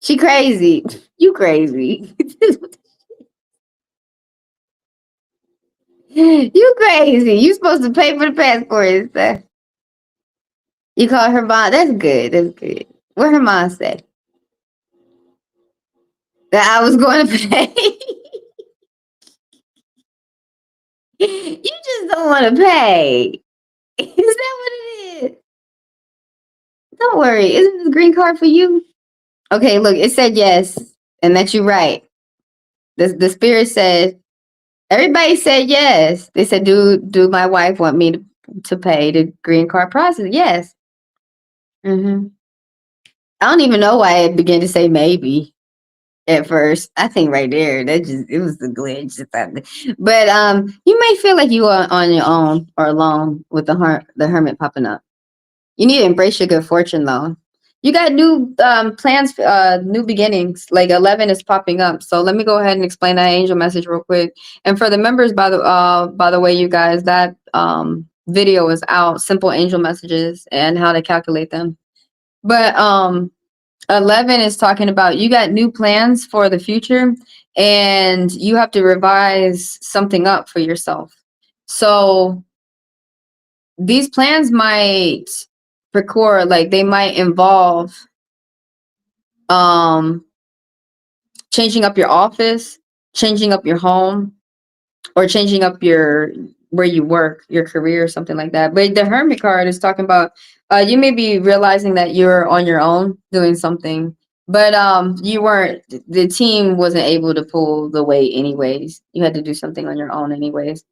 Speaker 2: She crazy. You crazy. You crazy. You supposed to pay for the passport and stuff. You call her mom. That's good. That's good. What her mom say? That I was going to pay. don't want to pay. Is that what it is? Don't worry. Isn't this green card for you? Okay, look, it said yes, and that you're right. The spirit said, everybody said yes. They said, do my wife want me to pay the green card process? Yes. I don't even know why it began to say maybe at first. I think right there, it was the glitch. But you may feel like you are on your own or alone with the hermit popping up. You need to embrace your good fortune, though. You got new plans, new beginnings. Like 11 is popping up. So let me go ahead and explain that angel message real quick. And for the members, by the way, you guys, that video is out. Simple angel messages and how to calculate them. But 11 is talking about you got new plans for the future, and you have to revise something up for yourself. So these plans might record, like they might involve changing up your office, changing up your home, or changing up your where you work, your career, or something like that. But the hermit card is talking about you may be realizing that you're on your own doing something, but you weren't. The team wasn't able to pull the weight anyways. You had to do something on your own anyways.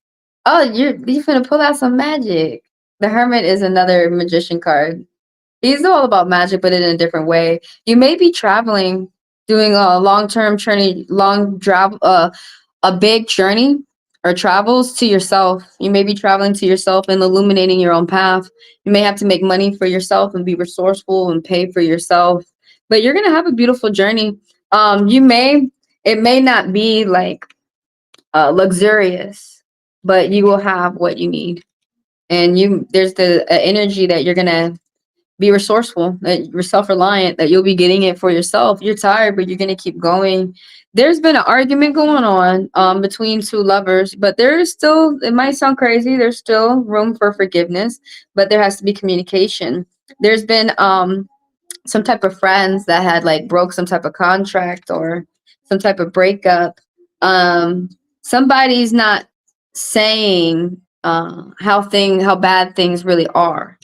Speaker 2: Oh, you're gonna pull out some magic. The hermit is another magician card. He's all about magic, but in a different way. You may be traveling, doing a long-term journey, a big journey or travels to yourself. You may be traveling to yourself and illuminating your own path. You may have to make money for yourself and be resourceful and pay for yourself. But you're gonna have a beautiful journey. It may not be like luxurious, but you will have what you need. And there's the energy that you're gonna be resourceful, that you're self-reliant, that you'll be getting it for yourself. You're tired, but you're going to keep going. There's been an argument going on between two lovers, but there's still, it might sound crazy, there's still room for forgiveness, but there has to be communication. There's been some type of friends that had like broke some type of contract or some type of breakup. Somebody's not saying how bad things really are.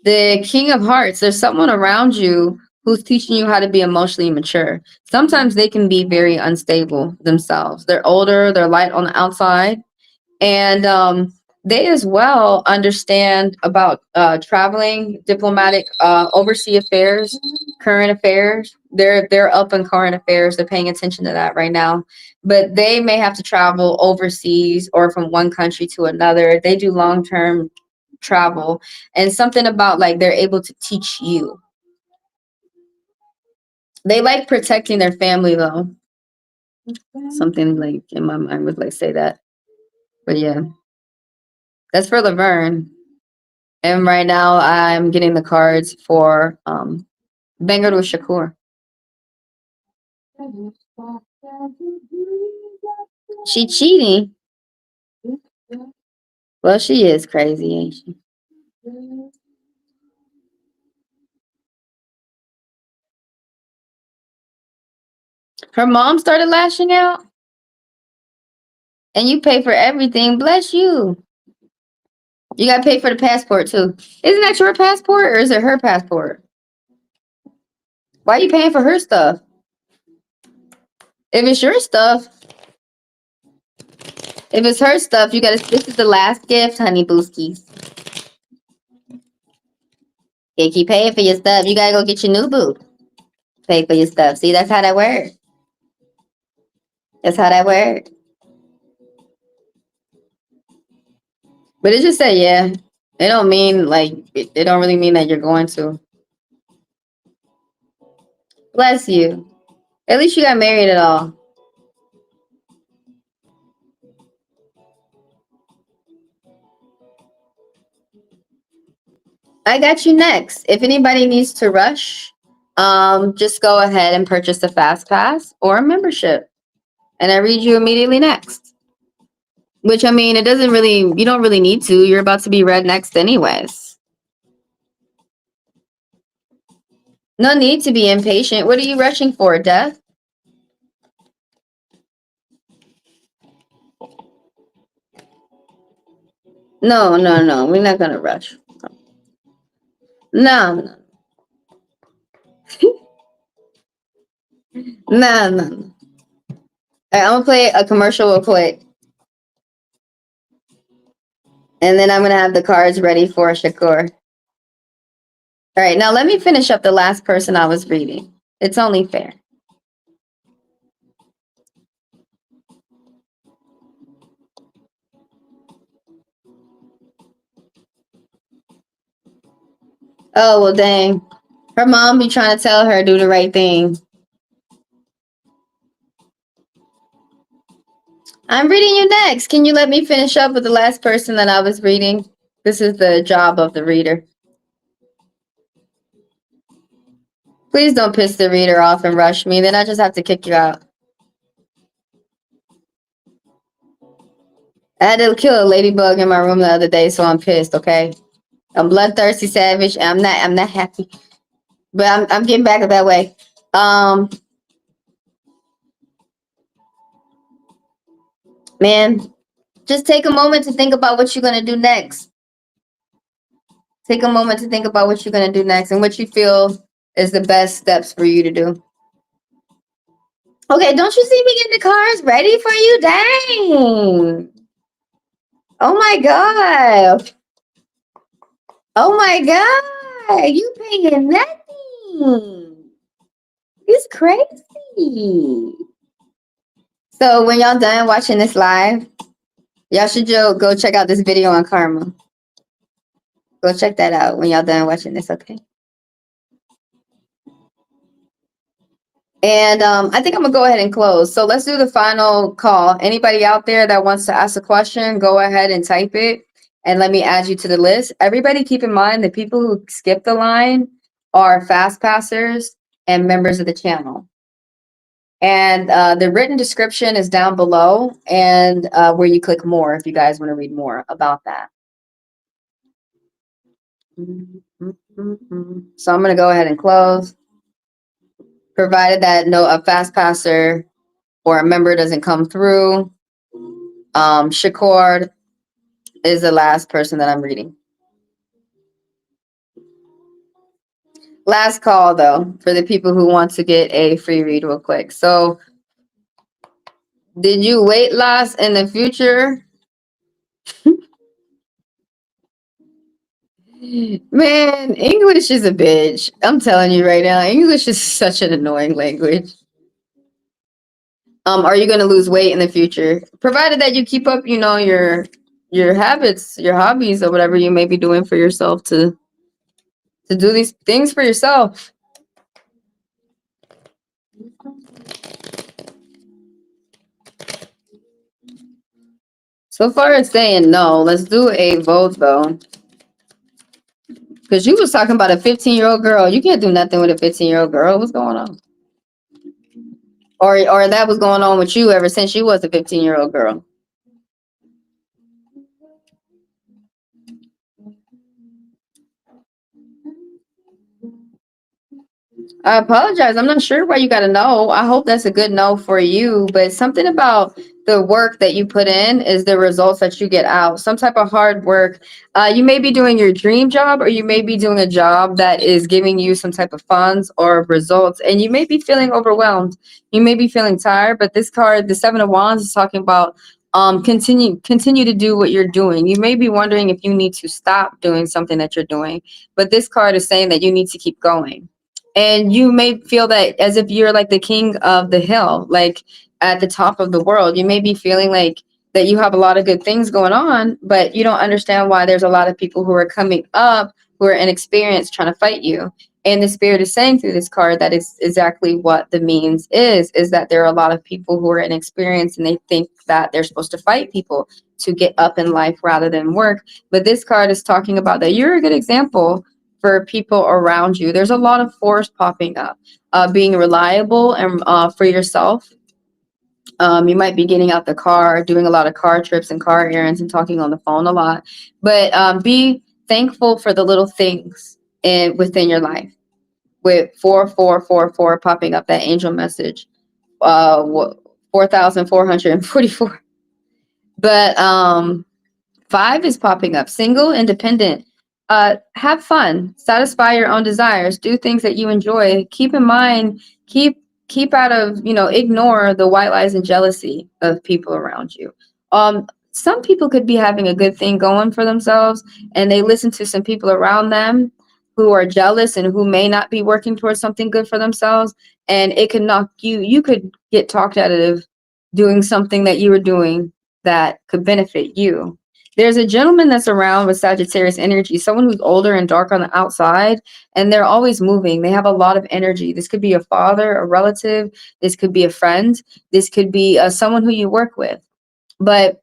Speaker 2: The King of Hearts, there's someone around you who's teaching you how to be emotionally mature. Sometimes they can be very unstable themselves. They're older, they're light on the outside, and they as well understand about traveling, diplomatic, overseas affairs, current affairs. They're up in current affairs. They're paying attention to that right now. But they may have to travel overseas or from one country to another. They do long-term travel, and something about like they're able to teach you. They like protecting their family though. Something like in my mind would like say that. But yeah, that's for Laverne. And right now I'm getting the cards for Bangalore Shakur. She cheating. Well, she is crazy, ain't she? Her mom started lashing out, and you pay for everything. Bless you. You got to pay for the passport too. Isn't that your passport or is it her passport? Why are you paying for her stuff? If it's your stuff, if it's her stuff, you gotta. This is the last gift, honey booskies. You keep paying for your stuff. You gotta go get your new boo. Pay for your stuff. See, that's how that works. That's how that works. But it just said, yeah. It don't mean like it don't really mean that you're going to. Bless you. At least you got married at all. I got you next. If anybody needs to rush, just go ahead and purchase a fast pass or a membership. And I read you immediately next. Which I mean, you don't really need to. You're about to be read next anyways. No need to be impatient. What are you rushing for, Death? No, no, no. We're not gonna rush. No, no, no, no. No. Right, I'm gonna play a commercial real quick, and then I'm gonna have the cards ready for Shakur. All right, now let me finish up the last person I was reading. It's only fair. Oh, well, dang. Her mom be trying to tell her do the right thing. I'm reading you next. Can you let me finish up with the last person that I was reading? This is the job of the reader. Please don't piss the reader off and rush me. Then I just have to kick you out. I had to kill a ladybug in my room the other day, so I'm pissed, okay? I'm bloodthirsty savage. And I'm not happy. But I'm getting back that way. Man, just take a moment to think about what you're gonna do next. Take a moment to think about what you're gonna do next and what you feel is the best steps for you to do. Okay, don't you see me getting the cards ready for you? Dang. Oh my god. Oh my god. You paying nothing. It's crazy. So when y'all done watching this live, y'all should go check out this video on karma. Go check that out when y'all done watching this, okay? And I think I'm gonna go ahead and close. So let's do the final call. Anybody out there that wants to ask a question, go ahead and type it and let me add you to the list. Everybody keep in mind the people who skip the line are fast passers and members of the channel. And the written description is down below and where you click more if you guys want to read more about that. So I'm gonna go ahead and close. Provided that a fast passer or a member doesn't come through. Shakur is the last person that I'm reading. Last call, though, for the people who want to get a free read real quick. So, did you weight loss in the future? Man, English is a bitch. I'm telling you right now, English is such an annoying language. Are you going to lose weight in the future? Provided that you keep up, your habits, your hobbies, or whatever you may be doing for yourself to do these things for yourself. So far it's saying no. Let's do a vote though. Because you was talking about a 15-year-old girl. You can't do nothing with a 15-year-old girl. What's going on? Or that was going on with you ever since you was a 15-year-old girl. I apologize. I'm not sure why you got to know. I hope that's a good no for you. But something about the work that you put in is the results that you get out. Some type of hard work. You may be doing your dream job, or you may be doing a job that is giving you some type of funds or results. And you may be feeling overwhelmed. You may be feeling tired. But this card, the Seven of Wands, is talking about continue to do what you're doing. You may be wondering if you need to stop doing something that you're doing. But this card is saying that you need to keep going. And you may feel that as if you're like the king of the hill, like at the top of the world. You may be feeling like that you have a lot of good things going on, but you don't understand why there's a lot of people who are coming up who are inexperienced trying to fight you. And the spirit is saying through this card that is exactly what the means is that there are a lot of people who are inexperienced and they think that they're supposed to fight people to get up in life rather than work. But this card is talking about that you're a good example for people around you. There's a lot of force popping up, being reliable and for yourself. You might be getting out the car, doing a lot of car trips and car errands and talking on the phone a lot. But be thankful for the little things within your life. With 4444 popping up, that angel message, 4,444. But 5 is popping up. Single, independent. Have fun. Satisfy your own desires. Do things that you enjoy. Keep in mind, keep out of, ignore the white lies and jealousy of people around you. Some people could be having a good thing going for themselves, and they listen to some people around them who are jealous and who may not be working towards something good for themselves, and it could knock you could get talked out of doing something that you were doing that could benefit you. There's a gentleman that's around with Sagittarius energy, someone who's older and dark on the outside, and they're always moving. They have a lot of energy. This could be a father, a relative. This could be a friend. This could be someone who you work with. But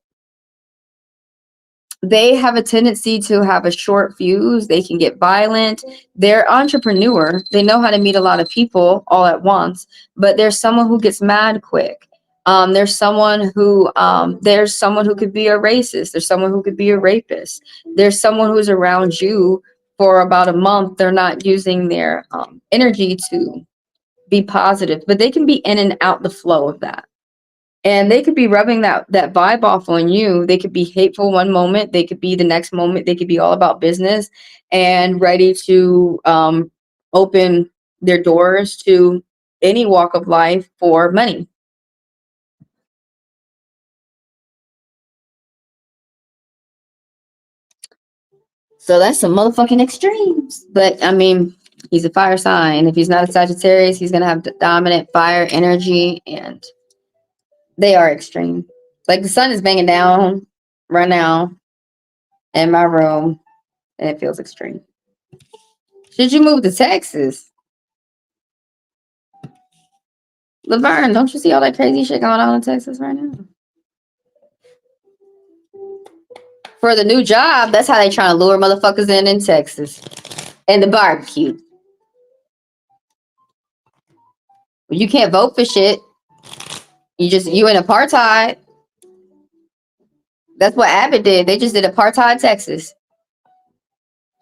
Speaker 2: they have a tendency to have a short fuse. They can get violent. They're entrepreneur. They know how to meet a lot of people all at once, but there's someone who gets mad quick. There's someone who could be a racist. There's someone who could be a rapist. There's someone who's around you for about a month. They're not using their energy to be positive, but they can be in and out the flow of that. And they could be rubbing that vibe off on you. They could be hateful one moment. They could be the next moment. They could be all about business and ready to open their doors to any walk of life for money. So that's some motherfucking extremes. But I mean, he's a fire sign. If he's not a Sagittarius, he's going to have dominant fire energy, and they are extreme. Like the sun is banging down right now in my room, and it feels extreme. Should you move to Texas? Laverne, don't you see all that crazy shit going on in Texas right now? For the new job, that's how they trying to lure motherfuckers in Texas. And the barbecue. You can't vote for shit. You in apartheid. That's what Abbott did. They just did apartheid Texas.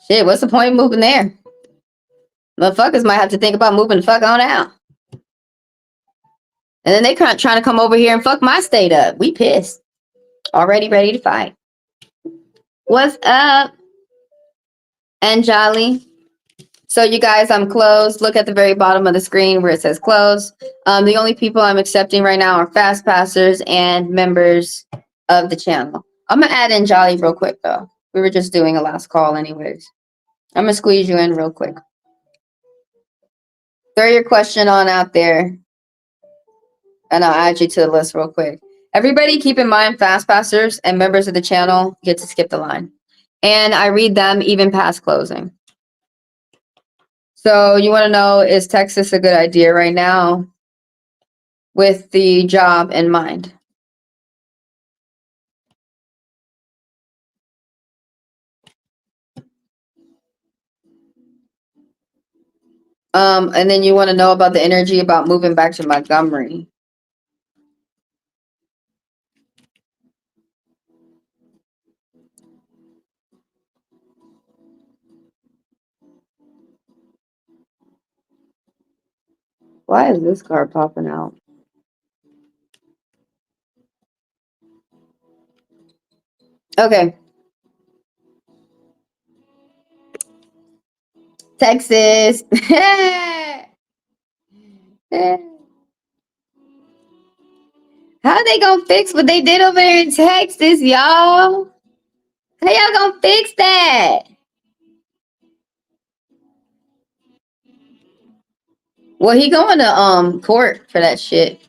Speaker 2: Shit, what's the point of moving there? Motherfuckers might have to think about moving the fuck on out. And then they trying to come over here and fuck my state up. We pissed. Already ready to fight. What's up? And Jolly. So you guys, I'm closed. Look at the very bottom of the screen where it says close. The only people I'm accepting right now are fast passers and members of the channel. I'm going to add in Jolly real quick, though. We were just doing a last call anyways. I'm going to squeeze you in real quick. Throw your question on out there, and I'll add you to the list real quick. Everybody keep in mind, fast passers and members of the channel get to skip the line. And I read them even past closing. So you want to know, is Texas a good idea right now with the job in mind? And then you want to know about the energy about moving back to Montgomery. Why is this card popping out? Okay. Texas. How they gonna fix what they did over there in Texas, y'all? How y'all gonna fix that? Well, he going to court for that shit.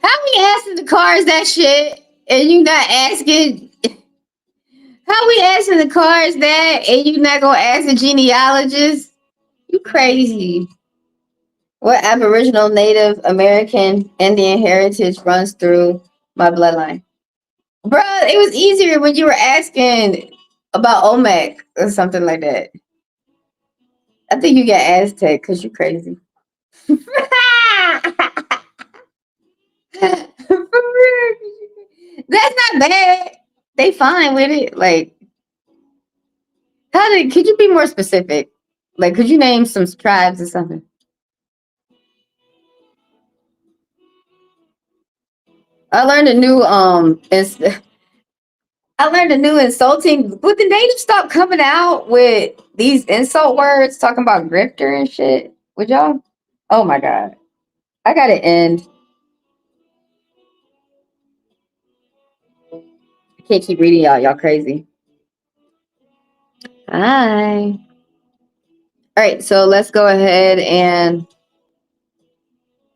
Speaker 2: How we asking the cars that shit and you not asking? How we asking the cars that and you not gonna ask the genealogist? You crazy. What Aboriginal, Native American, Indian heritage runs through my bloodline? Bruh, it was easier when you were asking about Olmec or something like that. I think you get Aztec because you're crazy. That's not bad. They fine with it. Like, could you be more specific? Like, could you name some tribes or something? I learned a new I learned a new insulting. Would the natives stop coming out with these insult words talking about grifter and shit? Would y'all? Oh my god. I gotta end. I can't keep reading y'all. Y'all crazy. Hi. All right, so let's go ahead and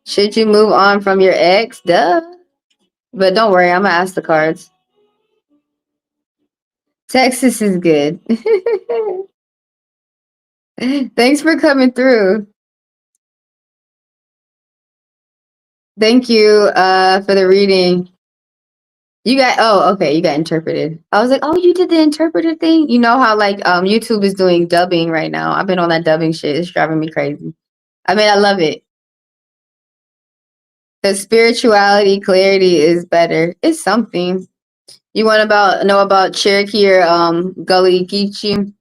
Speaker 2: should you move on from your ex? Duh. But don't worry, I'm gonna ask the cards. Texas is good. Thanks for coming through. Thank you for the reading. You got okay, you got interpreted. I was like, oh, you did the interpreted thing? You know how like YouTube is doing dubbing right now. I've been on that dubbing shit. It's driving me crazy. I mean, I love it. The spirituality clarity is better. It's something. You want about know about Cherokee or Gully Geechee?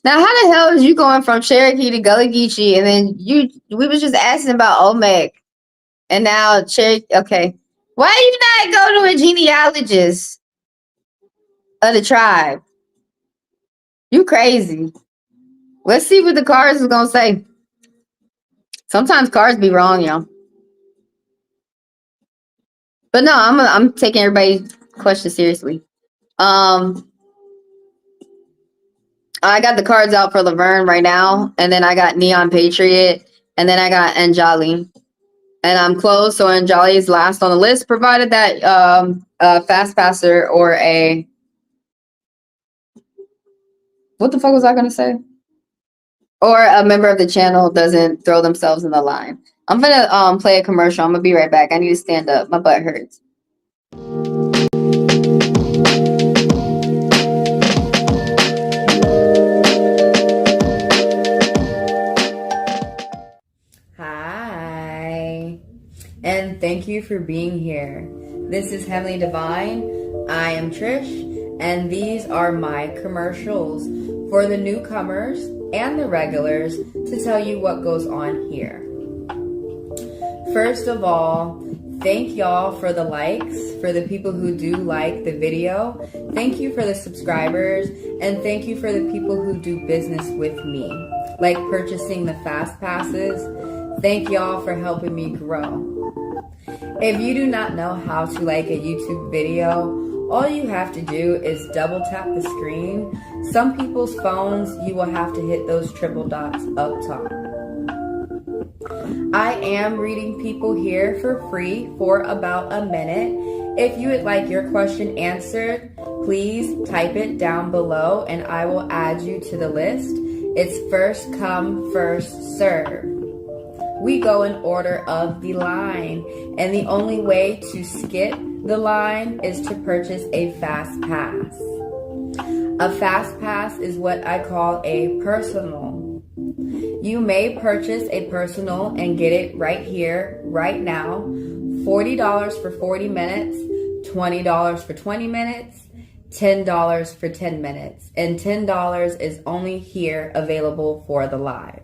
Speaker 2: Now, how the hell is you going from Cherokee to Gullah Geechee, and then we was just asking about Olmec, and now Cherokee? Okay, why you not go to a genealogist of the tribe? You crazy? Let's see what the cards is gonna say. Sometimes cards be wrong, y'all. But no, I'm taking everybody's question seriously. I got the cards out for Laverne right now, and then I got Neon Patriot, and then I got Anjali. And I'm close, so Anjali is last on the list, provided that a fast passer or a what the fuck was I gonna say? Or a member of the channel doesn't throw themselves in the line. I'm gonna play a commercial. I'm gonna be right back. I need to stand up. My butt hurts.
Speaker 1: Hi, and thank you for being here. This is Heavenly Divine. I am Trish, and these are my commercials for the newcomers and the regulars to tell you what goes on here. First of all, thank y'all for the likes, for the people who do like the video. Thank you for the subscribers, and thank you for the people who do business with me, like purchasing the fast passes. Thank y'all for helping me grow. If you do not know how to like a YouTube video, all you have to do is double tap the screen. Some people's phones, you will have to hit those triple dots up top. I am reading people here for free for about a minute. If you would like your question answered, please type it down below and I will add you to the list. It's first come, first serve. We go in order of the line, and the only way to skip the line is to purchase a fast pass. A fast pass is what I call a personal. You may purchase a personal and get it right here, right now. $40 for 40 minutes, $20 for 20 minutes, $10 for 10 minutes, and $10 is only here available for the live.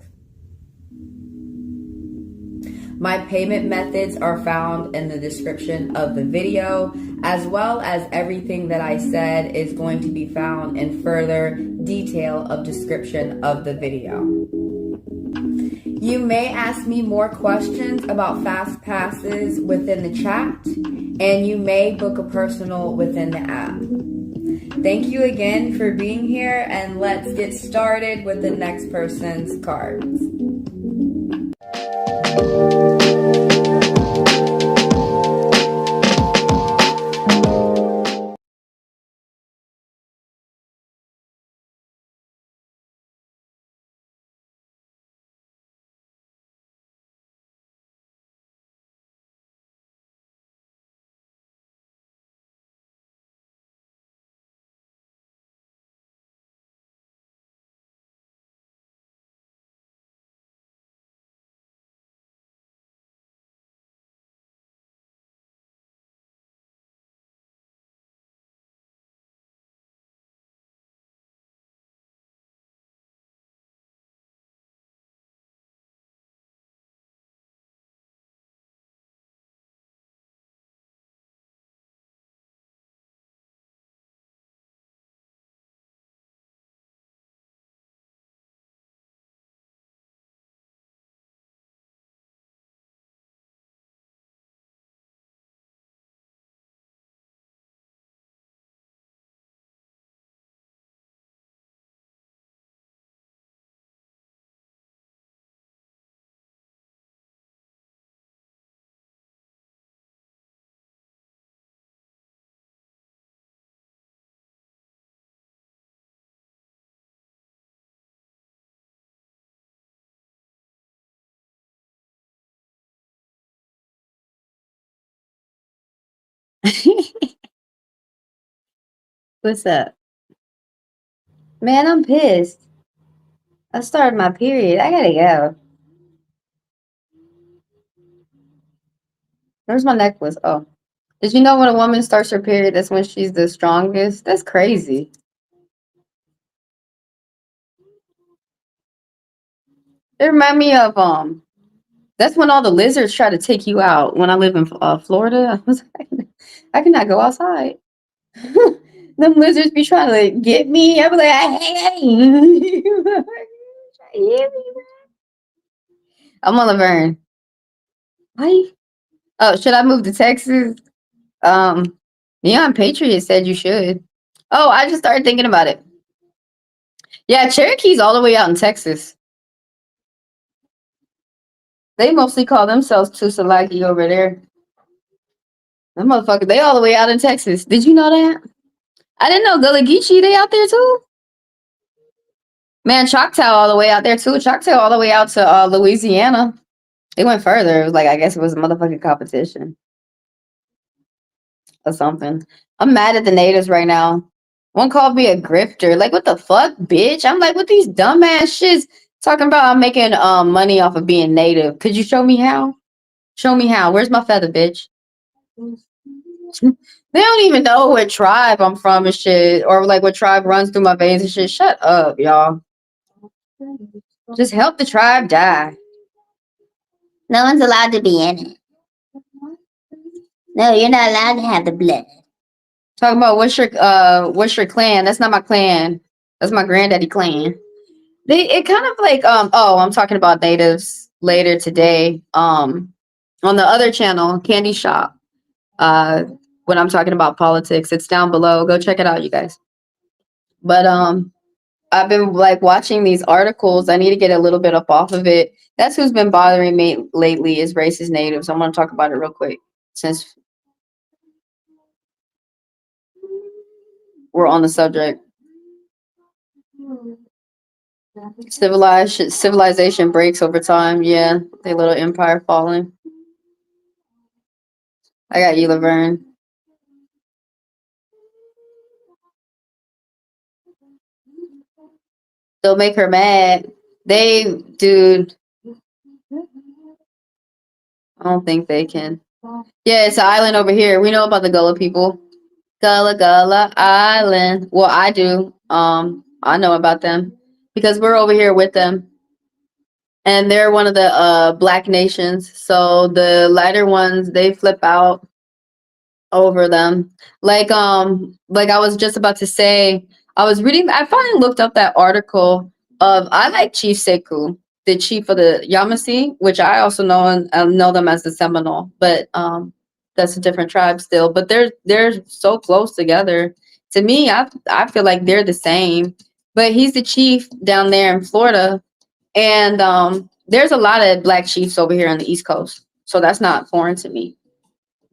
Speaker 1: My payment methods are found in the description of the video, as well as everything that I said is going to be found in further detail of description of the video. You may ask me more questions about fast passes within the chat, and you may book a personal within the app. Thank you again for being here, and let's get started with the next person's cards.
Speaker 2: What's up? Man, I'm pissed. I started my period. I gotta go. Where's my necklace? Oh. Did you know when a woman starts her period, that's when she's the strongest? That's crazy. It remind me of that's when all the lizards try to take you out. When I live in Florida, I was like, I cannot go outside. Them lizards be trying to like, get me. I be like, hey, I'm on Laverne. Why? Oh, should I move to Texas? Neon Patriot said you should. Oh, I just started thinking about it. Yeah, Cherokee's all the way out in Texas. They mostly call themselves Tusalaki over there. Them motherfuckers, they all the way out in Texas. Did you know that? I didn't know Gullah Geechee, they out there too. Man, Choctaw all the way out there too. Choctaw all the way out to Louisiana. It went further. It was like, I guess it was a motherfucking competition or something. I'm mad at the natives right now. One called me a grifter. Like, what the fuck, bitch? I'm like, what these dumbass shits talking about? I'm making money off of being native. Could you show me how? Show me how. Where's my feather, bitch? They don't even know what tribe I'm from and shit, or like what tribe runs through my veins and shit. Shut up, y'all. Just help the tribe die. No one's allowed to be in it. No, you're not allowed to have the blood. Talking about what's your clan? That's not my clan. That's my granddaddy clan. It kind of like oh, I'm talking about natives later today. On the other channel, Candy Shop. When I'm talking about politics, it's down below. Go check it out, you guys. But I've been like watching these articles. I need to get a little bit up off of it. That's who's been bothering me lately is racist natives. I'm gonna talk about it real quick since we're on the subject. Civilization breaks over time. Yeah, they little empire falling. I got you, Laverne. They'll make her mad. Dude, I don't think they can. Yeah, it's an island over here. We know about the Gullah people. Gullah Gullah Island. Well, I do. I know about them because we're over here with them. And they're one of the black nations. So the lighter ones, they flip out over them. Like I was just about to say, I finally looked up that article of I like Chief Sekou, the chief of the Yamasee, which I also know and know them as the Seminole, but that's a different tribe still. But they're so close together. To me, I feel like they're the same. But he's the chief down there in Florida, and there's a lot of black chiefs over here on the East Coast, so that's not foreign to me.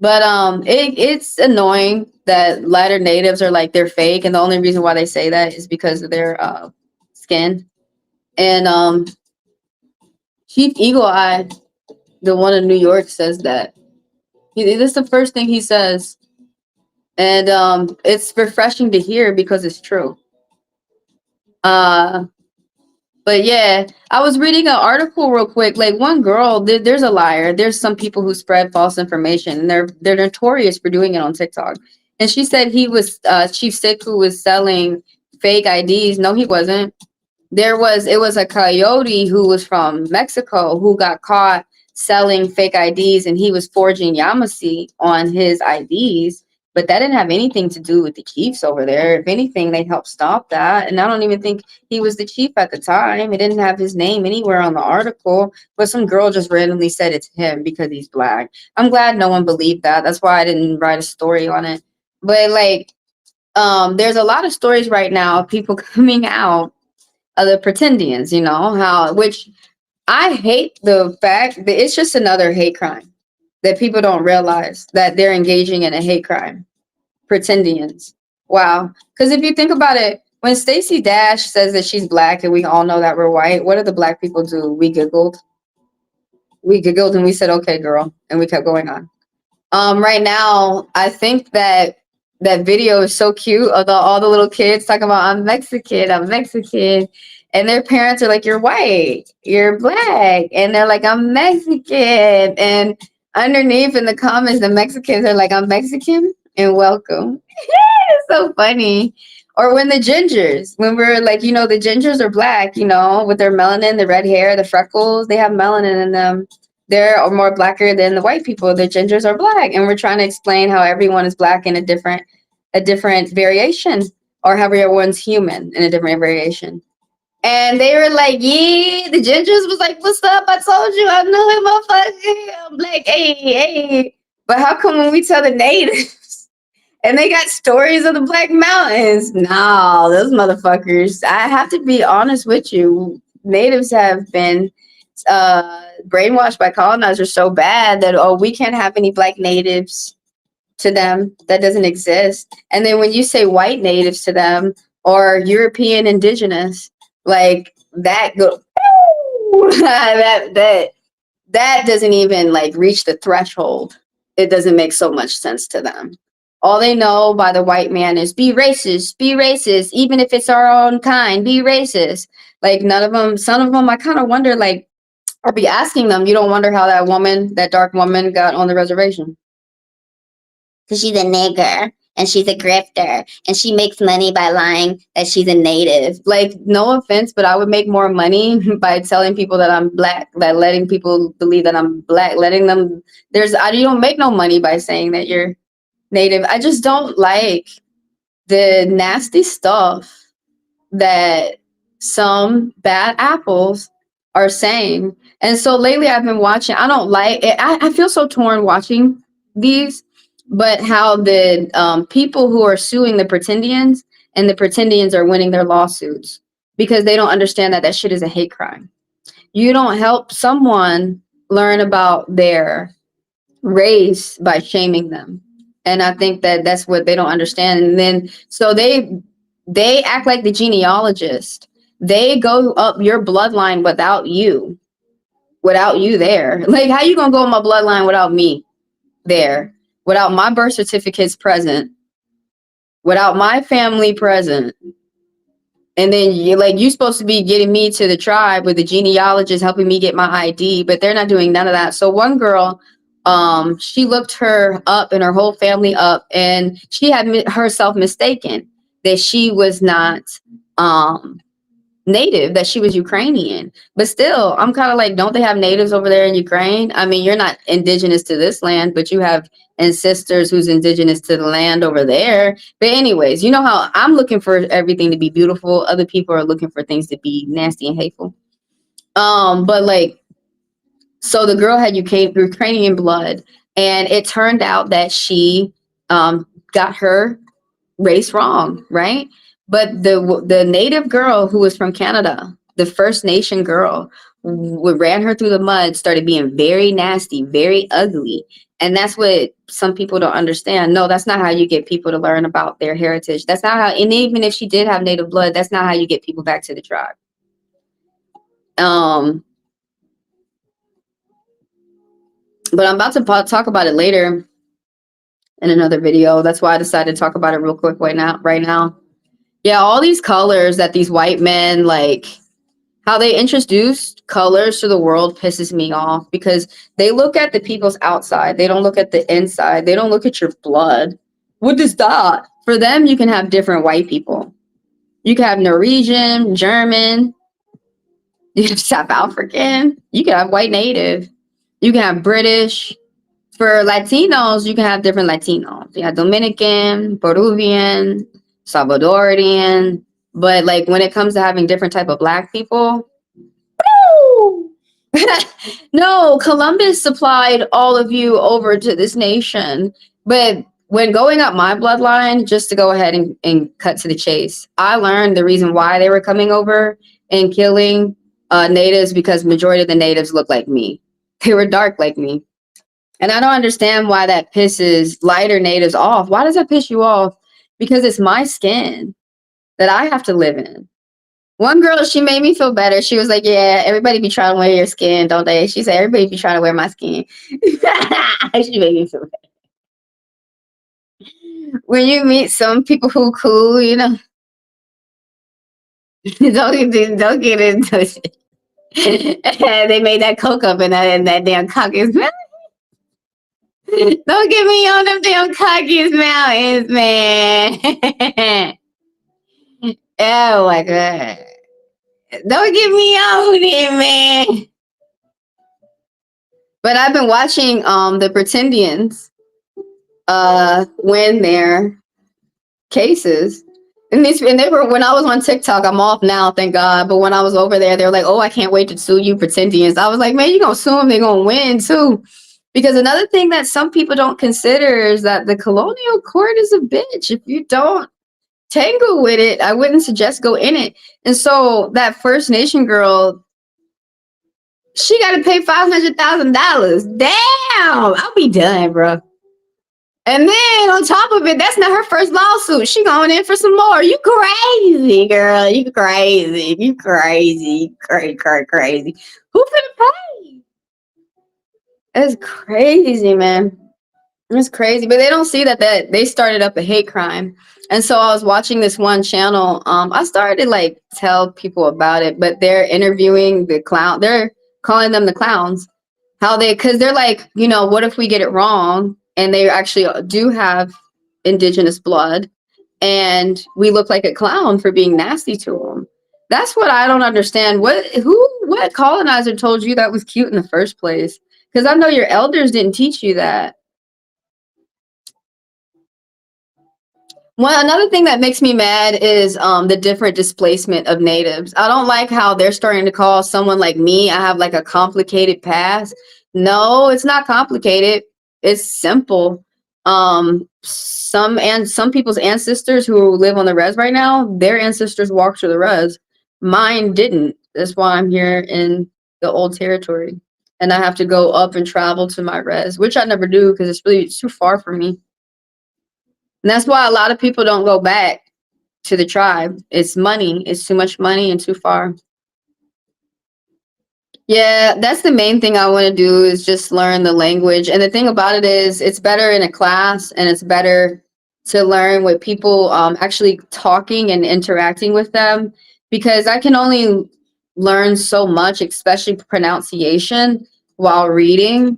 Speaker 2: But it's annoying that lighter natives are like they're fake, and the only reason why they say that is because of their skin. And Chief Eagle Eye, the one in New York, says that. This is the first thing he says, and it's refreshing to hear because it's true. But yeah, I was reading an article real quick. Like one girl, there's a liar. There's some people who spread false information, and they're notorious for doing it on TikTok. And she said he was Chief Sick who was selling fake IDs. No, he wasn't. It was a coyote who was from Mexico who got caught selling fake IDs, and he was forging Yamasee on his IDs. But that didn't have anything to do with the chiefs over there. If anything, they helped stop that. And I don't even think he was the chief at the time. It didn't have his name anywhere on the article, but some girl just randomly said it to him because he's black. I'm glad no one believed that. That's why I didn't write a story on it. But like, there's a lot of stories right now of people coming out of the pretendians, you know, which I hate the fact that it's just another hate crime that people don't realize that they're engaging in a hate crime. Pretendians. Wow. Because if you think about it, when Stacey Dash says that she's black and we all know that we're white, what do the black people do? We giggled. We giggled and we said, okay, girl. And we kept going on. Right now, I think that that video is so cute of all the little kids talking about I'm Mexican, and their parents are like, "You're white, you're black," and they're like, "I'm Mexican," and underneath in the comments, the Mexicans are like, "I'm Mexican and welcome." It's so funny. Or when the gingers, when we're like, the gingers are black, with their melanin, the red hair, the freckles, they have melanin in them. They're more blacker than the white people. The gingers are black, and we're trying to explain how everyone is black in a different variation, or how everyone's human in a different variation. And they were like, "Yeah," the gingers was like, "What's up? I told you, I know him, motherfucker. I'm black, hey." But how come when we tell the natives and they got stories of the Black Mountains? No, those motherfuckers. I have to be honest with you. Natives have been brainwashed by colonizers so bad that, oh, we can't have any black natives to them. That doesn't exist. And then when you say white natives to them, or European indigenous, like that go that doesn't even like reach the threshold. It doesn't make so much sense to them. All they know by the white man is be racist, even if it's our own kind, be racist. Like none of them, some of them, I kind of wonder, like, I'll be asking them, you don't wonder how that dark woman got on the reservation? Because she's a nigger and she's a grifter and she makes money by lying that she's a native. Like, no offense, but I would make more money by telling people that I'm black, by letting people believe that I'm black, letting them, you don't make no money by saying that you're native. I just don't like the nasty stuff that some bad apples are saying. And so lately I've been watching, I don't like it. I feel so torn watching these, but how the people who are suing the pretendians, and the pretendians are winning their lawsuits because they don't understand that shit is a hate crime. You don't help someone learn about their race by shaming them. And I think that that's what they don't understand. And then so they act like the genealogist. They go up your bloodline without you there. Like, how you gonna go in my bloodline without me there, without my birth certificates present, without my family present? And then you supposed to be getting me to the tribe with the genealogist helping me get my ID, but they're not doing none of that. So one girl, she looked her up and her whole family up, and she had herself mistaken that she was not native, that she was Ukrainian. But still, I'm kind of like, don't they have natives over there in Ukraine? I mean, you're not indigenous to this land, but you have ancestors who's indigenous to the land over there. But anyways, you know how I'm looking for everything to be beautiful. Other people are looking for things to be nasty and hateful. But like, so the girl had Ukrainian blood, and it turned out that she got her race wrong, right? But the native girl who was from Canada, the First Nation girl, ran her through the mud, started being very nasty, very ugly. And that's what some people don't understand. No, that's not how you get people to learn about their heritage. That's not how, and even if she did have native blood, that's not how you get people back to the tribe. But I'm about to talk about it later in another video. That's why I decided to talk about it real quick right now. Yeah, all these colors that these white men, like, how they introduced colors to the world pisses me off, because they look at the people's outside. They don't look at the inside. They don't look at your blood. What is that? For them, you can have different white people. You can have Norwegian, German, you can have South African, you can have white native, you can have British. For Latinos, you can have different Latinos. You have Dominican, Peruvian, Salvadorian. But like when it comes to having different type of black people, no, Columbus supplied all of you over to this nation. But when going up my bloodline, just to go ahead and cut to the chase, I learned the reason why they were coming over and killing natives, because majority of the natives look like me. They were dark like me. And I don't understand why that pisses lighter natives off. Why does that piss you off? Because it's my skin that I have to live in. One girl, she made me feel better. She was like, yeah, everybody be trying to wear your skin, don't they? She said, everybody be trying to wear my skin. She made me feel better. when you meet some people who cool, you know, don't get into it. They made that coke up in that damn Caucasus Mountains. Don't get me on them damn Caucasus Mountains, man. Oh my god. Don't get me on it, man. But I've been watching the Pretendians win their cases. And they were, when I was on TikTok, I'm off now, thank God. But when I was over there, they were like, "Oh, I can't wait to sue you, Pretendians." I was like, "Man, you gonna sue them? They're gonna win too." Because another thing that some people don't consider is that the colonial court is a bitch. If you don't tangle with it, I wouldn't suggest go in it. And so that First Nation girl, she got to pay $500,000. Damn, I'll be done, bro. And then on top of it, that's not her first lawsuit. She going in for some more. You crazy, girl. You crazy. You crazy. Crazy. Who finna pay? That's crazy, man. It's crazy. But they don't see that they started up a hate crime. And so I was watching this one channel. I started to like tell people about it, but they're interviewing the clown. They're calling them the clowns. Because they're like, you know, what if we get it wrong? And they actually do have indigenous blood, and we look like a clown for being nasty to them. That's what I don't understand. What colonizer told you that was cute in the first place? Because I know your elders didn't teach you that. Well, another thing that makes me mad is the different displacement of natives. I don't like how they're starting to call someone like me, I have like a complicated past. No, it's not complicated. It's simple. Some people's ancestors who live on the res right now, their ancestors walked through the res. Mine didn't. That's why I'm here in the old territory. And I have to go up and travel to my res, which I never do because it's too far for me. And that's why a lot of people don't go back to the tribe. It's money. It's too much money and too far. Yeah, that's the main thing I want to do is just learn the language. And the thing about it is it's better in a class, and it's better to learn with people actually talking and interacting with them, because I can only learn so much, especially pronunciation, while reading.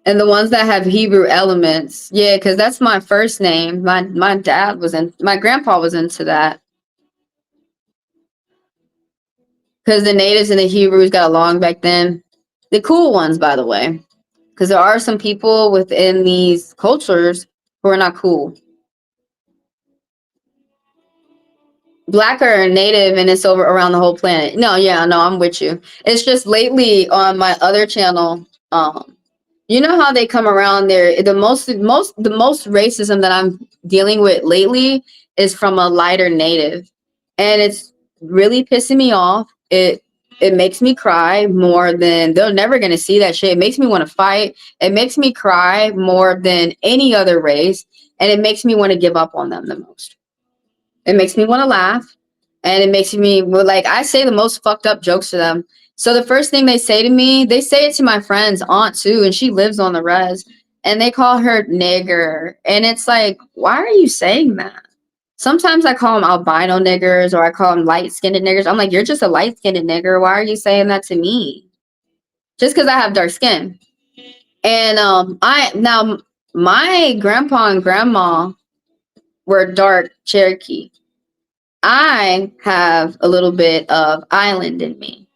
Speaker 2: And the ones that have Hebrew elements, yeah, because that's my first name. My grandpa was into that. Because the natives and the Hebrews got along back then. The cool ones, by the way. Because there are some people within these cultures who are not cool. Black or native, and it's over around the whole planet. No, yeah, no, I'm with you. It's just lately on my other channel, you know how they come around there. The most racism that I'm dealing with lately is from a lighter native, and it's really pissing me off. It makes me cry more than they're never gonna see that shit. It makes me want to fight. It makes me cry more than any other race, and it makes me want to give up on them the most. It makes me want to laugh, and it makes me like I say the most fucked up jokes to them. So the first thing they say to me, they say it to my friend's aunt too, and she lives on the res, and they call her nigger. And it's like, why are you saying that? Sometimes I call them albino niggers, or I call them light-skinned niggers. I'm like, you're just a light-skinned nigger. Why are you saying that to me? Just because I have dark skin. And my grandpa and grandma were dark Cherokee. I have a little bit of island in me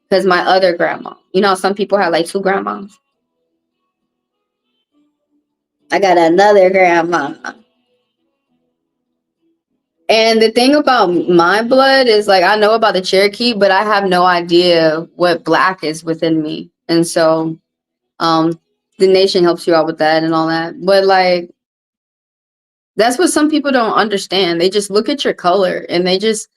Speaker 2: because my other grandma, you know, some people have like two grandmas. I got another grandma. And the thing about my blood is like, I know about the Cherokee, but I have no idea what black is within me. And so, the nation helps you out with that and all that. But like, that's what some people don't understand. They just look at your color and they just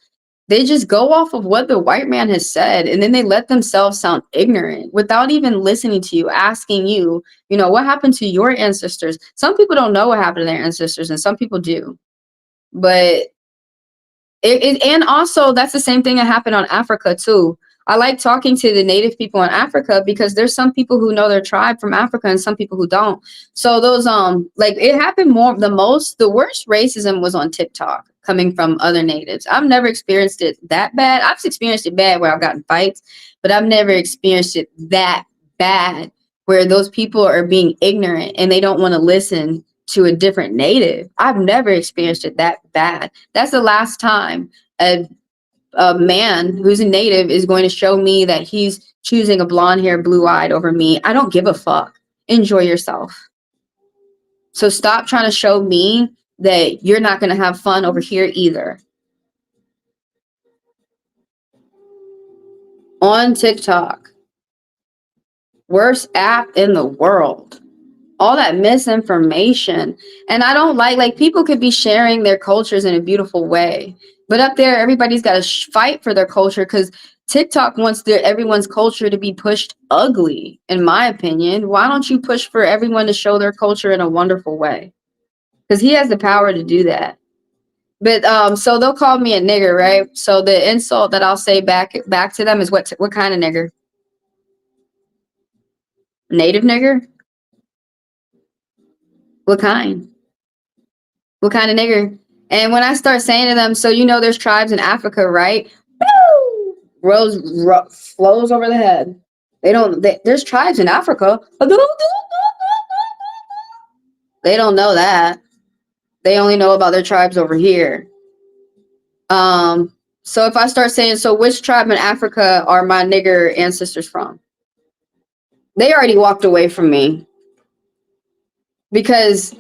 Speaker 2: go off of what the white man has said, and then they let themselves sound ignorant without even listening to you, asking you, you know, what happened to your ancestors? Some people don't know what happened to their ancestors, and some people do. But and also that's the same thing that happened on Africa too. I like talking to the native people in Africa because there's some people who know their tribe from Africa and some people who don't. So those like it happened the worst racism was on TikTok coming from other natives. I've never experienced it that bad. I've experienced it bad where I've gotten fights, but I've never experienced it that bad where those people are being ignorant and they don't want to listen to a different native. I've never experienced it that bad. That's the last time a man who's a native is going to show me that he's choosing a blonde hair, blue-eyed over me. I don't give a fuck. Enjoy yourself. So stop trying to show me that you're not going to have fun over here either. On TikTok, worst app in the world. All that misinformation. And I don't like people could be sharing their cultures in a beautiful way. But up there, everybody's got to fight for their culture because TikTok wants everyone's culture to be pushed ugly, in my opinion. Why don't you push for everyone to show their culture in a wonderful way? Because he has the power to do that. But so they'll call me a nigger, right? So the insult that I'll say back to them is what kind of nigger? Native nigger? What kind? What kind of nigger? And when I start saying to them, so there's tribes in Africa, right? Flows over the head. There's tribes in Africa. They don't know that. They only know about their tribes over here. So if I start saying, so which tribe in Africa are my nigger ancestors from? They already walked away from me. Because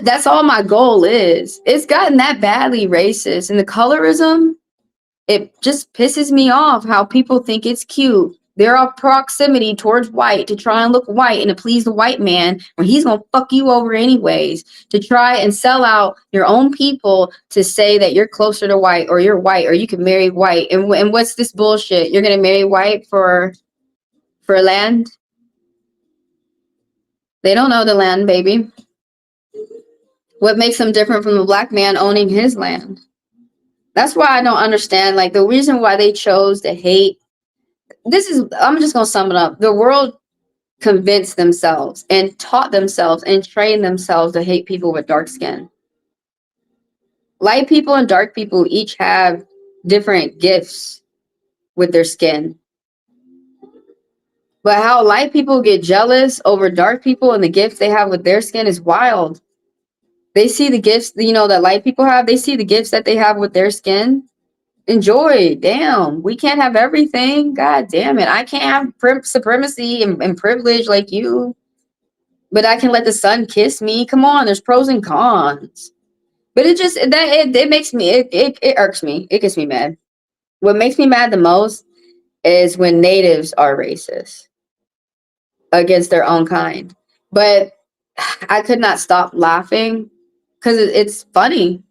Speaker 2: that's all my goal is. It's gotten that badly racist. And the colorism, it just pisses me off how people think it's cute. They're all proximity towards white to try and look white and to please the white man when he's going to fuck you over anyways, to try and sell out your own people to say that you're closer to white or you're white or you can marry white. And what's this bullshit? You're going to marry white for land? They don't know the land, baby. What makes them different from the black man owning his land? That's why I don't understand. Like, the reason why they chose to hate. I'm just going to sum it up. The world convinced themselves and taught themselves and trained themselves to hate people with dark skin. Light people and dark people each have different gifts with their skin. But how light people get jealous over dark people and the gifts they have with their skin is wild. They see the gifts, that light people have. They see the gifts that they have with their skin. Enjoy. Damn, we can't have everything. God damn it. I can't have supremacy and privilege like you. But I can let the sun kiss me. Come on, there's pros and cons. But it makes me, it irks me. It gets me mad. What makes me mad the most is when natives are racist against their own kind. But I could not stop laughing because it's funny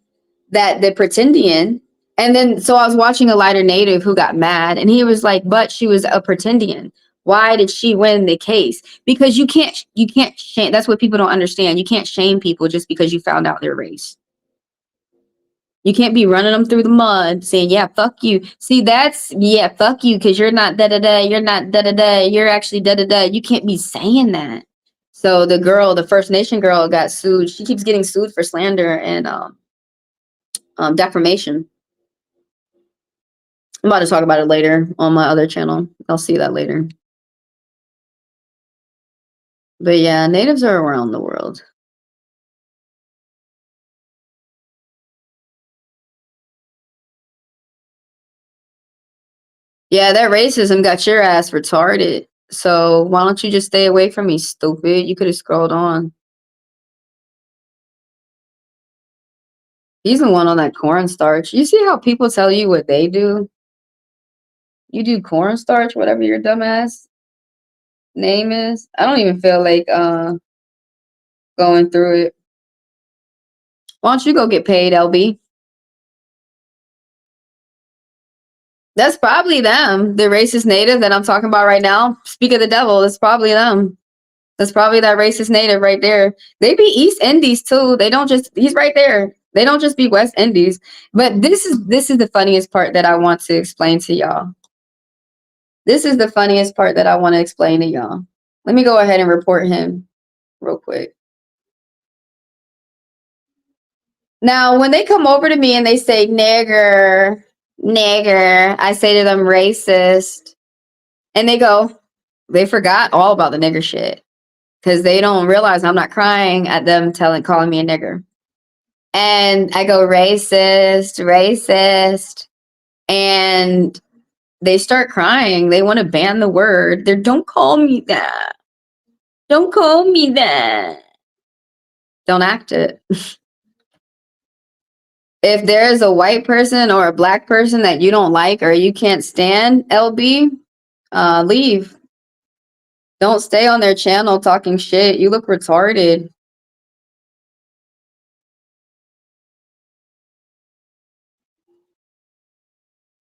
Speaker 2: that the pretendian, and then so I was watching a lighter native who got mad and he was like, but she was a pretendian. Why did she win the case? Because you can't shame. That's what people don't understand. You can't shame people just because you found out their race. You can't be running them through the mud saying, yeah, fuck you. See, fuck you because you're not da-da-da, you're not da-da-da, you're actually da-da-da. You can't be saying that. So the First Nation girl got sued. She keeps getting sued for slander and defamation. I'm about to talk about it later on my other channel. I'll see that later. But yeah, natives are around the world. Yeah, that racism got your ass retarded. So why don't you just stay away from me, stupid? You could have scrolled on. He's the one on that cornstarch. You see how people tell you what they do? You do cornstarch, whatever your dumbass name is. I don't even feel like going through it. Why don't you go get paid, LB? That's probably them, the racist native that I'm talking about right now. Speak of the devil, it's probably them. That's probably that racist native right there. They be East Indies too. They don't just, he's right there. They don't just be West Indies. But this is the funniest part that I want to explain to y'all. This is the funniest part that I want to explain to y'all. Let me go ahead and report him real quick. Now, when they come over to me and they say nigger, I say to them racist. And they forgot all about the nigger shit. Because they don't realize I'm not crying at them calling me a nigger. And I go racist. And they start crying. They want to ban the word. Don't call me that. Don't call me that. Don't act it. If there's a white person or a black person that you don't like or you can't stand, LB, leave. Don't stay on their channel talking shit. You look retarded.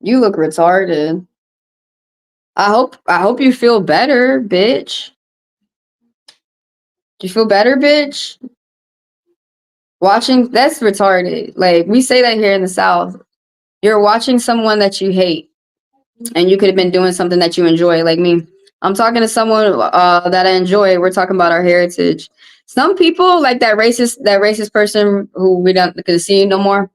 Speaker 2: You look retarded. I hope you feel better, bitch. Do you feel better, bitch? Watching, that's retarded. Like, we say that here in the South. You're watching someone that you hate, and you could have been doing something that you enjoy, like me. I'm talking to someone that I enjoy. We're talking about our heritage. Some people, like that racist person who we don't get to see no more.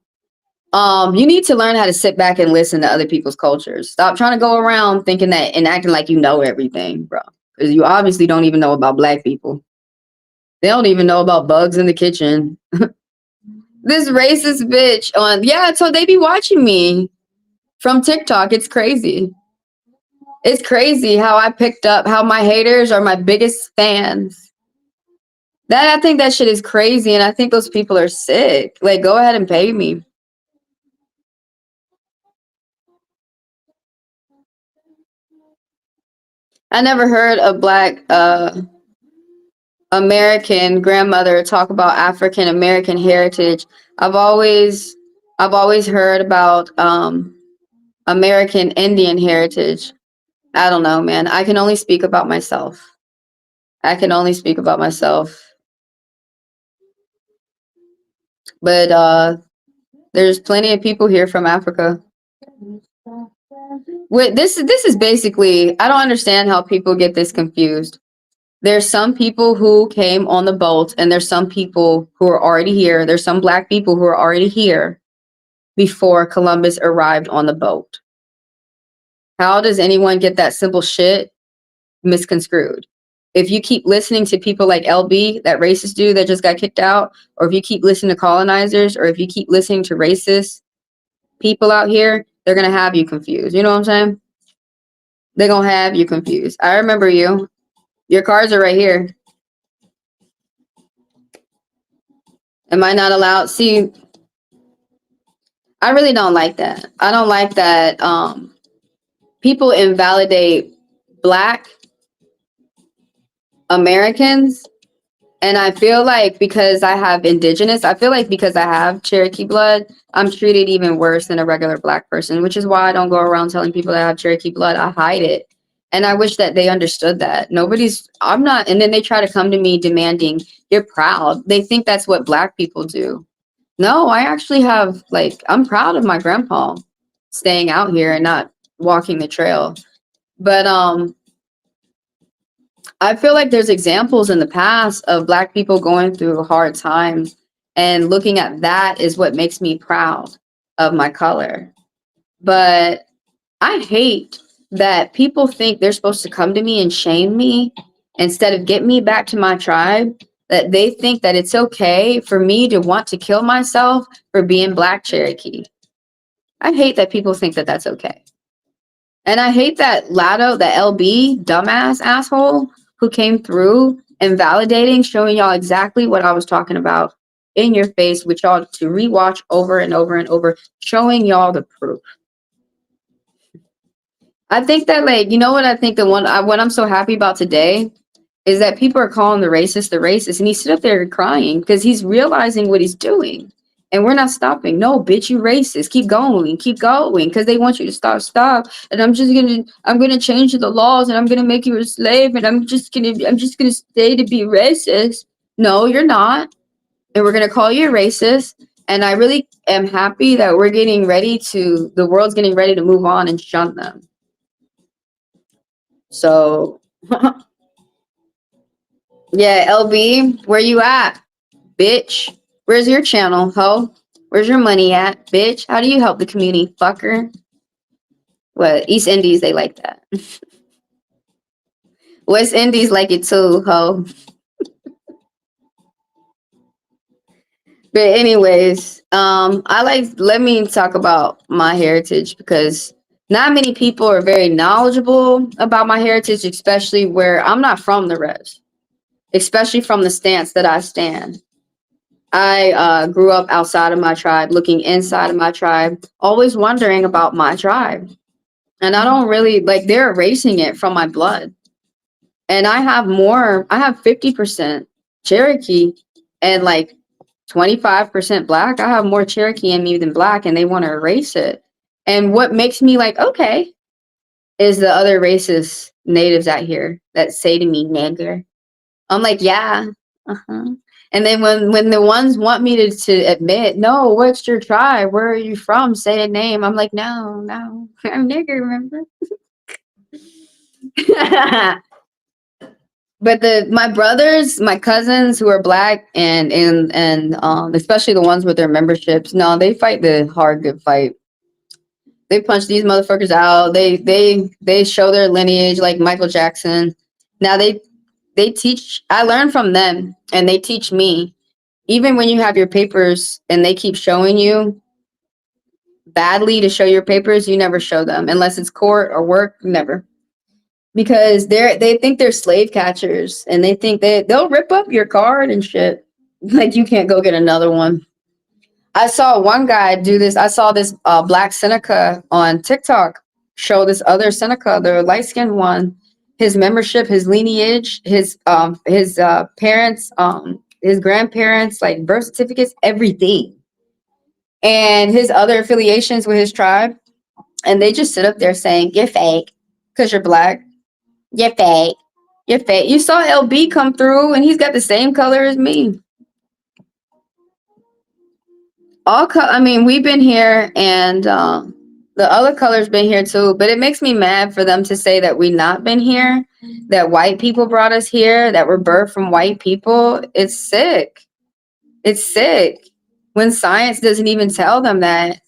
Speaker 2: You need to learn how to sit back and listen to other people's cultures. Stop trying to go around thinking that and acting like you know everything, bro. Because you obviously don't even know about black people. They don't even know about bugs in the kitchen. This racist bitch so they be watching me from TikTok. It's crazy. It's crazy how I picked up how my haters are my biggest fans. I think that shit is crazy, and I think those people are sick. Like, go ahead and pay me. I never heard a black American grandmother talk about African American heritage. I've always heard about American Indian heritage. I don't know, man. I can only speak about myself. But there's plenty of people here from Africa. This is basically, I don't understand how people get this confused. There's some people who came on the boat, and there's some people who are already here. There's some black people who are already here before Columbus arrived on the boat. How does anyone get that simple shit misconstrued? If you keep listening to people like LB, that racist dude that just got kicked out, or if you keep listening to colonizers, or if you keep listening to racist people out here, they're going to have you confused. You know what I'm saying? They're going to have you confused. I remember you. Your cards are right here. Am I not allowed? See, I really don't like that. I don't like that people invalidate Black Americans. And I feel like because I have Cherokee blood, I'm treated even worse than a regular Black person, which is why I don't go around telling people that I have Cherokee blood. I hide it. And I wish that they understood that. I'm not, and then they try to come to me demanding, you're proud. They think that's what Black people do. No, I actually have, I'm proud of my grandpa staying out here and not walking the trail. But I feel like there's examples in the past of Black people going through hard times, and looking at that is what makes me proud of my color. But I hate that people think they're supposed to come to me and shame me instead of get me back to my tribe, that they think that it's okay for me to want to kill myself for being Black Cherokee. I hate that people think that that's okay. And I hate that Lado, the LB, dumbass asshole, who came through and validating, showing y'all exactly what I was talking about in your face, with y'all to rewatch over and over and over, showing y'all the proof. I think that, you know what I think what I'm so happy about today is that people are calling the racist, and he's sit up there crying because he's realizing what he's doing. And we're not stopping. No, bitch, you racist. Keep going, because they want you to stop. And I'm gonna change the laws, and I'm gonna make you a slave, and I'm just gonna stay to be racist. No, you're not. And we're gonna call you a racist, And I really am happy that the world's getting ready to move on and shun them. So, yeah, LB, where you at, bitch? Where's your channel, ho? Where's your money at, bitch? How do you help the community, fucker? What, East Indies, they like that. West Indies like it too, ho. But anyways, let me talk about my heritage, because not many people are very knowledgeable about my heritage, especially where I'm not from the res, especially from the stance that I stand. I grew up outside of my tribe, looking inside of my tribe, always wondering about my tribe. And I don't really like, they're erasing it from my blood. And I have 50% Cherokee and like 25% black. I have more Cherokee in me than black, and they want to erase it. And what makes me like, okay, is the other racist natives out here that say to me, nigger. I'm like, yeah. Uh-huh. And then when the ones want me to admit, no, what's your tribe? Where are you from? Say a name. I'm like, no, I'm nigger, remember? But my brothers, my cousins who are black, and especially the ones with their memberships, no, they fight the hard good fight. They punch these motherfuckers out. They show their lineage like Michael Jackson. Now they teach. I learn from them, and they teach me. Even when you have your papers and they keep showing you badly to show your papers, you never show them unless it's court or work. Never. Because they think they're slave catchers, and they think they'll rip up your card and shit. Like you can't go get another one. I saw one guy do this. I saw this black Seneca on TikTok show this other Seneca, the light skinned one, his membership, his lineage, his parents, his grandparents, like birth certificates, everything, and his other affiliations with his tribe. And they just sit up there saying, "You're fake because you're black. You're fake. You're fake." You saw LB come through, and he's got the same color as me. I mean, we've been here, and the other color's been here too. But it makes me mad for them to say that we not been here, that white people brought us here, that we're birthed from white people. It's sick. It's sick when science doesn't even tell them that.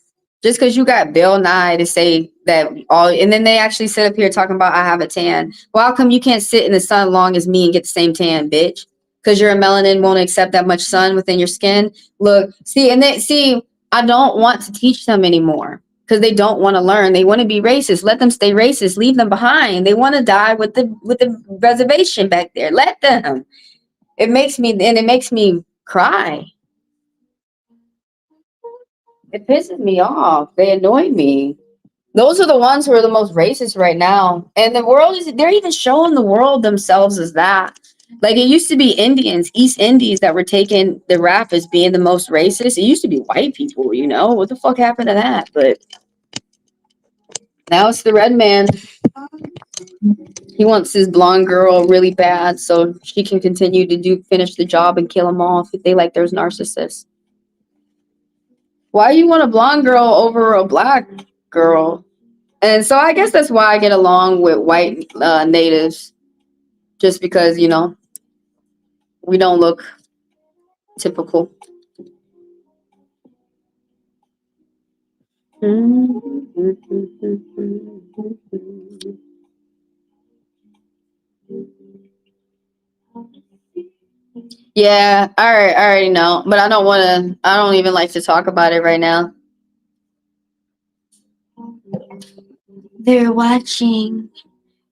Speaker 2: Just because you got Bill Nye to say that all, and then they actually sit up here talking about I have a tan. Well, how come you can't sit in the sun long as me and get the same tan, bitch? Because your melanin won't accept that much sun within your skin. Look, I don't want to teach them anymore because they don't want to learn. They want to be racist. Let them stay racist. Leave them behind. They want to die with the reservation back there. Let them. It makes me cry. It pisses me off. They annoy me. Those are the ones who are the most racist right now. And they're even showing the world themselves as that. Like it used to be Indians, East Indies, that were taking the rap as being the most racist. It used to be white people, what the fuck happened to that? But now it's the red man. He wants his blonde girl really bad so she can continue to finish the job and kill them all if they like those narcissists. Why you want a blonde girl over a black girl? And so I guess that's why I get along with white natives, just because, we don't look typical. Yeah, I already know, but I don't even like to talk about it right now. They're watching.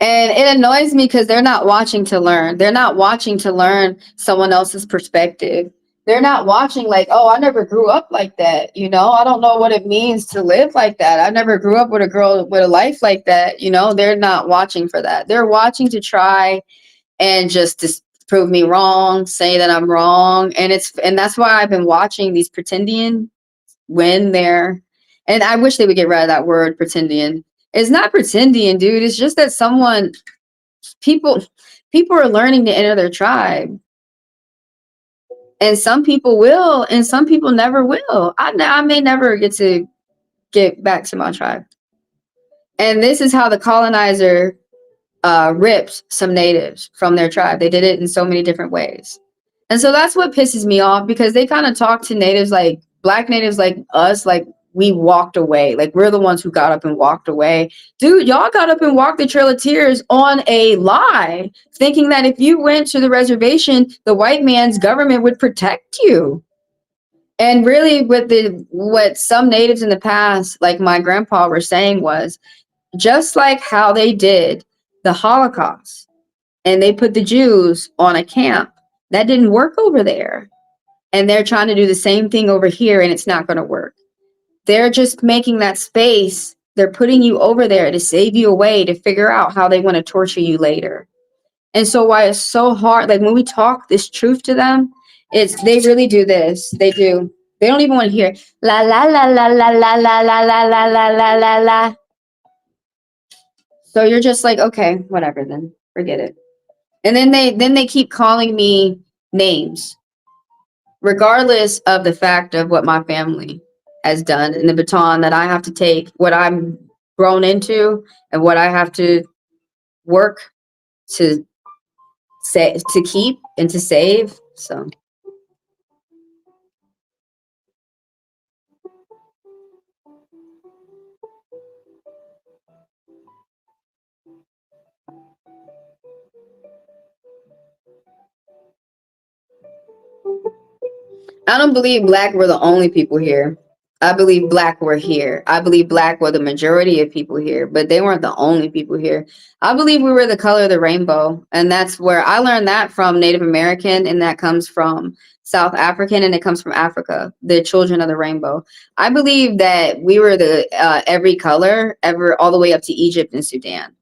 Speaker 2: And it annoys me because they're not watching to learn. They're not watching to learn someone else's perspective. They're not watching like, oh, I never grew up like that. I don't know what it means to live like that. I never grew up with a girl with a life like that. They're not watching for that. They're watching to try and just to prove me wrong, say that I'm wrong. And that's why I've been watching these pretendian when they're, and I wish they would get rid of that word pretendian. It's not pretendian, dude. It's just that people are learning to enter their tribe. And some people will, and some people never will. I may never get back to my tribe. And this is how the colonizer ripped some natives from their tribe. They did it in so many different ways. And so that's what pisses me off, because they kind of talk to natives, like black natives like us, like we walked away. Like we're the ones who got up and walked away. Dude, y'all got up and walked the Trail of Tears on a lie, thinking that if you went to the reservation, the white man's government would protect you. And really what some natives in the past, like my grandpa, were saying was, just like how they did the Holocaust and they put the Jews on a camp, that didn't work over there. And they're trying to do the same thing over here, and it's not going to work. They're just making that space. They're putting you over there to save you a way to figure out how they want to torture you later. And so why it's so hard, like when we talk this truth to them, they really do this. They do. They don't even want to hear la la la la la la la la la la la la la la. So you're just like, okay, whatever then. Forget it. And then they keep calling me names, regardless of the fact of what my family has done and the baton that I have to take, what I'm grown into and what I have to work to keep and to save. So I don't believe black were the only people here. I believe black were here. I believe black were the majority of people here, but they weren't the only people here. I believe we were the color of the rainbow. And that's where I learned that from Native American, and that comes from South African, and it comes from Africa, the children of the rainbow. I believe that we were the every color ever, all the way up to Egypt and Sudan.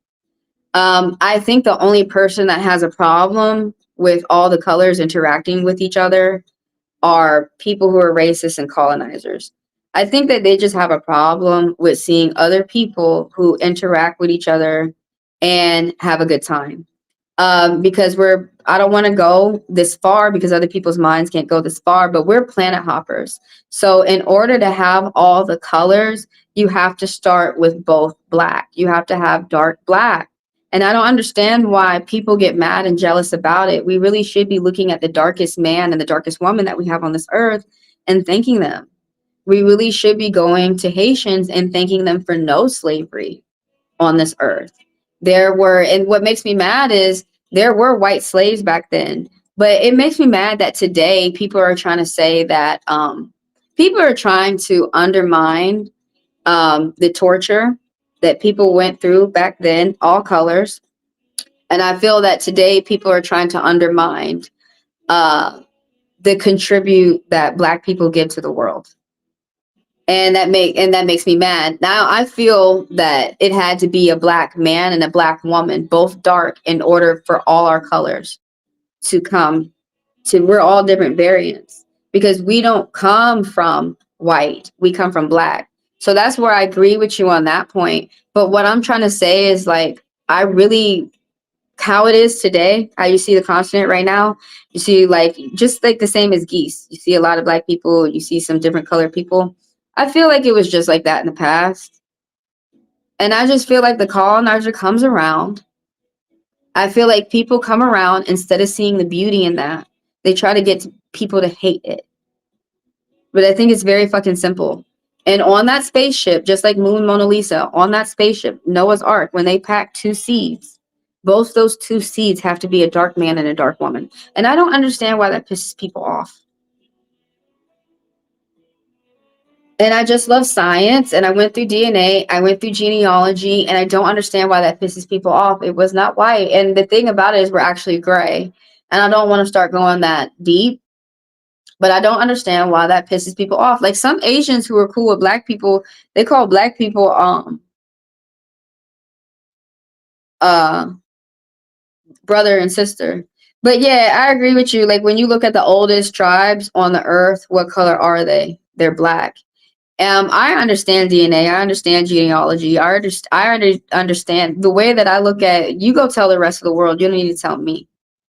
Speaker 2: I think the only person that has a problem with all the colors interacting with each other are people who are racist and colonizers. I think that they just have a problem with seeing other people who interact with each other and have a good time. Because I don't want to go this far because other people's minds can't go this far, but we're planet hoppers. So in order to have all the colors, you have to start with both black. You have to have dark black. And I don't understand why people get mad and jealous about it. We really should be looking at the darkest man and the darkest woman that we have on this earth and thanking them. We really should be going to Haitians and thanking them for no slavery on this earth. And what makes me mad is there were white slaves back then, but it makes me mad that today people are trying to say that people are trying to undermine the torture that people went through back then, all colors. And I feel that today people are trying to undermine the contribute that black people give to the world. And that makes me mad. Now I feel that it had to be a black man and a black woman, both dark, in order for all our colors to come to. We're all different variants because we don't come from white. We come from black. So that's where I agree with you on that point. But what I'm trying to say is, like, I really, how it is today, how you see the continent right now, you see like just like the same as geese. You see a lot of black people, you see some different colored people. I feel like it was just like that in the past. And I just feel like the colonizer comes around. I feel like people come around, instead of seeing the beauty in that, they try to get people to hate it. But I think it's very fucking simple. And on that spaceship, just like Moon Mona Lisa, on that spaceship, Noah's Ark, when they pack two seeds, both those two seeds have to be a dark man and a dark woman. And I don't understand why that pisses people off. And I just love science, and I went through DNA, I went through genealogy, and I don't understand why that pisses people off. It was not white. And the thing about it is we're actually gray. And I don't want to start going that deep, but I don't understand why that pisses people off. Like some Asians who are cool with black people, they call black people brother and sister. But yeah, I agree with you. Like when you look at the oldest tribes on the earth, what color are they? They're black. I understand DNA. I understand genealogy. I understand the way that I look at. You go tell the rest of the world. You don't need to tell me,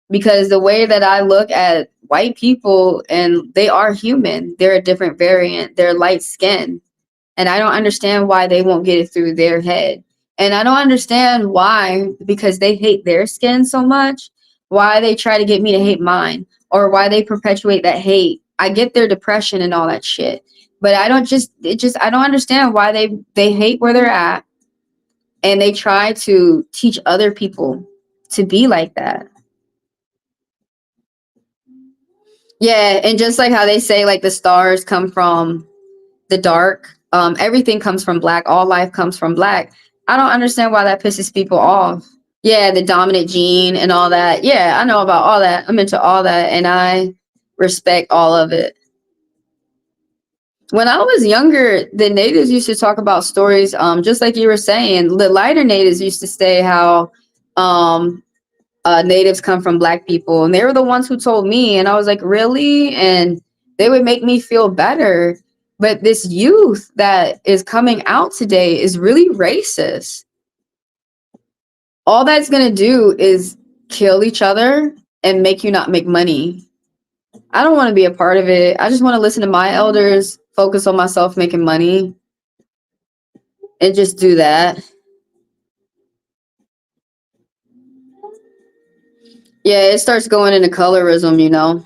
Speaker 2: because the way that I look at white people, and they are human. They're a different variant. They're light skinned. And I don't understand why they won't get it through their head. And I don't understand why, because they hate their skin so much, why they try to get me to hate mine, or why they perpetuate that hate. I get their depression and all that shit. But I don't I don't understand why they hate where they're at, and they try to teach other people to be like that. Yeah, and just like how they say, like, the stars come from the dark, everything comes from black, all life comes from black. I don't understand why that pisses people off. Yeah, the dominant gene and all that. Yeah, I know about all that. I'm into all that, and I respect all of it. When I was younger, the natives used to talk about stories, just like you were saying. The lighter natives used to say how natives come from black people, and they were the ones who told me, and I was like, really? And they would make me feel better. But this youth that is coming out today is really racist. All that's going to do is kill each other and make you not make money. I don't want to be a part of it. I just want to listen to my elders, focus on myself making money, and just do that. Yeah, it starts going into colorism, you know.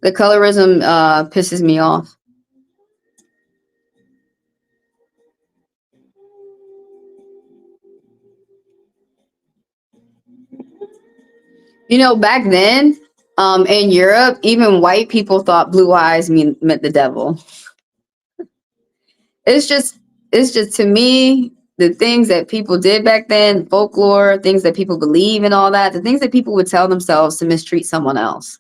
Speaker 2: The colorism pisses me off. You know, back then, in Europe, even white people thought blue eyes meant the devil. It's just, to me, the things that people did back then, folklore, things that people believe and all that, the things that people would tell themselves to mistreat someone else.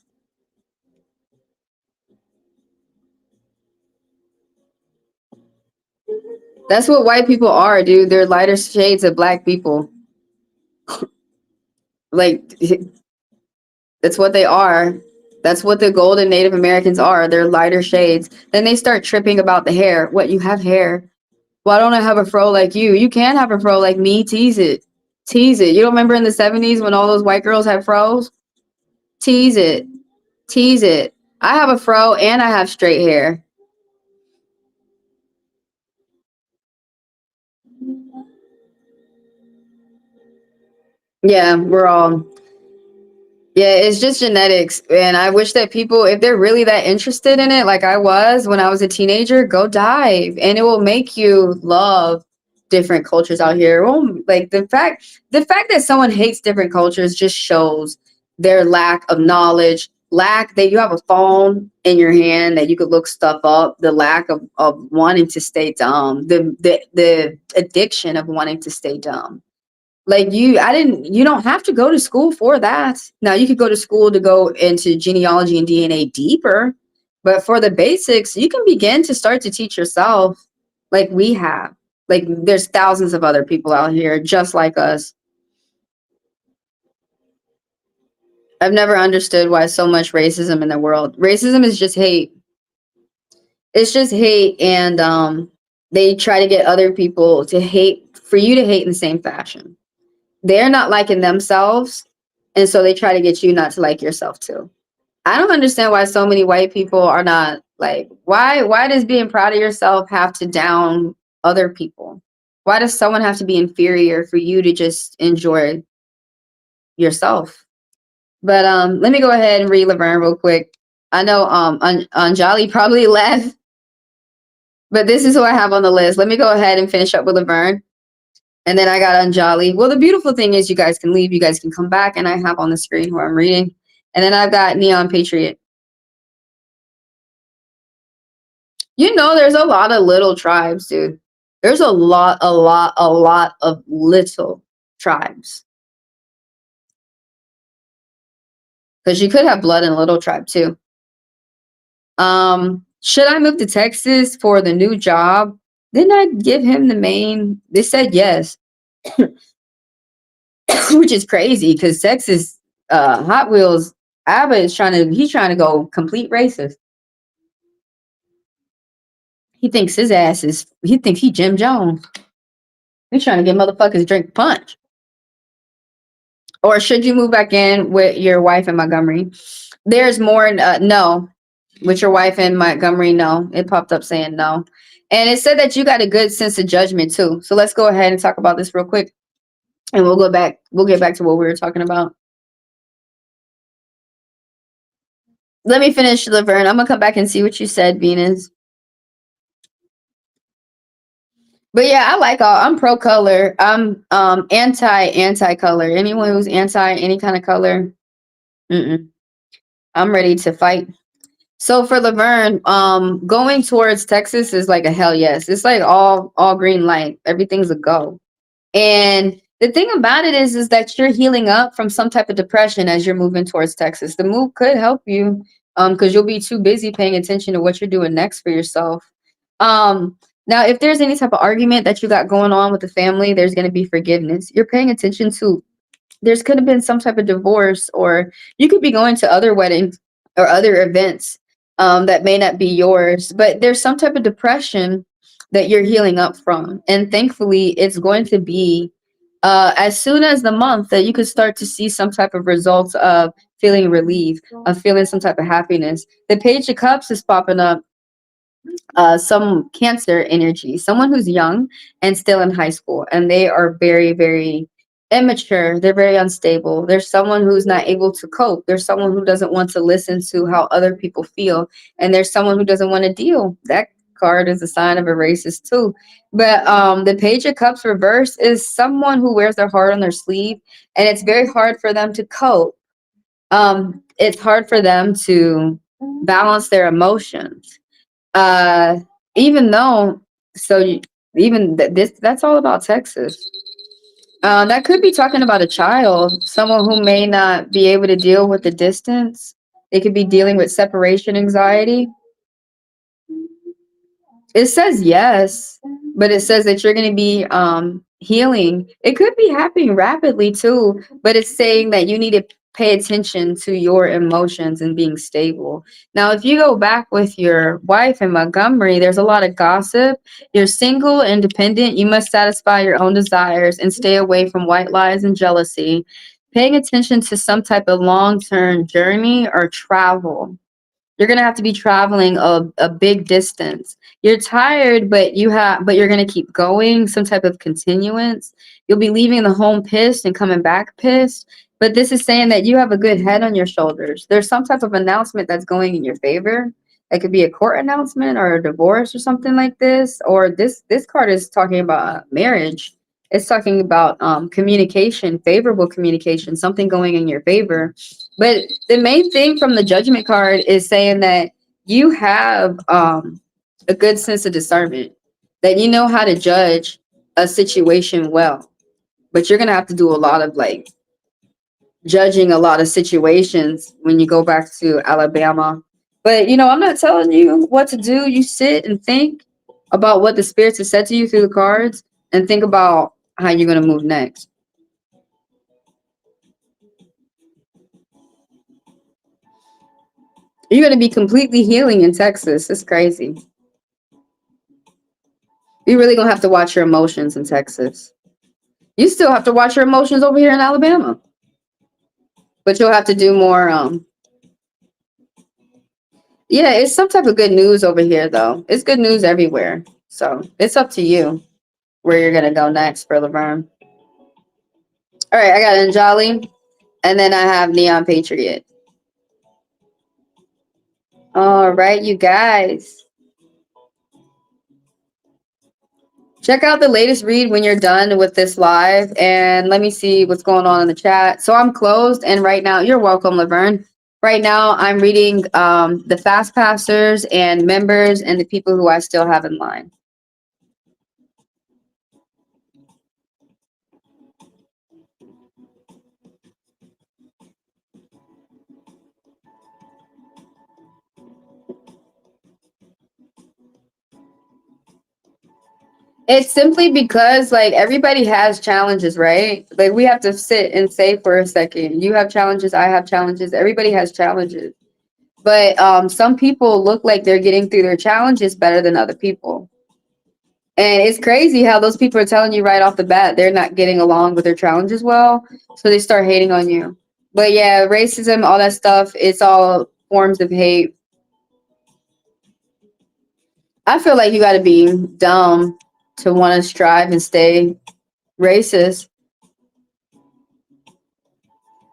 Speaker 2: That's what white people are, dude. They're lighter shades of black people. Like, that's what they are. That's what the golden Native Americans are. They're lighter shades. Then they start tripping about the hair. What, you have hair? Why don't I have a fro like you? You can have a fro like me. Tease it. Tease it. You don't remember in the 70s when all those white girls had fros? Tease it. Tease it. I have a fro and I have straight hair. Yeah, we're all. Yeah, it's just genetics. And I wish that people, if they're really that interested in it, like I was when I was a teenager, go dive. And it will make you love different cultures out here. Well, like the fact that someone hates different cultures just shows their lack of knowledge, lack that you have a phone in your hand that you could look stuff up, the lack of wanting to stay dumb, the addiction of wanting to stay dumb. Like you don't have to go to school for that. Now you could go to school to go into genealogy and DNA deeper, but for the basics, you can begin to start to teach yourself like we have. Like there's thousands of other people out here just like us. I've never understood why so much racism in the world. Racism is just hate. It's just hate, and they try to get other people to hate for you to hate in the same fashion. They're not liking themselves, and so they try to get you not to like yourself too. I don't understand why so many white people are not like, why does being proud of yourself have to down other people? Why does someone have to be inferior for you to just enjoy yourself? But let me go ahead and read Laverne real quick. I know Anjali probably left, but this is who I have on the list. Let me go ahead and finish up with Laverne. And then I got Anjali. Well, the beautiful thing is you guys can leave, you guys can come back, and I have on the screen who I'm reading. And then I've got Neon Patriot. You know, there's a lot of little tribes, dude. There's a lot of little tribes. Because you could have blood in a little tribe too. Should I move to Texas for the new job? Didn't I give him the main? They said yes. Which is crazy because Texas Hot Wheels Abba is he's trying to go complete racist. He thinks he thinks he Jim Jones. He's trying to get motherfuckers drink punch. Or should you move back in with your wife in Montgomery? There's more, no. With your wife in Montgomery, no. It popped up saying no. And it said that you got a good sense of judgment too. So let's go ahead and talk about this real quick. And we'll go back. We'll get back to what we were talking about. Let me finish, Laverne. I'm gonna come back and see what you said, Venus. But yeah, I like all. I'm pro color. I'm anti color. Anyone who's anti any kind of color, I'm ready to fight. So for Laverne, going towards Texas is like a hell yes. It's like all green light. Everything's a go. And the thing about it is that you're healing up from some type of depression as you're moving towards Texas. The move could help you, because you'll be too busy paying attention to what you're doing next for yourself. Now, if there's any type of argument that you got going on with the family, there's going to be forgiveness. You're paying attention to, there's could have been some type of divorce, or you could be going to other weddings or other events that may not be yours, but there's some type of depression that you're healing up from. And thankfully, it's going to be as soon as the month that you could start to see some type of results of feeling relief, of feeling some type of happiness. The Page of Cups is popping up. Some Cancer energy, someone who's young and still in high school, and they are very, very immature. They're very unstable. There's someone who's not able to cope. There's someone who doesn't want to listen to how other people feel, and there's someone who doesn't want to deal. That card is a sign of a racist too. But the Page of Cups reverse is someone who wears their heart on their sleeve, and it's very hard for them to cope. It's hard for them to balance their emotions, uh even though, so you, even this, that's all about Texas. That could be talking about a child, someone who may not be able to deal with the distance. They could be dealing with separation anxiety. It says yes, but it says that you're going to be healing. It could be happening rapidly too, but it's saying that you need to pay attention to your emotions and being stable. Now, if you go back with your wife in Montgomery, there's a lot of gossip. You're single, independent. You must satisfy your own desires and stay away from white lies and jealousy. Paying attention to some type of long-term journey or travel. You're gonna have to be traveling a big distance. You're tired, but you're gonna keep going, some type of continuance. You'll be leaving the home pissed and coming back pissed. But this is saying that you have a good head on your shoulders. There's some type of announcement that's going in your favor. It could be a court announcement or a divorce or something like this. Or this card is talking about marriage. It's talking about communication, favorable communication, something going in your favor. But the main thing from the Judgment card is saying that you have a good sense of discernment, that you know how to judge a situation well. But you're going to have to do a lot of like judging a lot of situations when you go back to Alabama. But, I'm not telling you what to do. You sit and think about what the spirits have said to you through the cards and think about how you're going to move next. You're going to be completely healing in Texas. It's crazy. You're really going to have to watch your emotions in Texas. You still have to watch your emotions over here in Alabama. But you'll have to do more. Yeah, it's some type of good news over here, though. It's good news everywhere. So it's up to you where you're going to go next for Laverne. All right, I got Anjali, and then I have Neon Patriot. All right, you guys. Check out the latest read when you're done with this live, and let me see what's going on in the chat. So I'm closed, and right now, you're welcome, Laverne. Right now, I'm reading the fast passers and members and the people who I still have in line. It's simply because like everybody has challenges, right? Like we have to sit and say for a second, you have challenges, I have challenges, everybody has challenges. But some people look like they're getting through their challenges better than other people. And it's crazy how those people are telling you right off the bat they're not getting along with their challenges well, so they start hating on you. But yeah, racism, all that stuff, it's all forms of hate. I feel like you got to be dumb to want to strive and stay racist.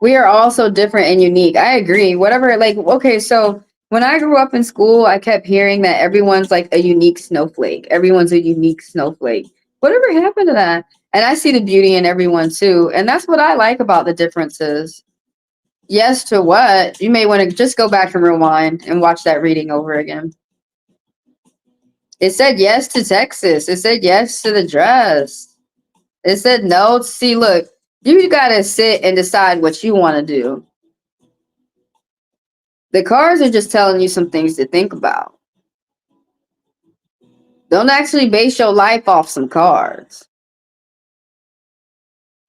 Speaker 2: We are all so different and unique. I agree. Whatever, like, okay, so when I grew up in school, I kept hearing that everyone's like a unique snowflake. Everyone's a unique snowflake. Whatever happened to that? And I see the beauty in everyone too. And that's what I like about the differences. Yes to what? You may want to just go back and rewind and watch that reading over again. It said yes to Texas. It said yes to the dress. It said no. See, look, you got to sit and decide what you want to do. The cards are just telling you some things to think about. Don't actually base your life off some cards.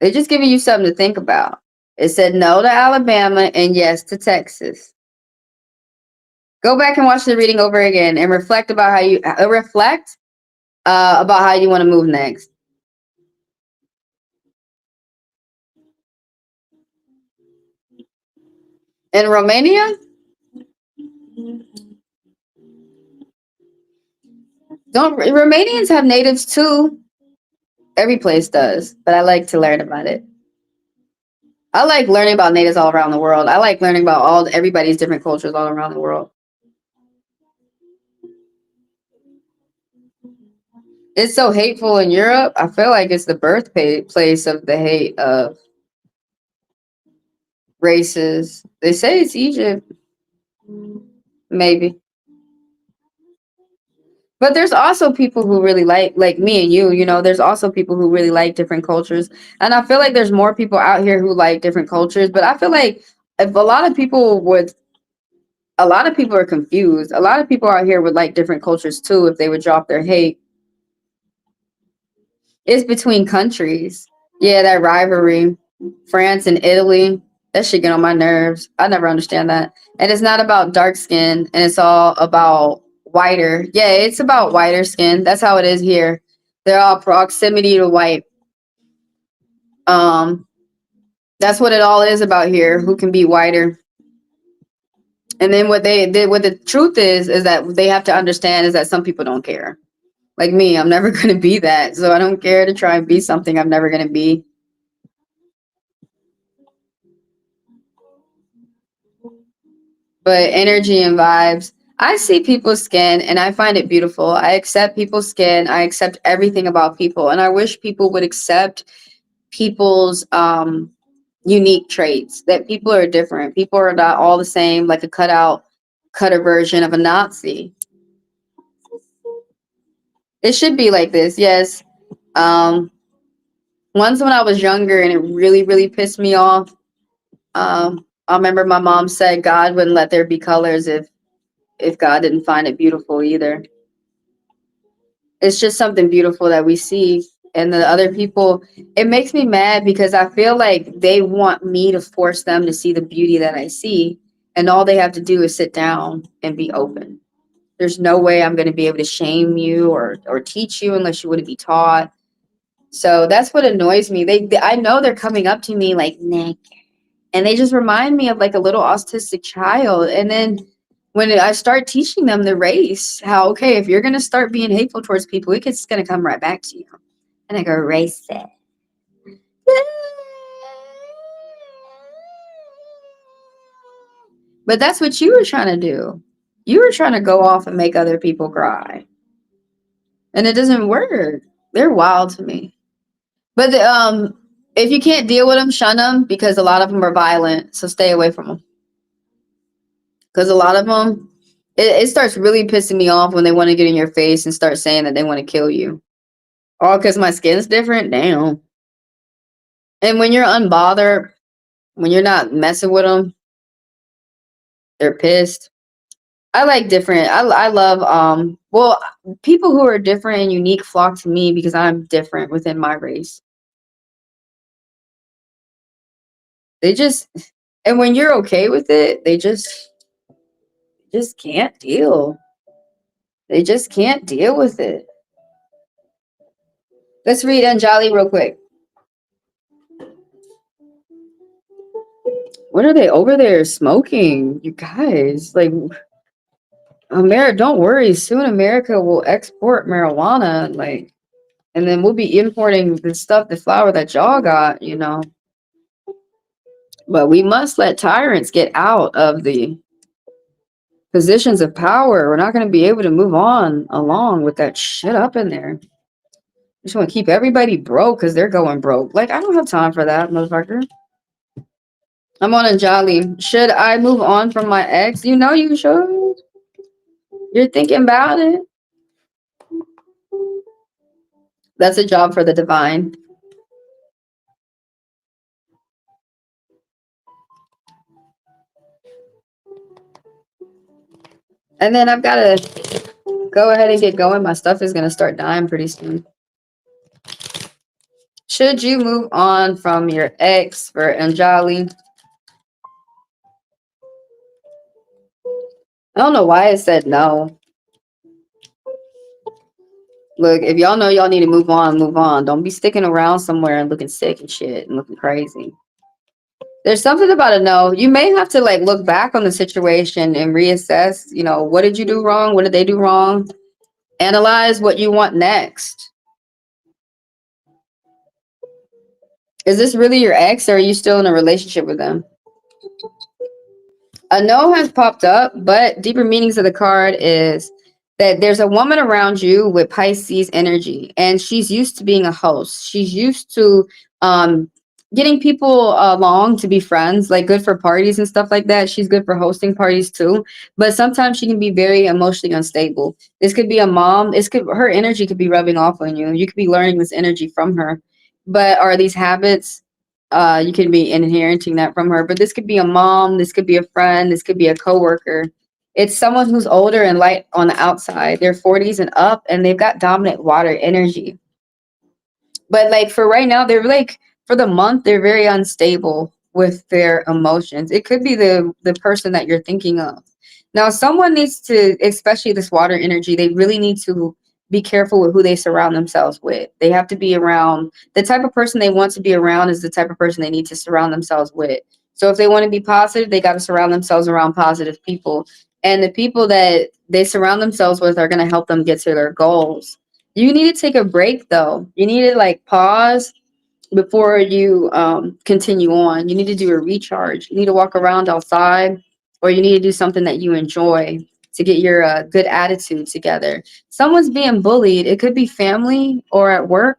Speaker 2: They're just giving you something to think about. It said no to Alabama and yes to Texas. Go back and watch the reading over again and reflect about how you about how you want to move next. In Romania, don't Romanians have natives too? Every place does, but I like to learn about it. I like learning about natives all around the world. I like learning about everybody's different cultures all around the world. It's so hateful in Europe. I feel like it's the birthplace of the hate of races. They say it's Egypt, maybe. But there's also people who really like me and you know, there's also people who really like different cultures. And I feel like there's more people out here who like different cultures. But I feel like if a lot of people are confused. A lot of people out here would like different cultures too if they would drop their hate. It's between countries. Yeah, that rivalry. France and Italy. That shit get on my nerves. I never understand that. And it's not about dark skin and it's all about whiter. Yeah, it's about whiter skin. That's how it is here. They're all proximity to white. Um, that's what it all is about here. Who can be whiter? And then what the truth is that they have to understand is that some people don't care. Like me, I'm never gonna be that. So I don't care to try and be something I'm never gonna be. But energy and vibes. I see people's skin and I find it beautiful. I accept people's skin. I accept everything about people. And I wish people would accept people's unique traits, that people are different. People are not all the same, like a cutter version of a Nazi. It should be like this, yes. Um, Once when I was younger and it really, really pissed me off, I remember my mom said God wouldn't let there be colors if God didn't find it beautiful either. It's just something beautiful that we see. And the other people, it makes me mad because I feel like they want me to force them to see the beauty that I see. And all they have to do is sit down and be open. There's no way I'm going to be able to shame you or teach you unless you want to be taught. So that's what annoys me. I know they're coming up to me like, Nick, and they just remind me of like a little autistic child. And then when I start teaching them the race, how, okay, if you're going to start being hateful towards people, it's going to come right back to you. And I go, race it. But that's what you were trying to do. You were trying to go off and make other people cry. And it doesn't work. They're wild to me. But if you can't deal with them, shun them because a lot of them are violent. So stay away from them. Because a lot of them, it starts really pissing me off when they want to get in your face and start saying that they want to kill you. All because my skin's different? Damn. And when you're unbothered, when you're not messing with them, they're pissed. I like different. I love, well, people who are different and unique flock to me because I'm different within my race. They just, and when you're okay with it, they just can't deal. They just can't deal with it. Let's read Anjali real quick. What are they over there smoking? You guys, like, America, don't worry. Soon America will export marijuana, like, and then we'll be importing the stuff, the flower that y'all got, you know. But we must let tyrants get out of the positions of power. We're not going to be able to move on along with that shit up in there. Just want to keep everybody broke because they're going broke. Like, I don't have time for that, motherfucker. I'm on a jolly. Should I move on from my ex? You know you should. You're thinking about it. That's a job for the divine. And then I've got to go ahead and get going. My stuff is going to start dying pretty soon. Should you move on from your ex for Anjali? I don't know why it said no. Look, if y'all know y'all need to move on, move on. Don't be sticking around somewhere and looking sick and shit and looking crazy. There's something about a no. You may have to like look back on the situation and reassess, you know, what did you do wrong? What did they do wrong? Analyze what you want next. Is this really your ex or are you still in a relationship with them? A no has popped up, but deeper meanings of the card is that there's a woman around you with Pisces energy, and she's used to being a host. She's used to getting people along to be friends, like good for parties and stuff like that. She's good for hosting parties too, but sometimes she can be very emotionally unstable. This could be a mom. Her energy could be rubbing off on you. You could be learning this energy from her. But are these habits? You could be inheriting that from her, but this could be a mom, this could be a friend, this could be a coworker. It's someone who's older and light on the outside. They're 40s and up, and they've got dominant water energy. But like for right now, they're like for the month, they're very unstable with their emotions. It could be the person that you're thinking of. Now, someone needs to, especially this water energy, they really need to be careful with who they surround themselves with. They have to be around the type of person they want to be around is the type of person they need to surround themselves with. So if they want to be positive, they got to surround themselves around positive people. And the people that they surround themselves with are going to help them get to their goals. You need to take a break though. You need to like pause before you continue on. You need to do a recharge. You need to walk around outside, or you need to do something that you enjoy to get your good attitude together. Someone's being bullied. It could be family or at work,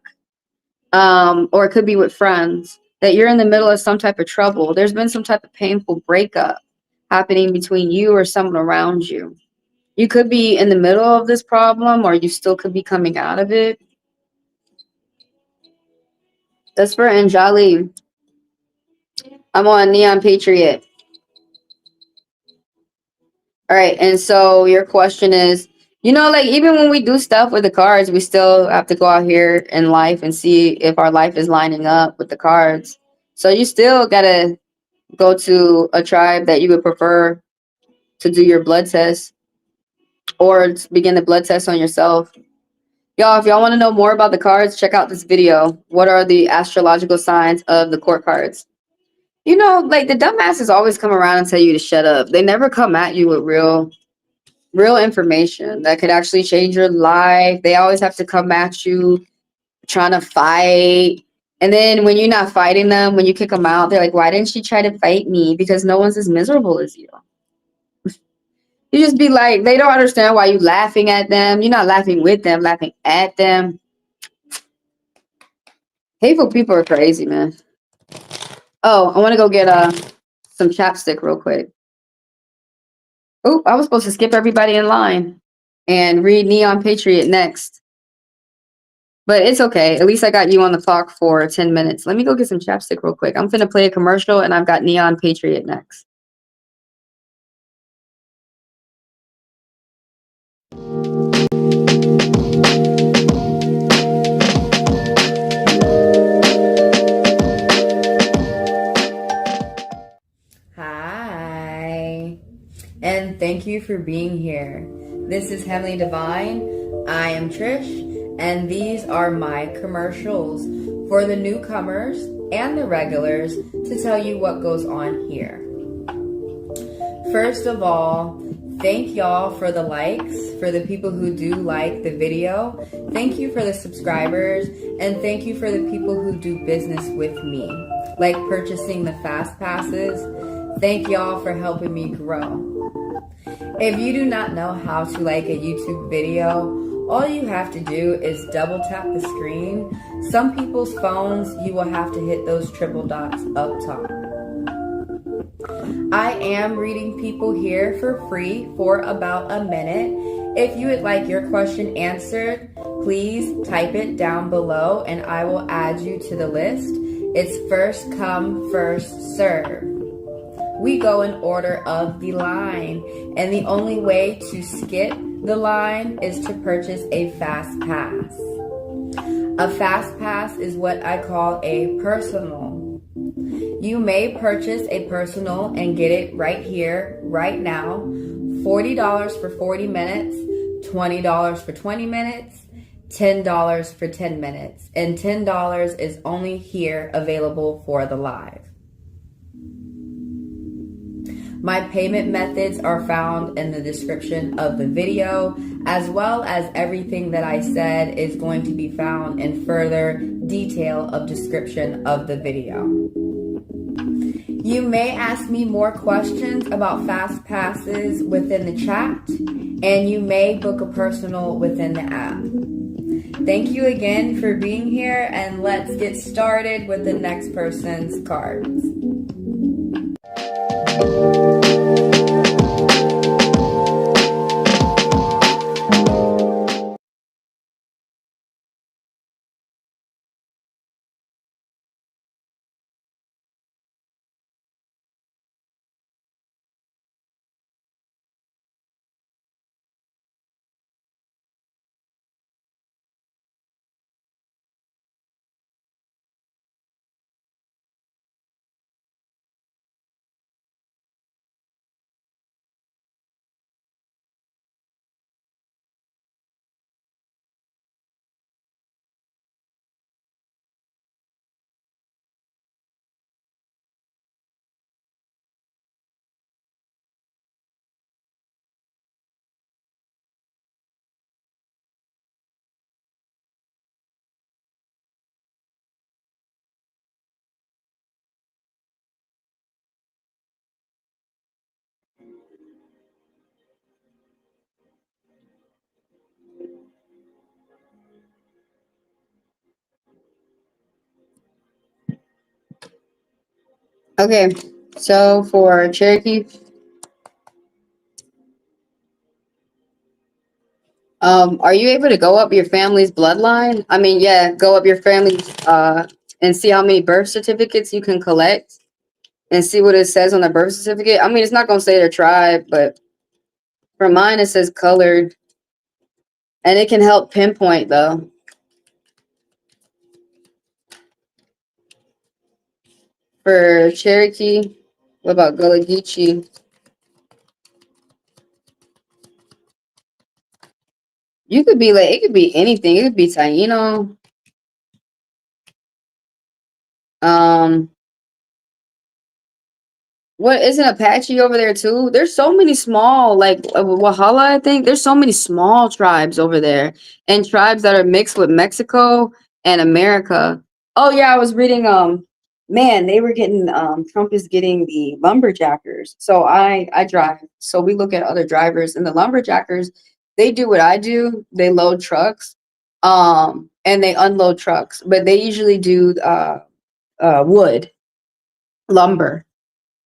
Speaker 2: or it could be with friends, that you're in the middle of some type of trouble. There's been some type of painful breakup happening between you or someone around you. You could be in the middle of this problem, or you still could be coming out of it. That's for Anjali. I'm on Neon Patriot. All right. And so your question is, you know, like even when we do stuff with the cards, we still have to go out here in life and see if our life is lining up with the cards. So you still got to go to a tribe that you would prefer to do your blood test, or begin the blood test on yourself. Y'all, if y'all want to know more about the cards, check out this video. What are the astrological signs of the court cards? You know, like the dumbasses always come around and tell you to shut up. They never come at you with real information that could actually change your life. They always have to come at you trying to fight. And then when you're not fighting them, when you kick them out, they're like, why didn't she try to fight me? Because no one's as miserable as you. You just be like, they don't understand why you laughing at them. You're not laughing with them, laughing at them. Hateful people are crazy, man. Oh, I want to go get some chapstick real quick. Oh, I was supposed to skip everybody in line and read Neon Patriot next. But it's okay. At least I got you on the clock for 10 minutes. Let me go get some chapstick real quick. I'm finna play a commercial and I've got Neon Patriot next.
Speaker 1: Hi, and thank you for being here. This is Heavenly Divine. I am Trish, and these are my commercials for the newcomers and the regulars to tell you what goes on here. First of all, thank y'all for the likes, for the people who do like the video. Thank you for the subscribers, and thank you for the people who do business with me, like purchasing the fast passes. Thank y'all for helping me grow. If you do not know how to like a YouTube video, all you have to do is double tap the screen. Some people's phones, you will have to hit those triple dots up top. I am reading people here for free for about a minute. If you would like your question answered, please type it down below and I will add you to the list. It's first come, first serve. We go in order of the line, and the only way to skip the line is to purchase a fast pass. A fast pass is what I call a personal. You may purchase a personal and get it right here, right now. $40 for 40 minutes, $20 for 20 minutes, $10 for 10 minutes, and $10 is only here available for the live. My payment methods are found in the description of the video, as well as everything that I said is going to be found in further detail of description of the video. You may ask me more questions about fast passes within the chat, and you may book a personal within the app. Thank you again for being here, and let's get started with the next person's cards.
Speaker 2: Okay, so for Cherokee, are you able to go up your family's bloodline? I mean, yeah, go up your family's and see how many birth certificates you can collect and see what it says on the birth certificate. I mean, it's not gonna say their tribe, but for mine it says colored, and it can help pinpoint though. For Cherokee, what about Gullah Geechee? You could be like, it could be anything. It could be Taino. What isn't Apache over there too? There's so many small, like Wahala, I think. There's so many small tribes over there, and tribes that are mixed with Mexico and America. Oh yeah, I was reading. Man, they were getting. Trump is getting the lumberjackers. So I drive. So we look at other drivers, and the lumberjackers, they do what I do. They load trucks, and they unload trucks, but they usually do wood, lumber,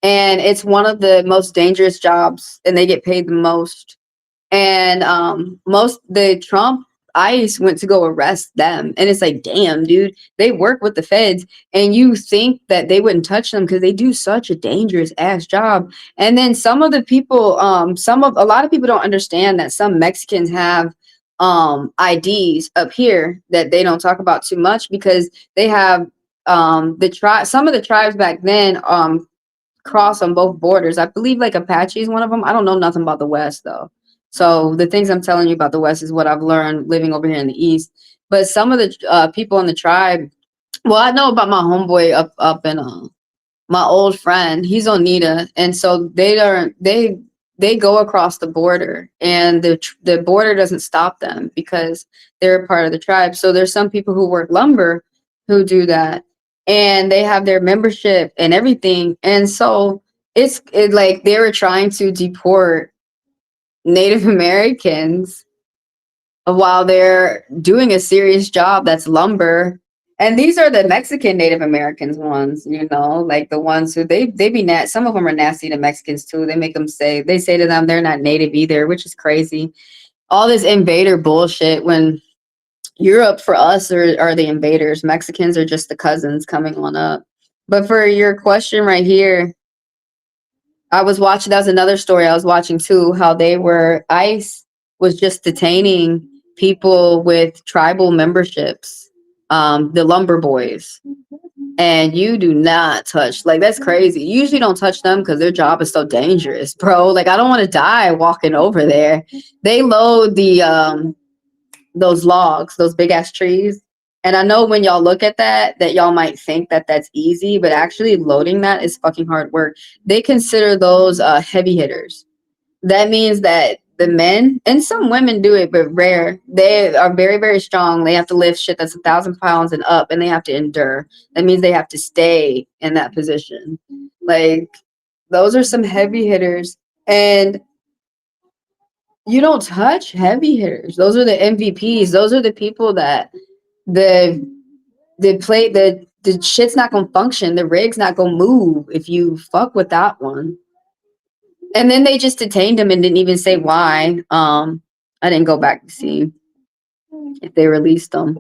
Speaker 2: and it's one of the most dangerous jobs, and they get paid the most. And most the Trump ICE went to go arrest them, and it's like, damn, dude, they work with the feds, and you think that they wouldn't touch them because they do such a dangerous ass job. And then some of the people, a lot of people don't understand that some Mexicans have IDs up here that they don't talk about too much, because they have some of the tribes back then cross on both borders. I believe like Apache is one of them. I don't know nothing about the West though. So the things I'm telling you about the West is what I've learned living over here in the East. But some of the people in the tribe, well, I know about my homeboy up in my old friend. He's Oneida, and so they go across the border, and the border doesn't stop them because they're a part of the tribe. So there's some people who work lumber who do that, and they have their membership and everything. And so it like they were trying to deport Native Americans while they're doing a serious job that's lumber. And these are the Mexican Native Americans ones, you know, like the ones who they be some of them are nasty to Mexicans too. They say to them they're not native either, which is crazy. All this invader bullshit when Europe for us are the invaders. Mexicans are just the cousins coming on up. But for your question right here, that was another story I was watching too, how ICE was just detaining people with tribal memberships, the lumber boys. And you do not touch, like, that's crazy. You usually don't touch them because their job is so dangerous, bro. Like, I don't want to die walking over there. They load those logs, those big ass trees. And I know when y'all look at that y'all might think that that's easy, but actually loading that is fucking hard work. They consider those heavy hitters. That means that the men and some women do it, but rare. They are very, very strong. They have to lift shit that's 1,000 pounds and up, and they have to endure. That means they have to stay in that position. Like, those are some heavy hitters. And you don't touch heavy hitters. Those are the MVPs. Those are the people that the the shit's not gonna function. The rig's not gonna move if you fuck with that one. And then they just detained him and didn't even say why. I didn't go back to see if they released them.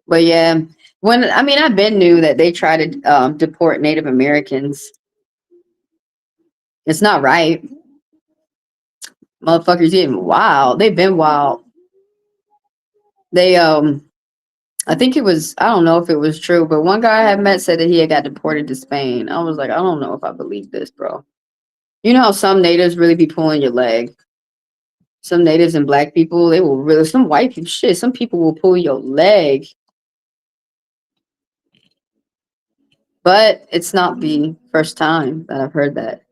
Speaker 2: But yeah, I've been knew that they try to deport Native Americans. It's not right. Motherfuckers getting wild. They've been wild. They I think it was, I don't know if it was true, but one guy I had met said that he had got deported to Spain. I was like, I don't know if I believe this, bro. You know how some natives really be pulling your leg? Some natives and black people, they will really, some white people, shit, some people will pull your leg. But it's not the first time that I've heard that.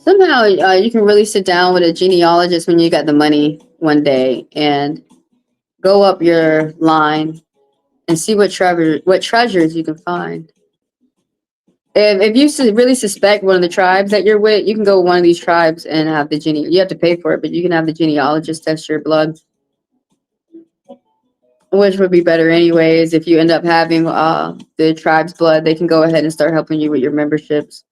Speaker 2: Somehow you can really sit down with a genealogist when you got the money one day and go up your line and see what treasures you can find. If you really suspect one of the tribes that you're with, you can go with one of these tribes and have the you have to pay for it, but you can have the genealogist test your blood, which would be better anyways. If you end up having the tribe's blood, they can go ahead and start helping you with your memberships.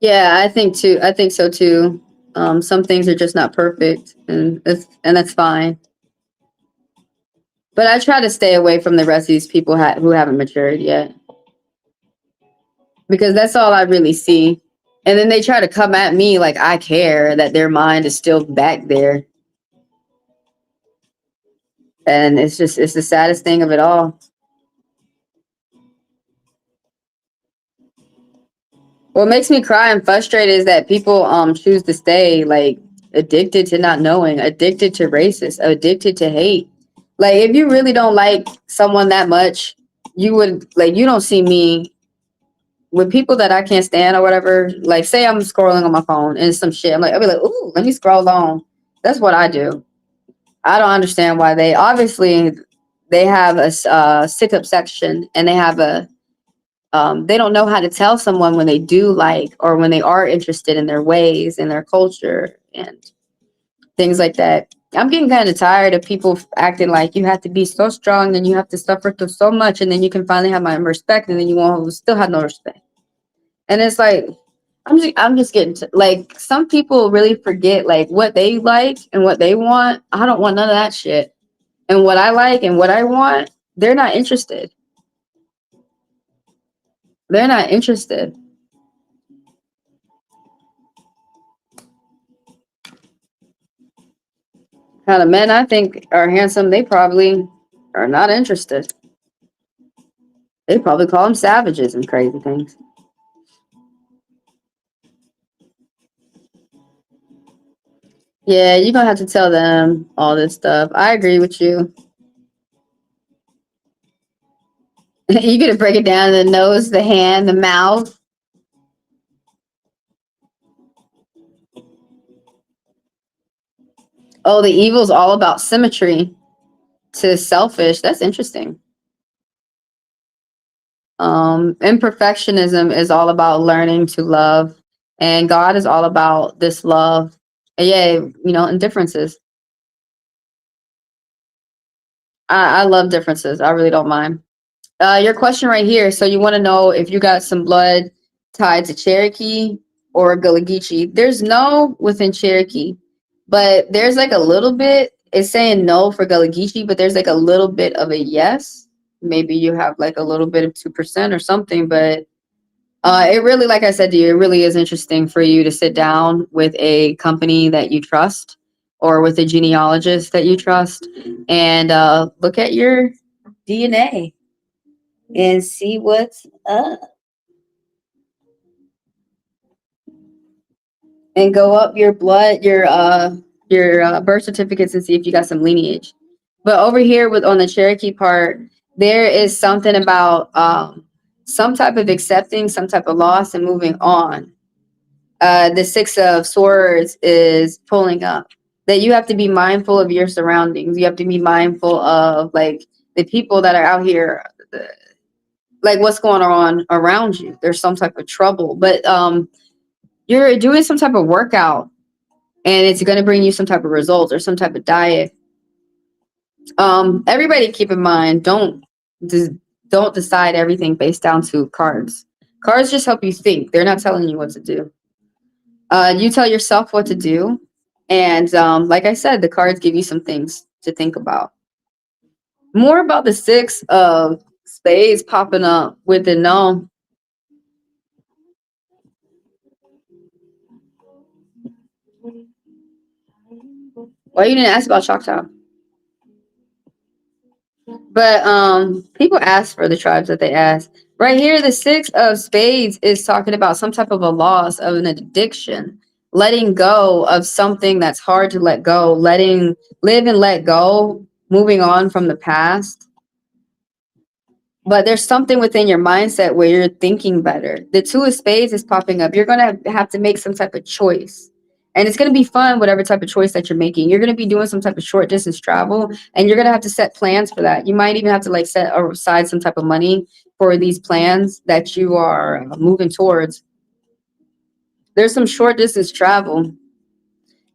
Speaker 2: Yeah, I think so too. Some things are just not perfect, and that's fine. But I try to stay away from the rest of these people who haven't matured yet, because that's all I really see. And then they try to come at me like I care that their mind is still back there, and it's the saddest thing of it all. What makes me cry and frustrated is that people choose to stay like addicted to not knowing, addicted to racist, addicted to hate. Like, if you really don't like someone that much, you don't see me with people that I can't stand or whatever. Like, say I'm scrolling on my phone and some shit, I'll be like, ooh, let me scroll on. That's what I do. I don't understand why they have a stick up section, and they have they don't know how to tell someone when they do like, or when they are interested in their ways and their culture and things like that. I'm getting kind of tired of people acting like you have to be so strong and you have to suffer through so much, and then you can finally have my respect, and then you won't still have no respect. And it's like, I'm just getting like, some people really forget like what they like and what they want. I don't want none of that shit. And what I like and what I want, they're not interested. They're not interested. Kind of men I think are handsome, they probably are not interested. They probably call them savages and crazy things. Yeah, you're gonna have to tell them all this stuff. I agree with you. You're gonna break it down the nose, the hand, the mouth. Oh, the evil's all about symmetry to selfish. That's interesting. Imperfectionism is all about learning to love, and God is all about this love. And yeah, and differences. I love differences. I really don't mind. Your question right here. So you want to know if you got some blood tied to Cherokee or Gullah Geechee. There's no within Cherokee, but there's like a little bit. It's saying no for Gullah Geechee, but there's like a little bit of a yes. Maybe you have like a little bit of 2% or something, but it really, like I said to you, it really is interesting for you to sit down with a company that you trust or with a genealogist that you trust and look at your DNA and see what's up. And go up your blood, your birth certificates and see if you got some lineage. But over here with on the Cherokee part, there is something about some type of accepting, some type of loss and moving on. The Six of Swords is pulling up that you have to be mindful of your surroundings. You have to be mindful of like the people that are out here, like what's going on around you. There's some type of trouble, but you're doing some type of workout and it's going to bring you some type of results or some type of diet. Everybody keep in mind, don't decide everything based down to cards. Cards just help you think. They're not telling you what to do. You tell yourself what to do. And like I said, the cards give you some things to think about. More about the Six of Spades popping up with the no. Why you didn't ask about Choctaw? But people ask for the tribes that they ask. Right here, the Six of Spades is talking about some type of a loss of an addiction, letting go of something that's hard to let go, letting live and let go, moving on from the past. But there's something within your mindset where you're thinking better. The Two of Spades is popping up. You're going to have to make some type of choice. And it's going to be fun, whatever type of choice that you're making. You're going to be doing some type of short distance travel, and you're going to have to set plans for that. You might even have to like set aside some type of money for these plans that you are moving towards. There's some short distance travel.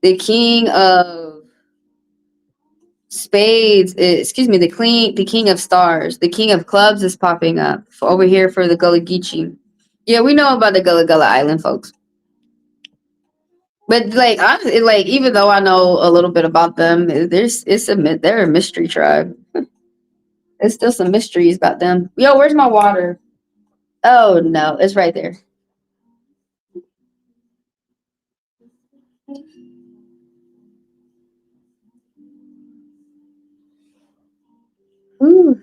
Speaker 2: The King of Spades, the King of Stars, the King of Clubs is popping up over here for the Gullah Geechee. Yeah, we know about the Gullah Gullah Island folks. But like honestly, like even though I know a little bit about them, they're a mystery tribe. There's still some mysteries about them. Yo, where's my water? Oh no, it's right there. Ooh.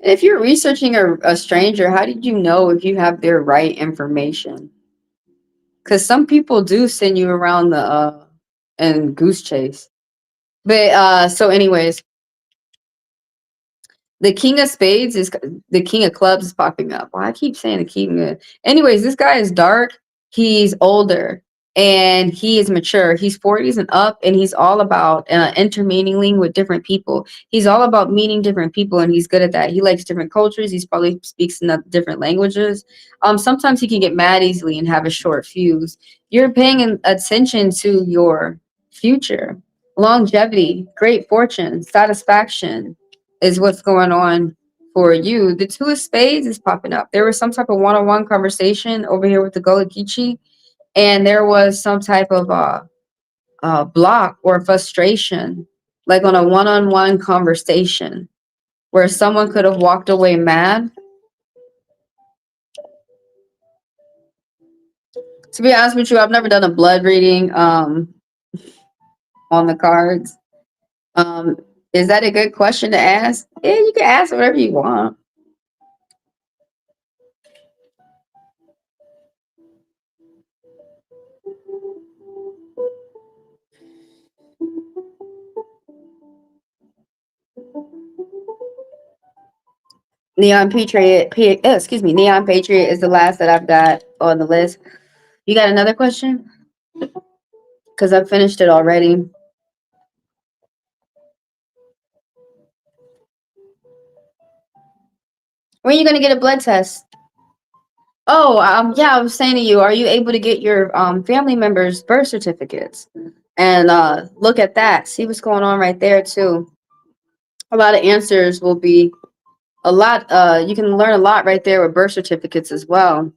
Speaker 2: If you're researching a stranger, how did you know if you have their right information? Because some people do send you around the and goose chase. But so anyways, the King of Spades is the King of Clubs is popping up. Well, I keep saying the King of. Anyways, this guy is dark. He's older and he is mature. He's 40s and up, and he's all about intermingling with different people. He's all about meeting different people, and he's good at that. He likes different cultures. He's probably speaks in different languages. Sometimes he can get mad easily and have a short fuse. You're paying attention to your future, longevity, great fortune, satisfaction is what's going on for you. The Two of Spades is popping up. There was some type of one-on-one conversation over here with the Gullah Geechee, and there was some type of block or frustration, like on a one-on-one conversation where someone could have walked away mad. To be honest with you, I've never done a blood reading on the cards. Is that a good question to ask? Yeah, you can ask whatever you want. Neon Patriot, Neon Patriot is the last that I've got on the list. You got another question? Because I've finished it already. When are you going to get a blood test? Oh, yeah, I was saying to you, are you able to get your family members' birth certificates? And look at that. See what's going on right there, too. A lot of answers will be a lot. You can learn a lot right there with birth certificates as well.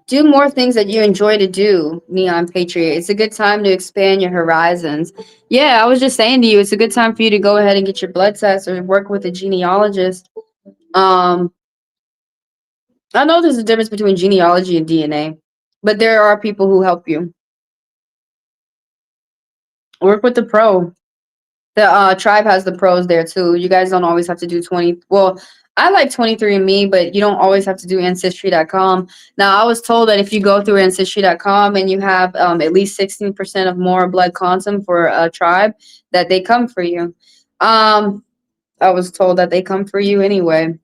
Speaker 2: Do more things that you enjoy to do, Neon Patriot. It's a good time to expand your horizons. Yeah, I was just saying to you, it's a good time for you to go ahead and get your blood test or work with a genealogist. I know there's a difference between genealogy and DNA, but there are people who help you. Work with the pro. The tribe has the pros there too. You guys don't always have to do 20. Well, I like 23andMe, but you don't always have to do Ancestry.com. Now, I was told that if you go through Ancestry.com and you have at least 16% of more blood quantum for a tribe, that they come for you. I was told that they come for you anyway.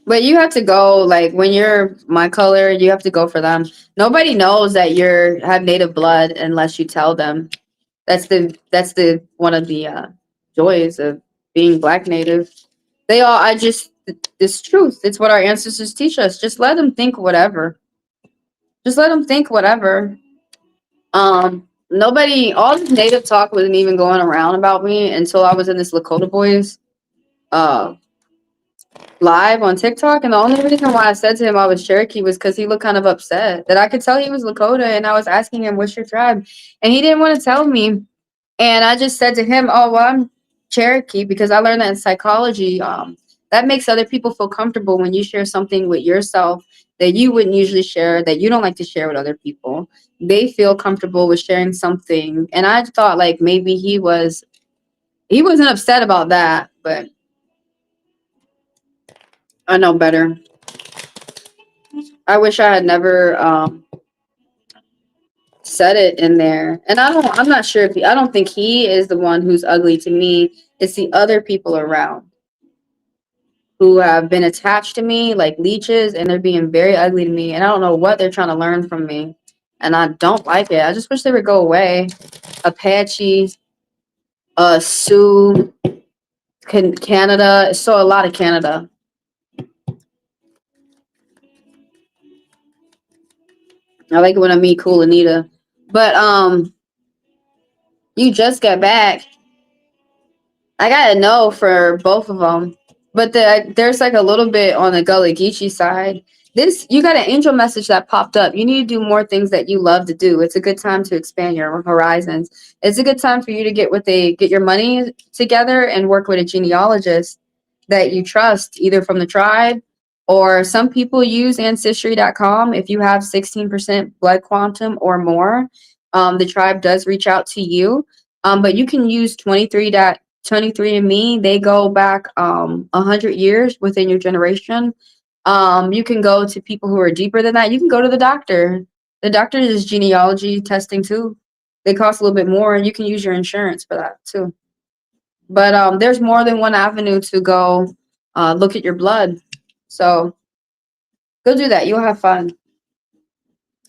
Speaker 2: But you have to go, like, when you're my color, you have to go for them. Nobody knows that you're have native blood unless you tell them. That's the one of the joys of being Black Native. They all, it's truth. It's what our ancestors teach us. Just let them think whatever. Just let them think whatever. Nobody, all this Native talk wasn't even going around about me until I was in this Lakota Boys uh, live on TikTok. And the only reason why I said to him I was Cherokee was because he looked kind of upset. That I could tell he was Lakota, and I was asking him, "What's your tribe?" And he didn't want to tell me. And I just said to him, "Oh, well, I'm Cherokee," because I learned that in psychology. That makes other people feel comfortable when you share something with yourself that you wouldn't usually share, that you don't like to share with other people. They feel comfortable with sharing something. And I thought like maybe he wasn't upset about that, but I know better. I wish I had never said it in there. And I'm not sure I don't think he is the one who's ugly to me. It's the other people around who have been attached to me like leeches, and they're being very ugly to me, and I don't know what they're trying to learn from me, and I don't like it. I just wish they would go away. Apache, Sioux, Canada. So a lot of Canada. I like it when I meet Cool Anita, but you just got back. I gotta know for both of them. But there's like a little bit on the Gullah Geechee side. You got an angel message that popped up. You need to do more things that you love to do. It's a good time to expand your horizons. It's a good time for you to get your money together and work with a genealogist that you trust, either from the tribe or some people use Ancestry.com. If you have 16% blood quantum or more, the tribe does reach out to you. But you can use 23andMe, they go back 100 years within your generation. You can go to people who are deeper than that. You can go to the doctor. The doctor is genealogy testing too. They cost a little bit more, and you can use your insurance for that too. But there's more than one avenue to go look at your blood. So go do that. You'll have fun.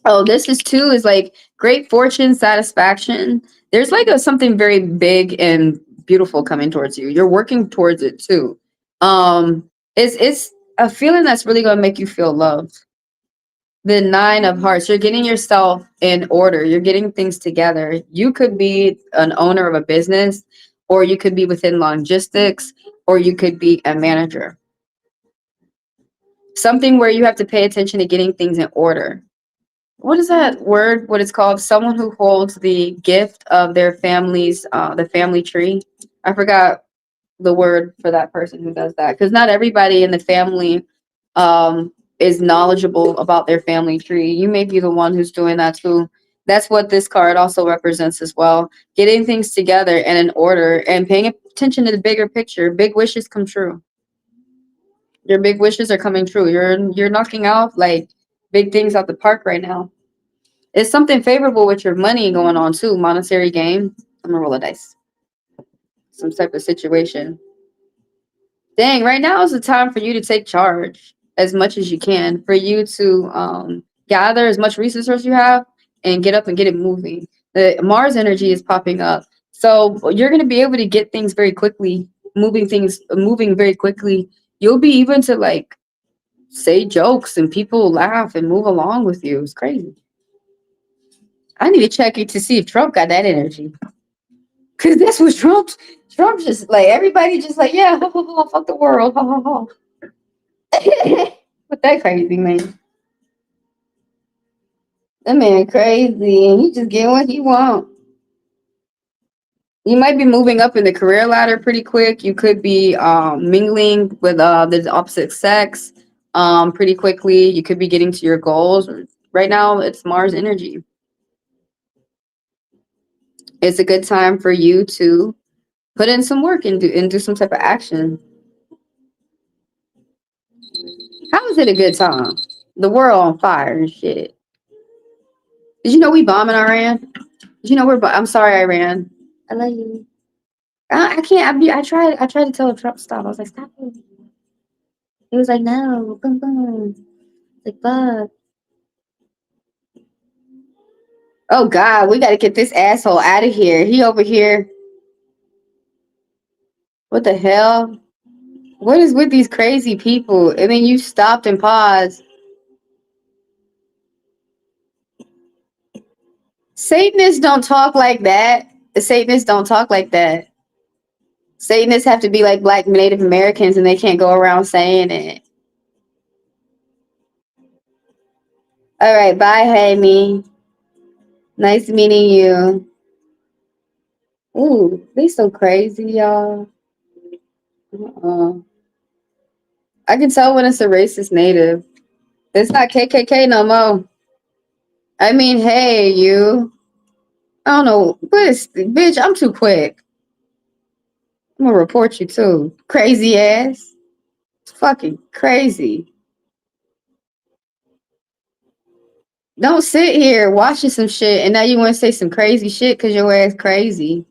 Speaker 2: Oh, this is like great fortune, satisfaction. There's like something very big and beautiful coming towards you. You're working towards it too. It's a feeling that's really gonna make you feel loved. The 9 of Hearts. You're getting yourself in order. You're getting things together. You could be an owner of a business, or you could be within logistics, or you could be a manager. something where you have to pay attention to getting things in order. What is that word? What it's called? Someone who holds the gift of their family's, the family tree. I forgot the word for that person who does that, because not everybody in the family is knowledgeable about their family tree. You may be the one who's doing that too. That's what this card also represents as well. Getting things together and in order and paying attention to the bigger picture. Big wishes come true. Your big wishes are coming true. You're knocking out like big things out the park right now. It's something favorable with your money going on too. Monetary gain. I'm gonna roll a dice. Some type of situation. Dang, right now is the time for you to take charge as much as you can, for you to gather as much resources you have and get up and get it moving. The Mars energy is popping up. So you're going to be able to get things very quickly, moving very quickly. You'll be even to like say jokes and people will laugh and move along with you. It's crazy. I need to check it to see if Trump got that energy. Because that's what Trump just like, everybody just like, yeah, ho, ho, ho, fuck the world. Ho, ho, ho. What that crazy man? That man crazy, and he just get what he want. You might be moving up in the career ladder pretty quick. You could be mingling with the opposite sex pretty quickly. You could be getting to your goals. Right now, it's Mars energy. It's a good time for you to put in some work and do some type of action. How is it a good time? The world on fire and shit. Did you know we bombing Iran? Did you know I'm sorry, Iran. I love you. I can't. I tried to tell Trump stop. I was like, stop it. He was like, no. Boom, boom. Like, fuck. Oh God, we got to get this asshole out of here. He over here. What the hell? What is with these crazy people? And then you stopped and paused. Satanists don't talk like that. The Satanists don't talk like that. Satanists have to be like Black Native Americans, and they can't go around saying it. All right, bye, Hammy. Nice meeting you. Ooh, they so crazy, y'all. I can tell when it's a racist native. It's not KKK no more. I mean, hey, you. I don't know. Bitch, I'm too quick. I'm gonna report you too. Crazy ass. It's fucking crazy. Don't sit here watching some shit and now you want to say some crazy shit because your ass crazy.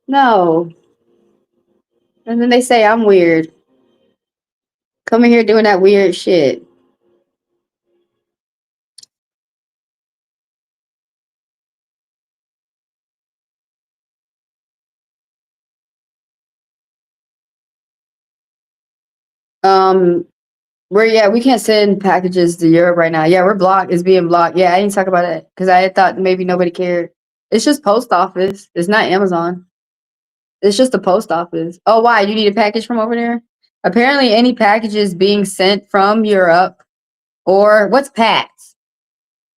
Speaker 2: No. And then they say I'm weird. Coming here doing that weird shit. We can't send packages to Europe right now. Yeah, we're blocked. It's being blocked. Yeah, I didn't talk about it because I thought maybe nobody cared. It's just post office. It's not Amazon. It's just the post office. Oh, why? You need a package from over there? Apparently, any packages being sent from Europe or what's PAX?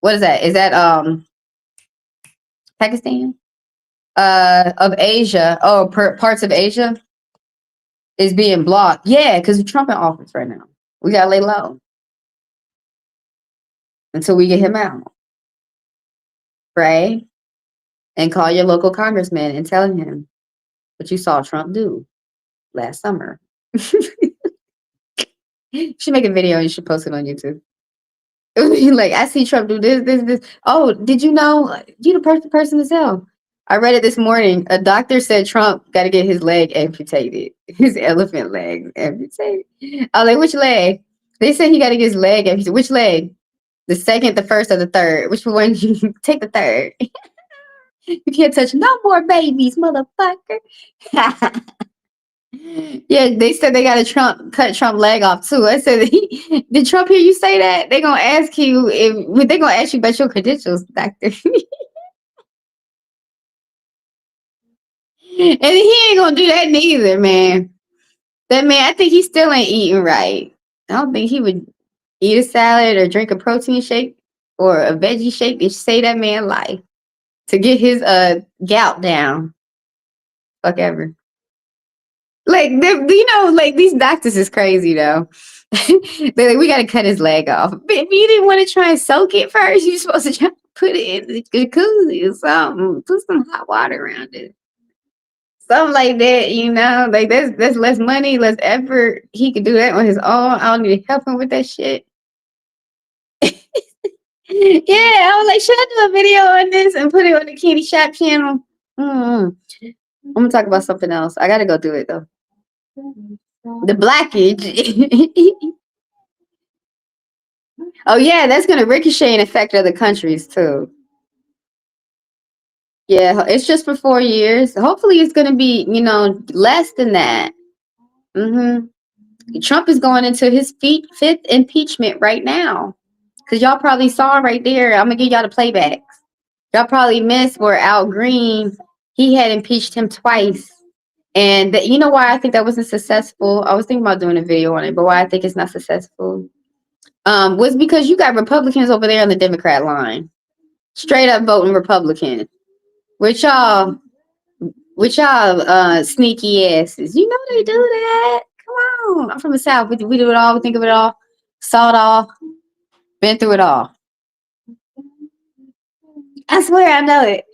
Speaker 2: What is that? Is that Pakistan? Of Asia. Oh, parts of Asia is being blocked. Yeah, because Trump in office right now. We gotta lay low until we get him out. Right? And call your local congressman and tell him what you saw Trump do last summer. You should make a video and you should post it on YouTube. Like, I see Trump do this. Oh, did you know you the perfect person to tell? I read it this morning. A doctor said Trump got to get his leg amputated, his elephant leg amputated. I was like, which leg? They said he got to get his leg amputated. Which leg? The second, the first, or the third? Which one? Take the third. You can't touch no more babies, motherfucker. Yeah, they said they got to cut Trump leg off too. I said, did Trump hear you say that? They gonna ask you if they gonna ask you about your credentials, doctor. And he ain't gonna do that neither, man. That man, I think he still ain't eating right. I don't think he would eat a salad or drink a protein shake or a veggie shake to save that man life to get his gout down. Fuck ever. Like like these doctors is crazy though. They're like, we gotta cut his leg off. But if you didn't want to try and soak it first, you're supposed to try to put it in the jacuzzi or something. Put some hot water around it. Something like that, like that's less money, less effort. He could do that on his own. I don't need to help him with that shit. Yeah, I was like, should I do a video on this and put it on the Candy Shop channel? I'm gonna talk about something else. I gotta go do it though. The blackage. Oh yeah, that's gonna ricochet and affect other countries too. Yeah, it's just for 4 years. Hopefully, it's gonna be less than that. Trump is going into his fifth impeachment right now. Because y'all probably saw right there. I'm gonna give y'all the playbacks. Y'all probably missed where Al Green, he had impeached him twice. And you know why I think that wasn't successful? I was thinking about doing a video on it, but why I think it's not successful was because you got Republicans over there on the Democrat line, straight up voting Republican. With y'all sneaky asses. You know they do that. Come on. I'm from the South. We do it all. We think of it all. Saw it all. Been through it all. I swear I know it.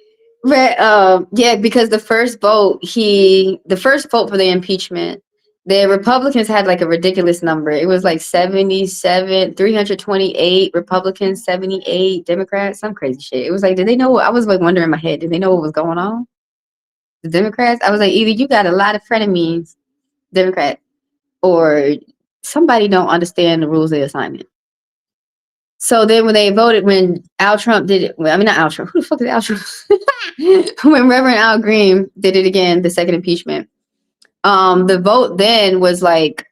Speaker 2: But yeah, because the first vote for the impeachment, the Republicans had like a ridiculous number. It was like 77, 328 Republicans, 78 Democrats, some crazy shit. It was like, did they know? I was like wondering in my head, did they know what was going on? The Democrats? I was like, either you got a lot of frenemies, Democrat, or somebody don't understand the rules of the assignment. So then when they voted, when Al Trump did it, well, I mean, not Al Trump. Who the fuck is Al Trump? When Reverend Al Green did it again, the second impeachment, the vote then was like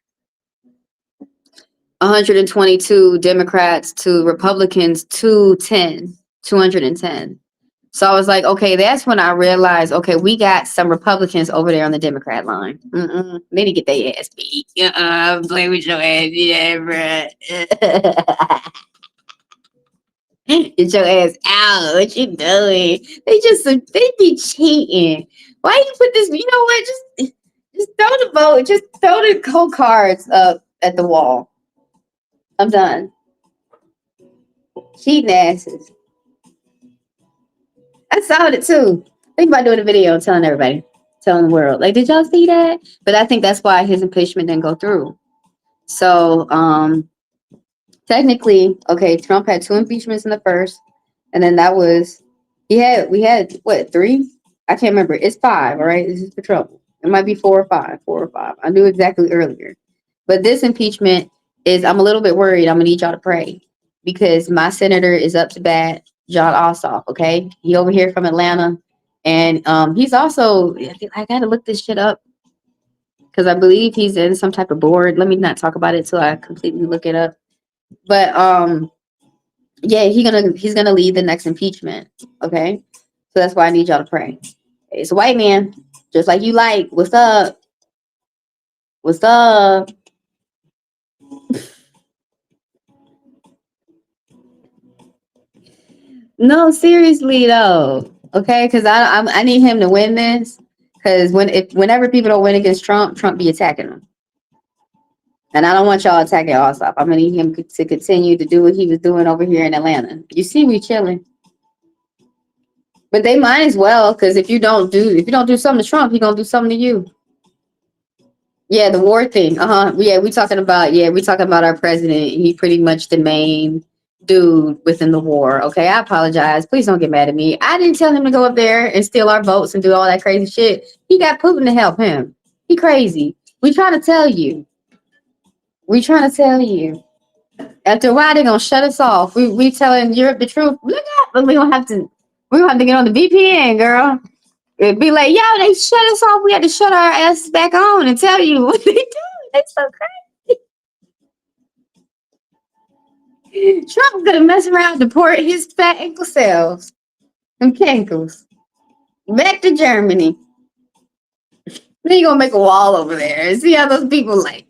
Speaker 2: 122 Democrats to Republicans 210. So I was like, okay, that's when I realized, okay, we got some Republicans over there on the Democrat line. They need to get their ass beat. Play with your ass, yeah, bruh. Get your ass out. What you doing? They be cheating. Why you put this? You know what? Just throw the vote. Just throw the cold cards up at the wall. I'm done. Cheating asses. I saw it too. Think about doing a video and telling everybody, telling the world. Like, did y'all see that? But I think that's why his impeachment didn't go through. So, technically, okay, Trump had 2 impeachments in the first, and then we had what, 3? I can't remember. It's 5, all right? This is for Trump. It might be 4 or 5. 4 or 5. I knew exactly earlier. But this impeachment I'm a little bit worried. I'm gonna need y'all to pray because my senator is up to bat, John Ossoff, okay? He over here from Atlanta. And he's also, I gotta look this shit up because I believe he's in some type of board. Let me not talk about it till I completely look it up. But yeah, he's gonna lead the next impeachment. Okay. So that's why I need y'all to pray. It's a white man, just like you like. What's up? What's up? No, seriously though. Okay, because I need him to win this. Because whenever people don't win against Trump, Trump be attacking them. And I don't want y'all attacking Ossoff. I'm gonna need him to continue to do what he was doing over here in Atlanta. You see, we chilling. But they might as well, because if you don't do something to Trump, he gonna do something to you. Yeah, the war thing. Yeah, we talking about our president. He pretty much the main dude within the war. Okay, I apologize. Please don't get mad at me. I didn't tell him to go up there and steal our votes and do all that crazy shit. He got Putin to help him. He crazy. We trying to tell you. After a while, they're gonna shut us off. We telling Europe the truth. Look out, but we gonna have to get on the VPN, girl. It'd be like, yo, they shut us off. We had to shut our asses back on and tell you what they do. That's so crazy. Trump's gonna mess around, deport his fat ankle cells and cankles back to Germany. Then you gonna make a wall over there and see how those people like.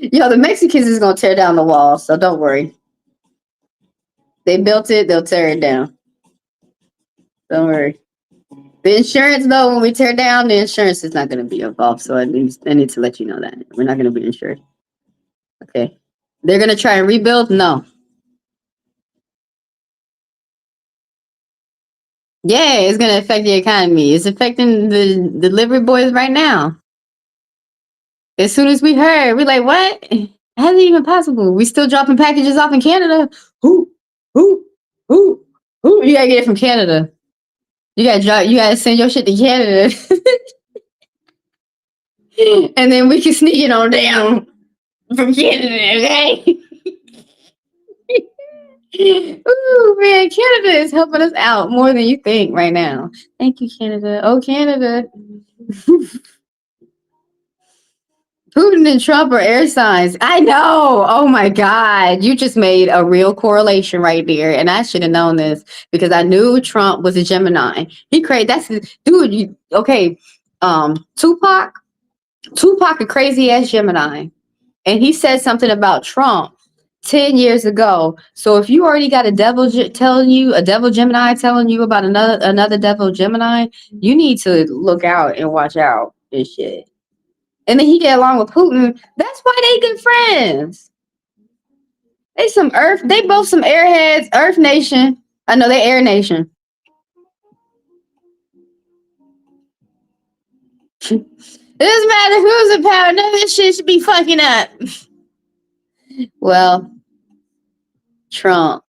Speaker 2: Yo, the Mexicans is gonna tear down the wall, so don't worry. They built it, they'll tear it down. Don't worry. The insurance, though, when we tear down, the insurance is not going to be involved. So I need to let you know that we're not going to be insured. Okay. They're going to try and rebuild? No. Yeah, it's going to affect the economy. It's affecting the delivery boys right now. As soon as we heard, we're like, what? How's it even possible? We still dropping packages off in Canada? Who? You got to get it from Canada. You got to send your shit to Canada. And then we can sneak it on down from Canada, okay? Ooh, man, Canada is helping us out more than you think right now. Thank you, Canada. Oh, Canada. Putin and Trump are air signs. I know. Oh my God. You just made a real correlation right there. And I should have known this because I knew Trump was a Gemini. He created dude, okay. Tupac a crazy ass Gemini. And he said something about Trump 10 years ago. So if you already got a devil Gemini telling you about another devil Gemini, you need to look out and watch out and shit. And then he get along with Putin. That's why they good friends. They both some airheads, Earth Nation. I know they Air Nation. It doesn't matter who's in power. None of this shit should be fucking up. Well, Trump.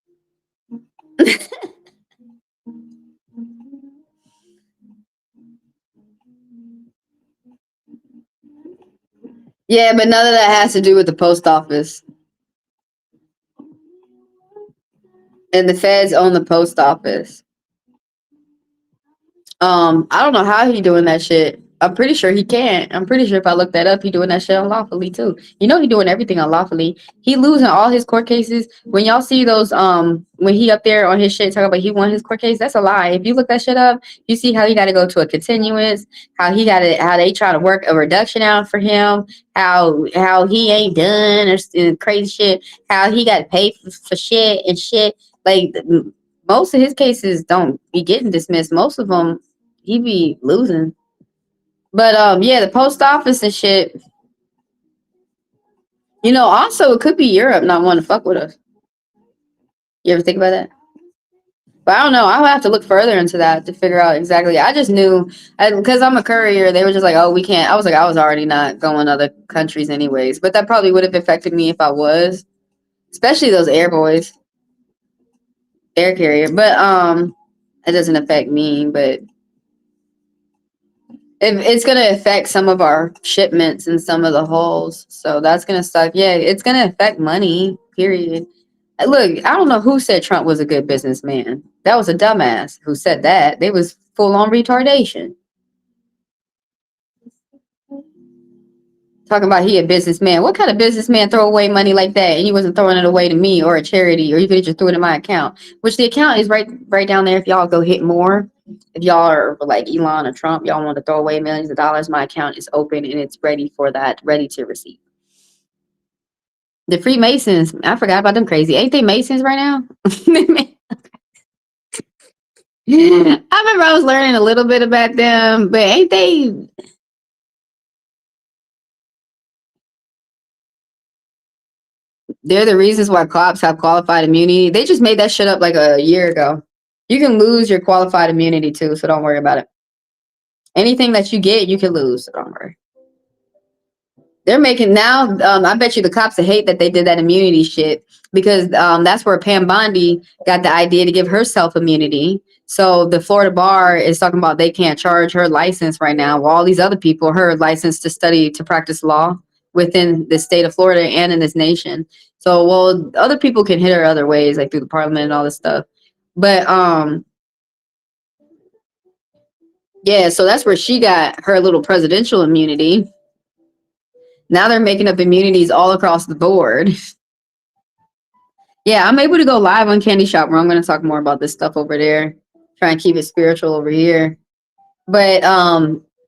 Speaker 2: Yeah, but none of that has to do with the post office. And the feds own the post office. I don't know how he doing that shit. I'm pretty sure he can't. I'm pretty sure if I look that up, he doing that shit unlawfully too. You know he doing everything unlawfully. He losing all his court cases. When y'all see those, when he up there on his shit talking about he won his court case, that's a lie. If you look that shit up, you see how he got to go to a continuance, how they try to work a reduction out for him, how he ain't done or crazy shit, how he got paid for shit and shit. Like most of his cases don't be getting dismissed. Most of them he be losing. But yeah, the post office and shit. You know, also it could be Europe not wanting to fuck with us. You ever think about that? But I don't know. I'll have to look further into that to figure out exactly. I just knew because I'm a courier. They were just like, "Oh, we can't." I was like, I was already not going other countries anyways. But that probably would have affected me if I was, especially those air boys, air carrier. But it doesn't affect me. But it's going to affect some of our shipments and some of the holes. So that's going to suck. Yeah, it's going to affect money, period. Look, I don't know who said Trump was a good businessman. That was a dumbass who said that. They was full on retardation. Talking about he a businessman. What kind of businessman throw away money like that and you wasn't throwing it away to me or a charity or you could have just threw it in my account? Which the account is right down there if y'all go hit more. If y'all are like Elon or Trump, y'all want to throw away millions of dollars, my account is open and it's ready for that, ready to receive. The Freemasons, I forgot about them crazy. Ain't they Masons right now? I remember I was learning a little bit about them, but ain't they? They're the reasons why cops have qualified immunity. They just made that shit up like a year ago. You can lose your qualified immunity too, so don't worry about it. Anything that you get, you can lose, so don't worry. They're making now. I bet you the cops hate that they did that immunity shit because that's where Pam Bondi got the idea to give herself immunity. So the Florida bar is talking about they can't charge her license right now, while all these other people her license to study to practice law within the state of Florida and in this nation. So well, other people can hit her other ways, like through the parliament and all this stuff. But yeah, so that's where she got her little presidential immunity. Now they're making up immunities all across the board. Yeah, I'm able to go live on Candy Shop where I'm going to talk more about this stuff over there. Try and keep it spiritual over here. But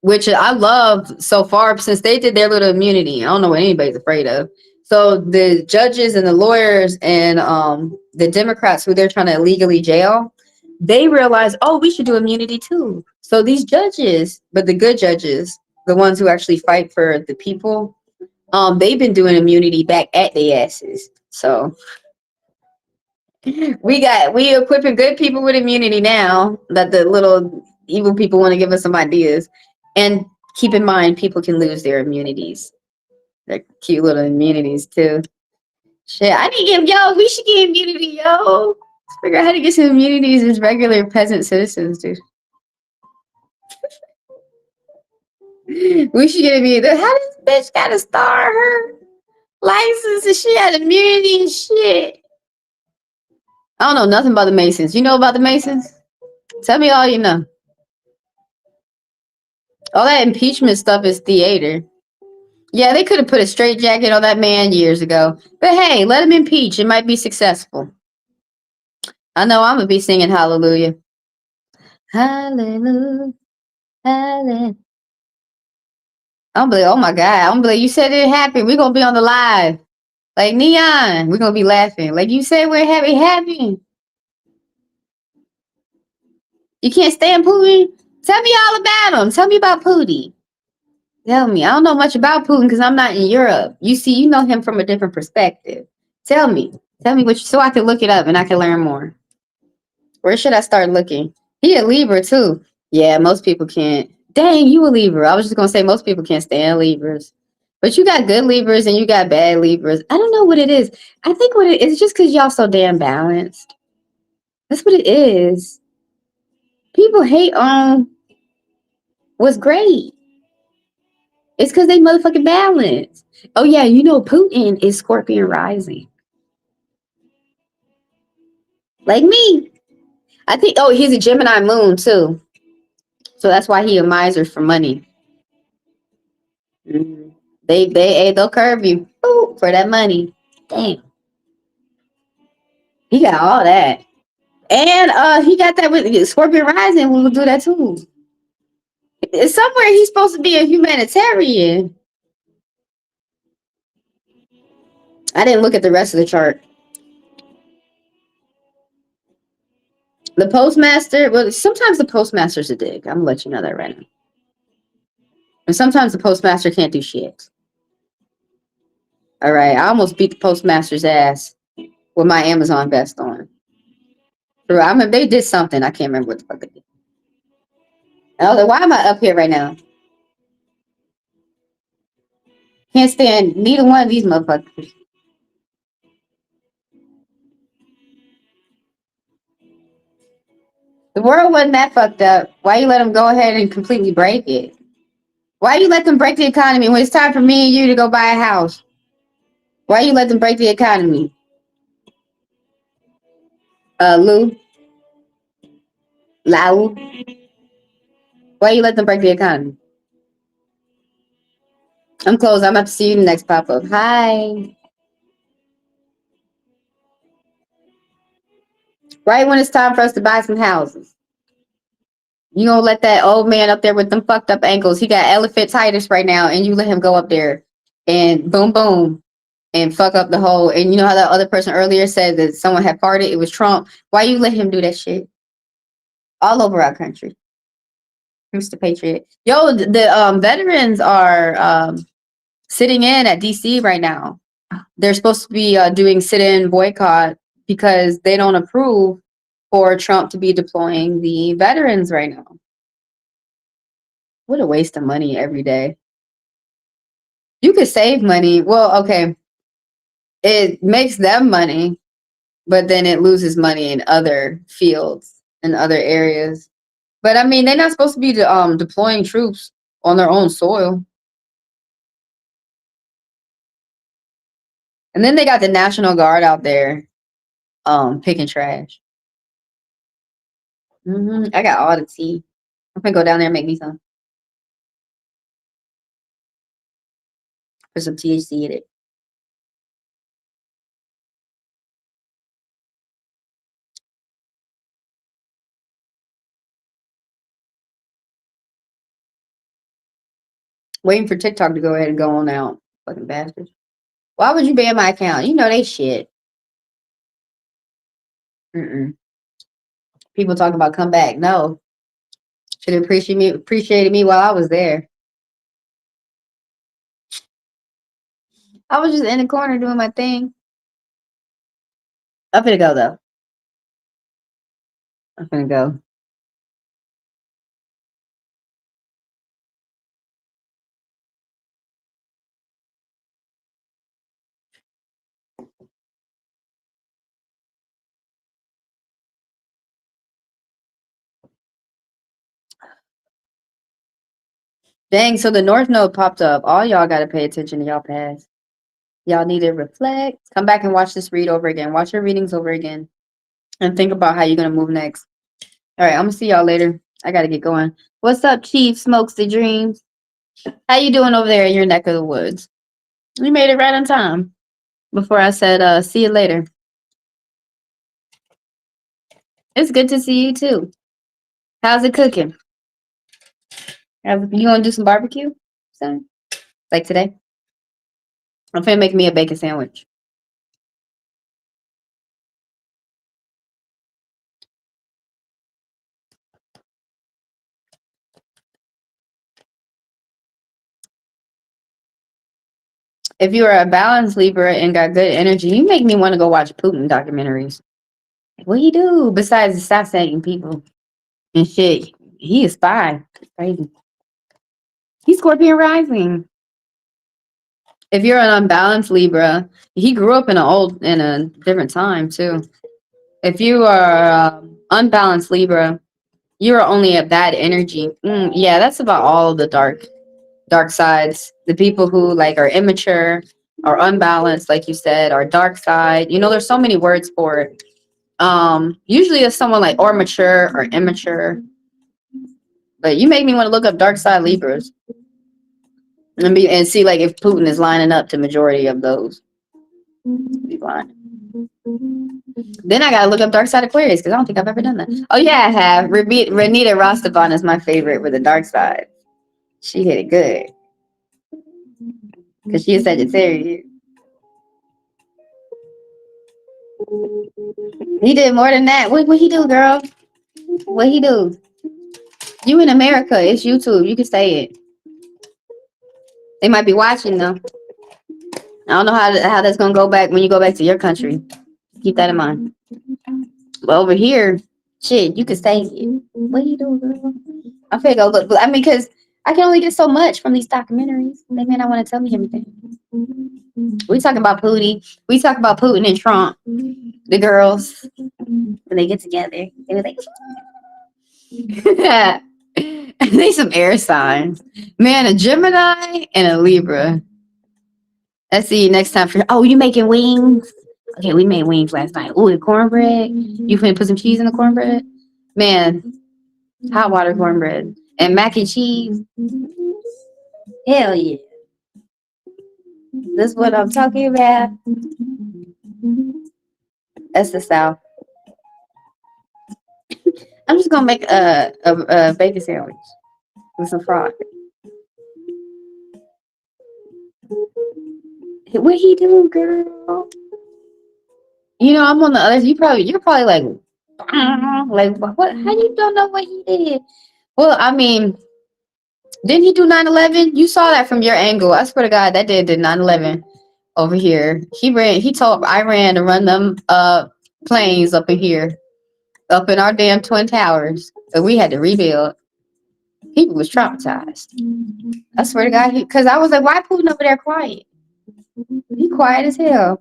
Speaker 2: which I love so far since they did their little immunity. I don't know what anybody's afraid of. So the judges and the lawyers and the Democrats who they're trying to illegally jail, they realize, oh, we should do immunity too. So these judges, but the good judges, the ones who actually fight for the people, they've been doing immunity back at their asses. So we equipping good people with immunity now that the little evil people want to give us some ideas. And keep in mind, people can lose their immunities. They're cute little immunities too. Shit, I need to get we should get immunity, yo. Let's figure out how to get some immunities as regular peasant citizens, dude. We should get immunity. How this bitch gotta star her license and she had immunity and shit? I don't know nothing about the Masons. You know about the Masons? Tell me all you know. All that impeachment stuff is theater. Yeah, they could have put a straitjacket on that man years ago. But hey, let him impeach. It might be successful. I know I'm going to be singing hallelujah. Hallelujah. Hallelujah. I'm like, oh my God. I'm like, you said it happened. We're going to be on the live. Like Neon. We're going to be laughing. Like you said, we're happy. You can't stand Putin? Tell me all about him. Tell me about Pootie. Tell me. I don't know much about Putin because I'm not in Europe. You see, you know him from a different perspective. Tell me. Tell me so I can look it up and I can learn more. Where should I start looking? He a Libra too. Yeah, most people can't. Dang, you a Libra. I was just gonna say most people can't stand Libras. But you got good Libras and you got bad Libras. I don't know what it is. I think what it is just because y'all so damn balanced. That's what it is. People hate on what's great. It's because they motherfucking balance. Oh yeah, you know Putin is Scorpion rising. Like me. I think he's a Gemini moon too. So that's why he a miser for money. Mm-hmm. They'll curve you for that money. Damn. He got all that. And he got that with Scorpion Rising will do that too. Somewhere he's supposed to be a humanitarian. I didn't look at the rest of the chart. The postmaster, well, sometimes the postmaster's a dick. I'm gonna let you know that right now. And sometimes the postmaster can't do shit. All right, I almost beat the postmaster's ass with my Amazon vest on. I mean, they did something. I can't remember what the fuck they did. I was like, why am I up here right now? Can't stand neither one of these motherfuckers. The world wasn't that fucked up. Why you let them go ahead and completely break it? Why you let them break the economy when it's time for me and you to go buy a house? Why you let them break the economy? Lou? Lau? Why you let them break the economy? I'm closed. I'm about to see you in the next pop-up. Hi. Right when it's time for us to buy some houses. You gonna let that old man up there with them fucked up ankles? He got elephantitis right now, and you let him go up there and boom, boom, and fuck up the whole. And you know how that other person earlier said that someone had farted? It was Trump. Why you let him do that shit? All over our country. Mr. Patriot. Yo, the veterans are sitting in at DC right now. They're supposed to be doing sit-in boycott because they don't approve for Trump to be deploying the veterans right now. What a waste of money every day. You could save money. Well, okay. It makes them money, but then it loses money in other fields, in other areas. But I mean, they're not supposed to be deploying troops on their own soil. And then they got the National Guard out there picking trash. I got all the tea. I'm gonna go down there and make me some. Put some THC in it. Waiting for TikTok to go ahead and go on out. Fucking bastards. Why would you ban my account? You know they shit. People talking about come back. No. Should have appreciated me while I was there. I was just in the corner doing my thing. I'm finna go though. I'm finna go. Dang, so the North Node popped up. All y'all gotta pay attention to y'all past. Y'all need to reflect. Come back and watch this read over again. Watch your readings over again. And think about how you're gonna move next. All right, I'm gonna see y'all later. I gotta get going. What's up, Chief Smokes the Dreams? How you doing over there in your neck of the woods? We made it right on time. Before I said, see you later. It's good to see you too. How's it cooking? You gonna do some barbecue? Son? Like today? I'm finna make me a bacon sandwich. If you are a balanced Libra and got good energy, you make me want to go watch Putin documentaries. What he do besides assassinating people and shit? He a spy. Crazy. He's Scorpion rising. If you're an unbalanced Libra, he grew up in a different time too. If you are unbalanced Libra, you are only a bad energy. Yeah, that's about all the dark sides. The people who like are immature or unbalanced, like you said, are dark side. You know, there's so many words for it. Usually it's someone like or mature or immature. But you make me want to look up dark side Libras and see like if Putin is lining up to majority of those. Be blind. Then I gotta look up dark side Aquarius because I don't think I've ever done that. Oh yeah, I have. Renita Rostavan is my favorite with the dark side. She hit it good because she is Sagittarius. He did more than that. What he do, girl? What he do? You in America? It's YouTube. You can say it. They might be watching though. I don't know how that's gonna go back when you go back to your country. Keep that in mind. But over here, shit, you can say it. What you do, girl? I'm finna go look. I mean, because I can only get so much from these documentaries. They may not want to tell me everything. We talk about Putin. We talk about Putin and Trump. The girls when they get together, they were like, they some air signs. Man, a Gemini and a Libra. Let's see you next time for. Oh, you making wings? Okay, we made wings last night. Ooh, the cornbread. You finna put some cheese in the cornbread? Man, hot water cornbread and mac and cheese. Hell yeah. This is what I'm talking about. That's the South. I'm just gonna make a bacon sandwich with some fries. What he do, girl? You know, I'm on the other. You're probably like what? How you don't know what he did? Well, I mean, didn't he do 9/11? You saw that from your angle. I swear to God, that did 9/11 over here. He told Iran to run them planes up in here, up in our damn twin towers, but we had to rebuild. People was traumatized. I swear to God, because I was like, why Putin over there quiet? He quiet as hell.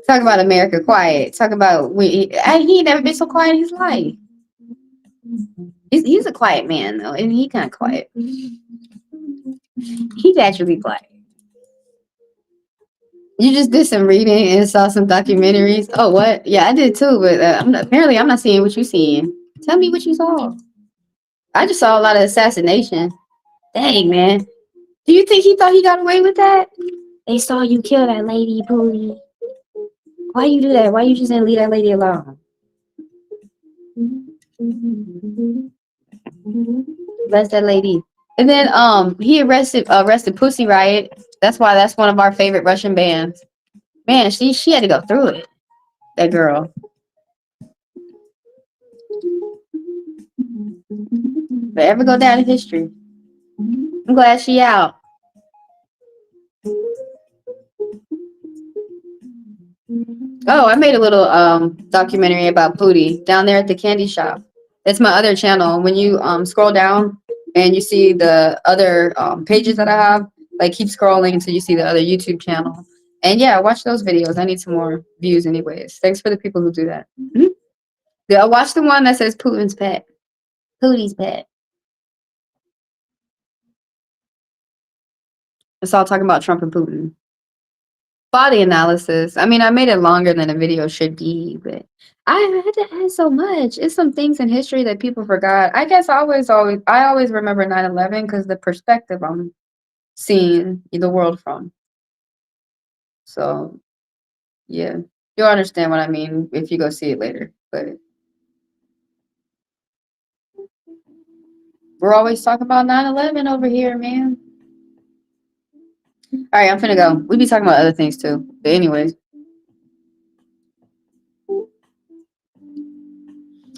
Speaker 2: Talk about America quiet. Talk about he ain't never been so quiet in his life. He's a quiet man though, and he kind of quiet. He's actually quiet. You just did some reading and saw some documentaries. Oh, what? Yeah, I did too, but apparently I'm not seeing what you're seeing. Tell me what you saw. I just saw a lot of assassination. Dang, man. Do you think he thought he got away with that? They saw you kill that lady, Pootie. Why you do that? Why you just didn't leave that lady alone? Bless that lady. And then he arrested Pussy Riot. That's why that's one of our favorite Russian bands. Man, she had to go through it. That girl. Forever go down in history. I'm glad she out. Oh, I made a little documentary about Pootie down there at the candy shop. It's my other channel. When you scroll down and you see the other pages that I have, like keep scrolling until you see the other YouTube channel. And yeah, watch those videos. I need some more views anyways. Thanks for the people who do that. Mm-hmm. Yeah, watch the one that says Putin's pet. Pootie's pet. It's all talking about Trump and Putin. Body analysis. I mean, I made it longer than a video should be, but I had to add so much. It's some things in history that people forgot. I guess I always remember 9/11 because the perspective I'm seeing the world from. So yeah, you'll understand what I mean if you go see it later. But we're always talking about 9/11 over here, man. All right, I'm finna go. We be talking about other things too. But anyways.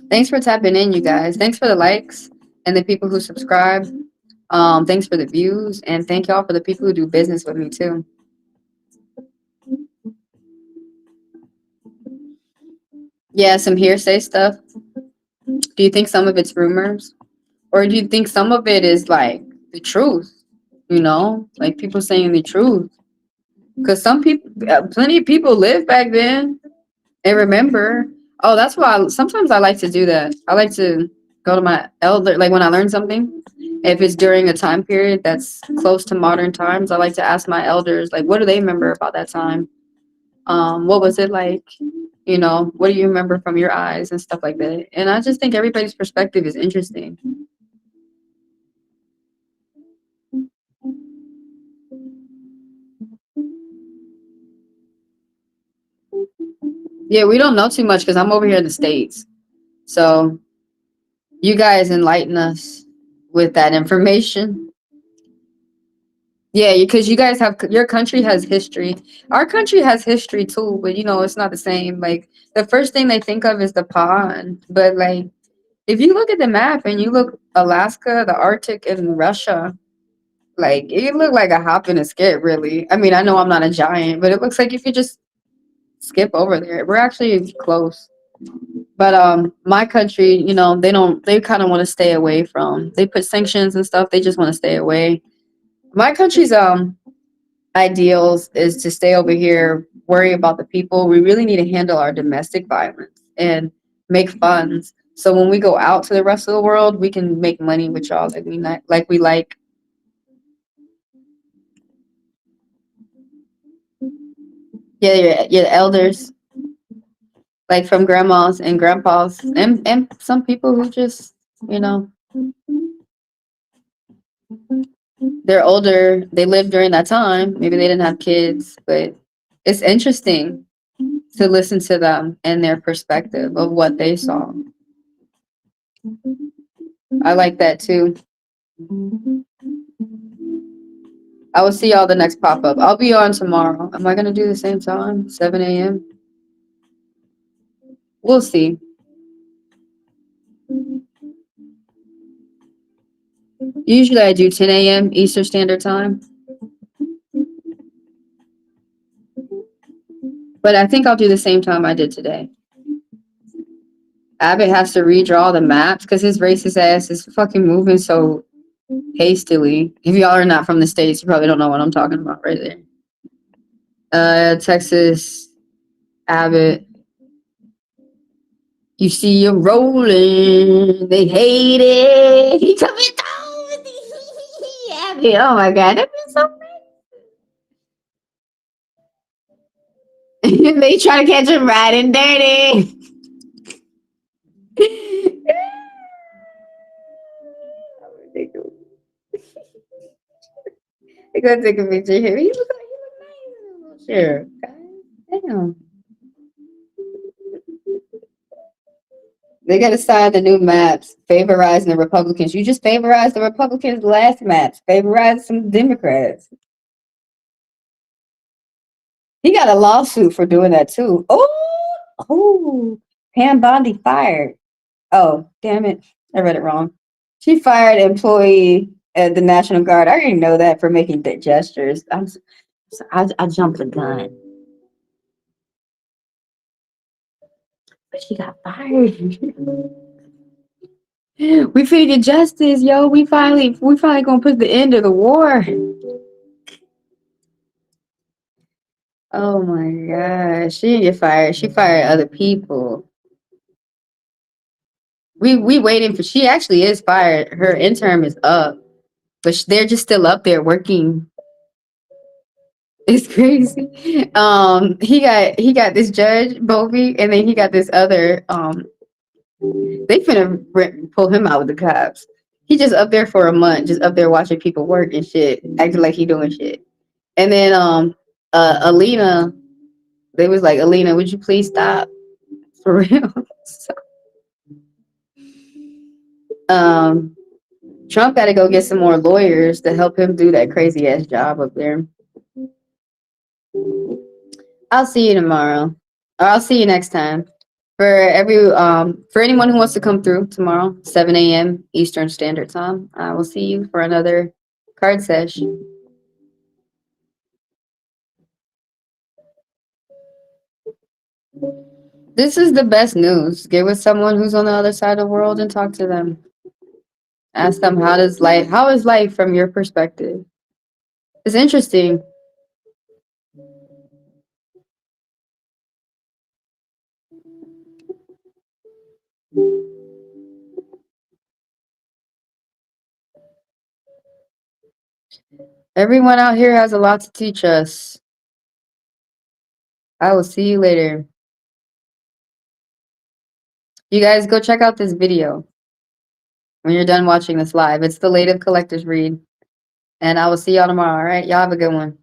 Speaker 2: Thanks for tapping in, you guys. Thanks for the likes and the people who subscribe. Thanks for the views, and thank y'all for the people who do business with me too. Yeah, some hearsay stuff. Do you think some of it's rumors, or do you think some of it is like the truth? You know, like people saying the truth. Because some people, plenty of people lived back then and remember. Oh, that's why sometimes I like to do that. I like to go to my elder, like when I learn something, if it's during a time period that's close to modern times, I like to ask my elders, like, what do they remember about that time? What was it like? You know, what do you remember from your eyes and stuff like that? And I just think everybody's perspective is interesting. Yeah, we don't know too much because I'm over here in the States. So you guys enlighten us with that information. Yeah, because you guys have your country has history. Our country has history too, but you know it's not the same. Like the first thing they think of is the pond, but like if you look at the map and you look Alaska, the Arctic, and Russia, like it look like a hop and a skip. Really, I mean, I know I'm not a giant, but it looks like you could just skip over there. We're actually close. But my country, you know, they kind of want to stay away from. They put sanctions and stuff. They just want to stay away. My country's ideals is to stay over here, worry about the people. We really need to handle our domestic violence and make funds. So when we go out to the rest of the world, we can make money with y'all like we like. Yeah, your elders, like from grandmas and grandpas, and some people who just, you know, they're older. They lived during that time. Maybe they didn't have kids, but it's interesting to listen to them and their perspective of what they saw. I like that too. I will see y'all the next pop up. I'll be on tomorrow. Am I gonna do the same time? 7 a.m. We'll see. Usually I do 10 a.m. Eastern Standard Time. But I think I'll do the same time I did today. Abbott has to redraw the maps because his racist ass is fucking moving so hastily. If y'all are not from the States, you probably don't know what I'm talking about right there. Texas, Abbott. You see him rolling. They hate it. He coming down. Abbott. Oh my God. That feels so bad. They try to catch him riding dirty. I gotta take a picture here. He look nice. Sure. Damn. They got to sign the new maps, favorizing the Republicans. You just favorized the Republicans' last maps, favorized some Democrats. He got a lawsuit for doing that too. Oh, Pam Bondi fired. Oh, damn it. I read it wrong. She fired employee at the National Guard. I already know that for making gestures. I jumped the gun. But she got fired. We finna get justice, yo. We finally gonna put the end of the war. Oh my gosh. She didn't get fired. She fired other people. We waiting for, she actually is fired. Her interim is up. But they're just still up there working. It's crazy. He got this judge, Bovey, and then he got this other they finna pull him out with the cops. He just up there for a month, just up there watching people work and shit, acting like he doing shit. And then Alina, they was like, Alina, would you please stop? For real. So, Trump gotta go get some more lawyers to help him do that crazy ass job up there. I'll see you tomorrow. Or I'll see you next time. For anyone who wants to come through tomorrow, 7 a.m. Eastern Standard Time, I will see you for another card sesh. This is the best news. Get with someone who's on the other side of the world and talk to them. Ask them how is life from your perspective? It's interesting. Everyone out here has a lot to teach us. I will see you later. You guys go check out this video when you're done watching this live. It's the Lative Collector's Read. And I will see y'all tomorrow, all right? Y'all have a good one.